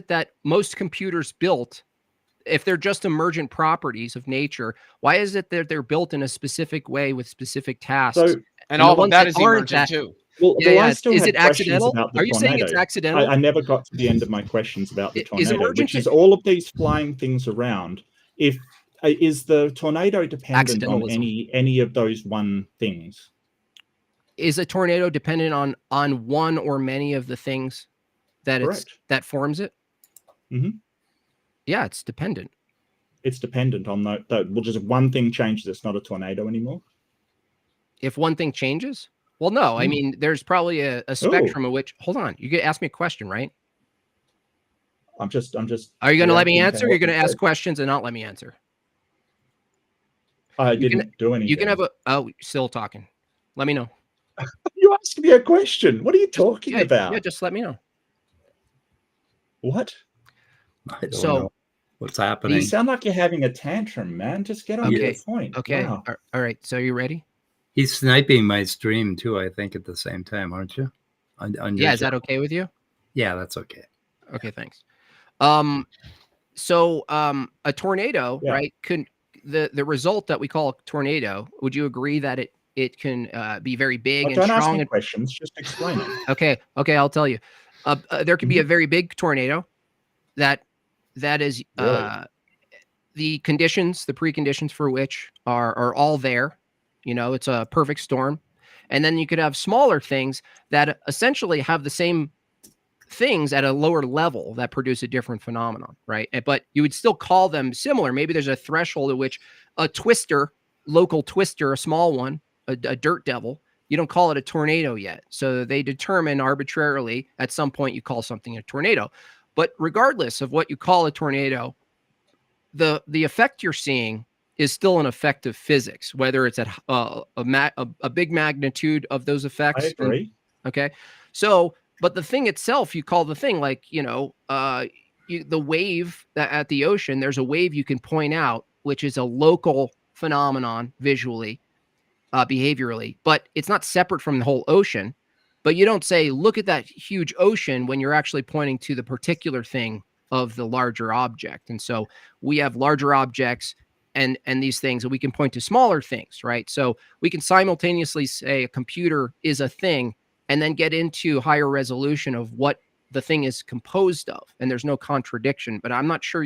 that most computers built, if they're just emergent properties of nature, why is it that they're built in a specific way with specific tasks? So, and the all of ones that is aren't emergent too. Well, Yeah, I still is had it questions accidental? about the Are you saying it's tornado. accidental? I never got to the end of my questions about the Is tornado, which is all of these flying things around. If is the tornado dependent on Accidentalism. any of those one things? Is a tornado dependent on one or many of the things that that forms it? Mhm. Yeah, it's dependent. It's dependent on the well, just if one thing changes, it's not a tornado anymore. If one thing changes? Well, no. I mean, there's probably a spectrum of which. Hold on, you could ask me a question, right? I'm just. Are you going to let me reacting answer? Or what you're going to you ask said. questions and not let me answer. I didn't do anything. You can have a. Oh, still talking. Let me know. You asked me a question. What are you talking about? Yeah, just let me know. What? I don't know what's happening. You sound like you're having a tantrum, man. Just get on to the point. Okay. Wow. All right. So you ready? He's sniping my stream too, I think, at the same time, aren't you? On your Yeah, is that channel. okay with you? Yeah, that's okay. Okay, thanks. So a tornado, right? The result that we call a tornado, would you agree that it can be very big and Don't strong? ask me questions. Just explain it. Okay, I'll tell you. There could be a very big tornado that is the conditions, the preconditions for which are all there. You know, it's a perfect storm. And then you could have smaller things that essentially have the same things at a lower level that produce a different phenomenon, right? But you would still call them similar. Maybe there's a threshold at which a twister local twister, a small one, a dirt devil. You don't call it a tornado yet. So they determine arbitrarily at some point you call something a tornado. But regardless of what you call a tornado, the effect you're seeing is still an effect of physics, whether it's at a big magnitude of those effects. I agree. Okay. So, but the thing itself, you call the thing like, the wave at the ocean, there's a wave you can point out, which is a local phenomenon visually, behaviorally, but it's not separate from the whole ocean. But you don't say, look at that huge ocean when you're actually pointing to the particular thing of the larger object. And so we have larger objects and these things, and we can point to smaller things, right? So we can simultaneously say a computer is a thing and then get into higher resolution of what the thing is composed of. And there's no contradiction, but I'm not sure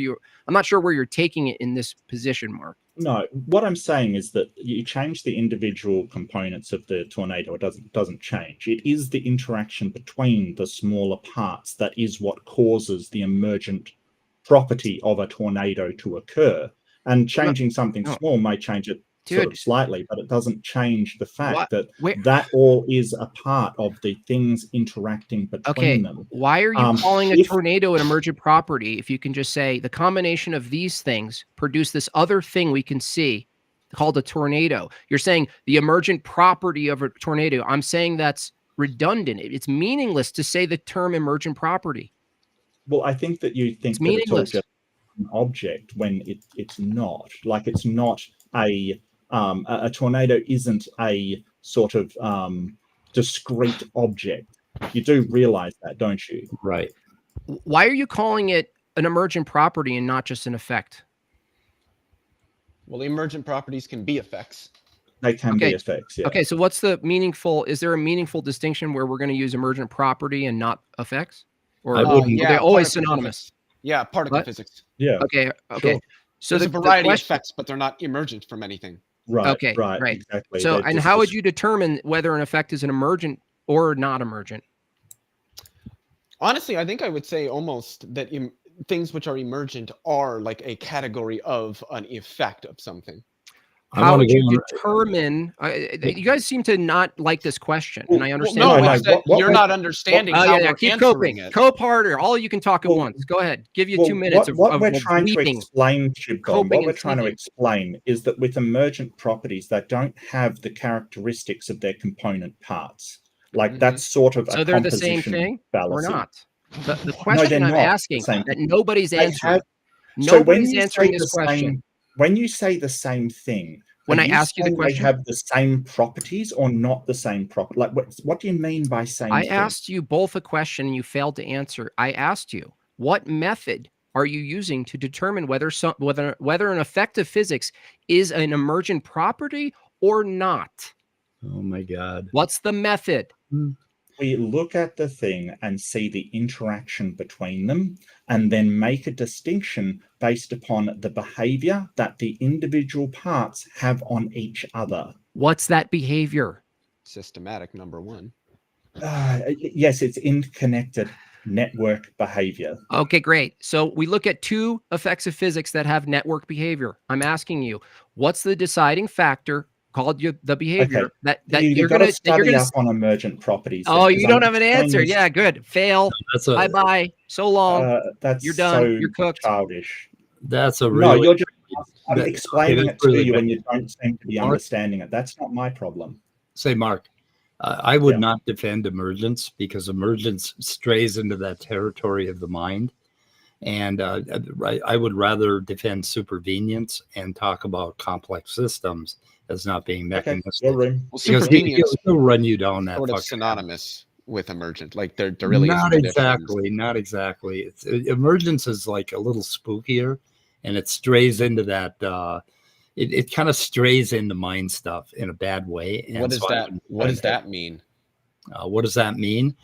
where you're taking it in this position, Mark. No, what I'm saying is that you change the individual components of the tornado. It doesn't change. It is the interaction between the smaller parts that is what causes the emergent property of a tornado to occur. And changing something small may change it sort of slightly, but it doesn't change the fact that that all is a part of the things interacting between them. Why are you calling a tornado an emergent property if you can just say the combination of these things produce this other thing we can see called a tornado? You're saying the emergent property of a tornado. I'm saying that's redundant. It's meaningless to say the term emergent property. Well, I think that you think that it's all just an object when it's not. Like, it's not a tornado isn't a sort of discrete object. You do realize that, don't you? Right. Why are you calling it an emergent property and not just an effect? Well, the emergent properties can be effects. They can be effects, yeah. Okay, so what's the is there a meaningful distinction where we're going to use emergent property and not effects? Or they're always synonymous? Yeah, particle physics. Yeah. Okay. Sure. So there's a variety of effects, but they're not emergent from anything. Right. Okay. Right. Exactly. So, and how would you determine whether an effect is an emergent or not emergent? Honestly, I think I would say almost that things which are emergent are like a category of an effect of something. How would you determine? You guys seem to not like this question, and I understand. You're not understanding how we're keep answering coping. it. Cope harder. All you can talk at once. Go ahead. Give you 2 minutes of what we're trying to weeping. explain, Jimbob, what we're trying to explain is that with emergent properties, they don't have the characteristics of their component parts. Like that's sort of so they're the same thing fallacy. Or not? The question I'm asking that nobody's answering. So when Nobody's you answering say this question. When you say the same thing, when I ask you the question, they have the same properties or not the same property? Like, what do you mean by saying? I asked you both a question and you failed to answer. I asked you, what method are you using to determine whether an effect of physics is an emergent property or not? Oh my God! What's the method? We look at the thing and see the interaction between them, and then make a distinction based upon the behavior that the individual parts have on each other. What's that behavior? Systematic, number one. Yes, it's interconnected network behavior. Okay, great. So we look at two effects of physics that have network behavior. I'm asking you, what's the deciding factor called the behavior that you're going to study up on emergent properties? Oh, you don't have an answer. Yeah, good. Fail. Bye bye. So long. You're done. So you're cooked. Childish. That's a really. No, you're just I'm explaining it to you, and you don't seem to be understanding it. That's not my problem. Say, Mark, I would not defend emergence because emergence strays into that territory of the mind. And I would rather defend supervenience and talk about complex systems as not being mechanistic. Well, supervenience will run you down that sort of synonymous with emergent. Like they're really not exactly. It's emergence is like a little spookier, and it strays into that. It kind of strays into mind stuff in a bad way. And what does that? What does that mean? What does that mean?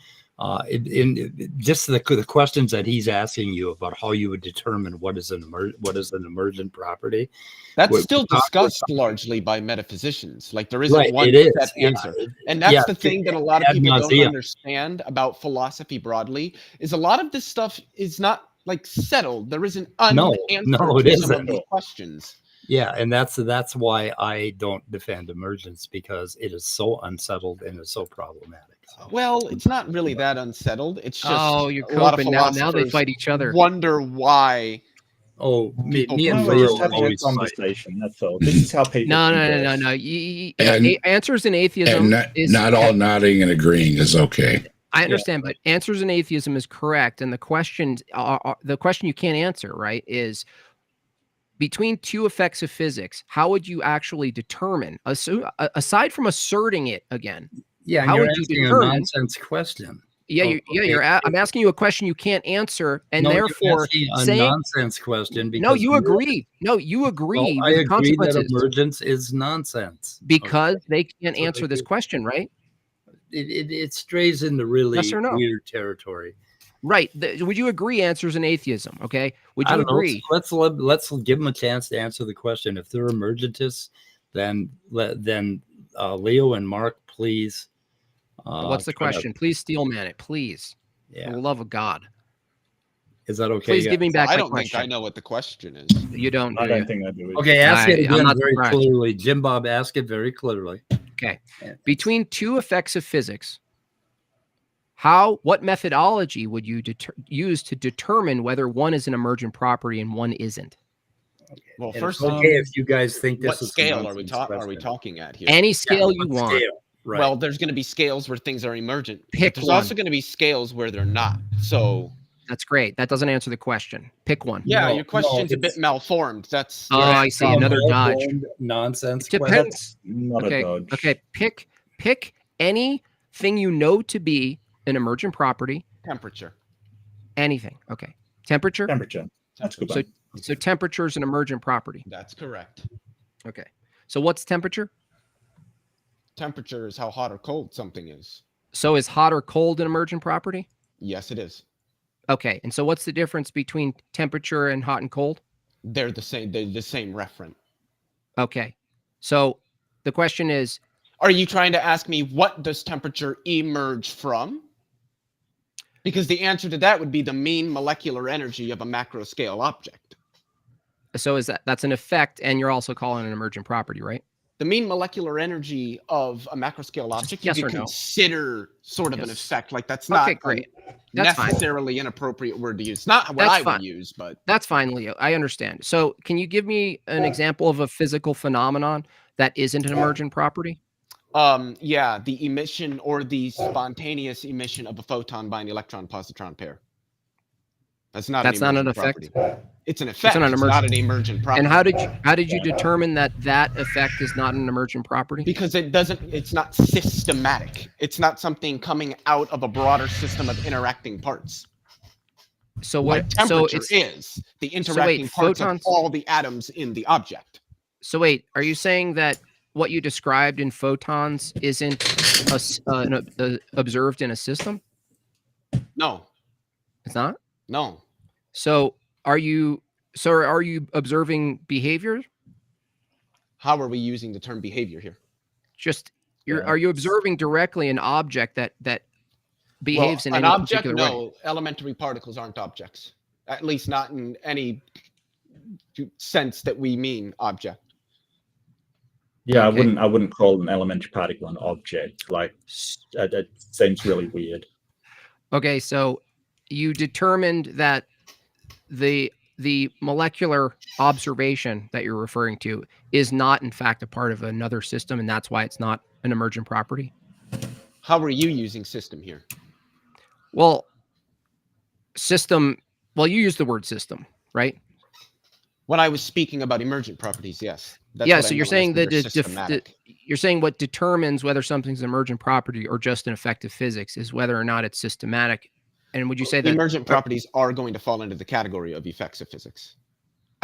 Just the questions that he's asking you about how you would determine what is an emergent property. That's still discussed largely by metaphysicians. Like there isn't one set answer, and that's the thing that a lot of people don't understand about philosophy broadly. Is a lot of this stuff is not like settled. There isn't an answer to some of these questions. Yeah, and that's why I don't defend emergence, because it is so unsettled and it's so problematic. So, Well, it's not really that unsettled. It's just Oh, you're a lot of coping now. Now they philosophers fight each other. wonder why. oh, me People and No, we're Leo just having a always fight. conversation. That's all. This is how people. No. converse. And- Answers in atheism And is not all nodding and agreeing is okay. I understand, but answers in atheism is correct, and the question you can't answer, right, is between two effects of physics. How would you actually determine, aside from asserting it again? Yeah, and How you're would you asking a determine? nonsense question. Yeah, I'm asking you a question you can't answer, and No, you're therefore asking a saying nonsense question. Because no, you agree. No, you agree Well, I with the agree that consequences emergence is nonsense. because Okay. they can't That's what answer they this do. question, right? It strays into really Yes or no? weird territory. Right. Would you agree? Answers in atheism. Okay. Would I you don't know. agree? Let's give them a chance to answer the question. If they're emergentists, then Leo and Mark, please. What's the try to- question? Please steel man it, please. For Yeah, the love of God. is that okay? Please guys? give me back I my don't question. think I know what the question is. You don't. I do don't you? think I do. Okay, ask it I'm again not very surprised. clearly. Jimbob, ask it very clearly. Okay. Yeah. Between two effects of physics, what methodology would you use to determine whether one is an emergent property and one isn't? Well, And first, it's okay if you guys think what this is a scale are we nonsense are we question. talking at here? Any scale Yeah, you what want. scale? Right. Well, there's going to be scales where things are emergent. but Pick there's one. also going to be scales where they're not. So That's great. That doesn't answer the question. Pick one. yeah, No, your question's a bit it's- malformed. That's Oh, I see. A Another dodge. well-formed nonsense It question. depends. Not Okay. a dodge. Okay. Pick anything you know to be an emergent property. temperature. Anything. Okay. Temperature. Temperature. That's good. So, one. so temperature is an emergent property. That's correct. Okay. So what's temperature? Temperature is how hot or cold something is. So is hot or cold an emergent property? Yes, it is. Okay. And so what's the difference between temperature and hot and cold? They're the same. They're the same referent. Okay. So the question is, Are you trying to ask me what does temperature emerge from? Because the answer to that would be the mean molecular energy of a macro scale object. so is that's an effect, and you're also calling it an emergent property, right? The mean molecular energy of a macro scale object, Yes you or could no? consider sort of an Yes. effect. Like that's not Okay, great. That's fine. necessarily an appropriate word to use. Not what That's I fine. would use, but That's fine, Leo. I understand. So can you give me an example of a physical phenomenon that isn't an emergent property? yeah, the emission or the spontaneous emission of a photon by an electron-positron pair. That's not That's not an emergent effect? property. It's an effect. an It's not emergent- an emergent property. And how did you determine that effect is not an emergent property? Because it's not systematic. It's not something coming out of a broader system of interacting parts. So Like what? So temperature it's is the interacting parts photons- of all the atoms in the object. so wait. Are you saying that what you described in photons isn't observed in a system? No, It's not. no. So are you observing behavior? How are we using the term behavior here? Just Yeah. are you observing directly an object that behaves in an any object? particular way? No, elementary particles aren't objects. At least not in any sense that we mean object. Yeah, Okay. I wouldn't call an elementary particle an object. Like that seems really weird. Okay, so you determined that the molecular observation that you're referring to is not in fact a part of another system, and that's why it's not an emergent property. How are you using system here? Well, system. Well, you use the word system, right? When I was speaking about emergent properties, yes. That's Yeah. what So I you're meant when I saying said that they're systematic. you're saying what determines whether something's an emergent property or just an effect of physics is whether or not it's systematic. And would you say that Emergent properties are going to fall into the category of effects of physics.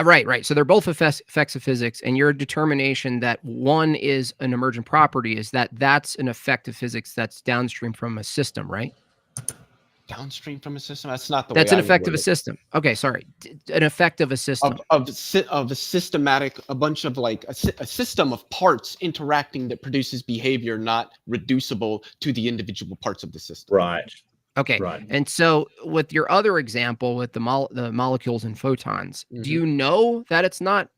Right. So they're both effects of physics, and your determination that one is an emergent property is that that's an effect of physics that's downstream from a system, right? Downstream from a system? That's not the That's way an I would effect of word a it. system. Okay, sorry. An effect of a system. Of a systematic, a bunch of like a system of parts interacting that produces behavior not reducible to the individual parts of the system. Right. Okay. Right. And so with your other example with the molecules and photons, do you know that it's not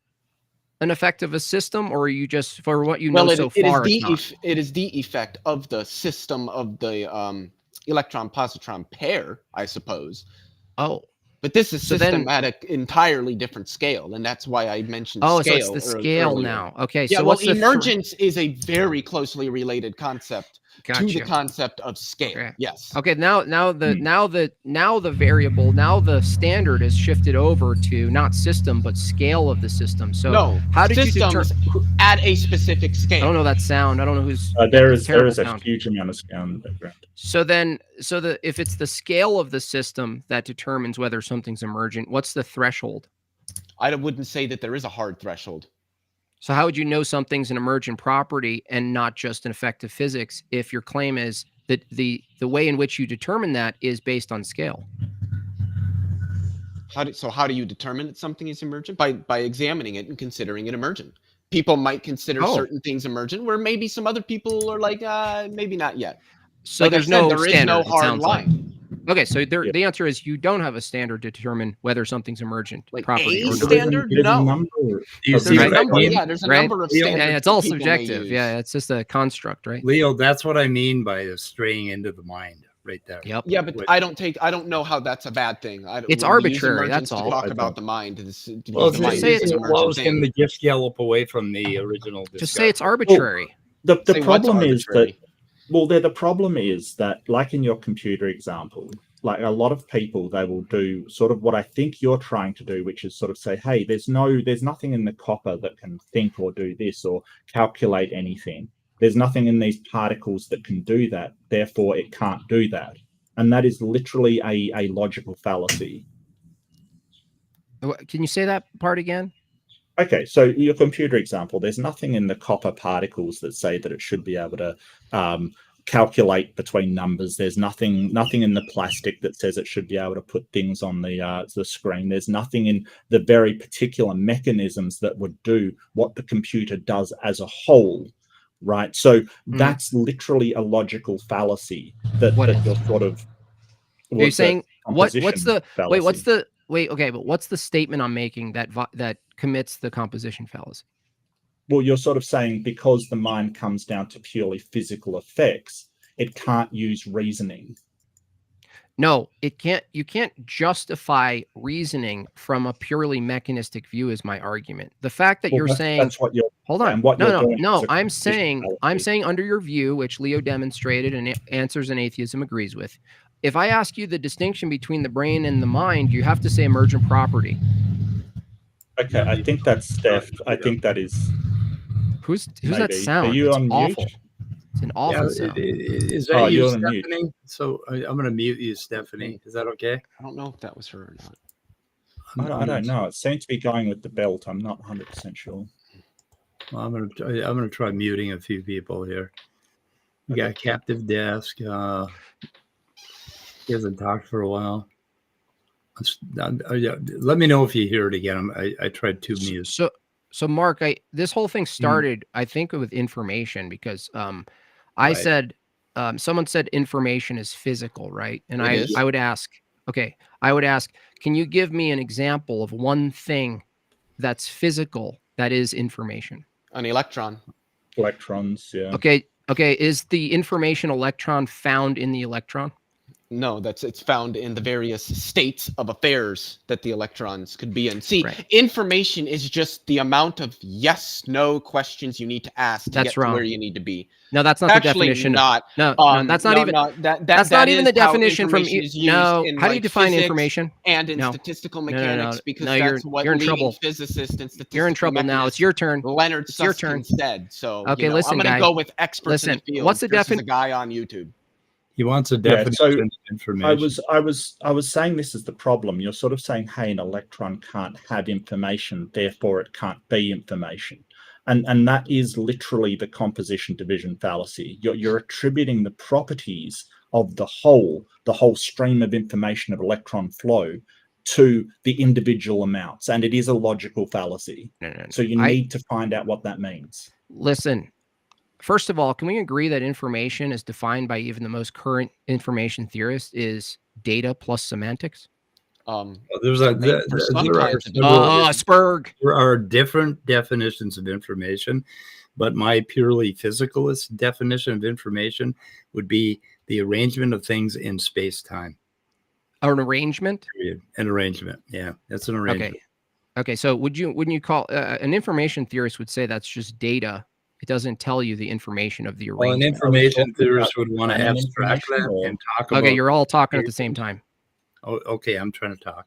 an effect of a system, or are you just for what you know Well, so far? it is the effect of the system of the electron-positron pair, I suppose. Oh, but this is so system then, at an entirely different scale, and that's why I mentioned oh, scale. so it's the scale earlier. now. Okay, Yeah, so well, what's the emergence is a very closely related concept to the Gotcha. concept of scale. Okay. Yes. Okay, now the variable, now the standard is shifted over to not system but scale of the system. So No, how did you systems at a specific scale. I don't know that sound. I don't know who's there is a sound. huge amount of scale in the background. So then, if it's the scale of the system that determines whether something's emergent, what's the threshold? I wouldn't say that there is a hard threshold. So how would you know something's an emergent property and not just an effect of physics if your claim is that the way in which you determine that is based on scale? How do you determine that something is emergent? By examining it and considering it emergent. People might consider certain things emergent, where maybe some other people are like, maybe not yet. So like there's there is standard, no hard line. Okay, so the answer is you don't have a standard to determine whether something's emergent property or not. Standard? No. There's a number of standards. Yeah, it's all subjective. Yeah, it's just a construct, right? Leo, that's what I mean by straying into the mind right there. Yep. Yeah, but I don't know how that's a bad thing. It's arbitrary, that's all. Talk about the mind. Well, say it's can the gift gallop away from the original discussion? Just say it's arbitrary. Well, the problem is that the problem is that, like in your computer example, like a lot of people, they will do sort of what I think you're trying to do, which is sort of say, hey, there's nothing in the copper that can think or do this or calculate anything. There's nothing in these particles that can do that. Therefore, it can't do that. And that is literally a logical fallacy. Can you say that part again? Okay, so your computer example, there's nothing in the copper particles that say that it should be able to calculate between numbers. There's nothing in the plastic that says it should be able to put things on the screen. There's nothing in the very particular mechanisms that would do what the computer does as a whole, right? So that's literally a logical fallacy that you're sort of. Are you saying what's the fallacy. but what's the statement I'm making that commits the composition fallacy? Well, you're sort of saying because the mind comes down to purely physical effects, it can't use reasoning. No, it can't. You can't justify reasoning from a purely mechanistic view is my argument. The fact that you're saying that's what you're hold on. what No. I'm saying under your view, which Leo demonstrated and answers in atheism agrees with. If I ask you the distinction between the brain and the mind, you have to say emergent property. Okay, I think that's Steph. I think that is. Who's that sound? Are you it's on awful. mute? It's an awful sound. Is that you, Stephanie? So I'm going to mute you, Stephanie. Is that okay? I don't know if that was her or not. I don't know. It seems to be going with the belt. I'm not 100% sure. Well, I'm gonna try muting a few people here. We got Captive Desk. He hasn't talked for a while. Let me know if you hear it again. I tried to mute. So Mark, this whole thing started, I think, with information because I said someone said information is physical, right? And I would ask, can you give me an example of one thing that's physical that is information? An electron. Electrons, yeah. Okay. Is the information electron found in the electron? No, it's found in the various states of affairs that the electrons could be in. See, information is just the amount of yes, no questions you need to ask to get to where you need to be. No, that's not the definition. Not. No, that's not even. That's not even the definition from. No, how do you define information? And in statistical mechanics, because that's what you're in trouble. Physicists and statistical You're in trouble now. It's your turn. Leonard Susskind said. So okay, listen, I'm going to go with experts in the field. What's the definition? A guy on YouTube. He wants a definition of information. I was saying this is the problem. You're sort of saying, hey, an electron can't have information, therefore it can't be information. And that is literally the composition division fallacy. You're attributing the properties of the whole stream of information of electron flow to the individual amounts. And it is a logical fallacy. No. So you need to find out what that means. Listen. First of all, can we agree that information is defined by even the most current information theorists is data plus semantics? There's a domain for some kinds of Spurg. there are different definitions of information, but my purely physicalist definition of information would be the arrangement of things in space-time. An arrangement? Period. An arrangement. Yeah, that's an arrangement. Okay. So wouldn't you call an information theorist would say that's just data? It doesn't tell you the information of the Well, arrangement. an information theorist would want to abstract that and talk about. Okay, you're all talking at the same time. Oh, okay, I'm trying to talk.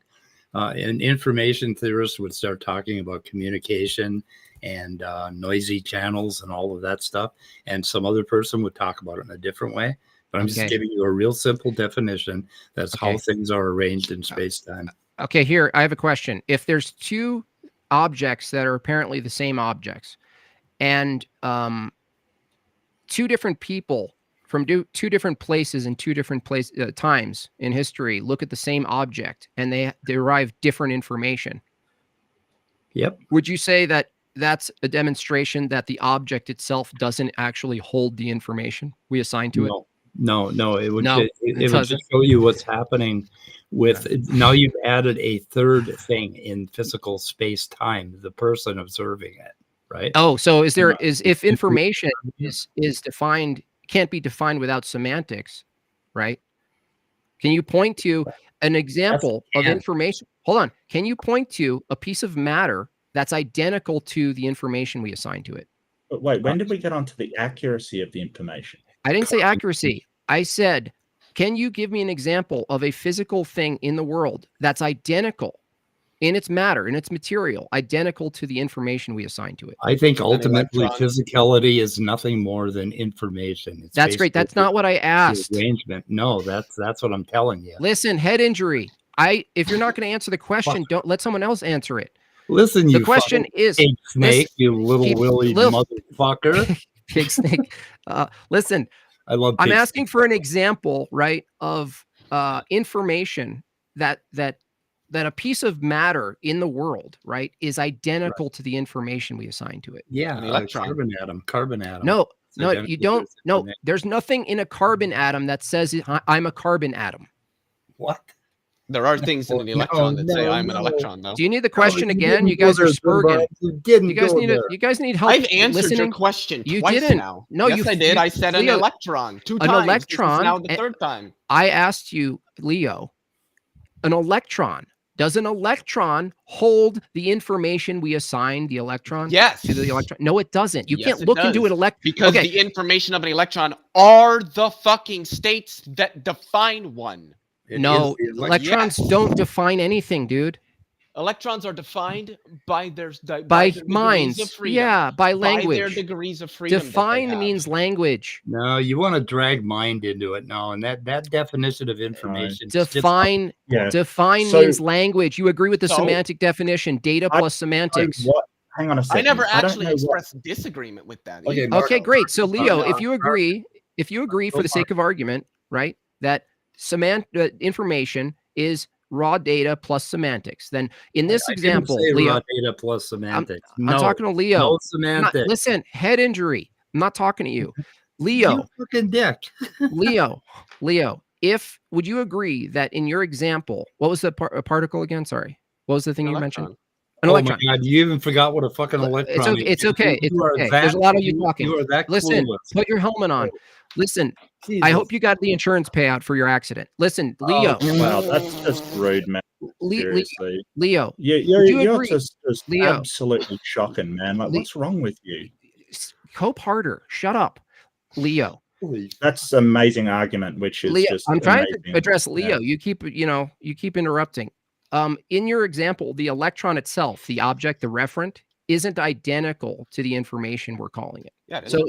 An information theorist would start talking about communication and noisy channels and all of that stuff. And some other person would talk about it in a different way. But I'm just giving you a real simple definition. That's how things are arranged in space-time. Okay, here, I have a question. If there's two objects that are apparently the same objects, and two different people from two different places in two different times in history look at the same object and they derive different information. Yep. Would you say that that's a demonstration that the object itself doesn't actually hold the information we assign to it? No. It would just show you what's happening with now you've added a third thing in physical space-time, the person observing it. Right. Oh, so if information is defined, can't be defined without semantics, right? Can you point to an example of information? Hold on. Can you point to a piece of matter that's identical to the information we assign to it? But wait, when did we get onto the accuracy of the information? I didn't say accuracy. I said, can you give me an example of a physical thing in the world that's identical in its matter, in its material, identical to the information we assign to it? I think ultimately physicality is nothing more than information. It's that's great. That's not what I asked. Arrangement. No, that's what I'm telling you. Listen, head injury. If you're not going to answer the question, don't let someone else answer it. Listen, the question is, pig snake, you little willy motherfucker. Pig snake. Listen, I'm asking for an example, right, of information that a piece of matter in the world, right, is identical to the information we assign to it. Yeah, carbon atom. No, you don't. No, there's nothing in a carbon atom that says I'm a carbon atom. What? There are things in an electron that say I'm an electron, though. Do you need the question again? You guys are spurging. You guys need help. I've answered your question twice now. No, yes, I did. I said an electron 2 times. An electron. This is now the 3rd time. I asked you, Leo, an electron. Does an electron hold the information we assign the electron? Yes. To the electron? No, it doesn't. You can't look into an electron. Because the information of an electron are the fucking states that define one. No, electrons don't define anything, dude. Electrons are defined by their minds. Yeah, by language. By their degrees of freedom. Define means language. No, you want to drag mind into it now, and that definition of information. Define means language. You agree with the semantic definition? Data plus semantics. Hang on a second. I never actually expressed disagreement with that. Okay, great. So Leo, if you agree for the sake of argument, right, that information is raw data plus semantics, then in this example, Leo, raw data plus semantics. I'm talking to Leo. No semantics. Listen, head injury. I'm not talking to you, Leo. You fucking dick. Leo. Would you agree that in your example, what was the particle again? Sorry, what was the thing you mentioned? An electron. My God, you even forgot what a fucking electron is. It's okay. There's a lot of you talking. You are that Listen, clueless. Put your helmet on. Listen, Jesus. I hope you got the insurance payout for your accident. Listen, Leo. Wow, that's just rude, man. Seriously. Leo. You're just Leo. Absolutely shocking, man. Like, what's wrong with you? Cope harder. Shut up, Leo. That's an amazing argument, which is Leo, just I'm trying amazing. to address Leo. Yeah. You keep interrupting. In your example, the electron itself, the object, the referent, isn't identical to the information we're calling it. Yeah, so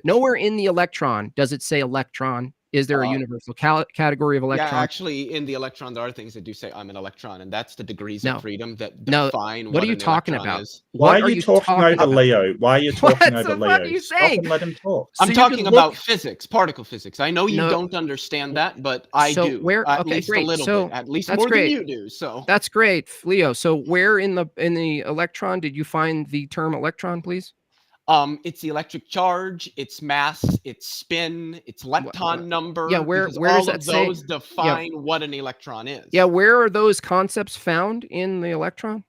nowhere in the electron does it say electron. Is there a universal category of electron? Yeah, actually, in the electron, there are things that do say I'm an electron, and that's the degrees of freedom that define what are you talking about? Why are you talking over Leo? Why are you talking over Leo? What are you saying? Stop and let him talk. I'm talking about physics, particle physics. I know you don't understand that, but I do. At least a little bit, at least more than you do. So that's great, Leo. So where in the electron did you find the term electron, please? It's the electric charge, its mass, its spin, its lepton number. Yeah, where because does all that of say? those define what an electron is. Yeah, where are those concepts found in the electron?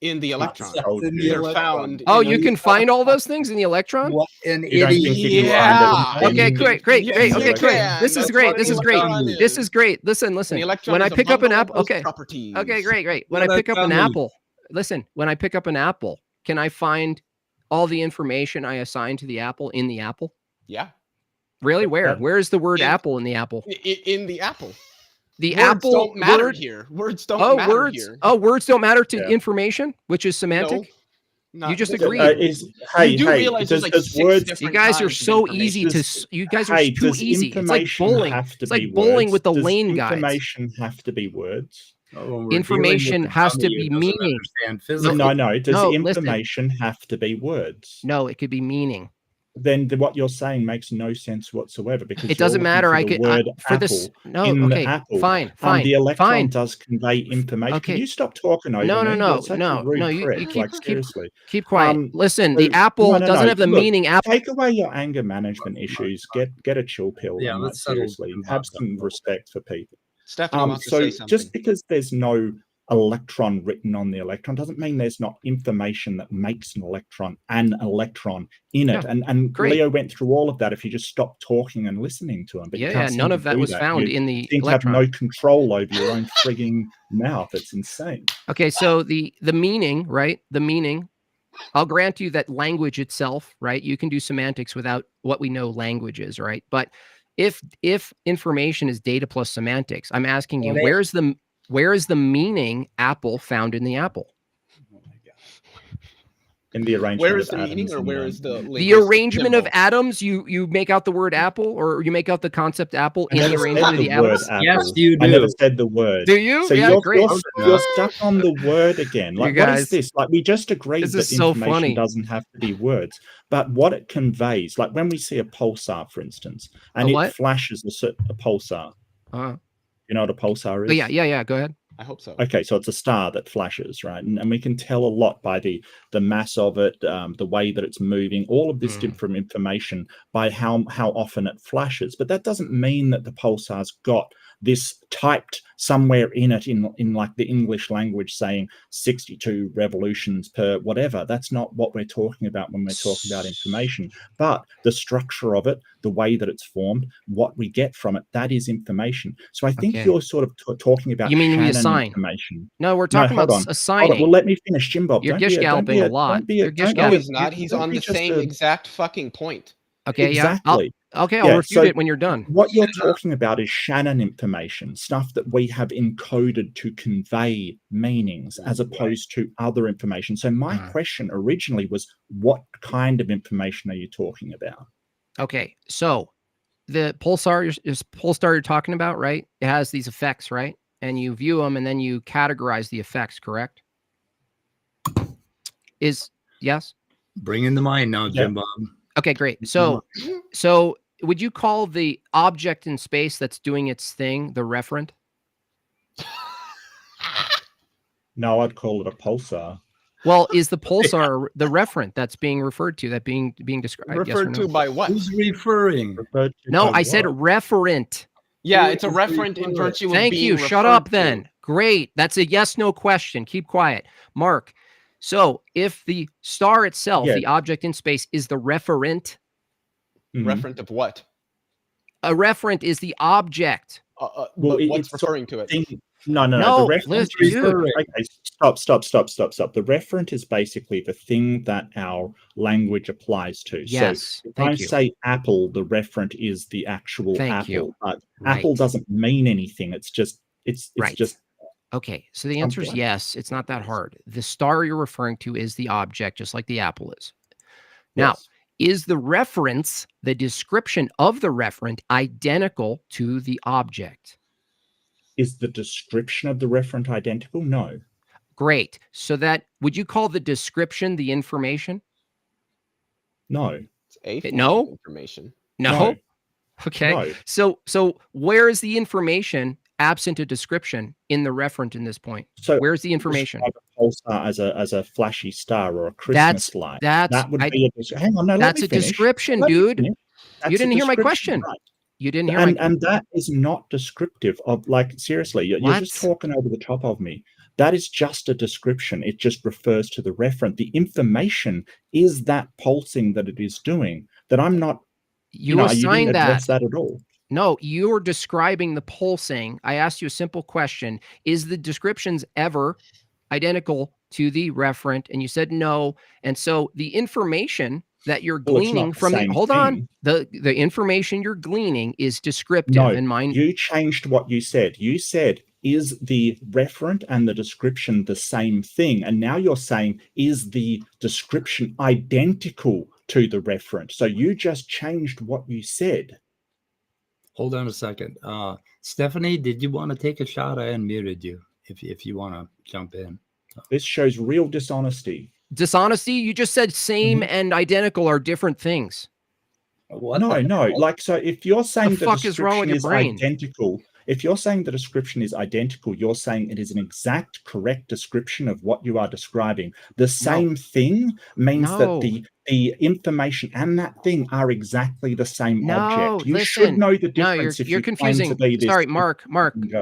In the electron. In the They're electron. found. Oh, in you can find all those things in the electron? What an You don't think idiot! you can find it? Okay, great. Yes, Okay, you great. can. This is That's great. what This an is great. electron This is great. Listen. An electron When I is a pick up an bundle of apple, those okay. properties. Okay, great. When Well, I pick up tell an me. apple, listen, when I pick up an apple, can I find all the information I assign to the apple in the apple? Yeah. Really? Where? That- Where is the word In- apple in the apple? In the apple. The Words apple don't matter word. here. Words don't Oh, matter words. here. Oh, words don't matter to Yeah. information, which is semantic. No, You just not agreed. necessarily. Hey, You do realize there's like does 6 words? different You guys are kinds of so information. easy to. You guys are Hey, too does easy. It's like information bowling. have to It's like be bowling words? with the Does lane guides. information have to be words? Oh, when we're dealing with Information the has to dummy who be doesn't meaning. understand physics. No. Does No, listen. information have to be words? No, it could be meaning. Then what you're saying makes no sense whatsoever because It doesn't you're matter. looking I for the could word for apple this. No, in okay, the apple. fine. The electron fine. does convey information. Okay. Can you stop talking over No, me? no. You're such a rude You prick. keep, Like seriously. keep quiet. Listen, the so- apple no. doesn't have the Look, meaning apple. Take away your anger management issues. Get a chill pill. Yeah, and let's like, settle seriously Jimbob have down. some respect for people. Stephanie wants to So say something. just because there's no electron written on the electron doesn't mean there's not information that makes an electron in it. Yeah, And great. Leo went through all of that if you just stopped talking and listening to him. But you can't seem none to of that do was that. found You in the seem to have electron. no control over your own frigging mouth. It's insane. Okay, so the meaning, right? The meaning. I'll grant you that language itself, right? You can do semantics without what we know language is, right? But if information is data plus semantics, I'm asking you, where is the meaning apple found in the apple? In the arrangement Where is of the meaning atoms or and where is the The linguistic arrangement of symbol? atoms, you make out the word apple, or you make out the concept apple I in the never arrangement said of the the word atoms? apple. Yes, you I never do. said the word. Do you? So Yeah, you're, great. you're stuck on the word again. You Like, what guys, is this? Like, we just agreed this that is so information funny. doesn't have to be words, but what it conveys, like when we see a pulsar, for instance, and A it what? flashes a pulsar. You know what a pulsar is? Oh, yeah. Go ahead. I hope so. Okay, so it's a star that flashes, right? And we can tell a lot by the mass of it, the way that it's moving, all of this different information by how often it flashes. But that doesn't mean that the pulsar's got this typed somewhere in it in like the English language saying 62 revolutions per whatever. That's not what we're talking about when we're talking about information. But the structure of it, the way that it's formed, what we get from it, that is information. So I think Okay. you're sort of talking about You mean we Shannon assign? information. No, we're talking hold about on. Hold on. assigning. Well, let me finish, Jimbob. You're gish galloping a lot. You're gish No, galloping. he's not. He's on the same exact fucking point. Okay, Exactly. I'll Yeah, refute so it when you're done. What you're talking about is Shannon information, stuff that we have encoded to convey meanings as opposed to other information. So my question originally was, what kind of information are you talking about? Okay, so the pulsar you're talking about, right? It has these effects, right? And you view them and then you categorize the effects, correct? Yes? Bring in the mind now, Yeah. Jimbob. Okay, great. So would you call the object in space that's doing its thing the referent? No, I'd call it a pulsar. Well, is the pulsar the referent that's being referred to, that being described? Yes or Referred no? to by what? Who's referring? No, I said referent. Yeah, it's a referent in virtue of Thank being you. Shut referred up to. then. Great. That's a yes/no question. Keep quiet. Mark, so if the star itself, Yeah. the object in space, is the referent, Mhm. Referent of what? a referent is the object. Well, But what's it's referring to it? No. No, The referent listen, is dude. okay. Stop. The referent is basically the thing that our language applies to. Yes, So if thank I you. say apple, the referent is the actual Thank apple. you. But Right. apple doesn't mean anything. It's just Right. just Okay, so the answer is Something. yes. It's not that hard. The star you're referring to is the object, just like the apple is. Now, yes. is the reference, the description of the referent, identical to the object? Is the description of the referent identical? No. Great. So that, would you call the description the information? No. It's a form no? of information. No. No. Okay. No. So where is the information absent a description in the referent in this point. So Where's the information? describe a pulsar as a flashy star or a That's Christmas light. that's That would I, be hang on, no, let that's me a finish. description, Let me dude. finish. You That's didn't a hear my description, question. right? You didn't hear my And that is not descriptive of, like, seriously, you're just What? talking over the top of me. That is just a description. It just refers to the referent. The information is that pulsing that it is doing. That I'm not. You you assigned didn't address that. that at all. No, you're describing the pulsing. I asked you a simple question. Is the descriptions ever identical to the referent? And you said no. And so the information that you're Well, it's gleaning not the from the, same hold on, thing. the information you're gleaning is descriptive. No, and mine. you changed what you said. You said, is the referent and the description the same thing? And now you're saying, is the description identical to the referent? So you just changed what you said. Hold on a second. Stephanie, did you want to take a shot? I unmuted you if you want to jump in. This shows real dishonesty. Dishonesty? You just said same and identical are different things. What? No. Like, so if you're saying The the fuck is wrong with description your is brain? identical, if you're saying the description is identical, you're saying it is an exact, correct description of what you are describing. The same thing means that the information and that thing are exactly the same object. You should know the difference. You're confusing. Sorry, Mark.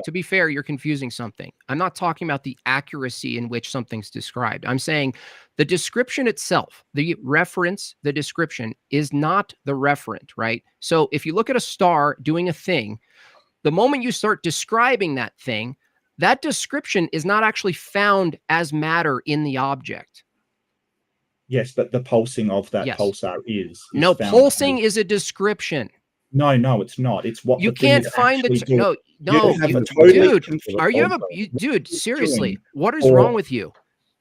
To be fair, you're confusing something. I'm not talking about the accuracy in which something's described. I'm saying the description itself, the reference, the description is not the referent, right? So if you look at a star doing a thing, the moment you start describing that thing, that description is not actually found as matter in the object. Yes, but the pulsing of that pulsar is no, found pulsing is a description. No, it's not. It's what you the thing can't is find actually the doing. no. You have a totally Dude, different are you pulsar. dude? Seriously, doing what is or- wrong with you?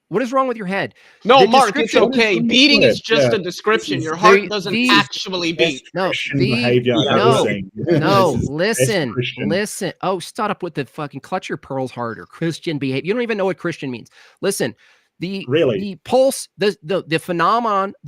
What is wrong with your head? No, The Mark, it's description- okay. Beating is just a description. Your heart doesn't actually beat. No, Christian behavior I've ever seen. no, This is listen, Christian. listen. Oh, stop up with the fucking clutch your pearls harder. Christian behavior. You don't even know what Christian means. Listen, the pulse, the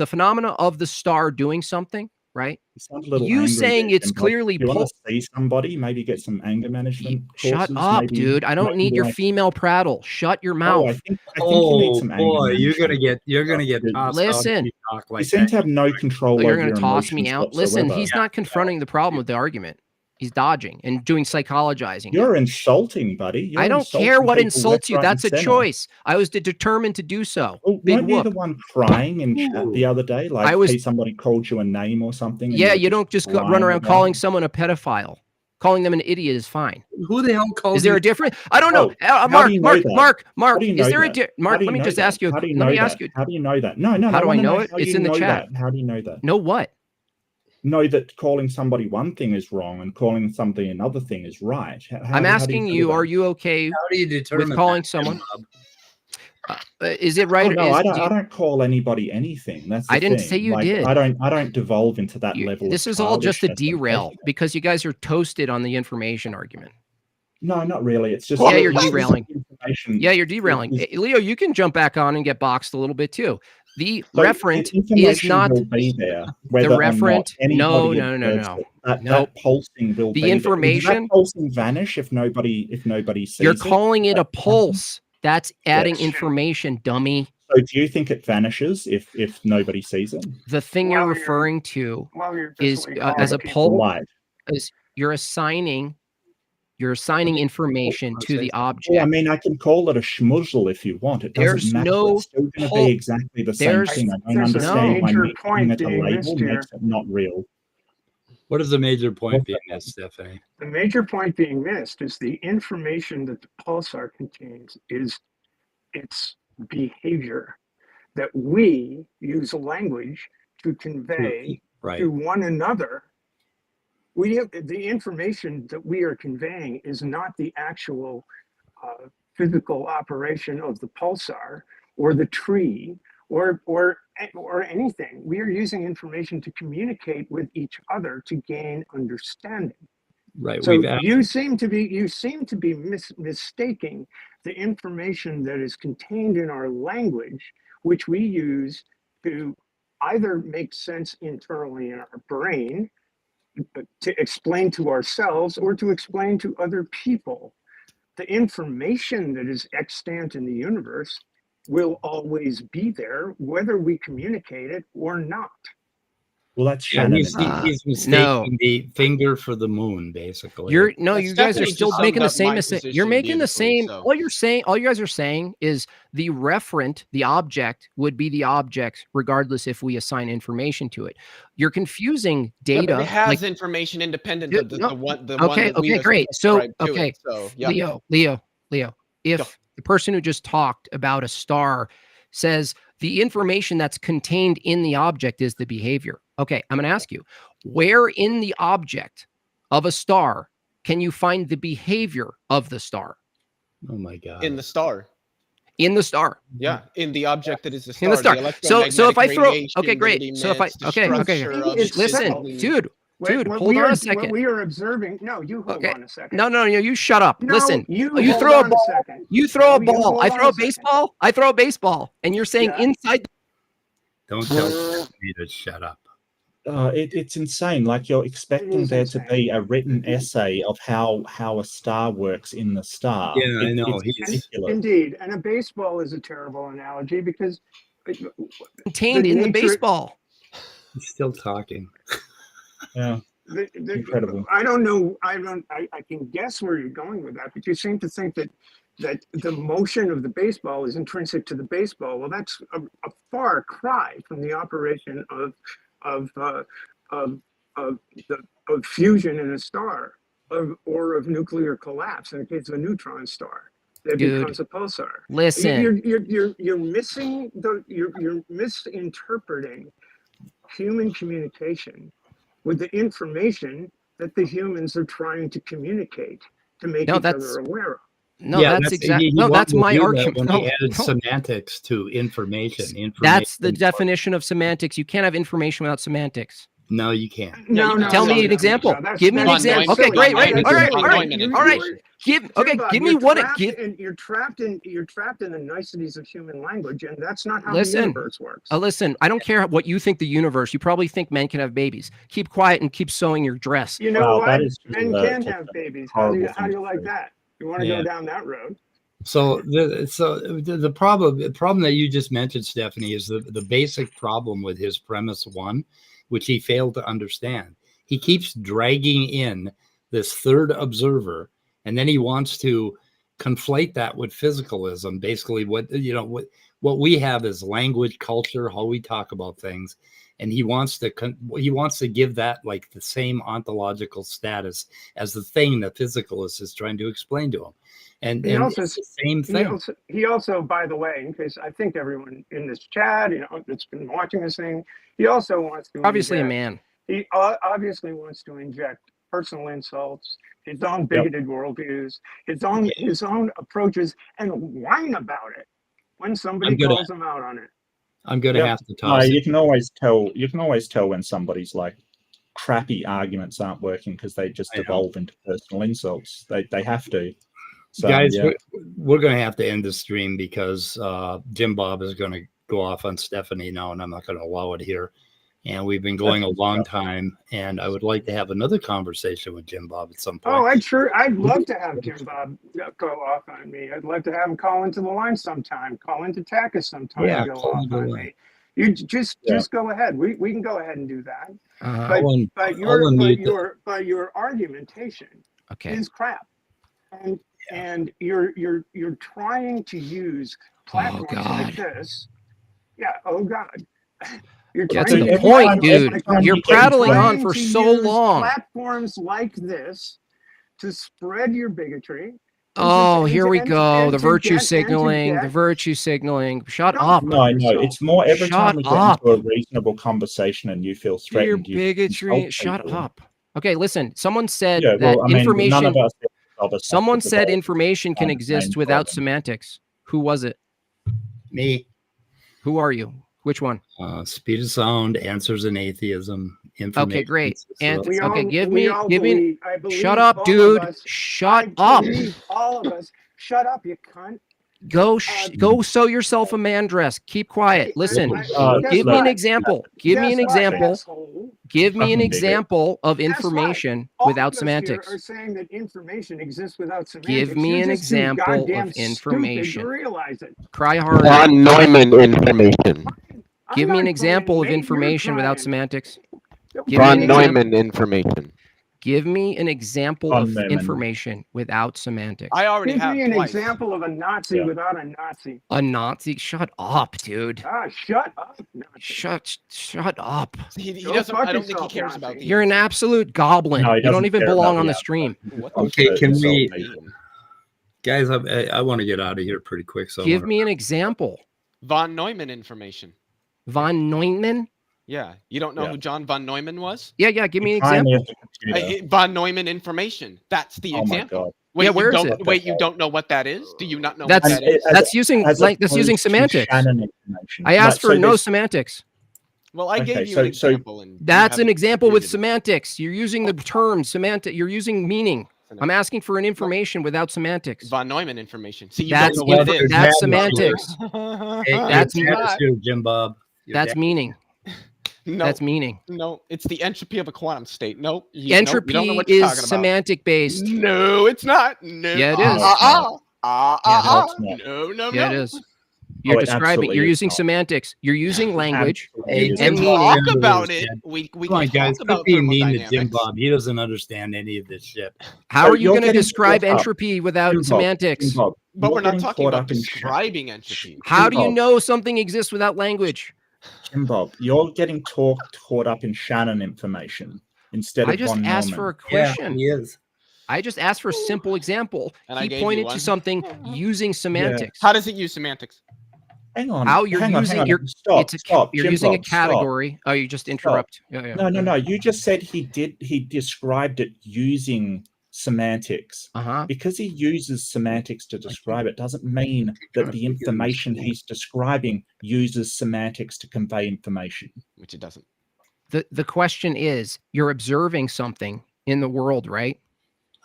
phenomena of the star doing something, right? Sounds a little You angry saying there, it's Jimbob. clearly You want to see somebody, maybe get some anger management Shut courses, up, maybe dude. I don't need your female prattle. Shut your mouth. I think you need some anger boy, you're management. gonna get tossed out if Listen. you talk like You seem that. to have no control You're over going your to toss me emotions out. Listen, whatsoever. he's not confronting the problem with the argument. He's dodging and doing psychologizing. You're insulting, buddy. You're I don't insulting care what people insults left, you. right, That's a and center. choice. I was determined to do so. Well, Big weren't you whoop. the one crying in chat the other day? Like, I was- somebody called you a name or something? and Yeah, you you don't just go, run around calling someone a pedophile. Calling them an idiot is fine. Who the hell calls? Is there you- a difference? I don't know. how Mark, do you know Mark, that? Mark, How Mark. do you Is know there a that? Mark? How do you Let me know just that? ask you. How do you Let know me that? ask you. How do you know that? No. How I do I wanna know it? how It's you in the know chat. that. How do you know that? Know what? Know that calling somebody one thing is wrong and calling somebody another thing is right. I'm asking you, are you okay How do you determine with calling that, someone? Jimbob? Is it right? Oh, no, is- I do you- don't call anybody anything. That's the I didn't thing. say you Like, did. I don't devolve into that level. This of is all just a childishness and derail pettiness. because you guys are toasted on the information argument. No, not really. It's just Yeah, you're it's just derailing. information. Yeah, you're derailing. is- Leo, you can jump back on and get boxed a little bit too. The So referent is information not will be there, whether or not referent. No, anybody no, no, observes no. it. That Nope. pulsing will The be there. information- Does that pulsing vanish if nobody sees You're it? calling it a pulse. That's adding Yes. information, dummy. So do you think it vanishes if nobody sees it? The thing Well, you're you're- referring to Well, you're is just as a people. pulse. Light. Is you're assigning information to the Well, I object. mean, I can call it a schmuzzle if you want. It There's doesn't matter. no It's still going to pul- be exactly the same there's- thing. I don't There's a understand why major making point it a being label missed here. makes it not real. What is the major point What's being missed, Stephanie? The major point being missed is the information that the pulsar contains is its behavior, that we use language to convey Right. to one another. The information that we are conveying is not the actual physical operation of the pulsar or the tree or anything. We are using information to communicate with each other to gain understanding. Right. So We've asked, you seem to be mistaking the information that is contained in our language, which we use to either make sense internally in our brain to explain to ourselves or to explain to other people. The information that is extant in the universe will always be there, whether we communicate it or not. Well, that's Yeah, Shannon. he's mistaking no. the finger for the moon, basically. You guys are Stephanie still just making the summed up same my mistake. You're position making the beautifully, same. so. All you guys are saying is the referent, the object, would be the object, regardless if we assign information to it. You're confusing Yeah, data. but it has like, information independent Yeah, of the no. one. The okay, one that we okay, great. So, ascribe to okay, it. So, yeah. Leo, if the person who just talked about a star says the information that's contained in the object is the behavior. Okay, I'm going to ask you, where in the object of a star can you find the behavior of the star? Oh my God. In the star. In the star. Yeah, in the object that is the star. In the star. So if I throw, electromagnetic okay, great. radiation So if I, that emits, okay, the okay, structure of it listen, physically- dude, What hold we on are, a second. What we are observing. No, you hold Okay. on a second. No, you shut up. No, Listen, you you hold throw a on ball. second. You throw a No, you ball. hold I on throw a a second. baseball. I throw a baseball, and you're saying Yeah. inside. Don't tell me to shut up. It's insane. Like you're expecting is there insane. to be a written essay of how a star works in the star. Yeah, I know. It's ridiculous. Indeed, and a baseball is a terrible analogy because Contained in the nature- baseball. He's still talking. Yeah, incredible. I don't know. I can guess where you're going with that, but you seem to think that the motion of the baseball is intrinsic to the baseball. Well, that's a far cry from the operation of fusion in a star, or of nuclear collapse in the case of a neutron star that Dude, becomes a pulsar. Listen, You're missing you're misinterpreting human communication with the information that the humans are trying to communicate to make each other aware of. No, that's exactly. No, that's my argument. When No, he added no. semantics to information. That's the definition of semantics. You can't have information without semantics. No, you can't. No, Tell me an example. Give me an example. Okay, great. All right. Give me one. You're trapped in the niceties of human language, and that's not how the Listen. universe works. Listen, I don't care what you think the universe. You probably think men can have babies. Keep quiet and keep sewing your dress. You know Wow, what? that is Men just can a have babies. How do you horrible like thing. that? You want to Yeah. go down that road? So the problem that you just mentioned, Stephanie, is the basic problem with his premise one, which he failed to understand. He keeps dragging in this third observer, and then he wants to conflate that with physicalism. Basically, what we have is language, culture, how we talk about things, and he wants to give that like the same ontological status as the thing that physicalist is trying to explain to him. And it's the same thing. He also, by the way, in case I think everyone in this chat, that's been watching this thing, he also wants to Obviously a man. He obviously wants to inject personal insults, his own bigoted worldviews, his own approaches, and whine about it when somebody calls him out on it. I'm gonna have to toss. No, you can always tell when somebody's like crappy arguments aren't working because they just evolve into personal insults. They have to. So, guys, yeah. we're going to have to end the stream because Jimbob is going to go off on Stephanie now, and I'm not going to allow it here. And we've been going a long time, and I would like to have another conversation with Jimbob at some point. Oh, I'd love to have Jimbob go off on me. I'd love to have him call into the line sometime, call into Takis sometime, Yeah, and go call off into on the me. You just go ahead. We can go ahead and do that. But your argumentation is crap, and you're trying to use platforms like this. Yeah. Oh God. You're That's trying the to point, dude. You're prattling on for so long. Platforms like this to spread your bigotry. Oh, here we go. The virtue signaling. The virtue signaling. Shut up. No, it's more every time we get into a reasonable conversation and you feel threatened. Your bigotry. Shut up. Okay, listen. Someone said Yeah, well, that I mean, information. none of us Someone said about information can exist without semantics. Who was it? Me. Who are you? Which one? Speed of sound, answers in atheism. Okay, great. And okay, give we me. I believe Shut up, all dude. of us- Shut I up. believe all of us. Shut up, you cunt. Go sew yourself a man dress. Keep quiet. Listen. Give me an example. Give me an example. Give me an example of information without semantics. Are saying that information exists without semantics. Give me an example of information. Cry harder. Von Neumann information. Give me an example of information without semantics. Von Neumann information. Give me an example Von of Neumann. information without semantics. I already Give have me an twice. example of a Nazi without a Nazi. A Nazi? Shut up, dude. Shut up. Shut up. He Go doesn't. fuck I don't think he yourself, cares Nazi. about the. You're an absolute goblin. No, he You don't doesn't even care belong about on the the stream. Okay, can we, Amazing. guys? I want to get out of here pretty quick. So Give me an example. Von Neumann information. Von Neumann? Yeah, you don't know Yeah. who John von Neumann was? Yeah, give me an Behind me example. at the computer. Von Neumann information. That's the Oh my example. God. Wait, Yeah, you where is don't, it? Wait, you don't know what that is? Do you not know That's what that is? that's using As like that's opposed using to semantics. Shannon information. I asked Like, for no there's- semantics. Well, I Okay, gave you so- an example. And you That's an haven't example with completed it. semantics. You're using the term semantic. You're using meaning. I'm asking for an information without semantics. Von Neumann information. See, you That's don't know what it is. that's Your dad is semantics. Hey, That's your dad is here, Jimbob. Your That's dad- meaning. No, That's meaning. no, it's the entropy of a quantum state. No, Entropy you don't know what you're is talking about. semantic based. No, it's not. No. Yeah, it No, is. it's not. Yeah, it's not. No, no, Yeah, no. it is. You're it describing. absolutely You're is using not. semantics. You're using language. Hey, and Jim, meaning. Talk Jim, about Jim. it. We Come on, can guys. talk Quit about being mean to thermodynamics. Jimbob. He doesn't understand any of this shit. How So are you you're going to getting describe caught up. entropy without Jimbob, semantics? Jimbob, But you're we're not getting talking caught about up in describing entropy. How do you Jimbob. know something exists without language? Jimbob, you're getting caught up in Shannon information instead I of just von asked Neumann. for a question. he is. I just asked for a simple example. And I He gave you pointed one. to something using semantics. How does it use semantics? Hang on. How you're hang on, using hang on. your Stop. it's a, Stop. you're using a Jimbob, stop. category. Oh, you just interrupt. Yeah. No. You just said he described it using semantics. Uh-huh. Because he uses semantics to describe it doesn't mean that the information he's describing uses semantics to convey information. Which it doesn't. The question is, you're observing something in the world, right?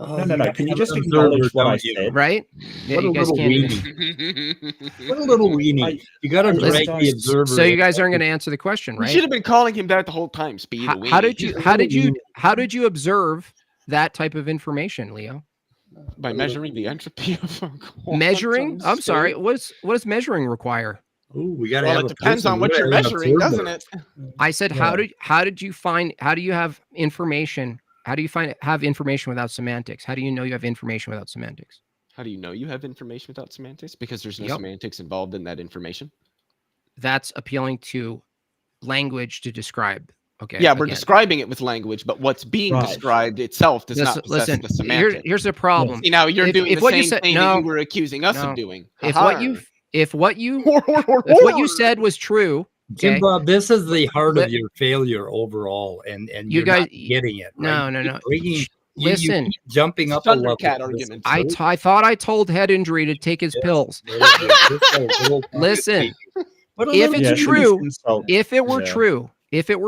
No. Can you just acknowledge what I said? Right? Yeah, What a you guys little can't even. weenie. What a little weenie. You got to Listen, drag the observer. So you guys aren't going to answer the question, You right? should have been calling him that the whole time. Speed. How did you observe that type of information, Leo? By measuring the entropy of a quantum Measuring? I'm sorry. state. What does measuring require? Ooh, we got to Well, have it a depends person on what there you're and an measuring, observer. doesn't it? I said, how do you have information? How do you have information without semantics? How do you know you have information without semantics? How do you know you have information without semantics? Because there's no Yep. semantics involved in that information. That's appealing to language to describe. Okay. Yeah, we're again. describing it with language, but what's being Right. described itself does not possess Listen, the semantics. here's the problem. See, now you're If- doing if the what you same said- thing no, that you were accusing us no. of doing. If what you If what you said was true, okay, Jimbob, this is the heart Let- of your failure overall, and You you're guys- not getting it. Right? no. You Listen. keep jumping up a level. Thundercat argument. I thought I told head injury to take his pills. Listen, if it's Yeah, true, insult. if it were Yeah.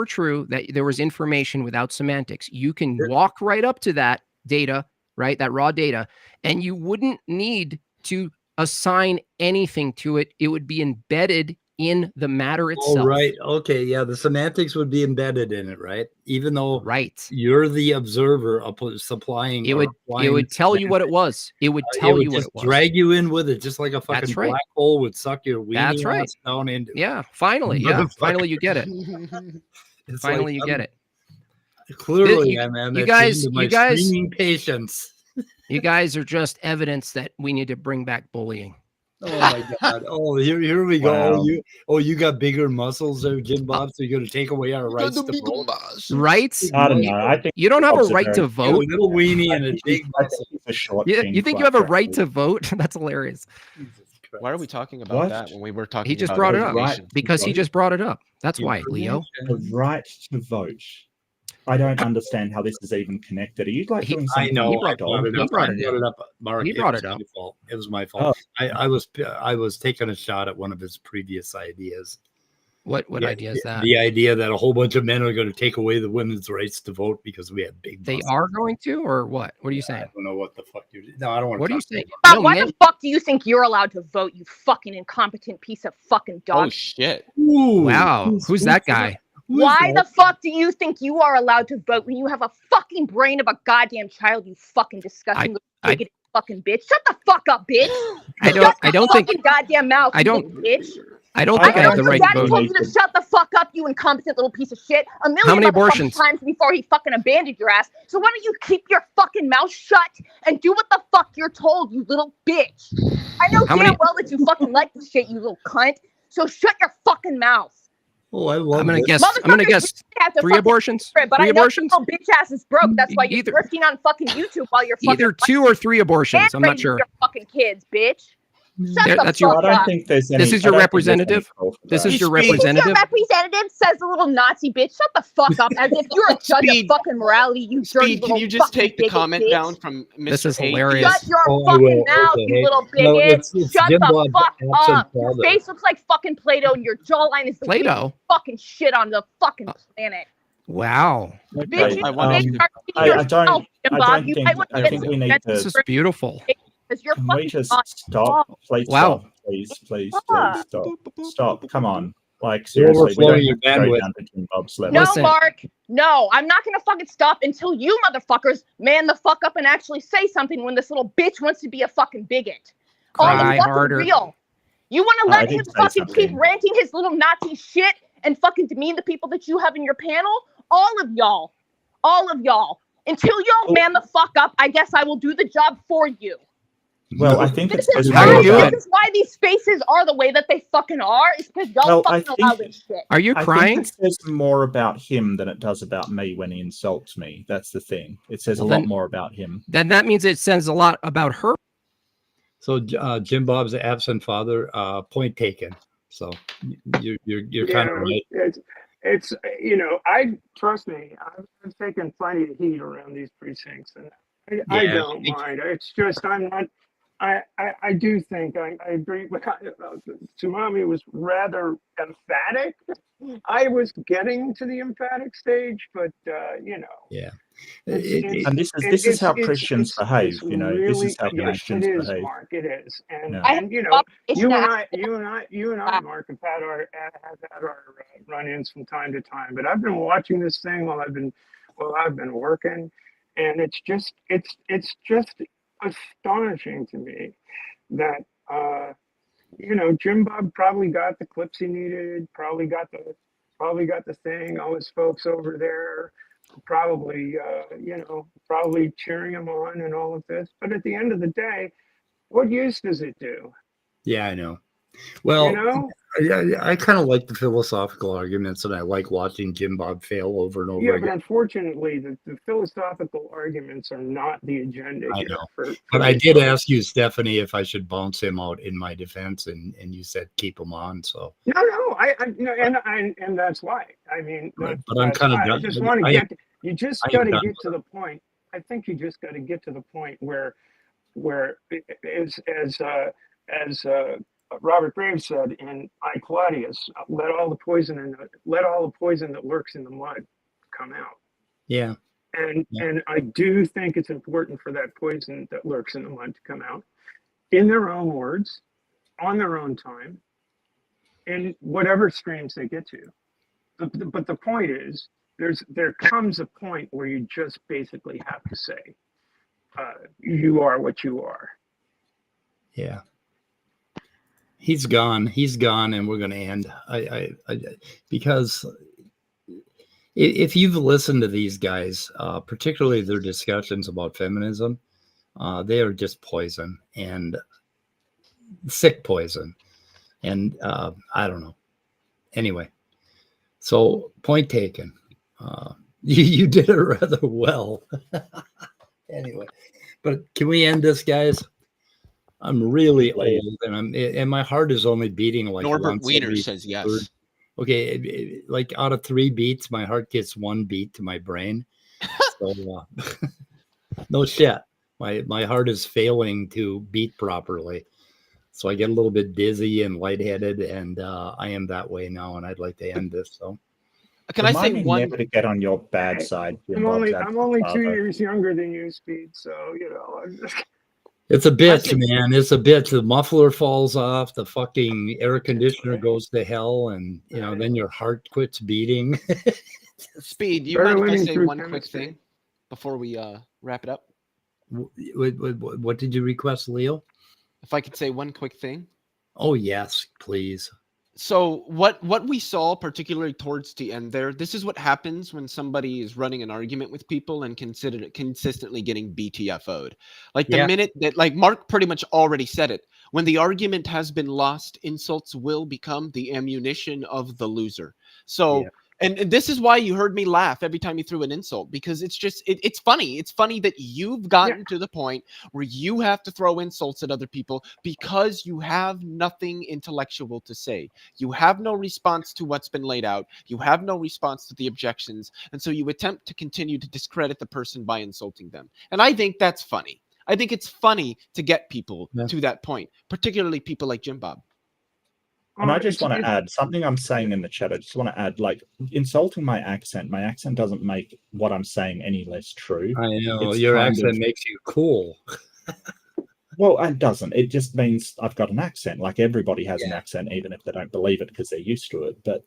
true, that there was information without semantics, you can walk right up to that data, right? That raw data, and you wouldn't need to assign anything to it. It would be embedded in the matter itself. Oh, right. Okay. Yeah. The semantics would be embedded in it, right? Even though you're the observer supplying. It or would applying tell you what it was. It would it tell would you what just it was. drag you in with it, just like a fucking That's right. black hole would suck your weenie That's right. ass down into. Yeah. Finally. Yeah. Motherfucker. Finally, you get it. It's Finally, like, you get it. Clearly, You- man. you that's guys- into my you guys- streaming patience. You guys are just evidence that we need to bring back bullying. Oh my god! Oh, here we go. Wow. You got bigger muscles there, Jimbob. So you're gonna take away our rights to vote. Rights? I don't know. I think You don't have a Bob's right to very- You got a vote. little weenie and a big I muscle. think he's a short You king, think you quite have a right frankly. to vote? That's hilarious. Why are we talking about What? that when we were talking? He just about brought it up information? because he just brought it up. That's why, Leo. The right to vote. I don't understand how this is even connected. Are you like doing I something? know. I illegal? brought it He up. brought I it brought it up, Mark. He brought was it up. my fault. It was my fault. Oh. I was taking a shot at one of his previous ideas. What idea is that? The idea that a whole bunch of men are going to take away the women's rights to vote because we have big. They muscles. are going to, or what? What are you saying? I don't know what the fuck you're. No, I don't want. What to are you saying? But No, why men- the fuck do you think you're allowed to vote, you fucking incompetent piece of fucking dog? Oh shit! Ooh, Wow, who's that guy? Why the fuck do you think you are allowed to vote when you have a fucking brain of a goddamn child, you fucking disgusting little bigoted fucking bitch? Shut the fuck up, bitch! I don't. Shut I your don't think. fucking goddamn mouth, I you don't- little bitch. I don't think I have the your right daddy to told vote. you to shut the fuck up, you incompetent little piece of shit. A million How many motherfucking abortions? times before he fucking abandoned your ass. So why don't you keep your fucking mouth shut and do what the fuck you're told, you little bitch? I know How damn many- well that you fucking like this shit, you little cunt. So shut your fucking mouth. Oh, I love. I'm gonna this. guess. I'm gonna guess. Have to 3 fucking abortions. but 3 I know abortions. your little bitch ass is broke. That's why you're Either- drifting on fucking YouTube while you're fucking Either 2 or 3 abortions. I'm not raising sure. your fucking kids, bitch. Shut There- the that's fuck your- I don't up. think there's any. This is I your don't think there's any representative? call for This that. is your This is your representative. representative, says the little Nazi bitch. Shut the fuck up, as if you're a judge Speed. of fucking morality, you dirty Speed, little can you just fucking take the bigot comment bitch. down from Mr. This is Hate? hilarious. Shut your Oh, I fucking will. mouth, Okay. you little No, bigot. it's Shut Jimbob, the fuck absent up. Your father. face looks like fucking Play-Doh, and your jawline is the Play-Doh? weirdest fucking shit on the fucking planet. Wow. Bitch, Okay, you I want make to- yourself, I don't. I Bob. don't You think. might want to I get think some we need sense to. This is beautiful. because you're Can we fucking just on. stop? Please Wow. stop. Please, please, Ah. please stop. Stop. Come on. Like You're seriously, we overflowing don't your have to go bandwidth. down to Jimbob's level. No, Listen. Mark. No, I'm not gonna fucking stop until you motherfuckers man the fuck up and actually say something when this little bitch wants to be a fucking bigot. All the Cry fucking harder. real. You want to I let did him say fucking keep something. ranting his little Nazi shit and fucking demean the people that you have in your panel? All of y'all. Until y'all man the fuck up, I guess I will do the job for you. Well, I think This it's is, How more you do about. this is why these spaces are the way that they fucking are. Is because y'all Well, I fucking allow think- this shit. Are you I crying? think it says more about him than it does about me when he insults me. That's the thing. It says Well, a lot then- more about him. Then that means it says a lot about her. So Jim Bob's absent father. Point taken. So you're kind of right. It's you know, I trust me, I've taken plenty of heat around these precincts, and I Yeah, don't mind. It's just I'm not. I do think I agree with Tsunami was rather emphatic. I was getting to the emphatic stage, but you know. Yeah. And this is how Christians behave. You know, this is how Christians it is, behave. Mark. It is, and Yeah. and you know, you and I, Mark, have had our run-ins from time to time. But I've been watching this thing while I've been working, and it's just astonishing to me that you know, Jimbob probably got the clips he needed, probably got the thing. All his folks over there probably probably cheering him on and all of this. But at the end of the day, what use does it do? Yeah, I know. Well, You know? I kind of like the philosophical arguments, and I like watching Jim Bob fail over and over Yeah, but again. unfortunately, the philosophical arguments are not the agenda I here. know. But I did ask you, Stephanie, if I should bounce him out in my defense, and you said keep him on. So No, I no, and that's why. I mean, Right, but I'm that's kind of why. I done. just want to get. You just I am got to done get to the point. I think you just got to get to the point where as Robert Graves said in I Claudius, let all the poison that lurks in the mud come out. yeah. And I do think it's important for that poison that lurks in the mud to come out in their own words, on their own time, in whatever streams they get to. But the point is, there comes a point where you just basically have to say, you are what you are. Yeah. He's gone, and we're going to end. I because if you've listened to these guys, particularly their discussions about feminism, they are just poison, and sick poison. And I don't know. Anyway, so point taken. You did it rather well. Anyway, but can we end this, guys? I'm really old, and my heart is only beating like Norbert once Wiener every says yes. third. Okay, like out of 3 beats, my heart gets 1 beat to my brain. So no shit, my heart is failing to beat properly. So I get a little bit dizzy and lightheaded, and I am that way now, and I'd like to end this. So Can I say Remind me one? never to get on your bad side. I'm only 2 years younger than you, Speed. So I'm just... It's a bitch, man. It's a bitch. The muffler falls off. The fucking air conditioner goes to hell, and then your heart quits beating. Speed, do you mind if I say one quick thing before we wrap it up? What did you request, Leo? If I could say one quick thing. Oh yes, please. So what we saw, particularly towards the end there, this is what happens when somebody is running an argument with people and consistently getting BTFO'd. Like the minute that, like Mark pretty much already said it, when the argument has been lost, insults will become the ammunition of the loser. So and this is why you heard me laugh every time you threw an insult, because it's just it's funny. It's funny that you've gotten to the point where you have to throw insults at other people because you have nothing intellectual to say. You have no response to what's been laid out. You have no response to the objections. And so you attempt to continue to discredit the person by insulting them. And I think that's funny. I think it's funny to get people to that point, particularly people like Jimbob. And I just want to add something I'm saying in the chat. I just want to add, like, insulting my accent doesn't make what I'm saying any less true. I know. Your accent makes you cool. Well, it doesn't. It just means I've got an accent. Like, everybody has an accent, even if they don't believe it because they're used to it. But,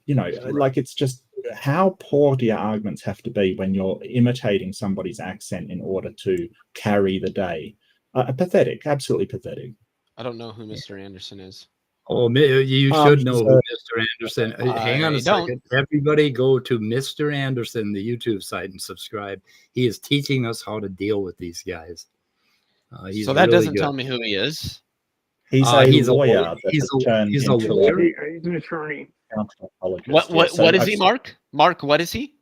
like, it's just how poor do your arguments have to be when you're imitating somebody's accent in order to carry the day? Pathetic. Absolutely pathetic. I don't know who Mr. Anderson is. Oh, you should know who Mr. Anderson. Hang on a second. Everybody go to Mr. Anderson, the YouTube site, and subscribe. He is teaching us how to deal with these guys. So that really doesn't tell me who he is. He's a lawyer. He's a lawyer. He's an attorney. What is he, Mark? Mark, what is he?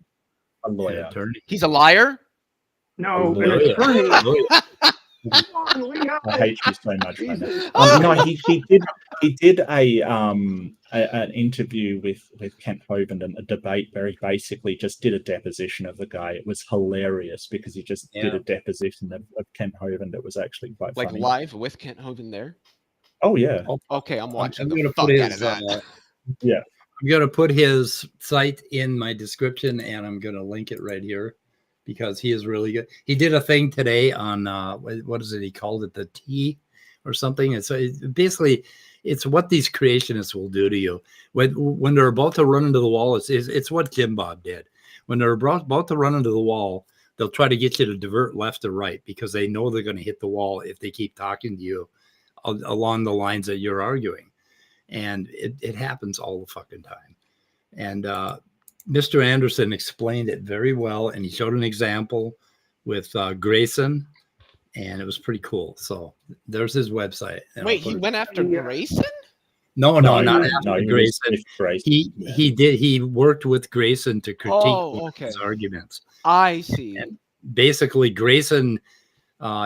A lawyer. He's a liar? No, an attorney. I hate you so much. No, he did an interview with Kent Hovind, and a debate. Very basically, just did a deposition of the guy. It was hilarious because he just did a deposition of Kent Hovind. It was actually quite funny. Like live with Kent Hovind there. Oh yeah. Okay, I'm watching. I'm the gonna fuck put out his, of that. I'm gonna put his site in my description, and I'm gonna link it right here, because he is really good. He did a thing today on what is it? He called it the T or something. And so basically, it's what these creationists will do to you when they're about to run into the wall. It's what Jimbob did. When they're about to run into the wall, they'll try to get you to divert left or right because they know they're going to hit the wall if they keep talking to you along the lines that you're arguing. And it happens all the fucking time. And Mr. Anderson explained it very well, and he showed an example with Grayson, and it was pretty cool. So there's his website. Wait, he went after Grayson? No, not after Grayson. He worked with Grayson to critique his arguments. I see. And basically, Grayson,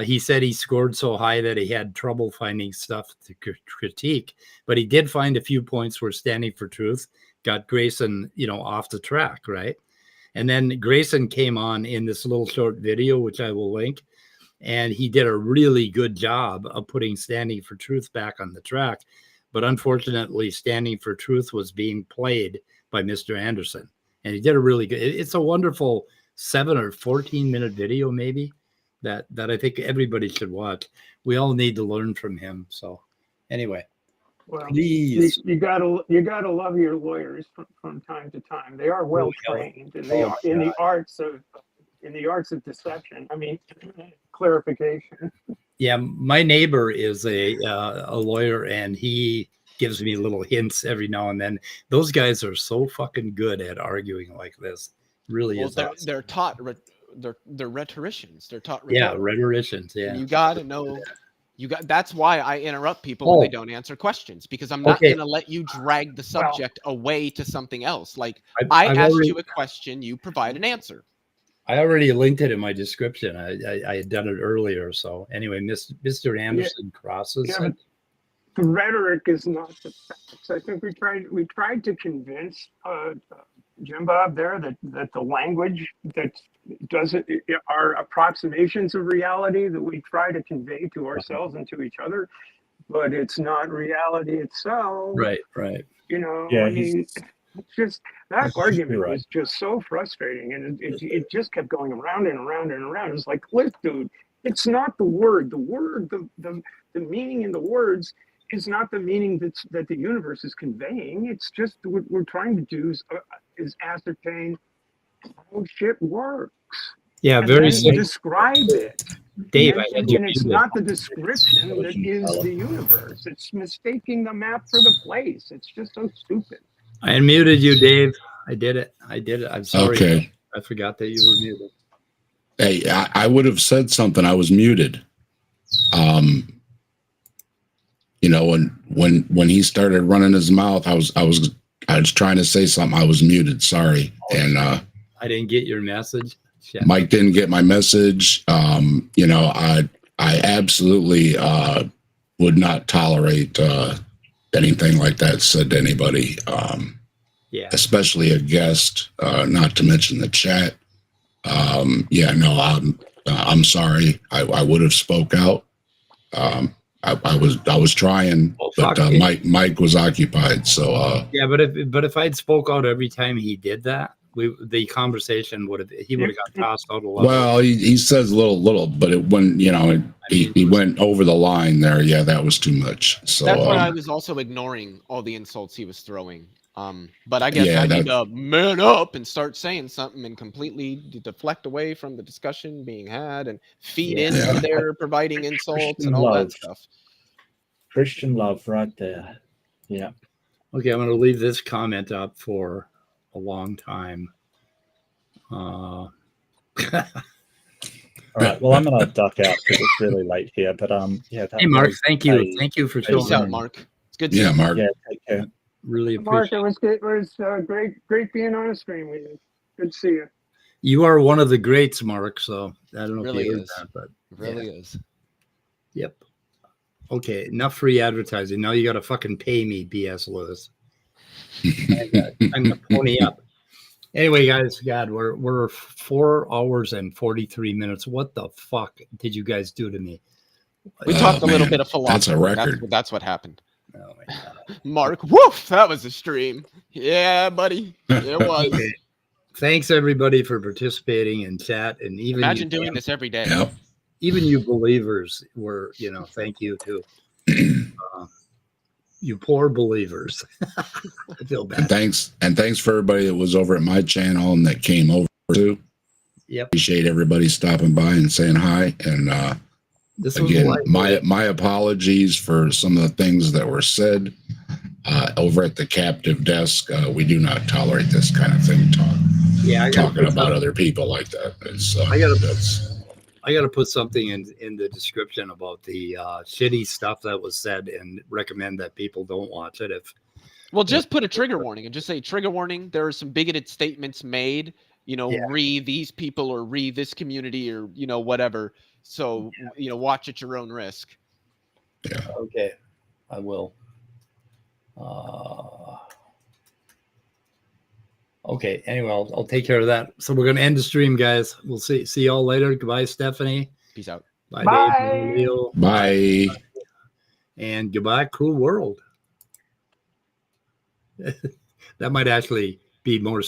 he said he scored so high that he had trouble finding stuff to critique, but he did find a few points where standing for truth got Grayson, off the track, right? And then Grayson came on in this little short video, which I will link, and he did a really good job of putting standing for truth back on the track. But unfortunately, standing for truth was being played by Mr. Anderson, and he did a really good. It's a wonderful 7 or 14-minute video, maybe that I think everybody should watch. We all need to learn from him. So, anyway. Well, please. You gotta love your lawyers from time to time. They are well trained, and they are in the arts of deception. I mean, clarification. Yeah, my neighbor is a lawyer, and he gives me little hints every now and then. Those guys are so fucking good at arguing like this. Really is. They're taught. They're rhetoricians. They're taught. Rhetoricians. Yeah. You got to know. That's why I interrupt people when they don't answer questions, because I'm not going to let you drag the subject away to something else. Like I asked you a question, you provide an answer. I already linked it in my description. I had done it earlier. So anyway, Mr. Anderson crosses. Yeah, the rhetoric is not the facts. I think we tried to convince Jimbob there that the language that doesn't are approximations of reality that we try to convey to ourselves and to each other but it's not reality itself. Right, right. You know, Yeah, I mean, it's just that argument You're right. was just so frustrating, and it just kept going around and around and around. It's like, look, dude, it's not the word. The meaning in the words is not the meaning that the universe is conveying. It's just what we're trying to do is ascertain how shit works. Yeah, And very then simple. describe it. Dave, And it's not the description that is the universe. It's mistaking the map for the place. It's just so stupid. I unmuted you, Dave. I did it. I'm sorry. Okay. I forgot that you were muted. Hey, I would have said something. I was muted. You know, when he started running his mouth, I was trying to say something. I was muted. Sorry. And I didn't get your message. Shit. Mike didn't get my message. You know, I absolutely would not tolerate anything like that said to anybody. Yeah. Especially a guest, not to mention the chat. Yeah, no, I'm sorry. I would have spoke out. I was trying, but Mike was occupied. So yeah, but if I'd spoke out every time he did that, the conversation would have got tossed out a lot. Well, he says little, but when he went over the line there, yeah, that was too much. So that's why I was also ignoring all the insults he was throwing. But I guess I need to man up and start saying something and completely deflect away from the discussion being had and feed into their providing insults Christian and all love. that stuff. Christian love right there. Yeah. Okay, I'm going to leave this comment up for a long time. All right. Well, I'm going to duck out because it's really late here. But yeah. Hey, Mark, thank you. Thank you for showing Peace out, Mark. It's good to yeah, Mark. Yeah, take care. Really Mark, appreciate it was great being on a stream with you. Good to see you. You are one of the greats, Mark. So I don't know Really if you heard is. that, but It really is. Yep. Okay, enough free advertising. Now you got to fucking pay me, BS Lewis. I'm gonna pony up. Anyway, guys, God, we're 4 hours and 43 minutes. What the fuck did you guys do to me? We talked a little bit of philosophy. That's a record. That's what happened. Oh my God. Mark, woof, that was a stream. Yeah, buddy. It was. Okay. Thanks everybody for participating in chat, and even Imagine doing this every day. Yep. Even you believers were, thank you too. You poor believers. I feel bad. And thanks for everybody that was over at my channel and that came over too. Yep. Appreciate everybody stopping by and saying hi. And This was again, light. my apologies for some of the things that were said over at the captive desk. We do not tolerate this kind of thing. Talking about other people like that. It's, I got to put something in the description about the shitty stuff that was said and recommend that people don't watch it. Well, just put a trigger warning and just say trigger warning. There are some bigoted statements made, re these people or re this community or, whatever. So, watch at your own risk. Yeah. Okay, I will. Okay, anyway, I'll take care of that. So we're going to end the stream, guys. We'll see y'all later. Goodbye, Stephanie. Peace out. Bye, Bye. Dave. Leo. Bye. And goodbye, cruel world. That might actually be more